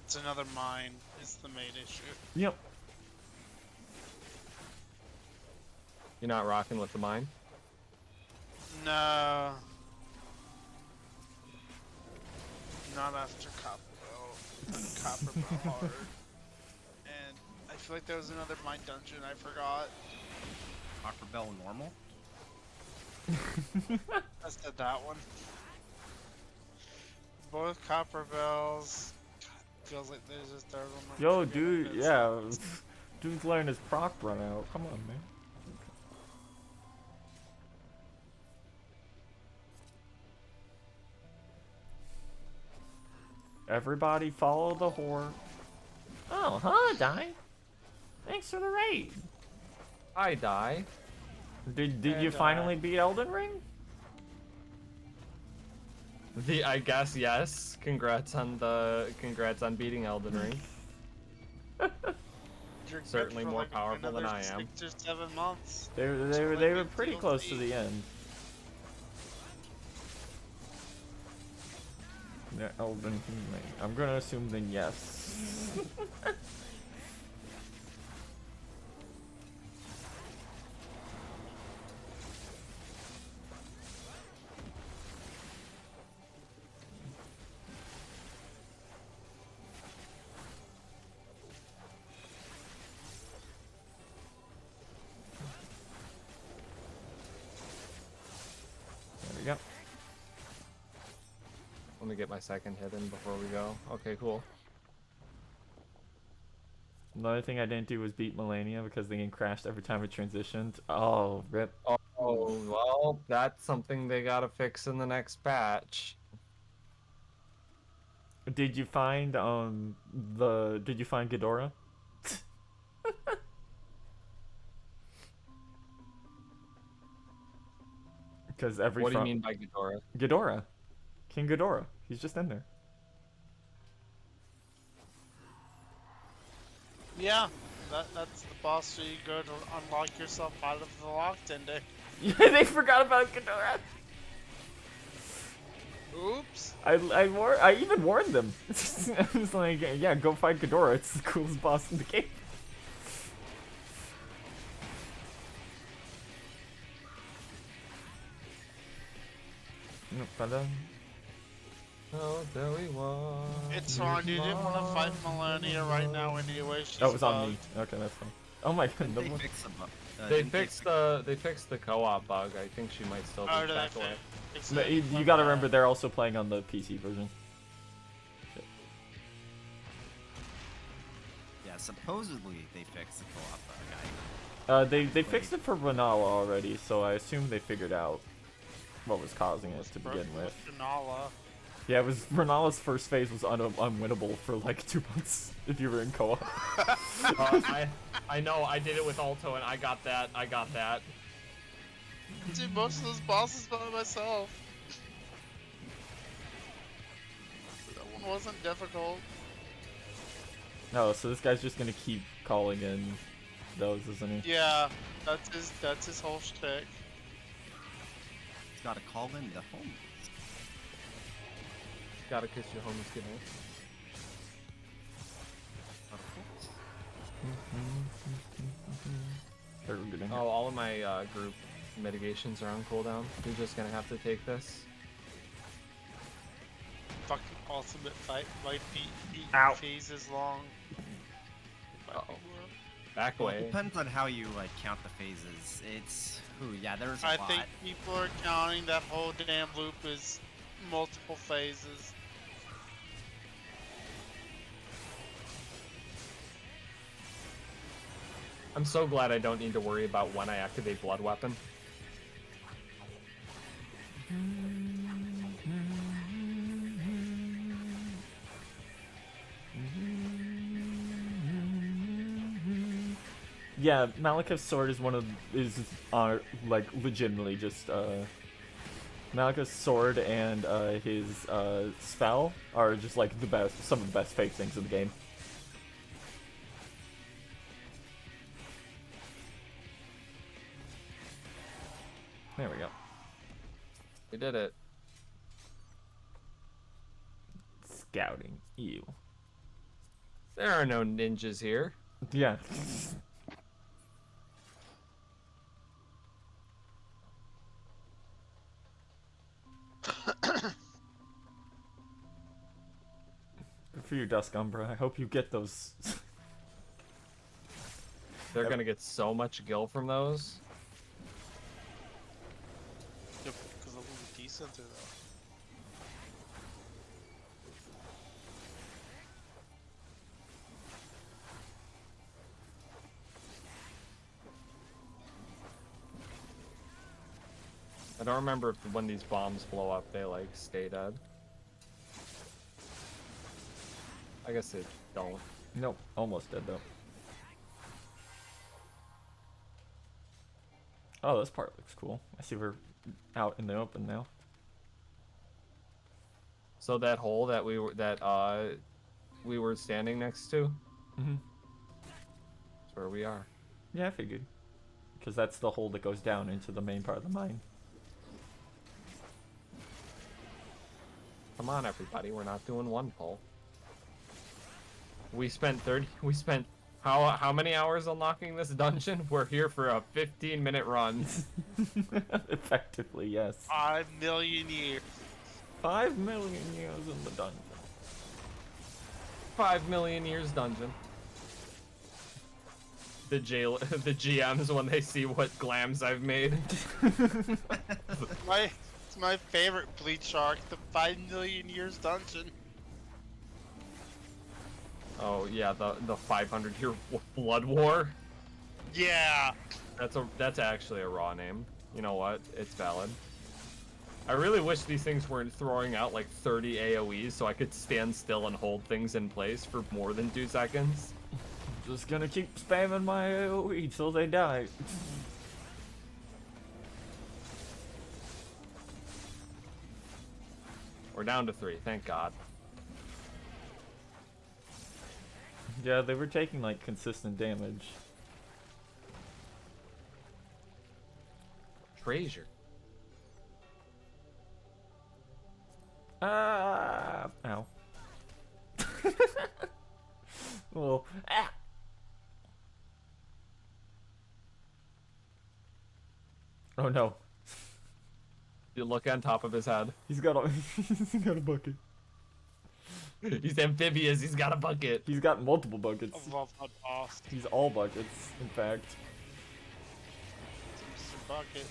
It's another mine, is the main issue. Yep. You're not rocking with the mine? No. Not after Copperbell. Copperbell hard. And I feel like there was another mine dungeon I forgot. Copperbell normal? I said that one. Both Copperbells. God, feels like there's a third one. Yo, dude, yeah. Dude's letting his proc run out. Come on, man. Everybody follow the whore. Oh, huh, Die? Thanks for the raid. I die. Did you finally beat Elden Ring? I guess yes. Congrats on beating Elden Ring. Certainly more like powerful than I am. 6 or 7 months. They were pretty close to the end. Yeah, Elden Ring. I'm gonna assume then yes. There we go. Let me get my second hit in before we go. Okay, cool. Another thing I didn't do was beat Melania because the game crashed every time it transitioned. Oh, rip. Oh, well, that's something they gotta fix in the next patch. Did you find Did you find Ghidorah? Because every. What do you mean by Ghidorah? Ghidorah, King Ghidorah. He's just in there. Yeah, that's the boss, so you go to unlock yourself out of the locked ending. Yeah, they forgot about Ghidorah. Oops. I even warned them. I was like, yeah, go find Ghidorah. It's the coolest boss in the game. Oh, there we was. It's fine, you didn't want to fight Melania right now anyway. She's That was on bugged. me. Okay, that's fine. Oh my god. They fixed some They fixed the co-op bug. I think she might still be Oh, did back they away. fix No, it? you gotta remember they're also playing on the PC version. Shit. Yeah, supposedly they fixed the co-op bug. They fixed it for Renala already, so I assume they figured out what was causing it to begin with. Renala. Yeah, it was Renala's first phase was unwinnable for like 2 months if you were in co-op. I know, I did it with Alto and I got that. Dude, most of those bosses by myself. That one wasn't difficult. No, so this guy's just gonna keep calling in those, isn't he? Yeah, that's his whole shtick. He's gotta call in the home. Gotta kiss your homies goodnight. Oh, all of my group mitigations are on cooldown. You're just gonna have to take this. Fucking ultimate fight might be 8 phases long. Uh-oh. Back Well, away. it depends on how you like count the phases. It's yeah, there's a I lot. think people are counting that whole damn loop as multiple phases. I'm so glad I don't need to worry about when I activate Blood Weapon. Yeah, Maliketh's sword is like legitimately just Malika's sword and his spell are just like the best, some of the best fake things in the game. There we go. We did it. Scouting. Ew. There are no ninjas here. Yeah. Good for you, Dusk Umbra. I hope you get those. They're gonna get so much gil from those. Yep, because they'll be decent though. I don't remember if when these bombs blow up, they like stay dead. I guess they don't. Nope, almost dead though. Oh, this part looks cool. I see we're out in the open now. So that hole that we were standing next to. Mhm. That's where we are. Yeah, I figured. Because that's the hole that goes down into the main part of the mine. Come on, everybody. We're not doing one pull. We spent how many hours unlocking this dungeon? We're here for a 15-minute run. Effectively, yes. 5 million years. 5 million years in the dungeon. 5 million years dungeon. The GMs when they see what glams I've made. It's my favorite Bleach Shark, the 5 million years dungeon. Oh yeah, the 500-year blood war. Yeah. That's actually a raw name. You know what? It's valid. I really wish these things weren't throwing out like 30 AoEs so I could stand still and hold things in place for more than 2 seconds. Just gonna keep spamming my AoE till they die. We're down to 3, thank God. Yeah, they were taking like consistent damage. Treasure. Ow. Well, Oh no. You look on top of his head. He's got a he's got a bucket. He's amphibious, he's got a bucket. He's got multiple buckets. I love that boss. He's all buckets, in fact. It's a bucket.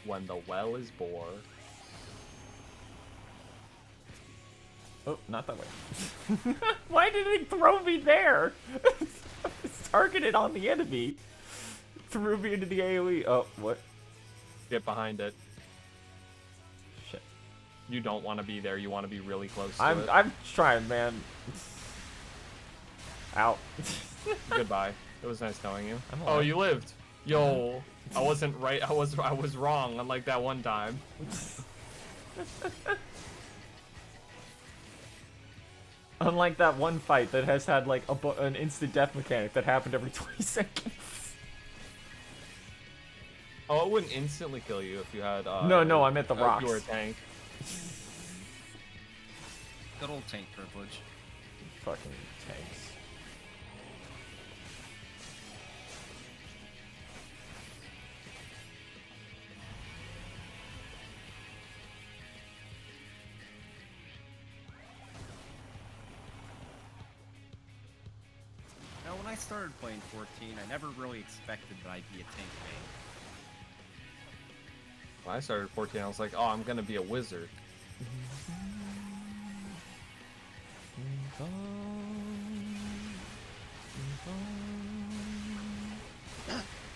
When the well is bore. Oh, not that way. Why did it throw me there? It's targeted on the enemy. Threw me into the AoE. Oh, what? Get behind it. Shit. You don't want to be there. You want to be really close to it. I'm trying, man. Ow. Goodbye. It was nice knowing you. I'm Oh, alive. you lived. Yo, I wasn't right. I was wrong. Unlike that one time. Unlike that one fight that has had like an instant death mechanic that happened every 20 seconds. Oh, it wouldn't instantly kill you if you had. No, I meant the rocks. If you were a tank. Good old tank privilege. Fucking tanks. Now, when I started playing 14, I never really expected that I'd be a tank main. When I started 14, I was like, oh, I'm gonna be a wizard.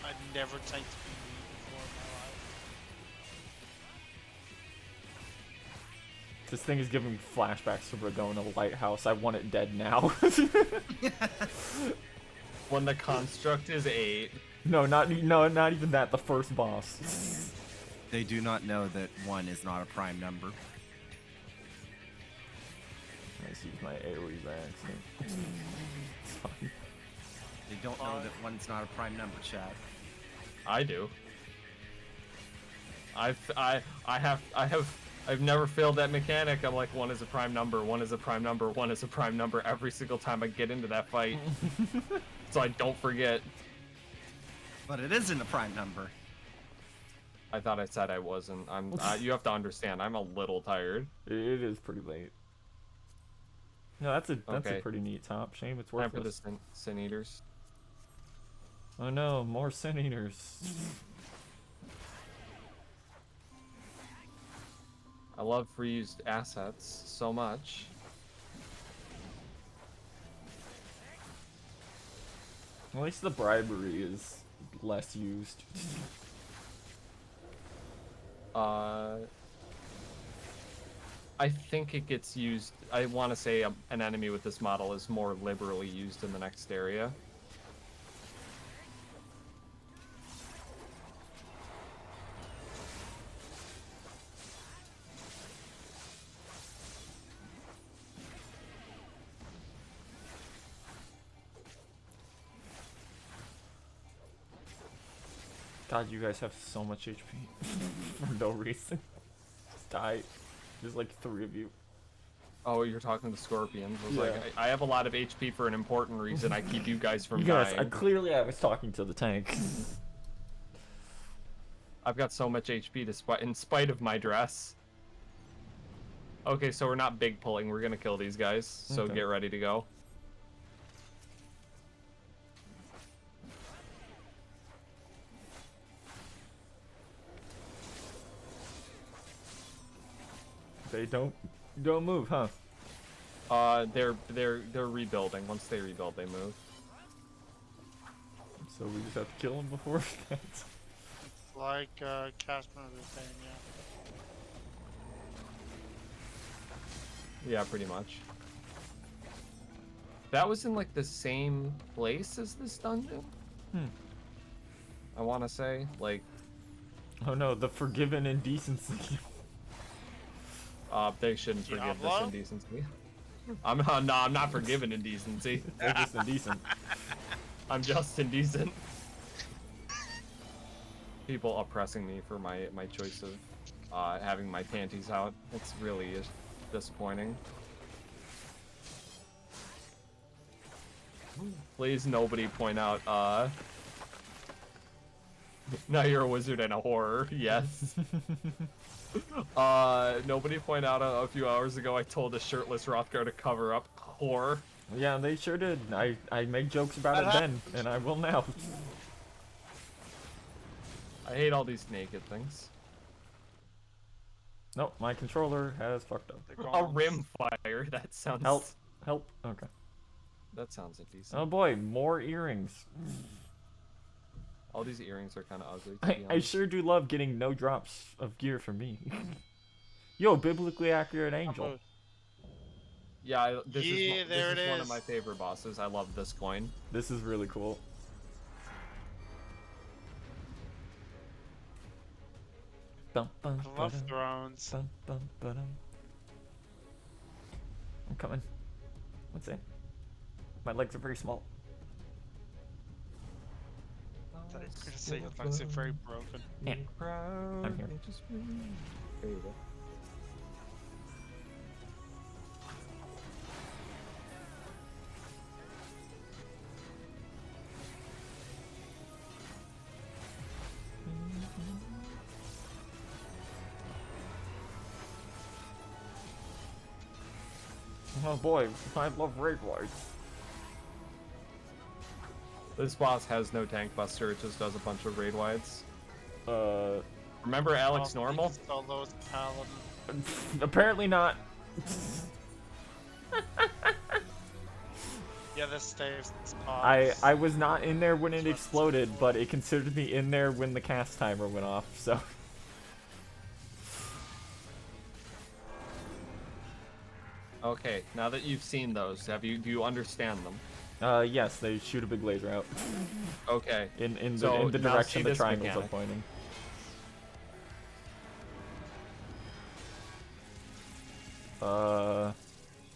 I'd never tanked PvE before in my life. This thing is giving me flashbacks to Radona Lighthouse. I want it dead now. When the construct is 8. No, not even that. The first boss. They do not know that 1 is not a prime number. Let's use my AoE by accident. It's fine. They don't know that 1's not a prime number, Chad. I do. I've never failed that mechanic. I'm like, 1 is a prime number, 1 is a prime number, 1 is a prime number every single time I get into that fight. So I don't forget. But it isn't a prime number. I thought I said I wasn't. You have to understand, I'm a little tired. It is pretty late. No, that's a pretty neat top. Shame it's Time for worthless. the Sin Eaters. Oh no, more Sin Eaters. I love reused assets so much. At least the bribery is less used. I think it gets used. I want to say an enemy with this model is more liberally used in the next area. God, you guys have so much HP for no reason. Just die. There's like 3 of you. Oh, you're talking to Scorpions. I was Yeah. like, I have a lot of HP for an important reason. I keep you guys from You guys, dying. clearly I was talking to the tank. I've got so much HP in spite of my dress. Okay, so we're not big pulling. We're gonna kill these guys. So Okay. get ready to go. They don't move, huh? They're rebuilding. Once they rebuild, they move. So we just have to kill them before. Like Casper was saying, yeah. Yeah, pretty much. That was in like the same place as this dungeon. I want to say like. Oh no, the forgiven indecency. They shouldn't forgive this Diablo? indecency. I'm not forgiving indecency. They're just indecent. I'm just indecent. People oppressing me for my choice of having my panties out. It's really disappointing. Please, nobody point out. Now you're a wizard and a horror. Yes. Nobody point out a few hours ago I told a shirtless Rothgar to cover up horror. Yeah, they sure did. I make jokes about it then, and I will now. I hate all these naked things. Nope, my controller has fucked up. A rim fire. That sounds. Help. Okay. That sounds indecent. Oh boy, more earrings. All these earrings are kind of ugly. To be I honest. sure do love getting no drops of gear from me. Yo, biblically accurate angel. Yeah, this is there it one of is. my favorite bosses. I love this coin. This is really cool. Bum, bum, I love ba-dum, thrones. bum, bum, ba-dum. I'm coming. What's it? My legs are very small. I was gonna say your legs are very broken. Yeah. I'm here. There you go. Oh boy, I love raid lights. This boss has no tank buster. It just does a bunch of raid wides. Uh, Remember Alex Normal? Solo's paladin. apparently not. Yeah, this stays pause. I was not in there when it exploded, but it considered me in there when the cast timer went off, so. Okay, now that you've seen those, do you understand them? Yes, they shoot a big laser out. Okay. In So the now direction see the this triangles mechanic. are pointing.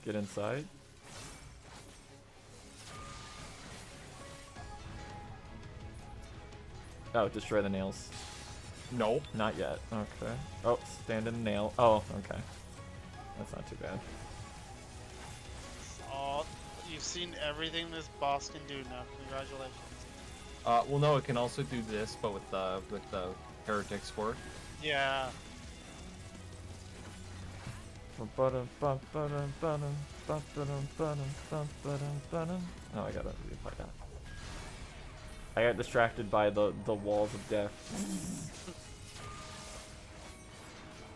Get inside. Oh, destroy the nails. Nope. Not yet. Okay. Oh, stand in the nail. Oh, okay. That's not too bad. Oh, you've seen everything this boss can do now. Congratulations. Well, no, it can also do this, but with the heretic sport. Yeah. Oh, I gotta replay that. I got distracted by the walls of death.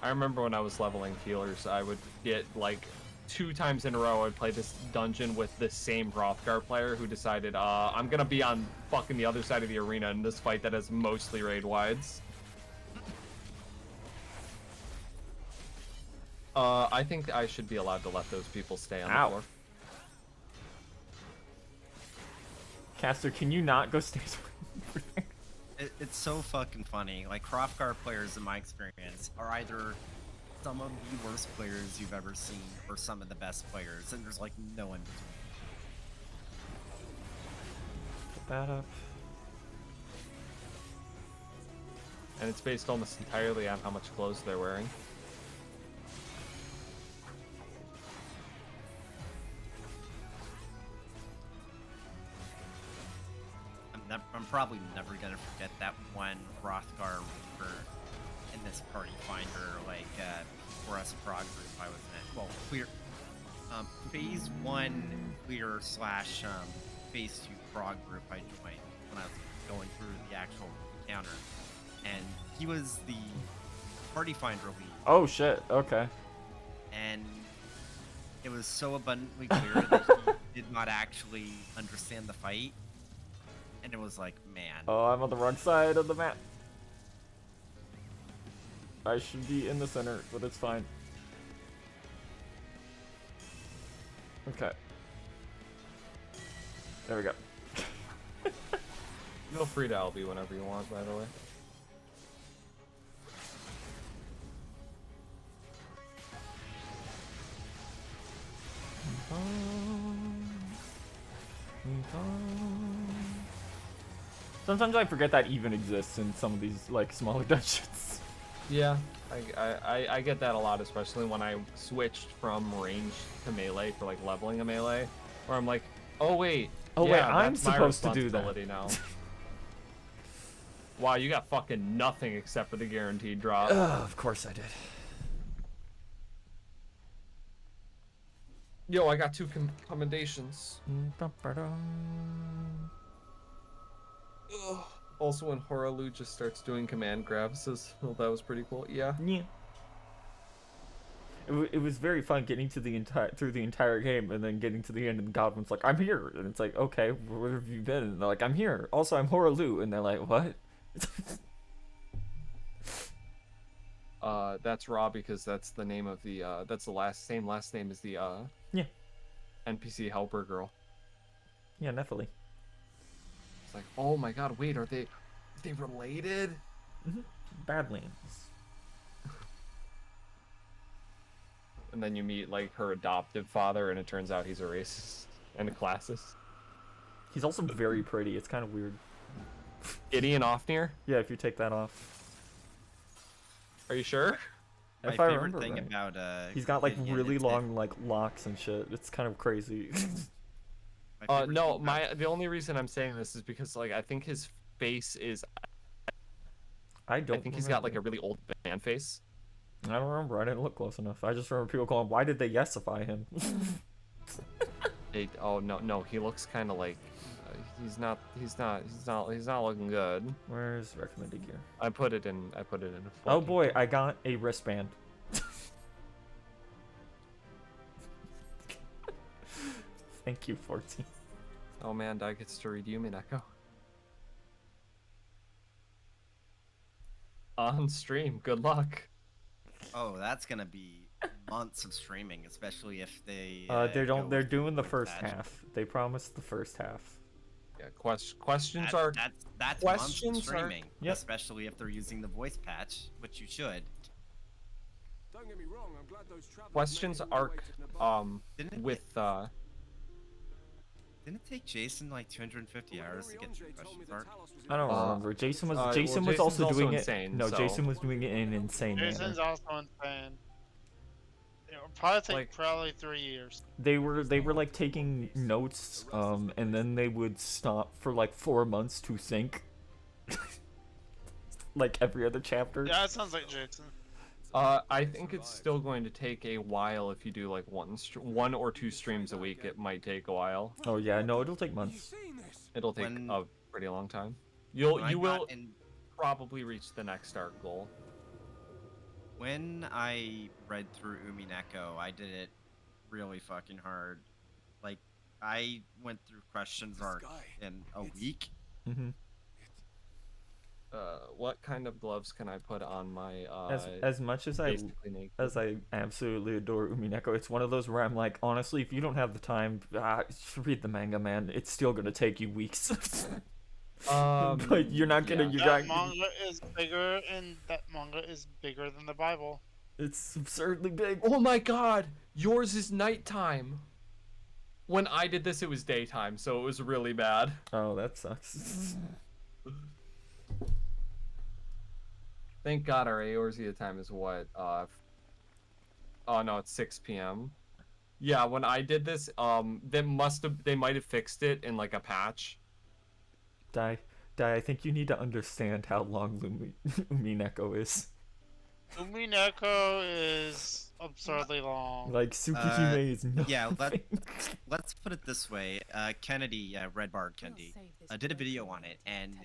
I remember when I was leveling healers, I would get like 2 times in a row I'd play this dungeon with the same Hrothgar player who decided, I'm gonna be on fucking the other side of the arena in this fight that has mostly raid wides. I think I should be allowed to let those people stay on the floor. Caster, can you not go stay? It's so fucking funny. Like, Hrothgar players, in my experience, are either some of the worst players you've ever seen or some of the best players, and there's like no in between. Put that up. And it's based almost entirely on how much clothes they're wearing. I'm probably never gonna forget that one Hrothgar Reaper in this party finder, like, for us prog group I was in. Well, clear, phase 1 clear / phase 2 prog group I joined when I was going through the actual encounter. And he was the party finder lead. Oh shit, okay. And it was so abundantly clear that he did not actually understand the fight. And it was like, man. Oh, I'm on the wrong side of the map. I should be in the center, but it's fine. Okay. There we go. Feel free to LB whenever you want, by the way. Sometimes I forget that even exists in some of these like smaller dungeons. Yeah, I get that a lot, especially when I switched from range to melee for like leveling a melee, where I'm like, oh wait, I'm that's my supposed to do that. responsibility now. Wow, you got fucking nothing except for the guaranteed drop. Of course I did. Yo, I got 2 commendations. Also, when Horalu just starts doing command grabs, well, that was pretty cool. Yeah. Yeah. It was very fun getting to the entire game and then getting to the end and the Godwin's like, I'm here, and it's like, okay, where have you been? And they're like, I'm here. Also, I'm Horalu, and they're like, what? That's Raw because that's the name of the that's the same last name as the yeah NPC helper girl. Yeah, Nephilim. It's like, oh my god, wait, are they related? Mm-hmm. Badlands. And then you meet like her adoptive father, and it turns out he's a racist and a classist. He's also very pretty. It's kind of weird. Gideon Ofnir? Yeah, if you take that off. Are you sure? If My I favorite remember thing right. about he's got like Gideon really is long like locks and shit. It's kind of crazy. No, the only reason I'm saying this is because like I think his face is. I think he's got like a really old man face. I don't remember. I didn't look close enough. I just remember people calling, "Why did they yesify him?" Oh no, he looks kind of like he's not looking good. Where's recommended gear? I put it in. Oh boy, I got a wristband. Thank you, 14. Oh man, Dai gets to read Yumin Echo. On stream. Good luck. Oh, that's gonna be months of streaming, especially if they. They don't. go They're with the doing the voice first patch. half. They promised the first half. Yeah, questions That's, are that's months of questions are streaming, Yep. especially if they're using the voice patch, which you should. Don't get me wrong, I'm glad those travelers questions made it all the way are to Naboo. Didn't it, with didn't it take Jason like 250 hours to get through questions arc? I don't remember. Jason was well, Jason was Jason's also also doing insane, it. No, so- Jason was doing it in an insane manner. Jason's also insane. It would probably take Like- probably 3 years. They were like taking notes, and then they would stop for like 4 months to sync. Like every other chapter. Yeah, it sounds like Jason. I think it's still going to take a while if you do like one or two streams a week. It might take a while. Oh yeah, no, it'll take months. It'll take When- a pretty long time. when I You will got in- probably reach the next arc goal. When I read through Umineko, I did it really fucking hard. Like, I went through questions arc in a week. Mm-hmm. What kind of gloves can I put on my As much as basically naked? I absolutely adore Umineko, it's one of those where I'm like, honestly, if you don't have the time, just read the manga, man. It's still gonna take you weeks. But you're not gonna. You're That not. manga is bigger, and that manga is bigger than the Bible. It's absurdly big. Oh my god! Yours is nighttime. When I did this, it was daytime, so it was really bad. Oh, that sucks. Thank God our Eorzea time is what? Oh no, it's 6 p.m. Yeah, when I did this, they might have fixed it in like a patch. Dai, I think you need to understand how long Umineko is. Umineko is absurdly long. Like Tsukihime is nothing. Yeah, let's put it this way. Kennedy, Red Bard Kennedy, did a video on it, and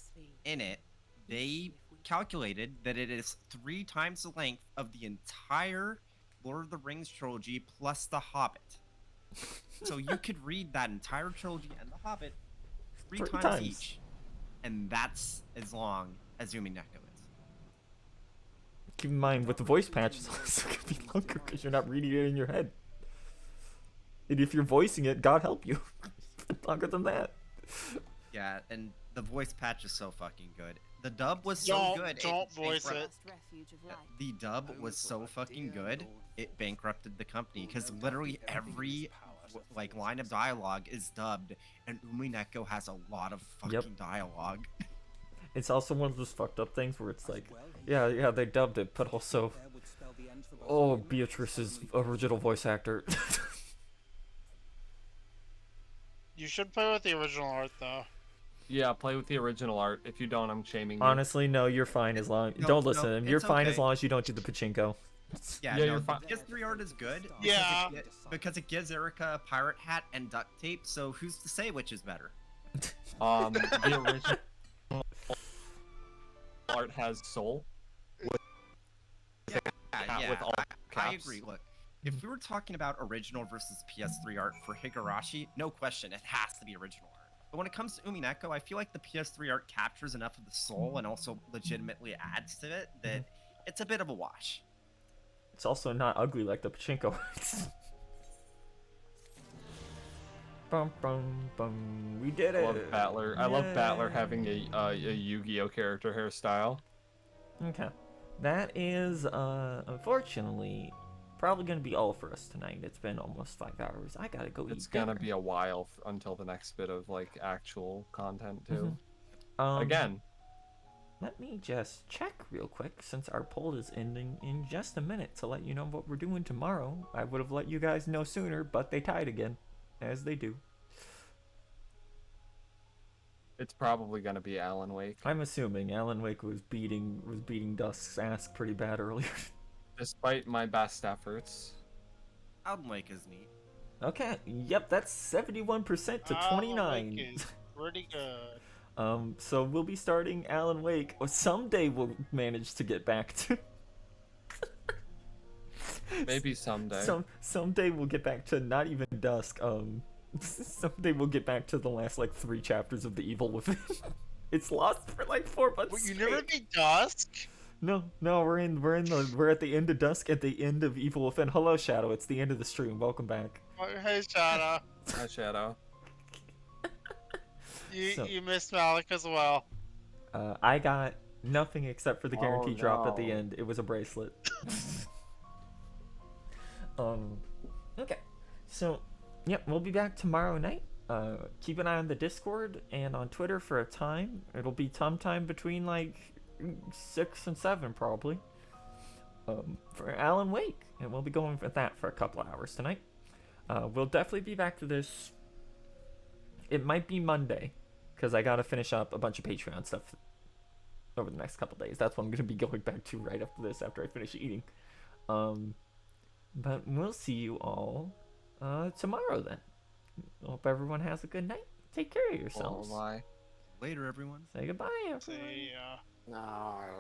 in it, they calculated that it is 3 times the length of the entire Lord of the Rings trilogy plus The Hobbit. So you could read that entire trilogy and The Hobbit 3 times each, and that's as long as Umineko is. Keep in mind, with the voice patch, it's also gonna be longer because you're not reading it in your head. And if you're voicing it, God help you, it's longer than that. Yeah, and the voice patch is so fucking good. The dub was so good. Don't voice it. The dub was so fucking good, it bankrupted the company because literally every like line of dialogue is dubbed, and Umineko has a lot of fucking dialogue. It's also one of those fucked up things where it's like, yeah, they dubbed it, but also, oh, Beatrice's original voice actor. You should play with the original art though. Yeah, play with the original art. If you don't, I'm shaming you. Honestly, no, you're fine as long. Don't listen to him. You're fine as long as you don't do the pachinko. Yeah, Yeah, no, you're fine. PS3 art is good. Yeah. Because it gives Erica a pirate hat and duct tape, so who's to say which is better? The original art has soul. Yeah, with all I caps. agree. Look, if we were talking about original versus PS3 art for Higurashi, no question, it has to be original art. But when it comes to Umineko, I feel like the PS3 art captures enough of the soul and also legitimately adds to it that it's a bit of a wash. It's also not ugly like the pachinko. Bum, bum, bum. We did it. I love Battler. I love Battler having a Yu-Gi-Oh character hairstyle. Okay. That is, unfortunately, probably going to be all for us tonight. It's been almost 5 hours. I gotta go It's eat gonna dinner. be a while until the next bit of like actual content too. Again. Let me just check real quick since our poll is ending in just a minute to let you know what we're doing tomorrow. I would have let you guys know sooner, but they tied again, as they do. It's probably gonna be Alan Wake. I'm assuming Alan Wake was beating Dusk's ass pretty bad earlier. Despite my best efforts. Alan Wake is neat. Okay, yep, that's 71% to 29. Alan Wake is pretty good. So we'll be starting Alan Wake. Or someday we'll manage to get back to. Maybe someday. Someday we'll get back to not even Dusk. Someday we'll get back to the last like 3 chapters of the Evil Within. It's lost for like 4 months. But you never beat Dusk. No, we're at the end of dusk, at the end of Evil Within. Hello, Shadow. It's the end of the stream. Welcome back. Oh, hey, Shadow. Hi, Shadow. You missed Malik as well. I got nothing except for the guarantee drop at the no. end. It was a bracelet. Okay. So, yep, we'll be back tomorrow night. Keep an eye on the Discord and on Twitter for a time. It'll be sometime between like 6 and 7 probably. For Alan Wake, and we'll be going for that for a couple hours tonight. We'll definitely be back to this. It might be Monday, because I gotta finish up a bunch of Patreon stuff over the next couple days. That's what I'm gonna be going back to right after this, after I finish eating. But we'll see you all tomorrow then. Hope everyone has a good night. Take care of yourselves. Bye. Later, everyone. Say goodbye, everyone. See ya. No.